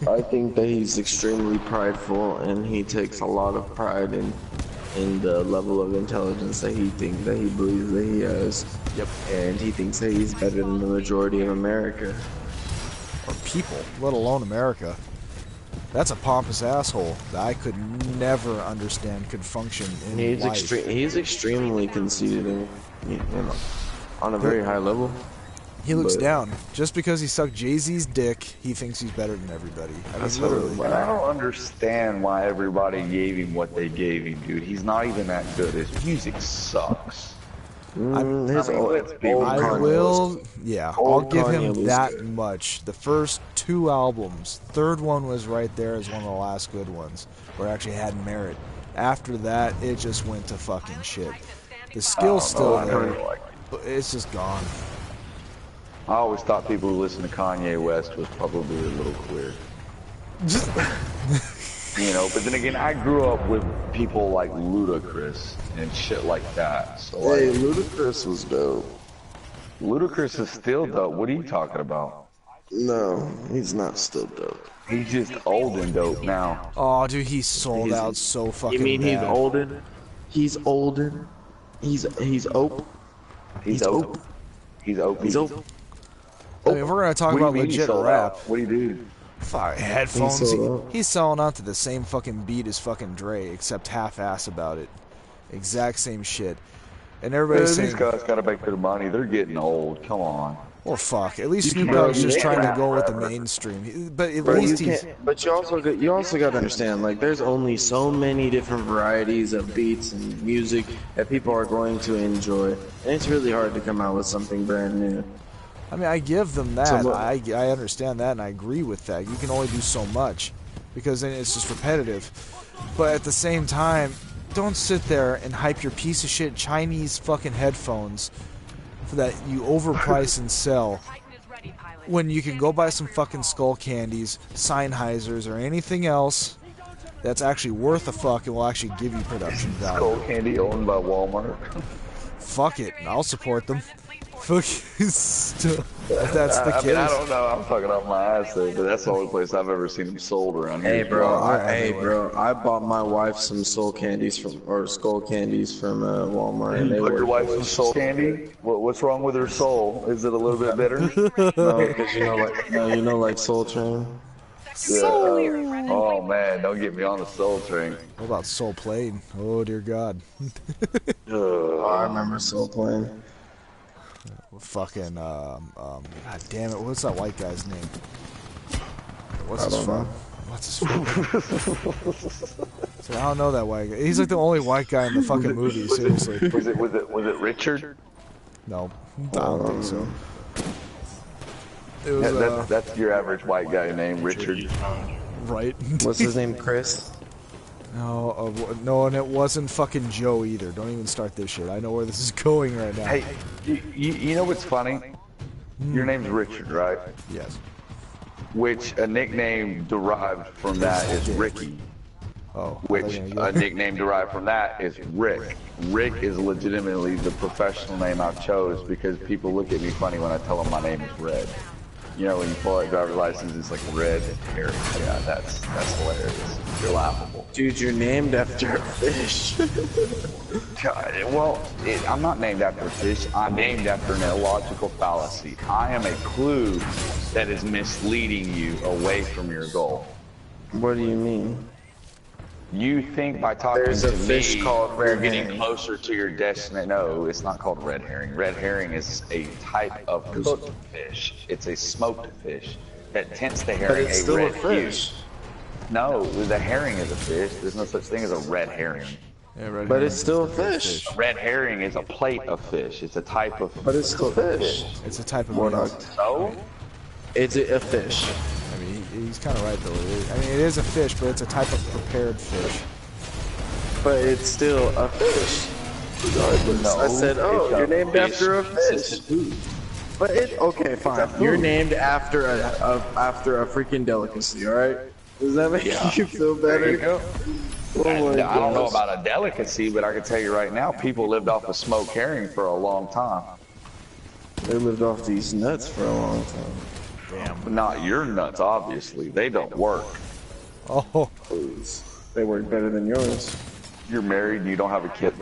I think that he's extremely prideful, and he takes a lot of pride in the level of intelligence that he believes that he has. Yep. And he thinks that he's better than the majority of America. Or people, let alone America. That's a pompous asshole that I could never understand could function in life. He's extremely conceited, on a very high level. He looks down. Just because he sucked Jay-Z's dick, he thinks he's better than everybody. I mean, literally. But I don't understand why everybody gave him what they gave him, dude. He's not even that good. His music sucks. I'll give him that much. The first 2 albums, third one was right there as one of the last good ones, where it actually had merit. After that, it just went to fucking shit. The skill's still there, but it's just gone. I always thought people who listen to Kanye West was probably a little queer. You know, but then again, I grew up with people like Ludacris and shit like that. So hey, Ludacris was dope. Ludacris is still dope. What are you talking about? No, he's not still dope. He's just old and dope now. Oh, dude, he sold out so fucking You mean bad. he's olden? He's olden. He's ope. He's ope. He's ope. He's ope. I mean, if we're gonna talk What do you about mean he legit sold rap, out? What do you do? fuck, headphones. He sold out. He's selling out to the same fucking beat as fucking Dre, except half-ass about it. Exact same shit. And everybody's saying, These guys gotta make their money. They're getting old. Come on. well, fuck. At least You Snoop can't- Dogg's just you trying to can't go with the rap mainstream. But at Bro, least you he's... can't, but you also got to understand, like, there's only so many different varieties of beats and music that people are going to enjoy, and it's really hard to come out with something brand new. I mean, I give them that. So, I understand that, and I agree with that. You can only do so much, because then it's just repetitive. But at the same time, don't sit there and hype your piece of shit Chinese fucking headphones that you overprice and sell when you can go buy some fucking Skull Candies, Sennheisers, or anything else that's actually worth a fuck and will actually give you production value. Skull Candy owned by Walmart. Fuck it, I'll support them. Fuck still, if that's the I case. mean, I don't know. I'm fucking off my ass there, but that's the only place I've ever seen them sold around here. Hey, bro, I bought my wife some skull candies from Walmart, and they Put were your wife some soul candy? What's wrong with her soul? Is it a little bit bitter? No, because you know, like Soul Train. Yeah. Oh man, don't get me on the soul train. What about Soul Plane? Oh dear God. I remember Soul Plane. Fucking God damn it! What's that white guy's name? What's I his don't know. What's his fucking? See, I don't know that white guy. He's like the only white guy in the fucking movie. Seriously. Was it Richard? No, I don't think so. It was, that's your average white guy named Richard. Right. What's his name? Chris? No, no, and it wasn't fucking Joe either. Don't even start this shit. I know where this is going right now. Hey, you know what's funny? Your name's Richard, right? Yes. Which a nickname derived from that is Ricky. Oh. Which a nickname derived from that is Rick. Rick is legitimately the professional name I chose because people look at me funny when I tell them my name is Red. You know, when you pull out your driver's license, it's like red herring. Yeah, that's hilarious. You're laughable. Dude, you're named after a fish. Well, I'm not named after a fish. I'm named after an illogical fallacy. I am a clue that is misleading you away from your goal. What do you mean? You think by talking There's to a fish me, called you're red getting herring. closer to your destiny. No, it's not called red herring. Red herring is a type of cooked fish. It's a smoked fish that tints the herring But it's a still red a fish. hue. No, the herring is a fish. There's no such thing as a red herring. Yeah, red But herring it's still a is fish. Red herring is a plate of fish. It's a type of But it's still fish. It's a type of Well, meal. So? It's a fish. I mean, he's kind of right though. I mean, it is a fish, but it's a type of prepared fish. But it's still a fish. Regardless. No, I said, oh, you're named after a fish. But okay, fine. You're named after a freaking delicacy, all right? Does that make you feel better? There you go. Oh my I don't know gosh. about a delicacy, but I can tell you right now, people lived off of smoked herring for a long time. They lived off these nuts for a long time. Damn. Not your nuts, obviously. They don't work. Oh. Please. They work better than yours. You're married and you don't have a kid.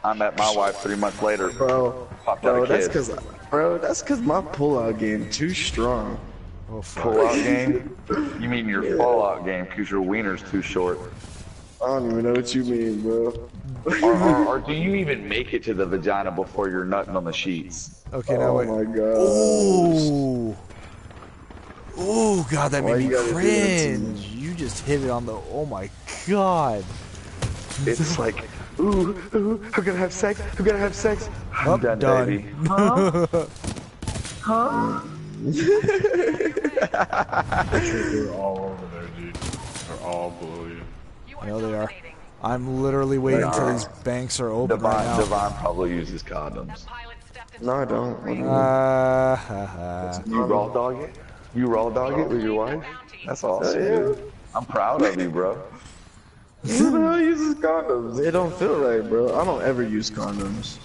I met my wife 3 months later. Bro, that's because my pull-out game too strong. Oh, fuck. Pull-out game? You mean your fallout game because your wiener's too short. I don't even know what you mean, bro. Or do you even make it to the vagina before you're nutting on the sheets? Okay, now wait. Oh my god. Ooh. Ooh, God, that Why made you me gotta do that to me? cringe. You just hit it on the. Oh my God. It's like, ooh, I'm gonna have sex. I'm gonna have sex. I'm done, baby. Huh? They're all over there, dude. They're all below you. I know they are. I'm literally waiting until these banks are open right now. Divine probably uses condoms. No, I don't. What do you mean? You raw dog it? You raw dog it with your wife? That's awesome, dude. I'm proud of you, bro. Who the hell uses condoms? It don't feel right, bro. I don't ever use condoms.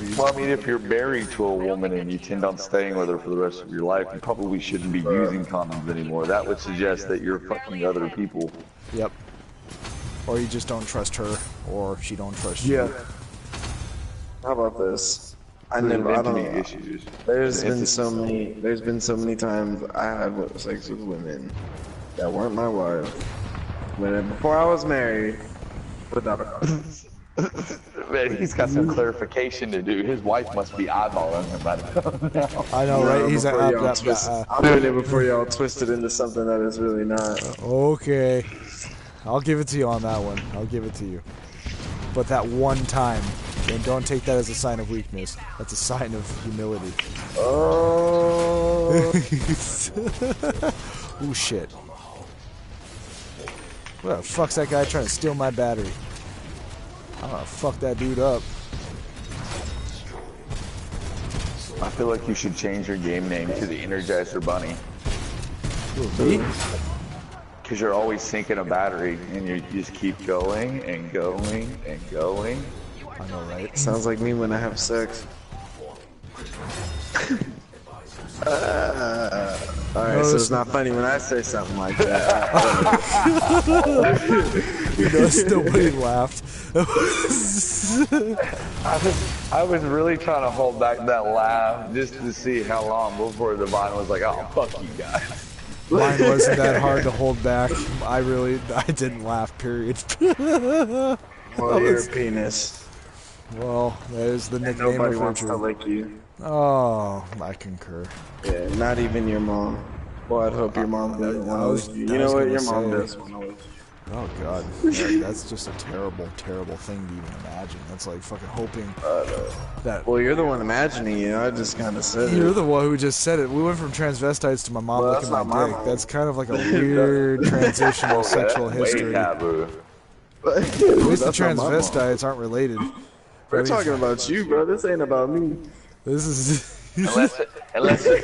dude. Well, I mean, if you're married to a woman and you intend on staying with her for the rest of your life, you probably shouldn't be using condoms anymore. That would suggest that you're fucking other people. Yep. Or you just don't trust her, or she don't trust you. Yeah. How about this? I There's never. I don't intimate know. issues. There's been so many. There's been so many times I had sex with women that weren't my wife. Before I was married, without a condom. Man, he's got some clarification to do. His wife must be eyeballing him right now. I know, right? He's like, I'm doing it before y'all twist it into something that is really not. Okay. I'll give it to you on that one. I'll give it to you. But that one time, and don't take that as a sign of weakness. That's a sign of humility. Oh. Ooh, shit. What the fuck's that guy trying to steal my battery? I'm gonna fuck that dude up. I feel like you should change your game name to the Energizer Bunny. Me? Because you're always sinking a battery, and you just keep going and going and going. I know, right? Sounds like me when I have sex. Alright, so it's not funny when I say something like that. You know, nobody laughed. I was really trying to hold back that laugh just to see how long before Divine was like, oh, fuck you guys. Mine wasn't that hard to hold back. I didn't laugh, period. Well, you're a penis. Well, that is the nickname Nobody of wants to virtue. lick you. Oh, I concur. Yeah, not even your mom. Well, I'd hope your mom doesn't want to lick you. You know what? Your mom does want to lick you. Oh god, that's just a terrible, terrible thing to even imagine. That's like fucking hoping that. Well, you're the one imagining it. I just kind of said it. You're the one who just said it. We went from transvestites to my mom Well, licking that's my not dick. my mom. That's kind of like a weird transitional sexual history. At least the transvestites aren't related. We're talking about you, bro. This ain't about me. This is. unless of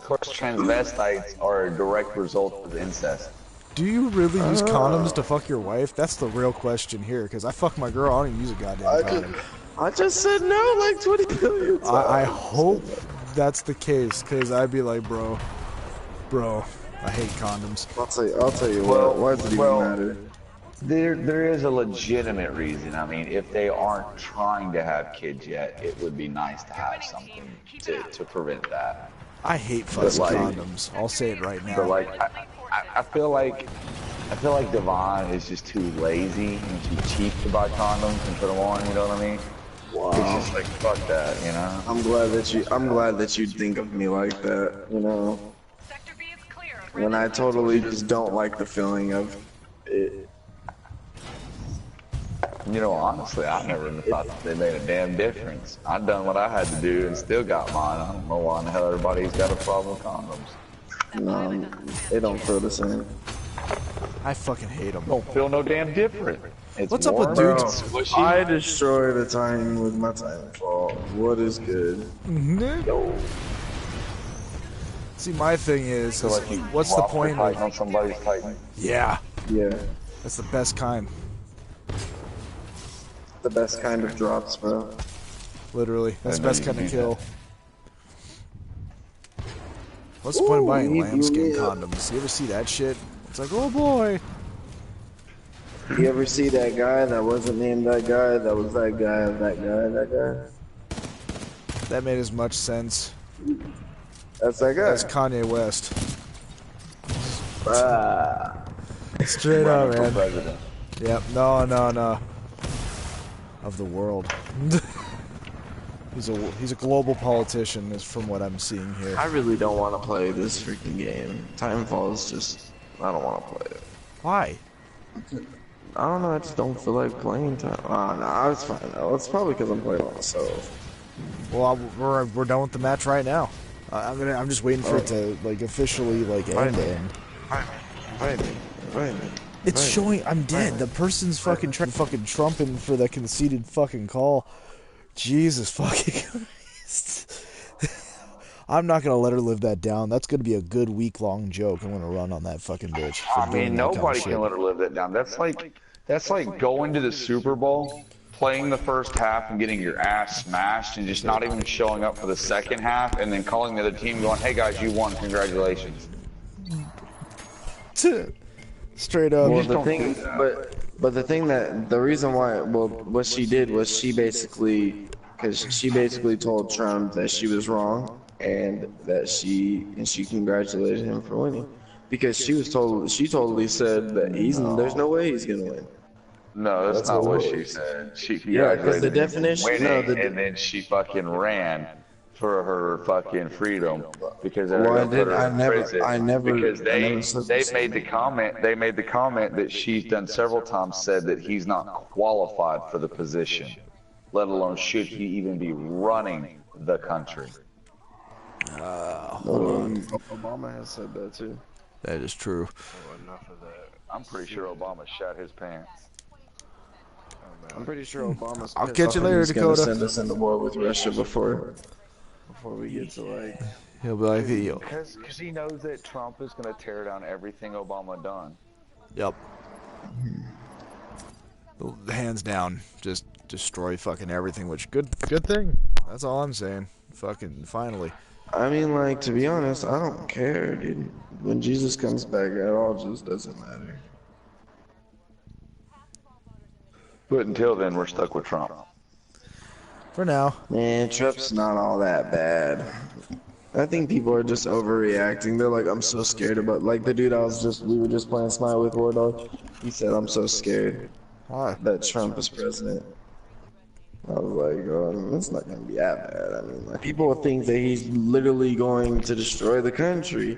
course transvestites are a direct result of incest. Do you really use condoms to fuck your wife? That's the real question here, because I fuck my girl, I don't even use a goddamn condom. I just said no like 20 billion times. I hope that's the case, because I'd be like, bro, I hate condoms. I'll tell you what, why does it even matter? There is a legitimate reason. I mean, if they aren't trying to have kids yet, it would be nice to have something to prevent that. I hate fucking condoms. I'll say it right now. But like, I feel like Devon is just too lazy and too cheap to buy condoms and put them on. You know what I mean? Wow. It's just like fuck that, you know. I'm glad that you think of me like that. You know, when I totally just don't like the feeling of it. You know, honestly, I never even thought they made a damn difference. I've done what I had to do and still got mine. I don't know why in the hell everybody's got a problem with condoms. No, they don't feel the same. I fucking hate them. Don't feel no damn different. It's What's up with warm, dudes? squishy. I destroyed a Titan with my Titanfall. What is good? No. See, my thing is So like you what's the flop your point Titan of... on somebody's Titan? Yeah. Yeah. That's the best kind. The best kind of drops, bro. Literally. That's the I know best you kind of mean kill. What's the point of buying Ooh, lambskin yeah. condoms? You ever see that shit? It's like, oh boy. You ever see that guy that wasn't named that guy, that was that guy, that guy? That made as much sense That's that guy. as Kanye West. Ah. Straight up, Running for man. president. Yep. No. Of the world. He's a global politician, is from what I'm seeing here. I really don't want to play this freaking game. Titanfall is just... I don't want to play it. Why? I don't know, I just don't feel like playing time. Oh, no, it's fine though. It's probably because I'm playing on myself. Well, we're done with the match right now. I'm just waiting for it to like officially like end. Invite me. It's showing I'm dead. The person's fucking trumping for that conceded fucking call. Jesus fucking Christ. I'm not gonna let her live that down. That's gonna be a good week-long joke. I'm gonna run on that fucking bitch. I mean, nobody can let her live that down. That's like going to the Super Bowl playing the first half and getting your ass smashed and just not even showing up for the second half and then calling the other team going, hey guys, you won, congratulations. Straight up. Well, the thing, but the reason why, well, what she did was she basically told Trump that she was wrong and that she congratulated him for winning because she totally said that there's no way he's gonna win. No, that's not what she said. She Yeah, because the congratulated him definition, for winning, and then she fucking ran for her fucking freedom because they're gonna put her in prison. Because they made the comment. They made the comment that she's done several times said that he's not qualified for the position, let alone should he even be running the country. Obama has said that too. That is true. Oh, enough of that. I'm pretty sure Obama shat his pants. I'm pretty sure Obama's. I'll catch you later, Dakota. Send us into war with Russia before we get to like. He'll be like, yo. Because he knows that Trump is going to tear down everything Obama done. Yep. Hands down, just destroy fucking everything. Which good thing. That's all I'm saying. Fucking finally. I mean, like, to be honest, I don't care, dude. When Jesus comes back, it all just doesn't matter. But until then, we're stuck with Trump. For now. Man, Trump's not all that bad. I think people are just overreacting. They're like, I'm so scared about, like the dude we were just playing Smite with, War Dog. He said, I'm so scared that Trump is president. I was like, oh, it's not going to be that bad. I mean, like, people think that he's literally going to destroy the country.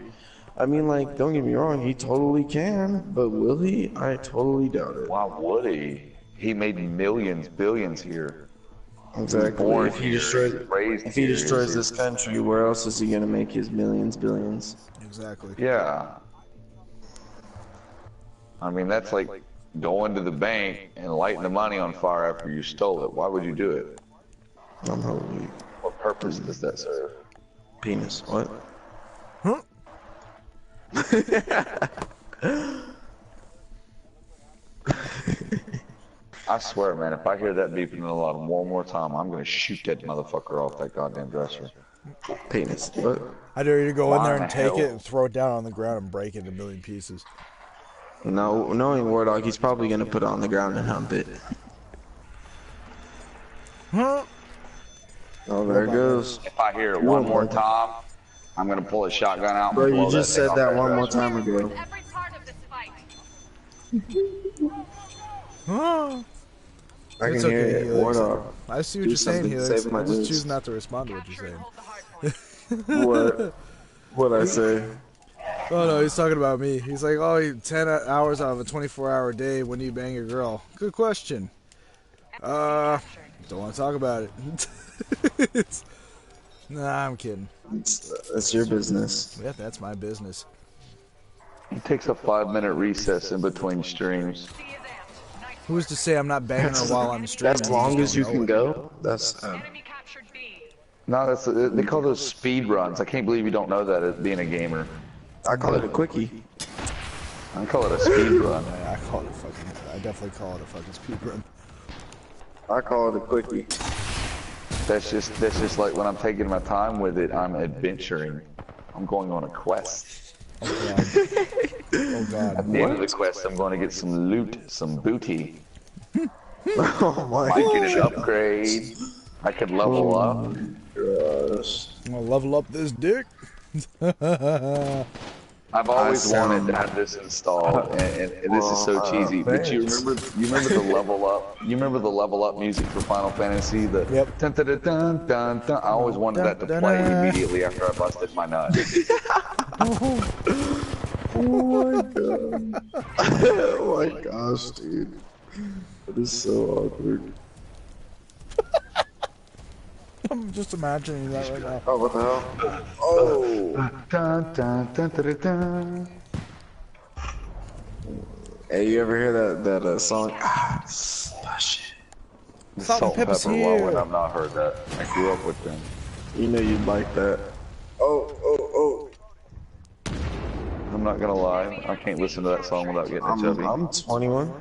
I mean, like, don't get me wrong, he totally can, but will he? I totally doubt it. Why would he? He made millions, billions here. Exactly. If he destroys this country, where else is he going to make his millions, billions? Exactly. Yeah. I mean, that's like going to the bank and lighting the money on fire after you stole it. Why would you do it? I'm holy. What purpose does that serve? Penis. What? Huh? I swear, man, if I hear that beeping in the alarm one more time, I'm going to shoot that motherfucker off that goddamn dresser. Penis. What? I dare you to go in there and take it and throw it down on the ground and break it into a million pieces. No, knowing War Dog, he's probably going to put it on the ground and hump it. Huh? Oh, there it goes. If I hear it one more time, I'm going to pull a shotgun out. Bro, you just said that one more time ago. I can hear it. War Dog. I see what you're saying, Helix. I just choose not to respond to what you're saying. What? What'd I say? Oh no, he's talking about me. He's like, oh, 10 hours out of a 24-hour day, when do you bang your girl? Good question. Don't want to talk about it. Nah, I'm kidding. That's your business. Yeah, that's my business. He takes a 5-minute recess in between streams. Who's to say I'm not banging her while I'm streaming? As long as you can go. That's. No, that's they call those speed runs. I can't believe you don't know that as being a gamer. I call it a quickie. I call it a speed run. I definitely call it a fucking speed run. I call it a quickie. That's just like when I'm taking my time with it, I'm adventuring. I'm going on a quest. Oh god. Oh god. At the end of the quest, I'm going to get some loot, some booty. Oh my I get an upgrade. I could level up. Gosh. I'm gonna level up this dick. I've always wanted to have this installed, and this is so cheesy. But you remember the level up? You remember the level up music for Final Fantasy? The dun dun dun dun dun dun. I always wanted that to play immediately after I busted my nut. Oh my god! Oh my gosh, dude! That is so awkward. I'm just imagining that right now. Oh, what the hell? Oh! Dun, dun, dun, dun, dun. Hey, you ever hear that song? Ah, shit. Salt and pepper. Why would I not heard that? I grew up with them. You know you'd like that. Oh! I'm not gonna lie. I can't listen to that song without getting a chubby. I'm 21.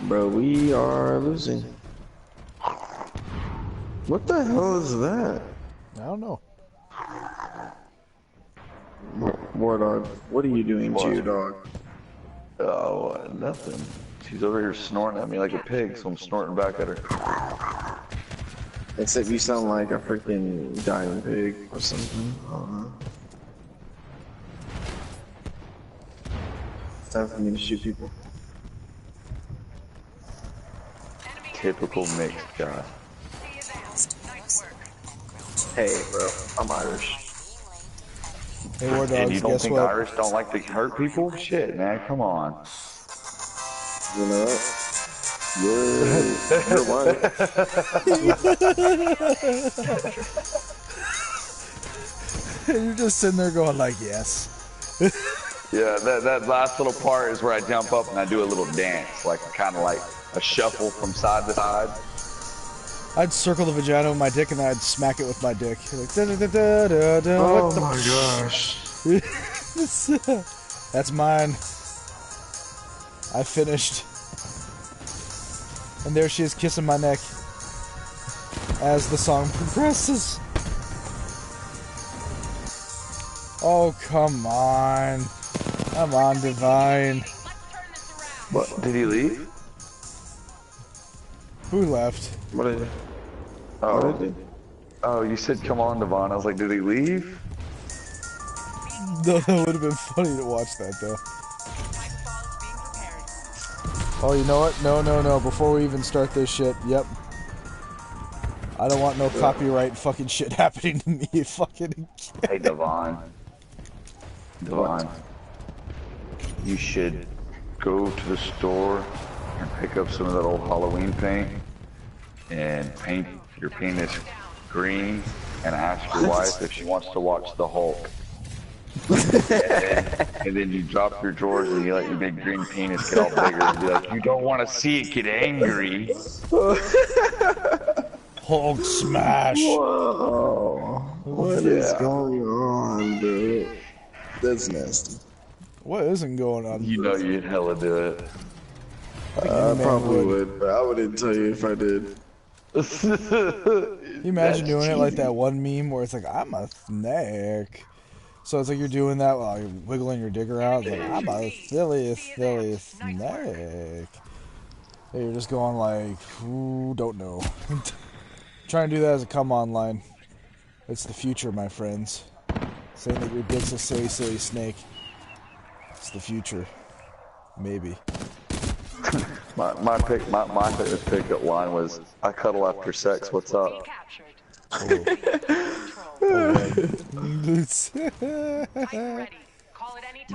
Bro, we are losing. What the hell is that? I don't know. War dog, what are you doing to your dog? Oh, nothing. She's over here snorting at me like a pig, so I'm snorting back at her. Except you sound like a freaking dying pig or something. I don't know. It's time for me to shoot people. Typical mixed guy. Hey, bro, I'm Irish. Hey, War Dogs, And you don't guess think what? Irish don't like to hurt people? Shit, man, come on. You know what? You're white. You're just sitting there going like, yes. Yeah, that last little part is where I jump up and I do a little dance, like kind of like a shuffle from side to side. I'd circle the vagina with my dick and then I'd smack it with my dick. Like, da, da, da, da, da, da, Oh what my the gosh. That's mine. I finished. And there she is kissing my neck as the song progresses. Oh, come on. Come on, Divine. What? Did he leave? Who left? What did he? Oh, What did he? Oh, you said come on, Devon. I was like, did he leave? No, that would have been funny to watch that, though. Oh, you know what? No. Before we even start this shit, yep. I don't want no copyright fucking shit happening to me. Fucking. Hey, Devon. Devon. You should go to the store and pick up some of that old Halloween paint and paint your penis green and ask your wife if she wants to watch the Hulk. and then you drop your drawers and you let your big green penis get all bigger and be like, you don't want to see it get angry. Hulk smash. Whoa. What is going on, dude? That's nasty. What isn't going on? You know you'd hella do it. I probably would, but I wouldn't tell you if I did. Can you imagine doing it like that one meme where it's like, I'm a snake. So it's like you're doing that while you're wiggling your dick around. It's like, I'm a silly snake. Hey, you're just going like, ooh, don't know. Trying to do that as a come on line. It's the future, my friends. Saying that your dick's a silly snake. It's the future. Maybe. my favorite pickup line was, I cuddle after sex, what's up? The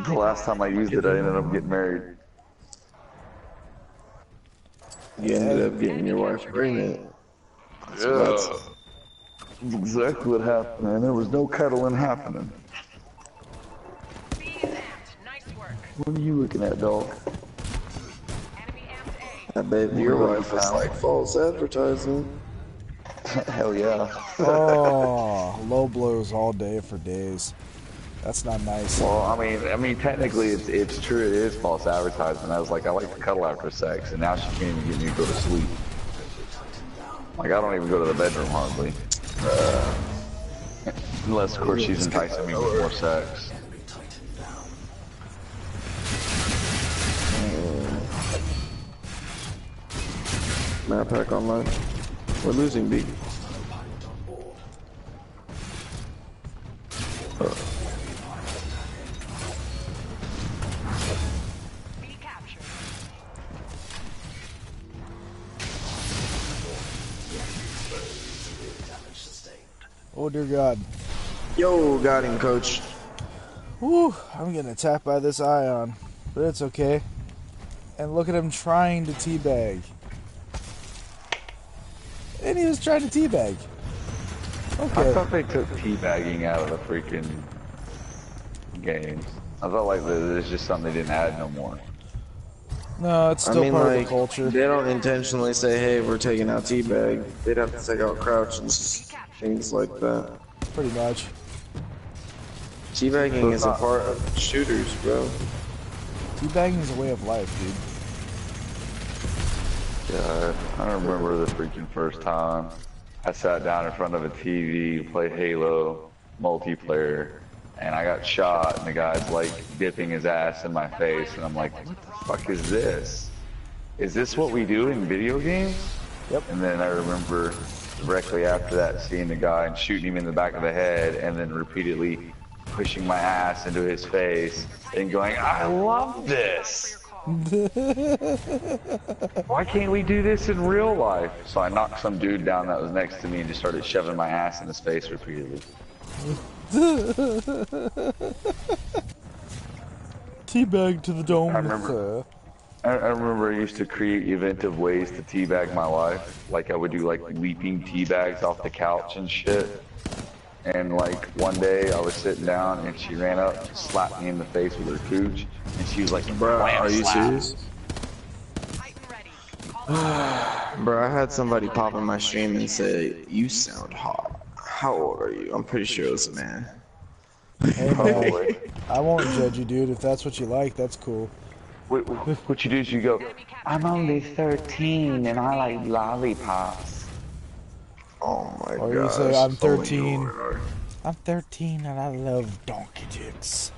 last time I used it, I ended up getting married. You ended up getting your wife pregnant. Yeah. That's exactly what happened, and there was no cuddling happening. What are you looking at, dog? I bet your wife was like false advertising. Hell yeah. Oh, low blows all day for days. That's not nice. Well, I mean, technically, it's true. It is false advertising. I was like, I like to cuddle after sex, and now she can't even get me to go to sleep. Like, I don't even go to the bedroom hardly, unless, of course, she's enticing me with more sex. Map pack online. We're losing, B. Oh dear God. Yo, got him, coach. Whew, I'm getting attacked by this ion, but it's okay. And look at him trying to teabag. And he was trying to teabag. Okay. I thought they took teabagging out of the freaking games. I thought like there's just something they didn't add no more. No, it's still part of the culture. They don't intentionally say, hey, we're taking out teabag. They'd have to take out crouch and things like that. Pretty much. Teabagging is a part of shooters, bro. Teabagging is a way of life, dude. Yeah, I remember the freaking first time I sat down in front of a TV to play Halo multiplayer, and I got shot, and the guy's like dipping his ass in my face, and I'm like, what the fuck is this? Is this what we do in video games? Yep. And then I remember directly after that seeing the guy and shooting him in the back of the head, and then repeatedly pushing my ass into his face and going, I love this! Why can't we do this in real life? So I knocked some dude down that was next to me and just started shoving my ass in his face repeatedly. Teabag to the dome. I remember I used to create inventive ways to teabag my wife. Like I would do like leaping teabags off the couch and shit. And like one day I was sitting down and she ran up and slapped me in the face with her cooch. And she was like, bro, are you serious? Bro, I had somebody pop in my stream and say, you sound hot. How old are you? I'm pretty sure it was a man. Hey man, I won't judge you, dude. If that's what you like, that's cool. What you do is you go, I'm only 13 and I like lollipops. Oh my god. Or you say, I'm 13. I'm 13 and I love donkey dicks.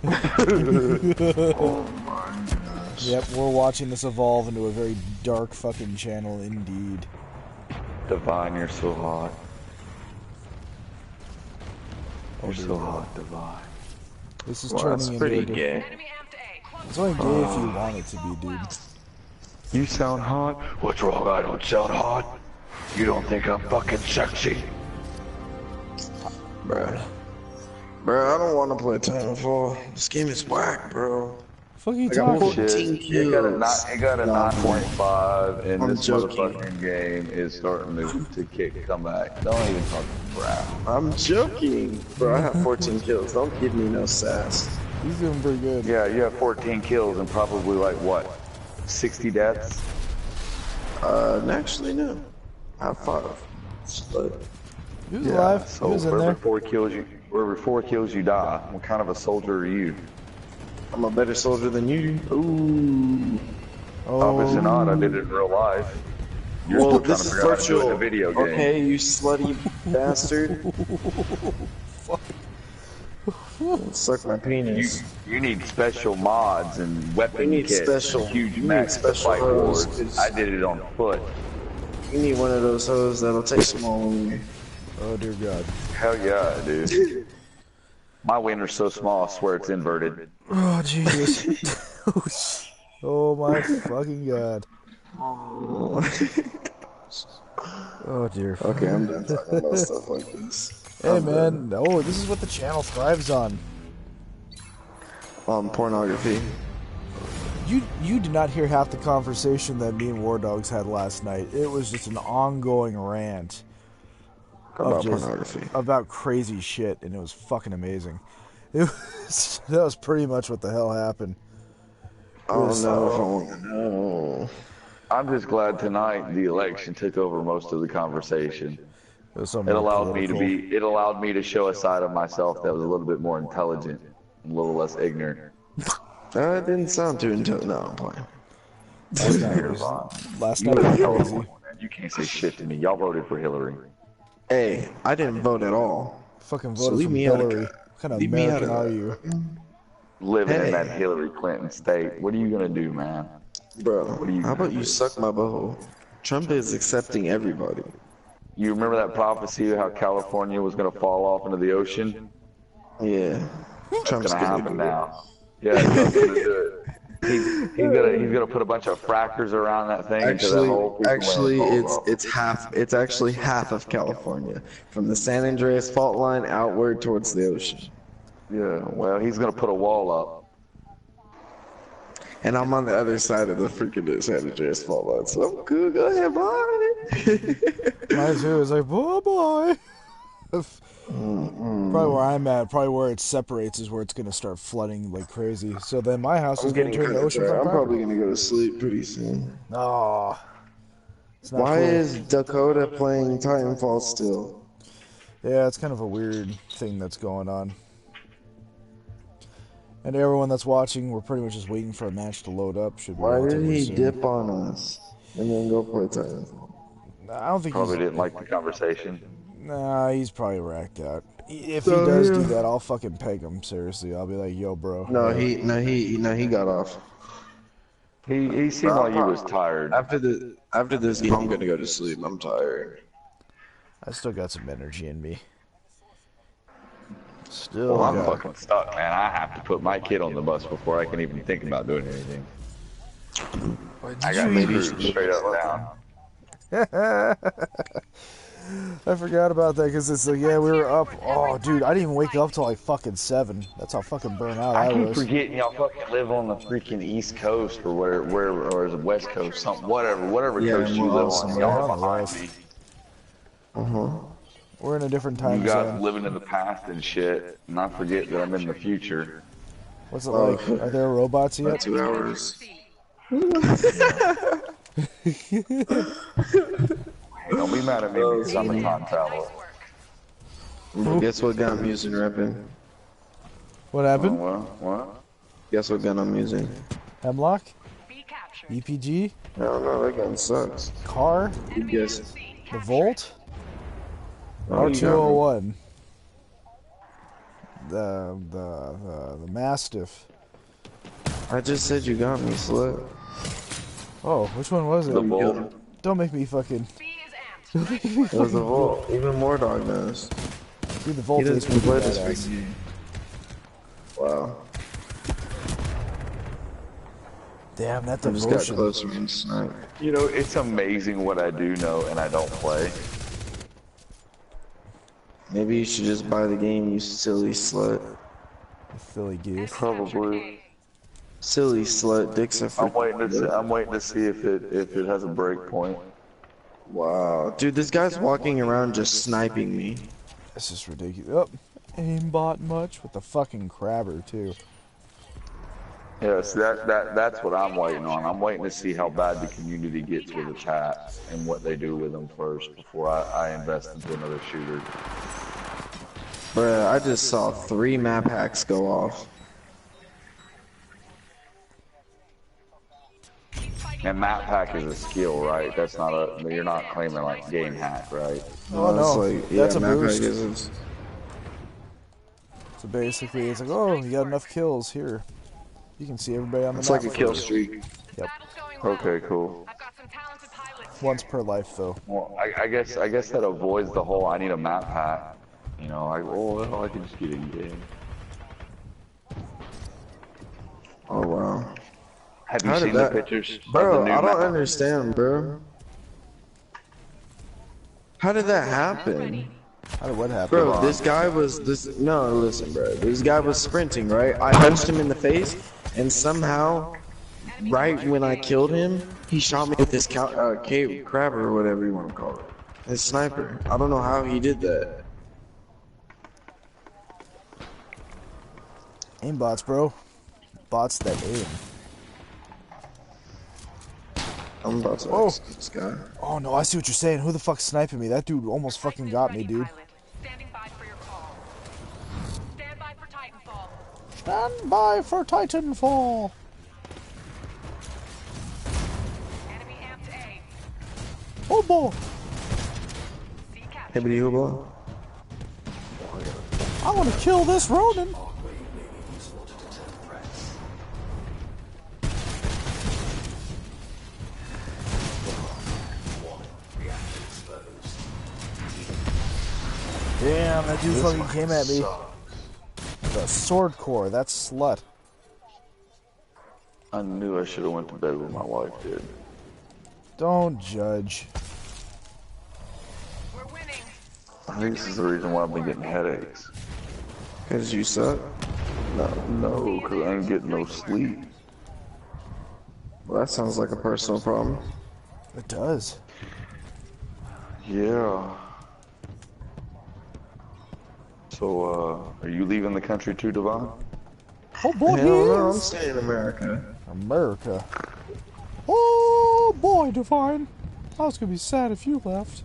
Oh my gosh. Yep, we're watching this evolve into a very dark fucking channel indeed. Divine, you're so hot. Oh, you're so hot, Divine. This is well, turning that's into pretty a gay. It's only gay if you want it to be, dude. You sound hot? What's wrong? I don't sound hot. You don't think I'm fucking sexy? Bruh. Bro, I don't want to play Titanfall. This game is whack, bro. Fuck you I got talking? 14 kills. It got a 9.5, and I'm this joking. motherfucking game is starting to come back. Don't even talk crap. I'm joking. Bro, I have 14 kills. Don't give me no sass. He's doing pretty good. Yeah, you have 14 kills and probably like what, 60 deaths? Actually no. I have 5. But he was alive. So he was in for there. every 4 kills you die. What kind of a soldier are you? I'm a better soldier than you. Ooh. Obviously not. I did it in real life. You're Well, still trying this to is figure out how to do it in virtual. a video game. Okay, you slutty bastard. Suck my penis. You need special mods and weapon need kits special- and huge you need mechs to special fight hose, wars. 'cause- I did it on foot. You need one of those hoes that'll take some on. Oh dear God. Hell yeah, dude. My winner's so small, I swear it's inverted. Oh Jesus. Oh my fucking God. Oh dear. Okay, I'm done talking about stuff like this. Hey man, no, this is what the channel thrives on. Pornography. You did not hear half the conversation that me and War Dogs had last night. It was just an ongoing rant About pornography. about crazy shit, and it was fucking amazing. That was pretty much what the hell happened. I don't know if I want to know. I'm just glad tonight the election took over most of the conversation. It allowed me to show a side of myself that was a little bit more intelligent, a little less ignorant. That didn't sound too intelligent. No, I'm playing. Last night was crazy. You can't say shit to me. Y'all voted for Hillary. Hey, I didn't vote at all. Fucking So voted leave for me out of Hillary. that. What kind of Leave me out American of are that. you? Living Hey. in that Hillary Clinton state. What are you gonna do, man? Bro, What are you how about gonna you do? suck my butthole? Trump is accepting everybody. You remember that prophecy of how California was gonna fall off into the ocean? Yeah. That's Trump's gonna gonna happen do it. now. Yeah, Trump's gonna do it. He's gonna put a bunch of frackers around that thing until that whole Actually, freaking it's actually half of California, from the San Andreas fault line outward towards the ocean. Yeah, well, he's gonna put a wall up. And I'm on the other side of the freaking San Andreas fault line, so I'm cool. Go ahead, bye. Mine too. It's like, bye bye. Probably where I'm at, probably where it separates is where it's gonna start flooding like crazy. So then my house is gonna turn to oceanfront I'm probably property. gonna go to sleep pretty soon. Oh, it's not Why cool. is Dakota playing Titanfall still? Yeah, it's kind of a weird thing that's going on. And everyone that's watching, we're pretty much just waiting for a match to load up. Should be Why did relatively he soon. dip on us? and then go play Titanfall. I don't think Probably didn't like the conversation. Nah, he's probably racked out. If he does do that, I'll fucking peg him. Seriously, I'll be like, "Yo, bro." No, he got off. He seemed like he was tired. After this game, I'm gonna go to sleep. I'm tired. I still got some energy in me. Still Well, I'm got fucking stuck, man. I have to put my kid on the bus before I can even think about doing anything. I got screwed straight up down. I forgot about that because it's like, yeah, we were up. Oh, dude, I didn't even wake up till like fucking 7. That's how fucking burnt out I I keep was. forgetting y'all fucking live on the freaking East Coast or wherever, or is it West Coast, something, whatever coast you live on. Y'all are behind me. We're in a different time You guys zone. living in the past and shit, and I forget that I'm in the future. What's it like? Are there robots yet? 2 hours. Don't be mad at me because I'm a time traveler. Guess what gun I'm using, Reppin? What happened? What? Guess what gun I'm using? Hemlock? EPG? I don't know, that gun sucks. Car? You guess it. The Volt? Oh, R201. The Mastiff. I just said you got me, slut. Oh, which one was it? The Volt. Don't make me fucking... It was the Volt. Even more dog knows. Dude, the Volt He is doesn't play this badass. game. Wow. Damn, that I just got devotion. closer and sniped. You know, it's amazing what I do know and I don't play. Maybe you should just buy the game, you silly slut. Silly goose. Probably. Silly slut, Dixon. I'm waiting to see if it has a break point. Wow, dude, this guy's walking around just sniping me. This is ridiculous. Oh, aimbot much with the fucking crabber too. Yes, that's what I'm waiting on. I'm waiting to see how bad the community gets with attacks and what they do with them first before I invest into another shooter. Bruh, I just saw 3 map hacks go off. And map hack is a skill, right? That's not a. You're not claiming like game hack, right? Oh no, like, that's a map boost. hack is. So basically, it's like, oh, you got enough kills here. You can see everybody on the It's map. like a kill streak. Yep. Okay, cool. Once per life, though. Well, I guess that avoids the whole I need a map hack. You know, I can just get in game. Oh wow. Have you seen the pictures? Bro, of the new I don't map? understand, bro. How did that happen? How did what happen? Bro, this guy was no, listen, bro. This guy was sprinting, right? I punched him in the face, and somehow, right when I killed him, he shot me with this crabber or whatever you want to call it. His sniper. I don't know how he did that. Aimbots, bro. Bots that aim. I'm about to ask this guy. Oh no, I see what you're saying. Who the fuck's sniping me? That dude almost fucking got me, dude. Stand by for Titanfall. Oh boy. Hibbity hooba. I want to kill this Ronin. Damn, that dude fucking came at me. The sword core, that slut. I knew I should have went to bed when my wife did. Don't judge. I think this is the reason why I've been getting headaches. Cause you suck? No, cause I ain't getting no sleep. Well, that sounds like a personal problem. It does. Yeah. So, are you leaving the country too, Devon? Oh boy, Hell no, I'm staying in America. America. Oh boy, Divine. I was gonna be sad if you left.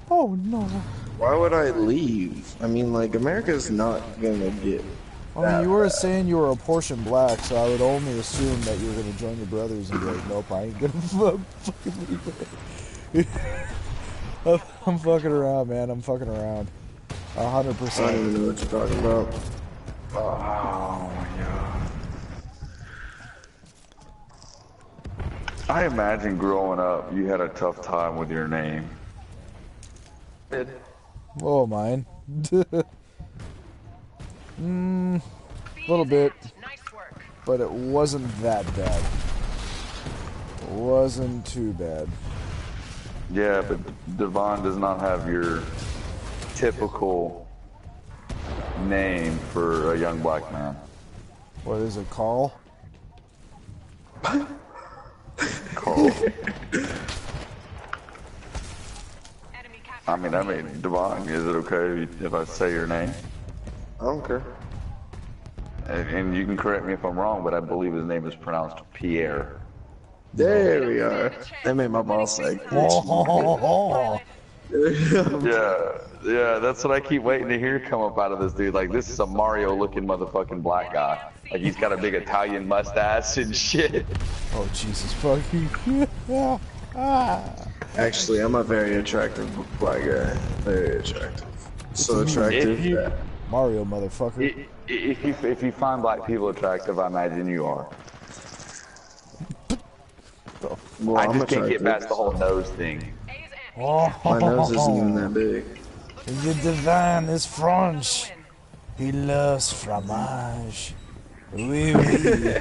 Oh no. Why would I leave? I mean, like, America's not gonna get I mean, you were saying you were a portion black, so I would only assume that you were going to join your brothers and be like, nope, I ain't going to fucking leave it. I'm fucking around, man. I'm fucking around. 100%. I don't even know what you're talking about. Oh my god. I imagine growing up, you had a tough time with your name. Oh, mine. A little bit. But it wasn't that bad. It wasn't too bad. Yeah, but Devon does not have your typical name for a young black man. What is it, Carl? Carl. I mean, Devon, is it okay if I say your name? I don't care. And you can correct me if I'm wrong, but I believe his name is pronounced Pierre. There we are. That made my balls like. Yeah, that's what I keep waiting to hear come up out of this dude. Like, this is a Mario-looking motherfucking black guy. Like, he's got a big Italian mustache and shit. Oh, Jesus fucking. Actually, I'm a very attractive black guy. Very attractive. So attractive that Mario, motherfucker. If you find black people attractive, I imagine you are. well, I I'm just can't attractive. get past the whole nose thing. My nose isn't even that big. The Devon is French. He loves fromage. Oui, oui.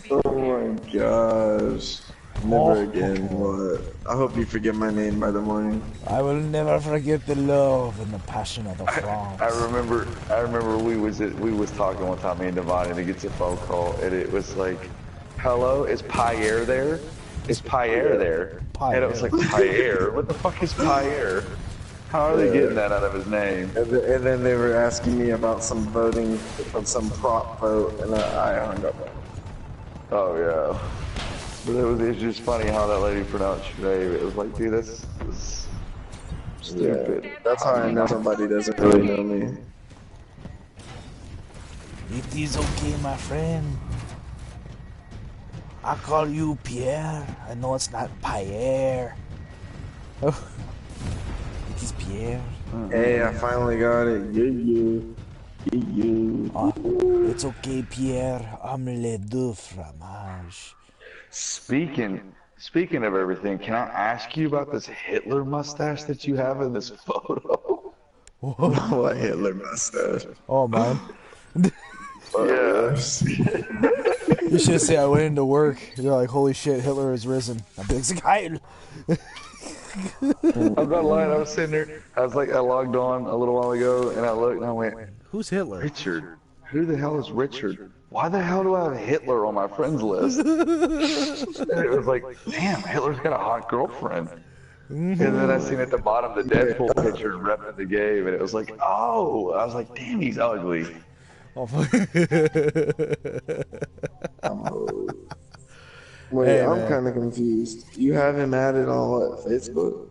Oh my gosh. Never again. What? I hope you forget my name by the morning. I will never forget the love and the passion of the France. I remember we was talking one time, me and Devon, and he gets a phone call, and it was like, "Hello, is Pierre there? Is Pierre there?" And it was like, Pierre? What the fuck is Pierre? How are they getting that out of his name? And then they were asking me about some voting, on some prop vote, and I hung up. Oh yeah. But it was just funny how that lady pronounced your name. It was like, dude, that's stupid. Yeah, that's how I know somebody doesn't really know me. It is okay, my friend. I call you Pierre. I know it's not Pierre. Oh, it is Pierre. Hey, I finally got it. Yeah. It's okay, Pierre. Omelette de fromage. Speaking of everything, can I ask you about this Hitler mustache that you have in this photo? What Hitler mustache? Oh, mine. Yes. You should say I went into work. They're like, holy shit, Hitler has risen. I'm big Heil. I'm not lying. I was sitting there. I logged on a little while ago, and I looked, and I went, "Who's Hitler? Richard. Who the hell is Richard? Why the hell do I have Hitler on my friends list?" And it was like, damn, Hitler's got a hot girlfriend. And then I seen at the bottom the Deadpool picture repping the game, and it was like, oh. I was like, damn, he's ugly. Oh, Wait, hey, I'm kind of confused. You have him added on what, Facebook?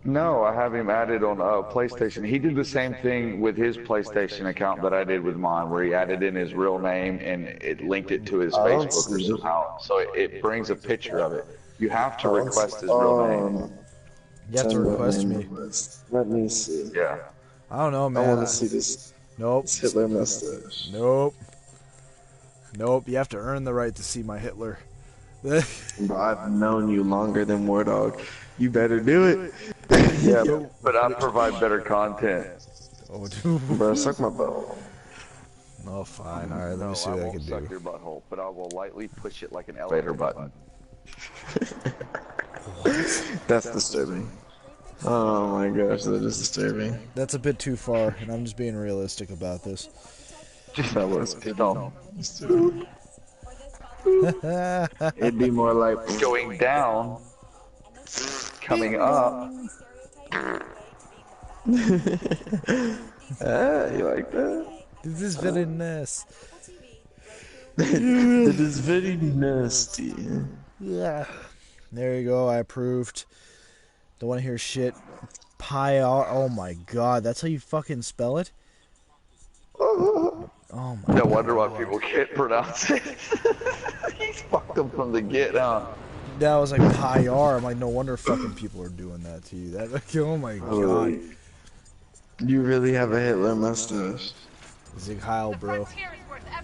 No, I have him added on PlayStation. He did the same thing with his PlayStation account that I did with mine, where he added in his real name and it linked it to his Facebook or somehow. So it brings a picture of it. You have to request his real name. You have to request me. Let me see. Yeah. I don't know, man. I want to see this. Nope. This Hitler mustache. Nope. You have to earn the right to see my Hitler. Bro, I've known you longer than War Dog. You better do it. Yeah, but I provide better content. Oh, dude. Bro, suck my butt. Oh, fine. All right, let me see what I can do. Suck your butthole, but I will lightly push it like an elevator button. That's disturbing. Oh my gosh, that is disturbing. That's a bit too far, and I'm just being realistic about this. That was it'd be more like going down, coming up. You like that? This is very nice. It is very nasty. Yeah. There you go. I approved. Don't want to hear shit. Oh my god, that's how you fucking spell it? Oh my No wonder why people can't pronounce it. He's fucked them from the get, huh? That was like high R. I'm like, no wonder fucking people are doing that to you. That, like, oh my god. You really have a Hitler mustache. Zig Heil, bro.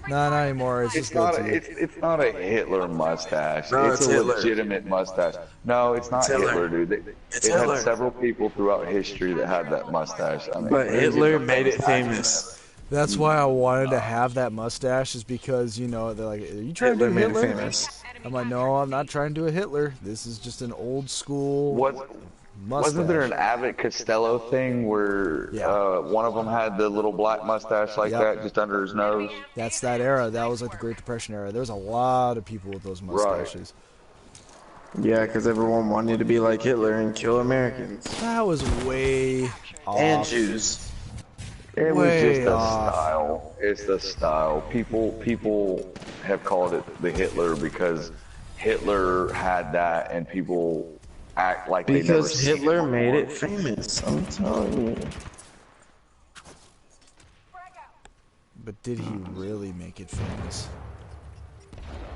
Nah, not anymore. It's just not it's not a Hitler mustache. No, it's a Hitler. legitimate mustache. No, it's not Hitler, dude. It had several people throughout history that had that mustache. I mean, But Hitler made it famous. That's why I wanted to have that mustache, is because, you know, they're like, are you trying to do Hitler Hitler? made it famous. I'm like, no, I'm not trying to do a Hitler. This is just an old school mustache. Wasn't there an Abbott Costello thing where one of them had the little black mustache like that just under his nose? That's that era. That was like the Great Depression era. There's a lot of people with those mustaches. Yeah, because everyone wanted to be like Hitler and kill Americans. That was way off. And Jews. It was just the style. It's the style. People have called it the Hitler because Hitler had that, and people act like they never Because seen Hitler it made it before. famous. I'm telling you. But did he really make it famous?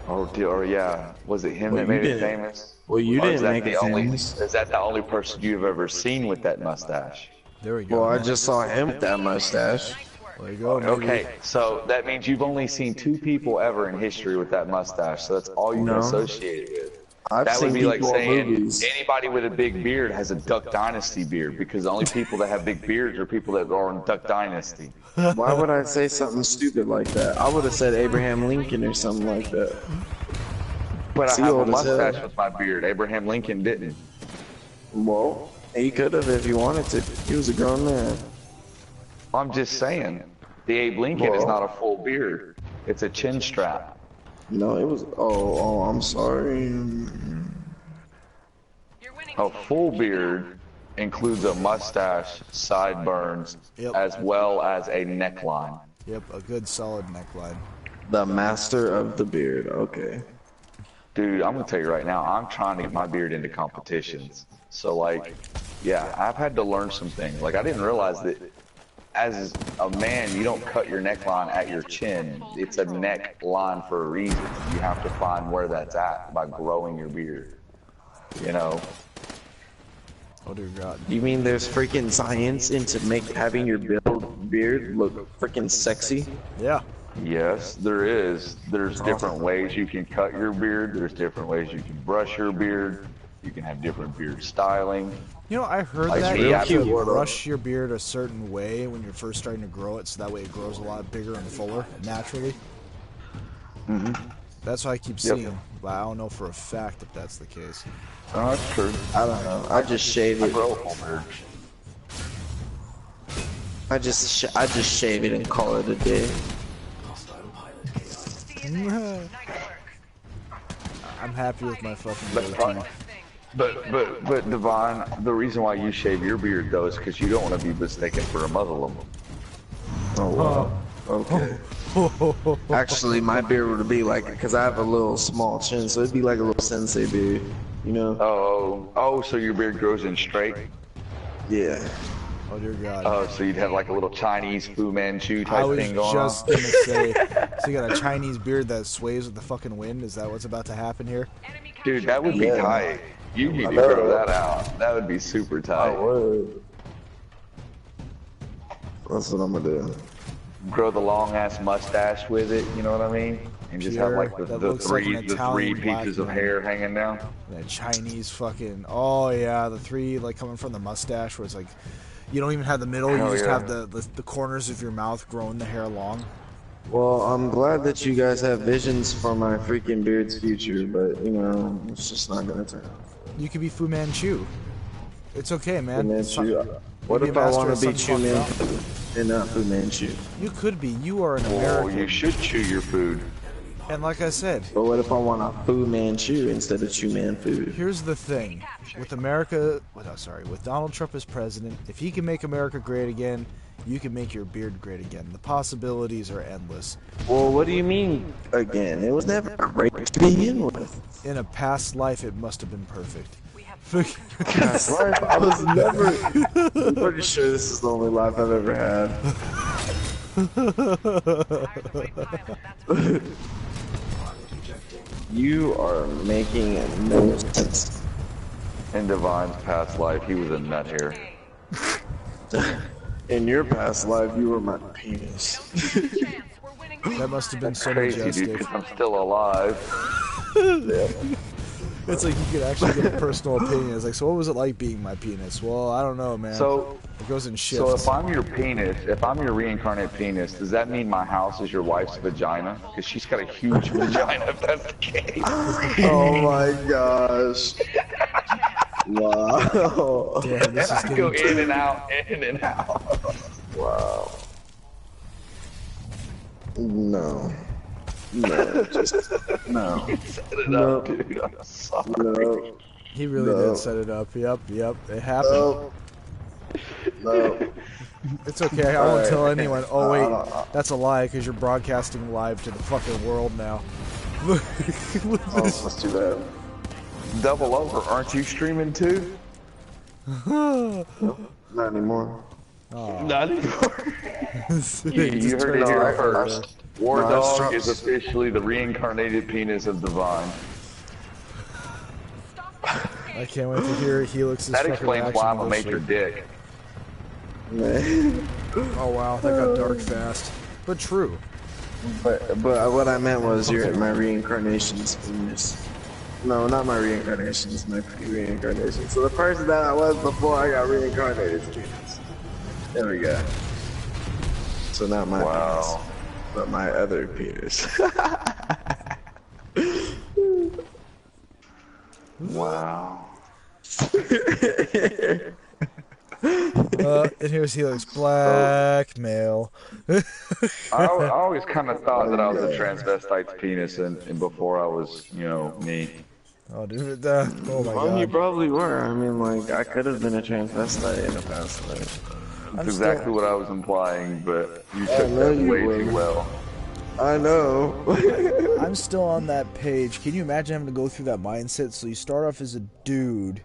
Or yeah, was it him Well, that you made it didn't- famous? well, you Or is didn't that make the it only, famous. Is that the only person you've ever seen with that mustache? There we go. Well, I just saw him with that mustache. There you go. Okay, so that means you've only seen 2 people ever in history with that mustache, so that's all you can No. associate it with. I've That would seen be like people in saying movies. anybody with a big beard has a Duck Dynasty beard, because the only people that have big beards are people that are in Duck Dynasty. Why would I say something stupid like that? I would have said Abraham Lincoln or something like that. But See, I have a old as hell. mustache with my beard. Abraham Lincoln didn't. Well, he could have if he wanted to. He was a grown man. I'm just saying, the Abe Lincoln is not a full beard. It's a chin strap. No, it was. Oh, I'm sorry. A full beard includes a mustache, sideburns, as well as a neckline. Yep, a good solid neckline. The master of the beard. Okay. Dude, I'm gonna tell you right now, I'm trying to get my beard into competitions. So like, yeah, I've had to learn some things. Like, I didn't realize that as a man, you don't cut your neckline at your chin. It's a neckline for a reason. You have to find where that's at by growing your beard. You know? Oh dear God. You mean there's freaking science into having your beard look freaking sexy? Yeah. Yes, there is. There's different ways you can cut your beard. There's different ways you can brush your beard. You can have different beard styling. You know, I heard Like that me, you I have to feel- brush your beard a certain way when you're first starting to grow it, so that way it grows a lot bigger and fuller naturally. Mm-hmm. That's what I keep seeing, but I don't know for a fact if that's the case. Oh, that's true. I don't know. I just shave it. grow a full beard. I just shave it and call it a day. I'm happy with my fucking beard. But Devon, the reason why you shave your beard though is because you don't want to be mistaken for a Muslim. Oh wow. Okay. Actually, my beard would be like, because I have a little small chin, so it'd be like a little sensei beard, you know? Oh, so your beard grows in straight? Yeah. Oh dear God. Oh, so you'd have like a little Chinese Fu Manchu I type was thing going just on? gonna say, so you got a Chinese beard that sways with the fucking wind? Is that what's about to happen here? Dude, that would be Yeah. tight. You need to know. grow that out. That would be super tight. I would. That's what I'm gonna do. Grow the long ass mustache with it, you know what I mean? And just have like That the looks like three an Italian black pieces of man. hair hanging down. That Chinese fucking, oh yeah, the three like coming from the mustache where it's like, you don't even have the middle, Hell you just yeah. have the corners of your mouth growing the hair long. Well, I'm glad that you guys have visions for my freaking beard's future, but, you know, it's just not gonna turn out. You could be Fu Manchu. It's okay, man. Fu It's Manchu. fine. What You if be a I master want of to be something Chu fucked Man up. and not Fu Manchu? You could be. You are an Oh, American. you should chew your food. And like I said, But what if I want a Fu Manchu instead of Chu Man food? here's the thing. With with Donald Trump as president, if he can make America great again, you can make your beard great again. The possibilities are endless. Well, what do you mean again? It was never great to begin with. In a past life, it must have been perfect. Past life, I was never. I'm pretty sure this is the only life I've ever had. You are making no sense. In Divine's past life, he was a nut hair. In your past life, you were my penis. That must have been so Crazy, majestic. dude, because I'm still alive. It's like you could actually get a personal opinion. It's like, so what was it like being my penis? Well, I don't know, man. So it goes in shifts. So if I'm your penis, if I'm your reincarnate penis, does that mean my house is your wife's vagina? Because she's got a huge vagina if that's the case. Oh my gosh. Wow. Damn, this is I go in and out, in and out. Wow. No. No, just no. Set it No. up, dude. I'm sorry. No. He really did set it up. Yep, it happened. No. It's okay. I won't tell anyone. Oh wait, that's a lie because you're broadcasting live to the fucking world now. Look Oh, let's do that. Double over. Aren't you streaming too? Nope, not anymore. Oh. Not anymore. You heard it here first. War Dog is officially the reincarnated penis of Divine. I can't wait to hear Helix's That fucking explains reaction why to I'm a this major shit. dick. Oh wow, that got dark fast, but true. But what I meant was you're my reincarnation's penis. No, not my reincarnation. It's my pre-reincarnation. So the person that I was before I got reincarnated is penis. There we go. So not my penis, but my other penis. Wow. And here's Helix. Blackmail. I always kind of thought that I was a transvestite's penis, and before I was, you know, me. Oh, dude, oh my Well, god. you probably were. I mean, like, I could have been a transvestite in the past life. That's exactly what I was implying, but you took that way too well. I know. I'm still on that page. Can you imagine having to go through that mindset? So you start off as a dude.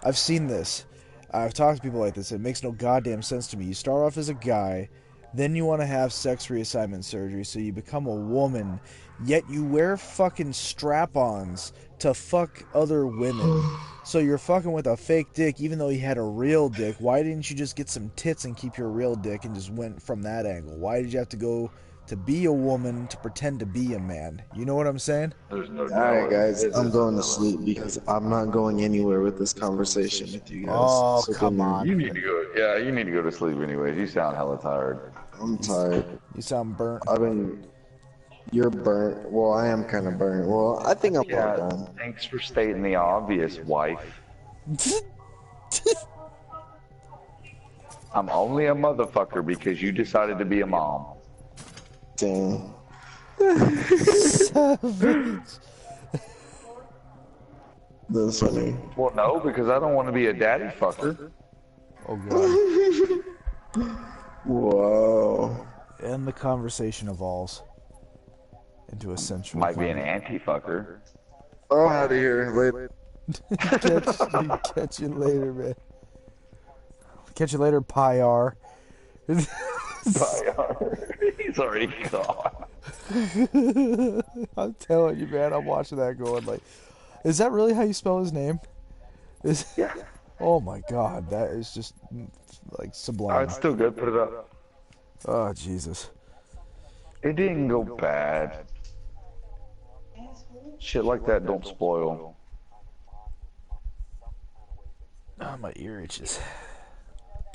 I've seen this. I've talked to people like this. It makes no goddamn sense to me. You start off as a guy, then you want to have sex reassignment surgery, so you become a woman, yet you wear fucking strap-ons to fuck other women. So you're fucking with a fake dick, even though you had a real dick. Why didn't you just get some tits and keep your real dick and just went from that angle? Why did you have to go to be a woman to pretend to be a man? You know what I'm saying? Alright guys, I'm going to sleep because I'm not going anywhere with this conversation with you guys. Oh, So come on. You need to go. Yeah, you need to go to sleep anyways. You sound hella tired. I'm tired. You sound burnt. You're burnt. Well, I am kind of burnt. Well, I think I'm all done. Thanks for stating the obvious, wife. I'm only a motherfucker because you decided to be a mom. Dang. That's funny. Well, no, because I don't want to be a daddy fucker. Oh god. Whoa. And the conversation evolves into a sensual. Might be an anti-fucker. Oh, out of here. Wait. Catch you later, man. Catch you later, Pyar. Pyar. He's already gone. I'm telling you, man. I'm watching that going like, is that really how you spell his name? Yeah. Oh my god, that is just like sublime. It's still good. Put it up. Oh Jesus. It didn't go bad. Shit like that don't spoil. Oh, my ear itches.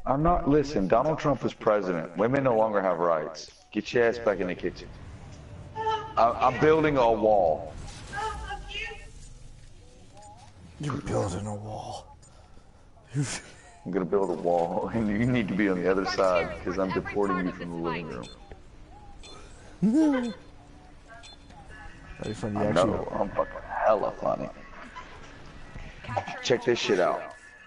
I'm not. Listen, Donald Trump is president. Women no longer have rights. Get your ass back in the kitchen. I'm building a wall. You're building a wall. I'm gonna build a wall, and you need to be on the other side because I'm deporting you from the living room. Ready for the I action? know, I'm fucking hella funny. Check this shit out.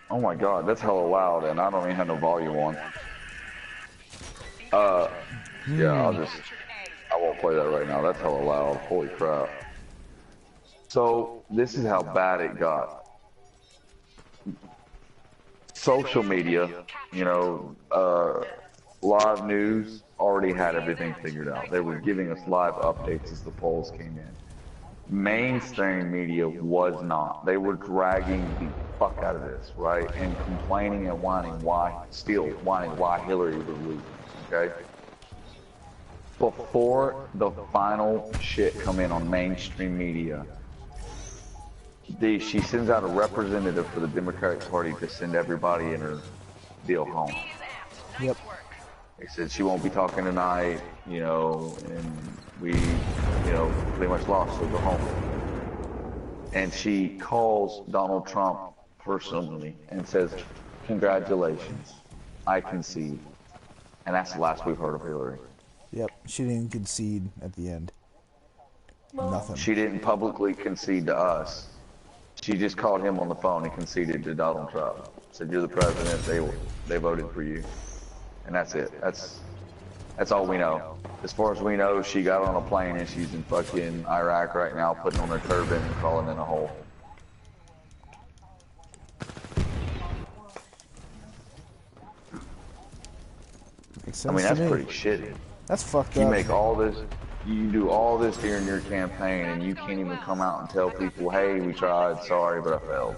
Oh my god, that's hella loud, and I don't even have no volume on. Yeah, I won't play that right now. That's hella loud. Holy crap. So, this is how bad it got. Social media, you know, live news already had everything figured out. They were giving us live updates as the polls came in. Mainstream media was not. They were dragging the fuck out of this, right? And complaining and whining why Hillary would lose, okay? Before the final shit come in on mainstream media, she sends out a representative for the Democratic Party to send everybody in her deal home. Yep. They said she won't be talking tonight, you know, and we, you know, pretty much lost, so go home. And she calls Donald Trump personally and says, congratulations, I concede. And that's the last we've heard of Hillary. Yep, she didn't concede at the end. Nothing. She didn't publicly concede to us. She just called him on the phone and conceded to Donald Trump. Said, you're the president, they voted for you. And that's it. That's all we know. As far as we know, she got on a plane and she's in fucking Iraq right now, putting on her turban and crawling in a hole. I mean, that's pretty shitty. That's fucked up. You make all this, you do all this during your campaign, and you can't even come out and tell people, hey, we tried, sorry, but I failed.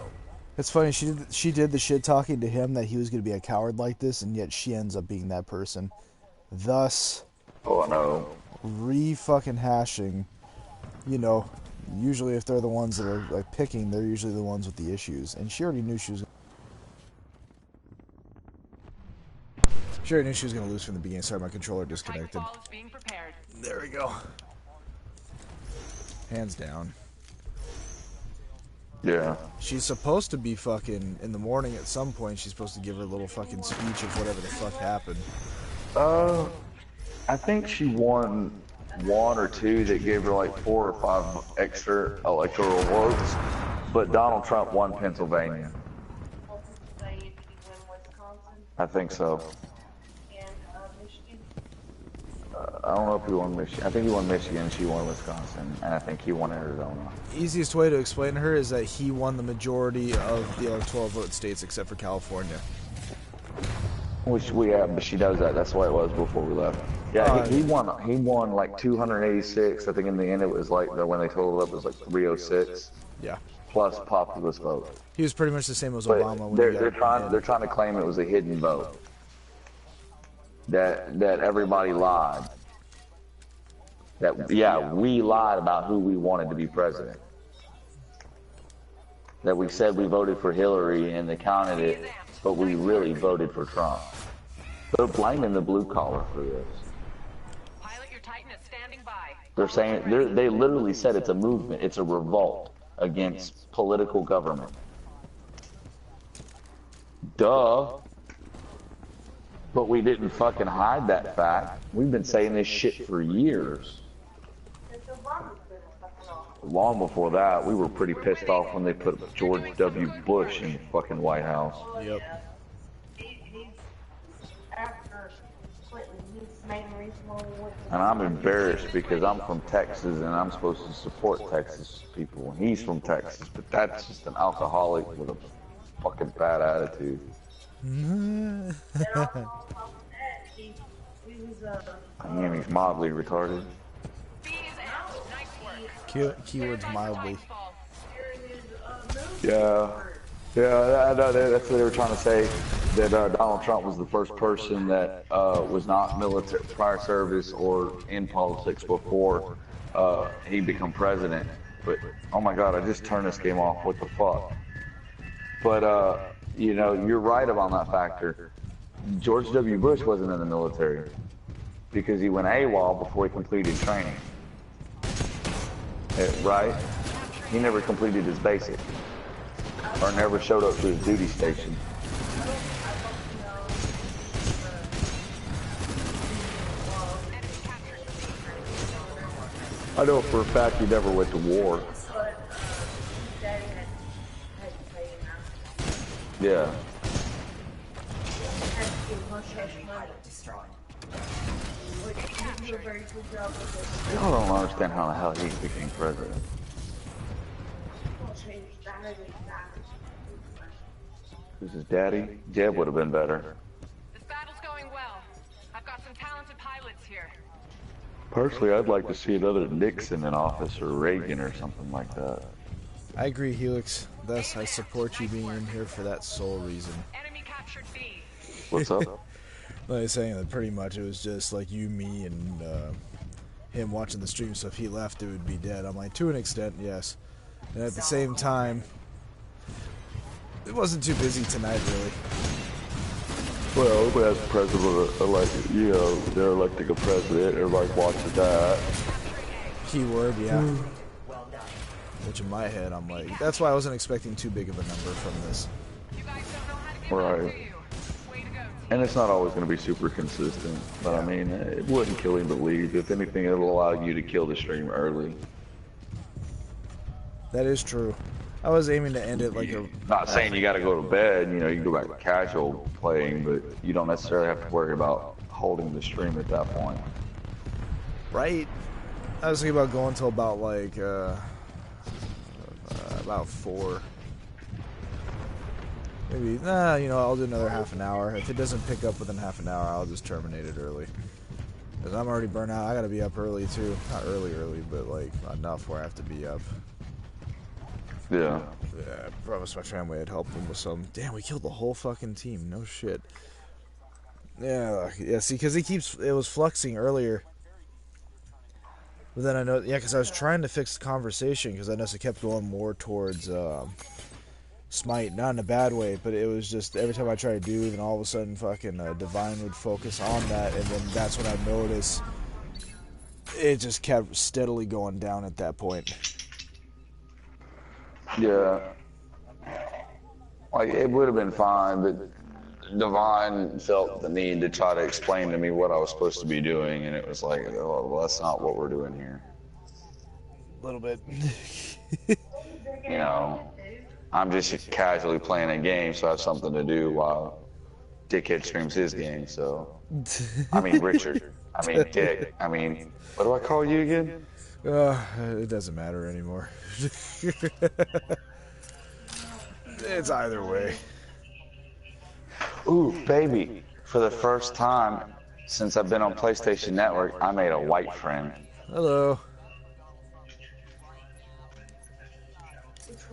It's funny, she did the shit talking to him that he was going to be a coward like this, and yet she ends up being that person. Thus, oh, I know. Re-fucking hashing, you know, usually if they're the ones that are like picking, they're usually the ones with the issues. And she already knew she was going to lose from the beginning. Sorry, my controller disconnected. There we go. Hands down. Yeah. She's supposed to be fucking, in the morning at some point, she's supposed to give her little fucking speech of whatever the fuck happened. I think she won one or two that gave her like 4 or 5 extra electoral votes, but Donald Trump won Pennsylvania. I think so. I don't know if he won Michigan. I think he won Michigan, she won Wisconsin, and I think he won Arizona. Easiest way to explain to her is that he won the majority of the electoral vote states except for California. Which we have, but she knows that. That's the way it was before we left. Yeah, he won like 286. I think in the end it was like, when they totaled up, it was like 306. Yeah. Plus populist vote. He was pretty much the same as But Obama. They're trying to claim it was a hidden vote. That everybody lied. That, yeah, we lied about who we wanted to be president. That we said we voted for Hillary and they counted it, but we really voted for Trump. They're blaming the blue collar for this. They're saying, they literally said it's a movement, it's a revolt against political government. Duh. But we didn't fucking hide that fact. We've been saying this shit for years. Long before that, we were pretty pissed off when they put George W. Bush in the fucking White House. Yep. And I'm embarrassed because I'm from Texas and I'm supposed to support Texas people. And he's from Texas, but that's just an alcoholic with a fucking bad attitude. I mean, he's mildly retarded. Keywords mildly. Yeah, I know that's what they were trying to say. That Donald Trump was the first person that was not military, prior service, or in politics before he became president. But oh my God, I just turned this game off. What the fuck? But you know, you're right about that factor. George W. Bush wasn't in the military because he went AWOL before he completed training. Right? He never completed his basic or never showed up to his duty station. I know for a fact he never went to war. Yeah. Y'all don't understand how the hell he became president. This is Daddy. Jeb would have been better. This battle's going well. I've Personally, I'd like to see another Nixon in office or Reagan or something like that. I agree, Helix. Thus, I support you being in here for that sole reason. What's up? Like I was saying that pretty much it was just like you, me, and him watching the stream, so if he left, it would be dead. I'm like, to an extent, yes. And at the same time, it wasn't too busy tonight, really. Well, as president, they're electing a president, everybody watches that. Keyword, yeah. Which in my head, I'm like, that's why I wasn't expecting too big of a number from this. Right. And it's not always going to be super consistent, but I mean, it wouldn't kill him to leave. If anything, it'll allow you to kill the stream early. That is true. I was aiming to end it like a... Not saying you got to go to bed, you know, you can go back to casual playing, but you don't necessarily have to worry about holding the stream at that point. Right. I was thinking about going till about like, about 4. Maybe, you know, I'll do another half an hour. If it doesn't pick up within half an hour, I'll just terminate it early. Because I'm already burnt out. I gotta be up early too. Not early, but like enough where I have to be up. Yeah. Yeah, I promised my family I'd help them with some. Damn, we killed the whole fucking team. No shit. Yeah, see, because it was fluxing earlier. But then I know, yeah, because I was trying to fix the conversation, because I noticed it kept going more towards Smite, not in a bad way, but it was just every time I tried to do, then all of a sudden fucking Divine would focus on that, and then that's when I noticed it just kept steadily going down at that point. Yeah. Like, it would have been fine, but Divine felt the need to try to explain to me what I was supposed to be doing, and it was like, oh, well, that's not what we're doing here. A little bit. You know, I'm just casually playing a game, so I have something to do while Dickhead streams his game, so... I mean, Richard. I mean, Dick. I mean, what do I call you again? It doesn't matter anymore. It's either way. Ooh, baby. For the first time since I've been on PlayStation Network, I made a white friend. Hello.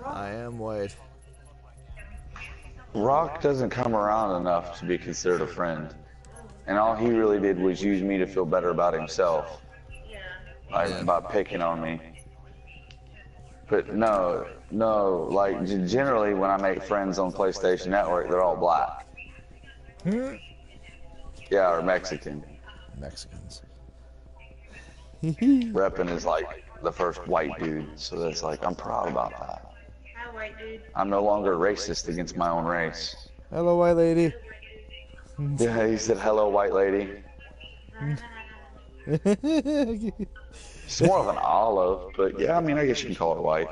I am white. Rock doesn't come around enough to be considered a friend. And all he really did was use me to feel better about himself. Like, by picking on me. But no, like, generally when I make friends on PlayStation Network, they're all black. Yeah, or Mexican. Mexicans. Reppin is like the first white dude, so that's like, I'm proud about that. Hi, white dude. I'm no longer racist against my own race. Hello, white lady. Yeah, he said, hello, white lady. It's more of an olive, but yeah, I mean, I guess you can call it white.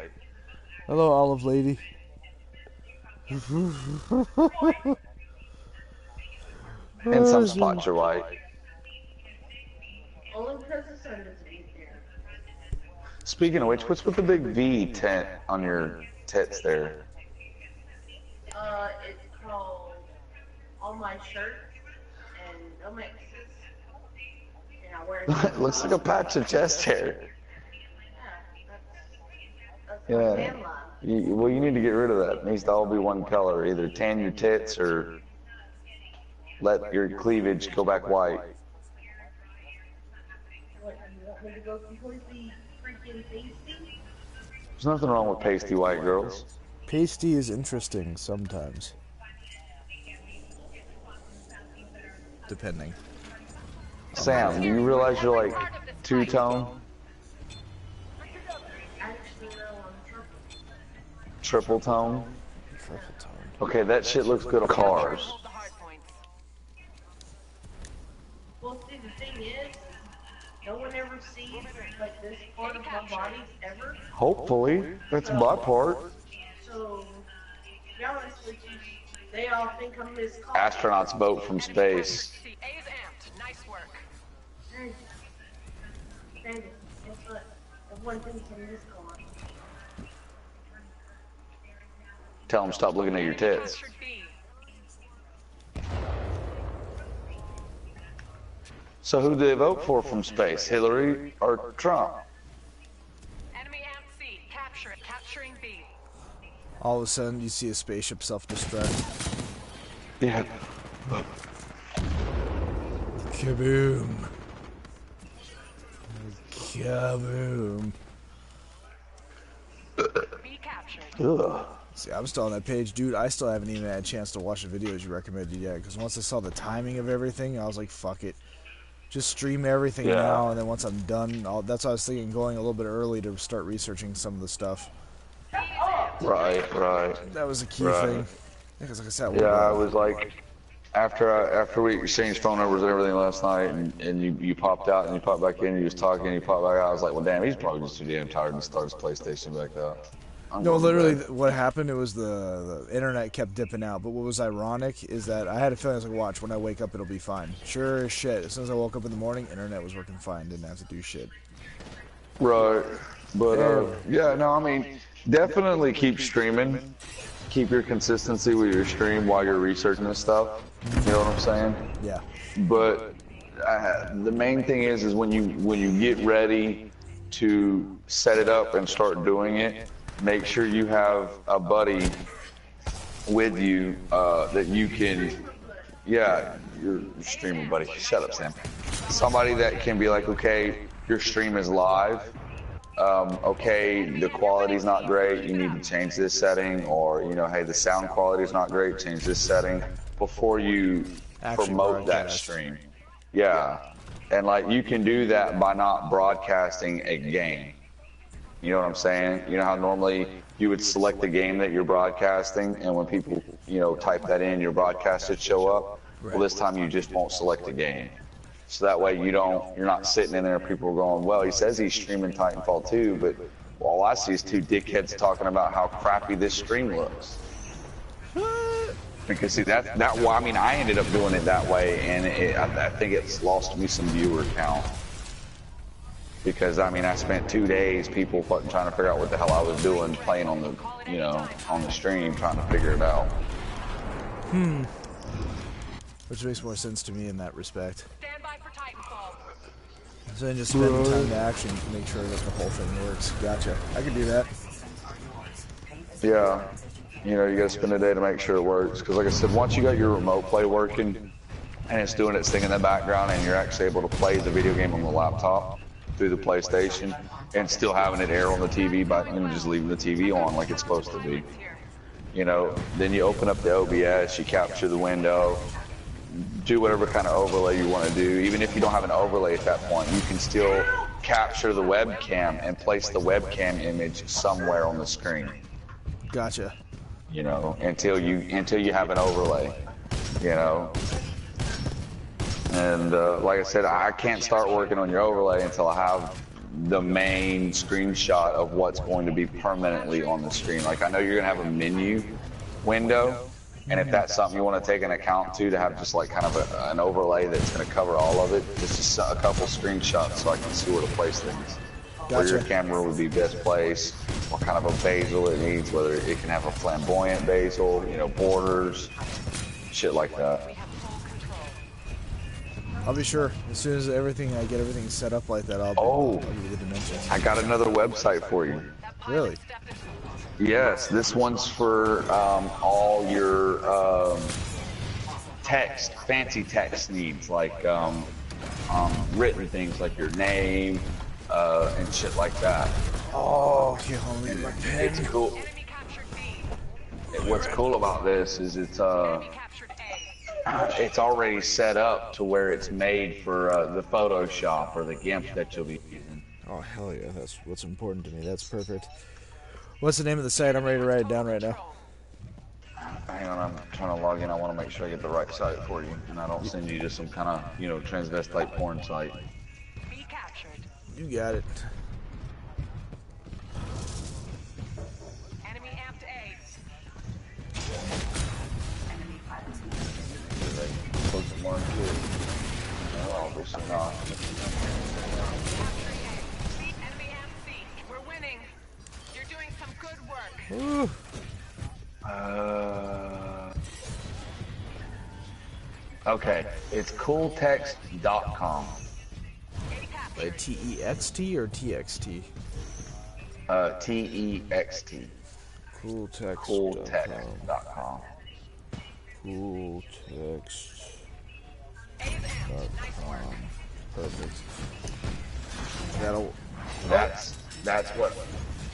Hello, olive lady. In some spots, you're white. Only because the sun doesn't beat there. Speaking of which, what's with the big V tent on your tits there? It's called all my shirts and no mixes. And I wear It looks like a patch of chest hair. that's Yeah. my tan line. Well, you need to get rid of that. It needs to all be one color. Either tan your tits or let your cleavage go back white. What, you want me to go completely freaking pasty? There's nothing wrong with pasty white girls. Pasty is interesting sometimes. Depending. Sam, do you realize you're like two-tone? Actually, no, I'm triple. Triple tone? Triple tone. Okay, that shit looks good on cars. Well, see, the thing is, no one ever sees, like, this part of my body ever. Hopefully. That's my part. So, to be honest with you, they all think I'm this car. Astronauts boat from space. Bandit, guess what? Everyone thinks I'm this car. Tell them stop looking at your tits. So who do they vote for from space? Hillary or Trump? Enemy amp C. Capture it. Capturing B. All of a sudden, you see a spaceship self-destruct. Yeah. Kaboom. Kaboom. B captured. Ugh. See, I'm still on that page. Dude, I still haven't even had a chance to watch the videos you recommended yet, because once I saw the timing of everything, I was like, fuck it. Just stream everything now, and then once I'm done, that's why I was thinking going a little bit early to start researching some of the stuff. Right. That was a key thing. Because like I said, I was like, after we exchanged phone numbers and everything last night, and you popped out and you popped back in, and you was talking and you popped back out, I was like, well, damn, he's probably just too damn tired to start his PlayStation back up. No, literally, what happened, it was the internet kept dipping out. But what was ironic is that I had a feeling, I was like, watch, when I wake up, it'll be fine. Sure as shit. As soon as I woke up in the morning, internet was working fine. Didn't have to do shit. Right. But, yeah, no, I mean, definitely keep streaming. Keep your consistency with your stream while you're researching this stuff. You know what I'm saying? Yeah. But the main thing is when you get ready to set it up and start doing it, make sure you have a buddy with you that you can, yeah, you're streaming, buddy. Shut up, Sam. Somebody that can be like, okay, your stream is live. Okay, the quality's not great. You need to change this setting, or you know, hey, the sound quality is not great. Change this setting before you promote that stream. Yeah, and like you can do that by not broadcasting a game. You know what I'm saying? You know how normally you would select the game that you're broadcasting, and when people, you know, type that in, your broadcast should show up. Well, this time you just won't select a game. So that way you're not sitting in there, people are going, well, he says he's streaming Titanfall 2, but all I see is two dickheads talking about how crappy this stream looks. Because see, well, I mean, I ended up doing it that way, and I think it's lost me some viewer count. Because I mean, I spent 2 days people fucking trying to figure out what the hell I was doing, playing on the, you know, on the stream, trying to figure it out. Which makes more sense to me in that respect. Stand by for Titanfall. So then just spend time to action to make sure that the whole thing works. Gotcha. I can do that. Yeah. You know, you gotta spend a day to make sure it works. Because like I said, once you got your remote play working, and it's doing its thing in the background, and you're actually able to play the video game on the laptop through the PlayStation, and still having it air on the TV by just leaving the TV on like it's supposed to be. You know, then you open up the OBS, you capture the window, do whatever kind of overlay you want to do. Even if you don't have an overlay at that point, you can still capture the webcam and place the webcam image somewhere on the screen. Gotcha. You know, until you have an overlay. You know. And like I said, I can't start working on your overlay until I have the main screenshot of what's going to be permanently on the screen. Like I know you're gonna have a menu window, and if that's something you want to take an account to have just like kind of an overlay that's going to cover all of it, just a couple screenshots so I can see where to place things. Gotcha. Where your camera would be best placed, what kind of a bezel it needs, whether it can have a flamboyant bezel, you know, borders, shit like that. I'll be sure. As soon as I get everything set up like that, I'll give you the dimensions. I got another website for you. Really? Yes, this one's for all your fancy text needs, like written things like your name and shit like that. Oh, okay, hold on, my pen. It's cool. What's cool about this is it's already set up to where it's made for the Photoshop or the GIMP that you'll be using. Oh, hell yeah, that's what's important to me. That's perfect. What's the name of the site? I'm ready to write it down right now. Hang on, I'm trying to log in. I want to make sure I get the right site for you, and I don't send you to some kind of, you know, transvestite porn site. Be captured. You got it. Enemy amped A. Close the more into it. No, obviously not. Enemy amped C. We're winning. You're doing some good work. Ooh. Okay, it's cooltext.com. Like T-E-X-T or T-X-T? T-E-X-T. Cooltext.com. Cooltext.com. Cooltext.com. Perfect. That's what.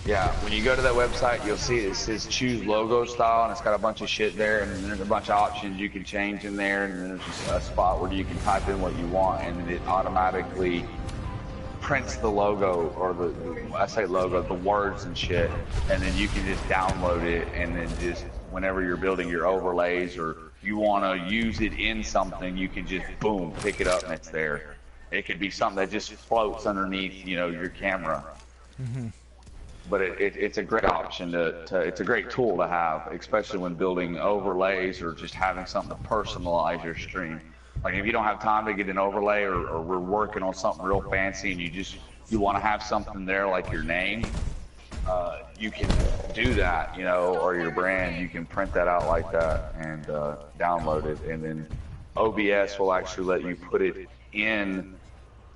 Yeah, when you go to that website, you'll see it says choose logo style, and it's got a bunch of shit there, and there's a bunch of options you can change in there, and then there's just a spot where you can type in what you want, and then it automatically prints the logo, or I say logo, the words and shit, and then you can just download it, and then just whenever you're building your overlays or you want to use it in something, you can just boom, pick it up, and it's there. It could be something that just floats underneath, your camera. Mm-hmm. But it's a great option it's a great tool to have, especially when building overlays or just having something to personalize your stream. Like if you don't have time to get an overlay, or we're working on something real fancy and you want to have something there like your name, you can do that, or your brand, you can print that out like that and download it, and then OBS will actually let you put it in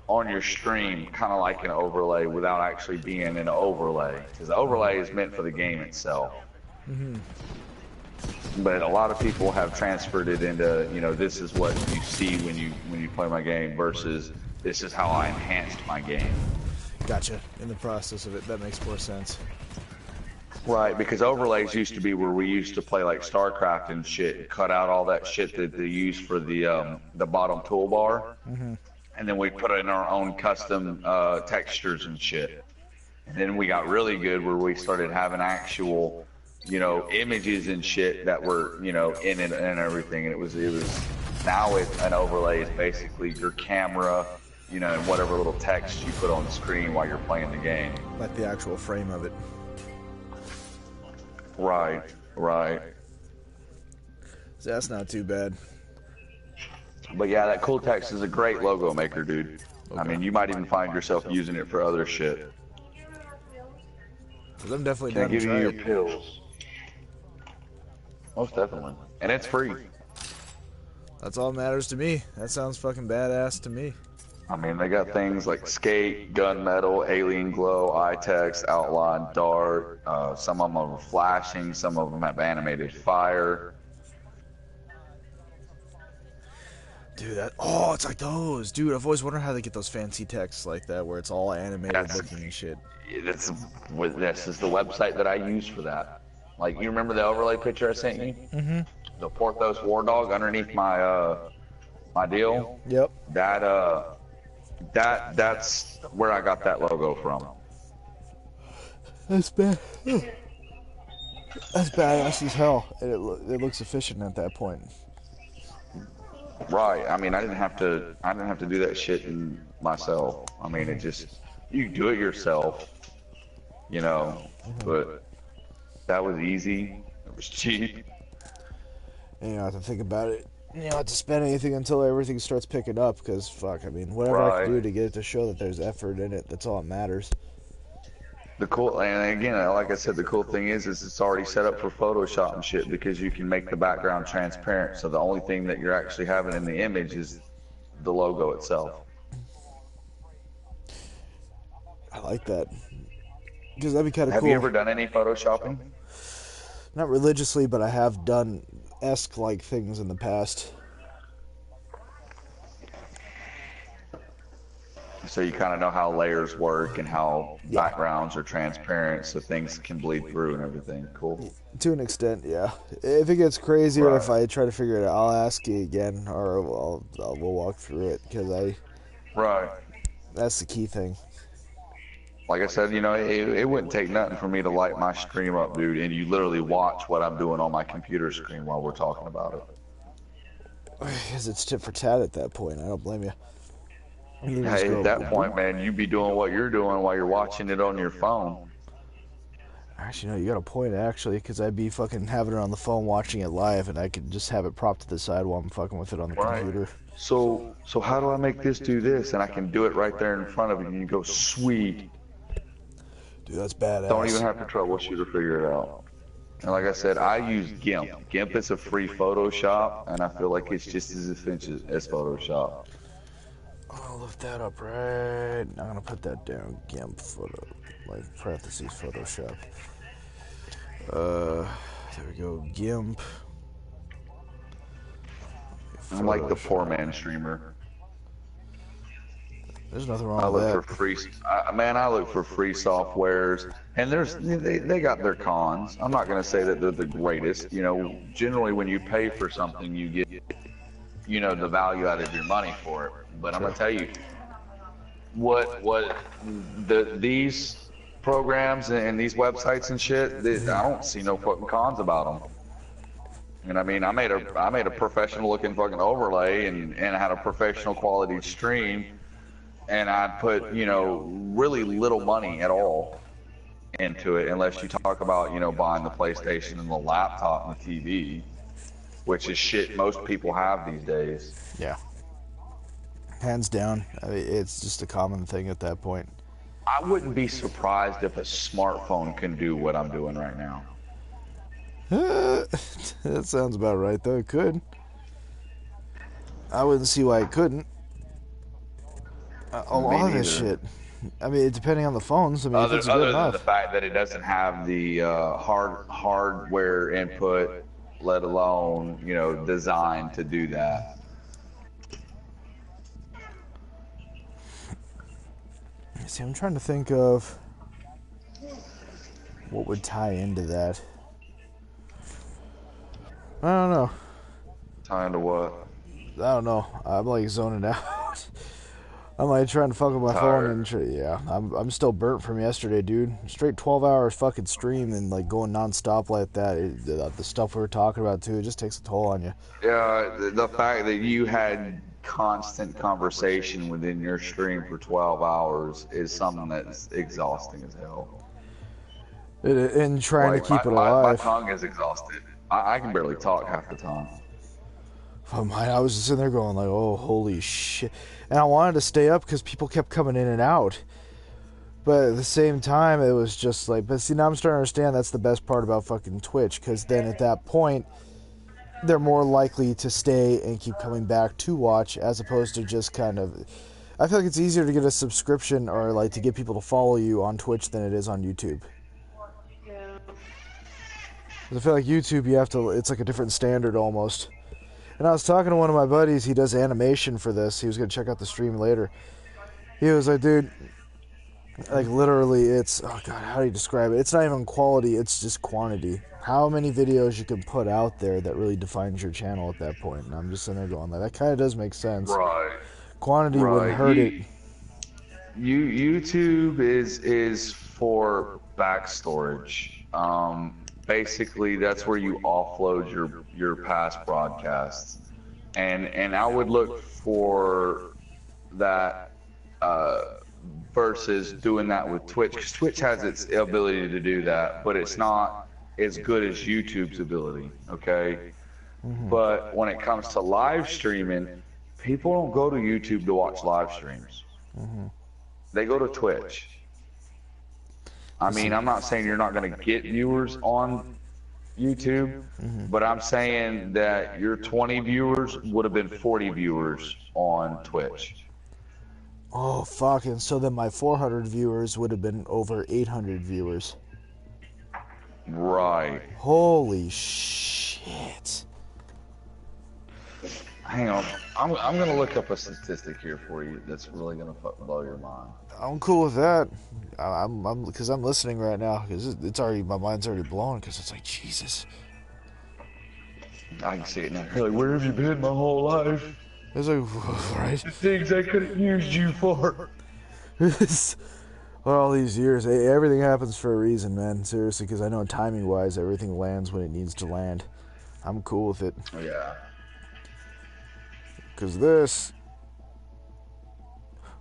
on your stream, kind of like an overlay, without actually being an overlay, because the overlay is meant for the game itself. Mm-hmm. But a lot of people have transferred it into, this is what you see when you play my game versus this is how I enhanced my game. Gotcha. In the process of it, that makes more sense. Right, because overlays used to be where we used to play like StarCraft and shit, cut out all that shit that they use for the bottom toolbar. Mm-hmm. And then we put in our own custom textures and shit. And then we got really good where we started having actual, images and shit that were, in it and everything. And it was now an overlay is basically your camera, and whatever little text you put on the screen while you're playing the game. Like the actual frame of it. Right. So that's not too bad. But yeah, that Cool Text is a great logo maker, dude. Okay. I mean, you might even find yourself using it for other shit. I'm definitely Can I give you your it. pills? Most definitely. And it's free. That's all that matters to me. That sounds fucking badass to me. I mean, they got things like skate, gunmetal, alien glow, eye text, outline, dart. Some of them are flashing. Some of them have animated fire. Dude, it's like those. Dude, I've always wondered how they get those fancy texts like that, where it's all animated looking and shit. This is the website that I use for that. Like, you remember the overlay picture I sent you? Mm-hmm. The Porthos War Dog underneath my my deal? Yep. That's where I got that logo from. That's bad. That's badass as hell. And it looks efficient at that point. Right. I mean, I didn't have to do that shit myself. I mean, you do it yourself, but that was easy. It was cheap. And you don't have to think about it. You don't have to spend anything until everything starts picking up, because fuck, I mean, whatever I can do to get it to show that there's effort in it, that's all that matters. And again, like I said, the cool thing is it's already set up for Photoshop and shit, because you can make the background transparent. So the only thing that you're actually having in the image is the logo itself. I like that. Because that'd be kind of cool. Have you ever done any Photoshopping? Not religiously, but I have done Esque-like things in the past. So you kind of know how layers work and how backgrounds are transparent, so things can bleed through and everything. Cool. To an extent, yeah. If it gets crazy, or if I try to figure it out, I'll ask you again, or we'll walk through it, because that's the key thing. Like I said, it wouldn't take nothing for me to light my stream up, dude, and you literally watch what I'm doing on my computer screen while we're talking about it. Because it's tit for tat at that point. I don't blame you. Hey, at that point, man, you be doing what you're doing while you're watching it on your phone. Actually, no, you got a point, actually, because I'd be fucking having it on the phone watching it live, and I could just have it propped to the side while I'm fucking with it on the computer. So how do I make this do this? And I can do it right there in front of you, and you go, sweet. Dude, that's badass. Don't even have to troubleshoot or figure it out. And like I said, I use GIMP. GIMP is a free Photoshop, and I feel like it's just as efficient as Photoshop. I'll lift that up right. I'm gonna put that down. GIMP photo, like parentheses Photoshop. There we go. GIMP. I'm like the poor man streamer. There's nothing wrong with that. I look for free. Man, I look for free softwares, and they got their cons. I'm not gonna say that they're the greatest. You know, generally when you pay for something, you get, you know, the value out of your money for it. But I'm gonna tell you, these programs and these websites and shit, I don't see no fucking cons about them. And I mean, I made a professional looking fucking overlay and had a professional quality stream, and I put, you know, really little money at all into it, unless you talk about, you know, buying the PlayStation and the laptop and the TV, which is shit most people have these days. Yeah. Hands down. I mean, it's just a common thing at that point. I wouldn't be surprised if a smartphone can do what I'm doing right now. That sounds about right, though. It could. I wouldn't see why it couldn't. A lot of this shit. I mean, depending on the phones. I mean, if it's good enough. Other than the fact that it doesn't have the hardware input, let alone, you know, designed to do that. See, I'm trying to think of what would tie into that. I don't know. Tie into what? I don't know. I'm like zoning out. I'm like trying to fuck with my phone and yeah, I'm still burnt from yesterday, dude. Straight 12 hours fucking stream and like going non-stop like that. The stuff we were talking about too, it just takes a toll on you. Yeah, the fact that you had constant conversation within your stream for 12 hours is something that's exhausting as hell. And trying to keep it alive. My tongue is exhausted. I can barely talk half the time. Oh my, I was just sitting there going like, oh, holy shit. And I wanted to stay up because people kept coming in and out. But at the same time, it was just like, but see, now I'm starting to understand that's the best part about fucking Twitch, because then at that point, they're more likely to stay and keep coming back to watch, as opposed to just kind of, I feel like it's easier to get a subscription or like to get people to follow you on Twitch than it is on YouTube. Yeah. I feel like YouTube, you have to, it's like a different standard almost. And I was talking to one of my buddies, he does animation for this, he was going to check out the stream later. He was like, dude, like literally it's, oh god, how do you describe it? It's not even quality, it's just quantity. How many videos you can put out there that really defines your channel at that point. And I'm just sitting there going, like, that kind of does make sense. Right. Quantity wouldn't hurt it. YouTube is for back storage. Basically, that's where you offload your past broadcasts, and I would look for that versus doing that with Twitch, because Twitch has its ability to do that, but it's not as good as YouTube's ability. Okay, but when it comes to live streaming, people don't go to YouTube to watch live streams. They go to Twitch. I mean, I'm not saying you're not going to get viewers on YouTube, but I'm saying that your 20 viewers would have been 40 viewers on Twitch. Oh, fuck. And so then my 400 viewers would have been over 800 viewers. Right. Holy shit. Hang on. I'm going to look up a statistic here for you that's really going to blow your mind. I'm cool with that. Because I'm listening right now. Because it's already, my mind's already blown. Because it's like, Jesus. I can see it now. You're like, where have you been my whole life? It's like, right? The things I could have used you for. All these years, everything happens for a reason, man. Seriously, because I know timing-wise, everything lands when it needs to land. I'm cool with it. Yeah. Because this...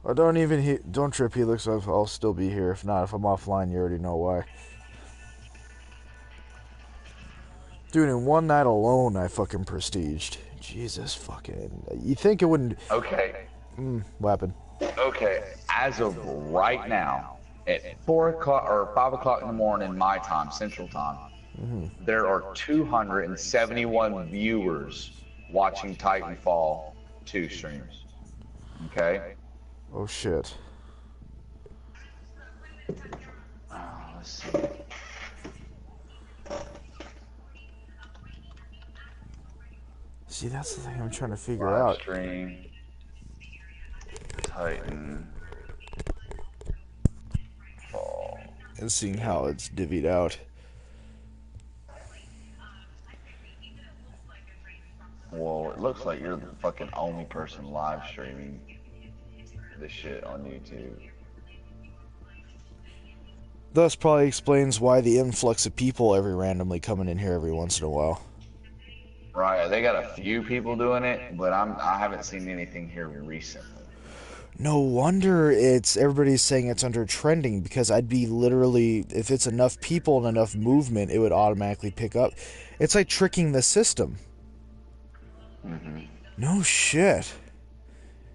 Oh, don't trip, Helix. I'll still be here. If not, if I'm offline, you already know why. Dude, in one night alone, I fucking prestiged. Jesus fucking... You think it wouldn't... Okay. Weapon. Okay, as of right now, at 4 o'clock or 5 o'clock in the morning, my time, Central Time, there are 271 viewers watching Titanfall 2 streams. Okay? Oh shit. Let's see. See, that's the thing I'm trying to figure Live out. stream. Titanfall. And seeing how it's divvied out. Well, it looks like you're the fucking only person live streaming this shit on YouTube. Thus probably explains why the influx of people every randomly coming in here every once in a while. Right, they got a few people doing it, but I haven't seen anything here recently. No wonder everybody's saying it's under trending, because I'd be literally, if it's enough people and enough movement, it would automatically pick up. It's like tricking the system. No shit.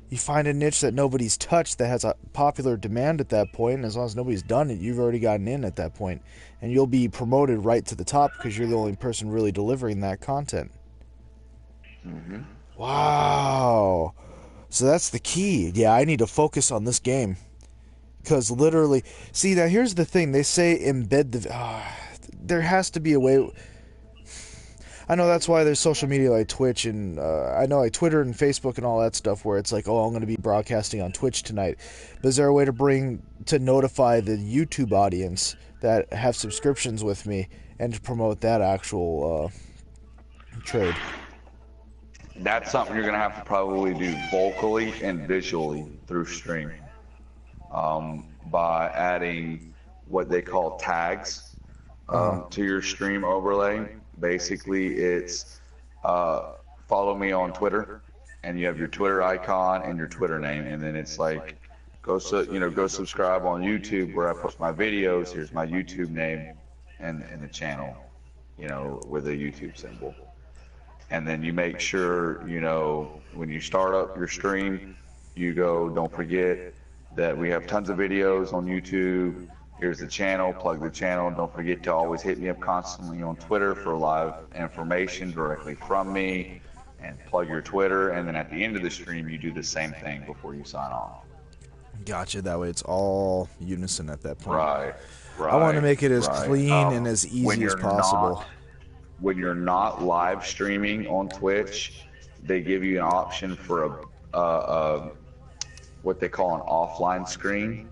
You find a niche that nobody's touched that has a popular demand at that point, and as long as nobody's done it, you've already gotten in at that point. And you'll be promoted right to the top because you're the only person really delivering that content. Wow. So that's the key. Yeah, I need to focus on this game. Because literally... See, now here's the thing. They say embed the... there has to be a way... I know that's why there's social media like Twitch and I know like Twitter and Facebook and all that stuff where it's like, oh, I'm going to be broadcasting on Twitch tonight. But is there a way to notify the YouTube audience that have subscriptions with me and to promote that actual trade? That's something you're going to have to probably do vocally and visually through stream. By adding what they call tags to your stream overlay. Basically, it's follow me on Twitter, and you have your Twitter icon and your Twitter name, and then it's like go subscribe on YouTube where I post my videos. Here's my YouTube name and the channel, with a YouTube symbol. And then you make sure, when you start up your stream, you go, don't forget that we have tons of videos on YouTube. Here's the channel, plug the channel. Don't forget to always hit me up constantly on Twitter for live information directly from me, and plug your Twitter. And then at the end of the stream, you do the same thing before you sign off. Gotcha. That way it's all unison at that point. Right. I want to make it as clean and as easy as possible. When you're not live streaming on Twitch, they give you an option for a what they call an offline screen.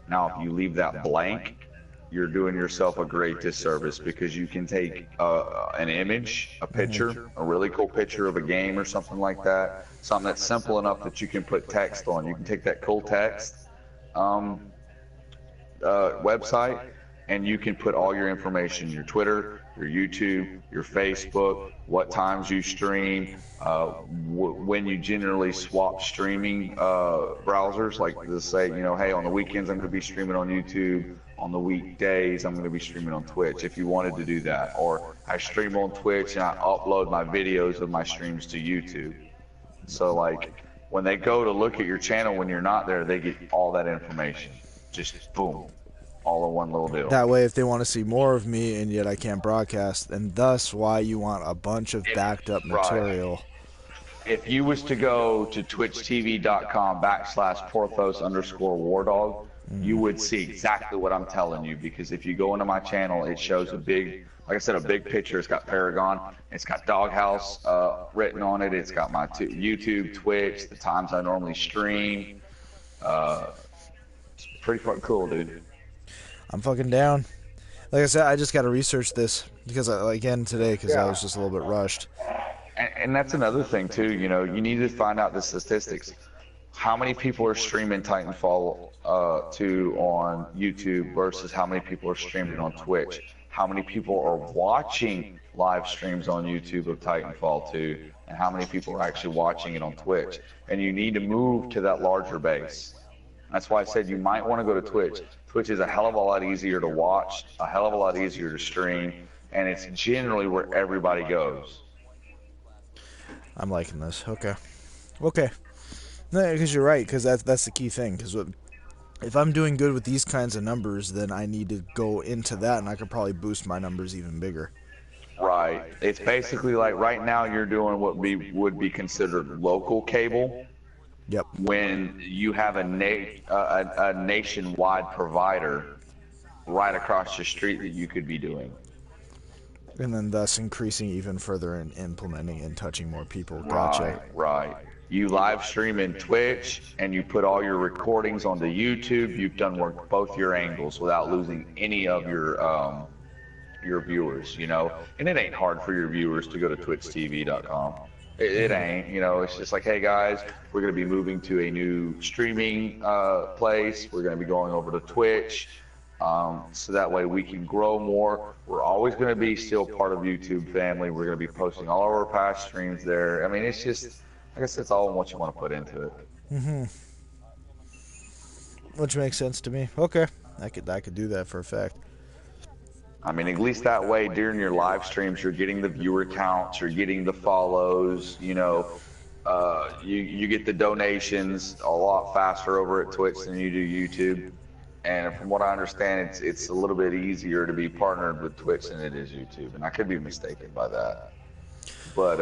Now, if you leave that blank, you're doing yourself a great disservice, because you can take an image, a picture, a really cool picture of a game or something like that, something that's simple enough that you can put text on. You can take that cool text website, and you can put all your information, your Twitter, your YouTube, your Facebook, what times you stream, when you generally swap streaming browsers, like to say, hey, on the weekends I'm going to be streaming on YouTube, on the weekdays I'm going to be streaming on Twitch, if you wanted to do that. Or I stream on Twitch and I upload my videos of my streams to YouTube. So like when they go to look at your channel when you're not there, they get all that information. Just boom. All in one little deal. That way, if they want to see more of me and yet I can't broadcast, and thus why you want a bunch of backed up material. If you was to go to twitchtv.com/Porthos_Wardog, you would see exactly what I'm telling you, because if you go into my channel, it shows a big, like I said, a big picture. It's got Paragon, it's got Doghouse written on it, it's got my YouTube, Twitch, the times I normally stream. It's pretty fucking cool, dude. I'm fucking down. Like I said, I just got to research this because again today, because I was just a little bit rushed. And that's another thing too. You need to find out the statistics. How many people are streaming Titanfall 2 on YouTube versus how many people are streaming on Twitch? How many people are watching live streams on YouTube of Titanfall 2, and how many people are actually watching it on Twitch? And you need to move to that larger base. That's why I said you might want to go to Twitch. Twitch is a hell of a lot easier to watch, a hell of a lot easier to stream, and it's generally where everybody goes. I'm liking this. Okay. No, because you're right, because that's the key thing. Because if I'm doing good with these kinds of numbers, then I need to go into that, and I could probably boost my numbers even bigger. Right. It's basically like right now you're doing what would be considered local cable. Yep. When you have a nationwide provider right across the street that you could be doing. And then thus increasing even further and implementing and touching more people. Gotcha. Right. You live stream in Twitch and you put all your recordings onto YouTube. You've done work both your angles without losing any of your viewers, you know. And it ain't hard for your viewers to go to twitchtv.com. It ain't, you know. It's just like, hey guys, we're gonna be moving to a new streaming place. We're gonna be going over to Twitch. So that way we can grow more. We're always going to be still part of YouTube family. We're going to be posting all of our past streams there. I mean, it's just, I guess it's all in what you want to put into it. Which makes sense to me. Okay, I could do that for a fact. I mean, at least that way during your live streams, you're getting the viewer counts, you're getting the follows, you know, you get the donations a lot faster over at Twitch than you do YouTube. And from what I understand, it's a little bit easier to be partnered with Twitch than it is YouTube, and I could be mistaken by that. But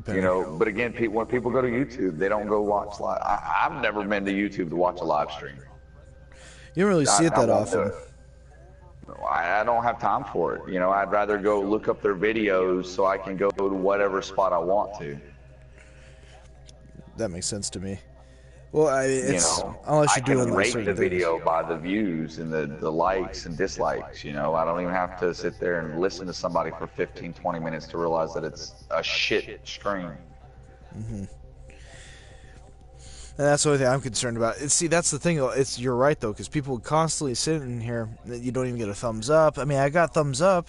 you know, but again, when people go to YouTube, they don't go watch live. I've never been to YouTube to watch a live stream. You don't really see it that often. I don't have time for it. You know, I'd rather go look up their videos so I can go to whatever spot I want to. That makes sense to me. Well, it's, you know, unless you're doing I can rate the things. video by the views and the likes and dislikes, you know. I don't even have to sit there and listen to somebody for 15, 20 minutes to realize that it's a shit stream. And that's the only thing I'm concerned about. See, that's the thing. You're right, though, because people constantly sit in here that you don't even get a thumbs up. I mean, I got thumbs up,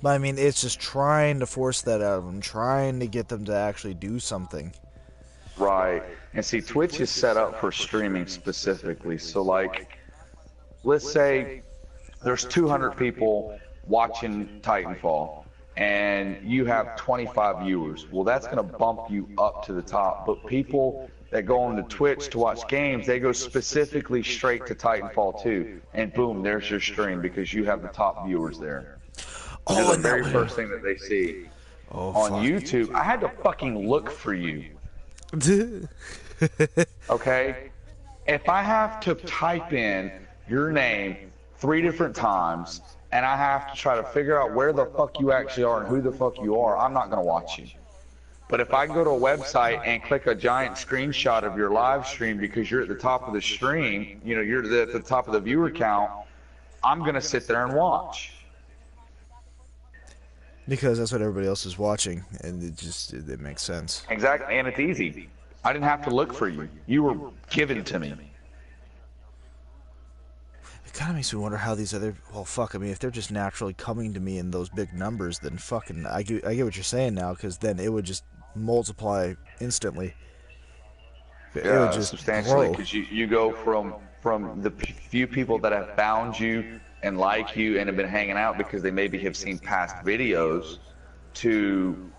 but I mean, it's just trying to force that out of them, trying to get them to actually do something. Right. And see, Twitch is set up for streaming specifically. So, like, let's say there's 200 people watching Titanfall, and you have 25 viewers. Well, that's going to bump you up to the top. But people that go on to Twitch to watch games, they go specifically straight to Titanfall 2. And boom, there's your stream because you have the top viewers there. They're the very first thing that they see. On YouTube, I had to fucking look for you. Okay? If I have to type in your name 3 different times and I have to try to figure out where the fuck you actually are and who the fuck you are, I'm not going to watch you. But if I go to a website and click a giant screenshot of your live stream because you're at the top of the stream, you know, you're at the top of the viewer count, I'm going to sit there and watch. Because that's what everybody else is watching, and it makes sense. Exactly, and it's easy. I didn't have to look for you. You were given to me. It kind of makes me wonder how these other... Well, fuck, I mean, if they're just naturally coming to me in those big numbers, then fucking... I get what you're saying now, because then it would just multiply instantly. It would just substantially, because you go from the few people that have found you and like you and have been hanging out because they maybe have seen past videos to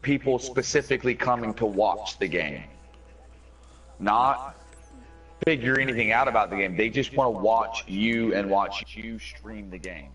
people specifically coming to watch the game. Not figure anything out about the game. They just want to watch you and watch you stream the game.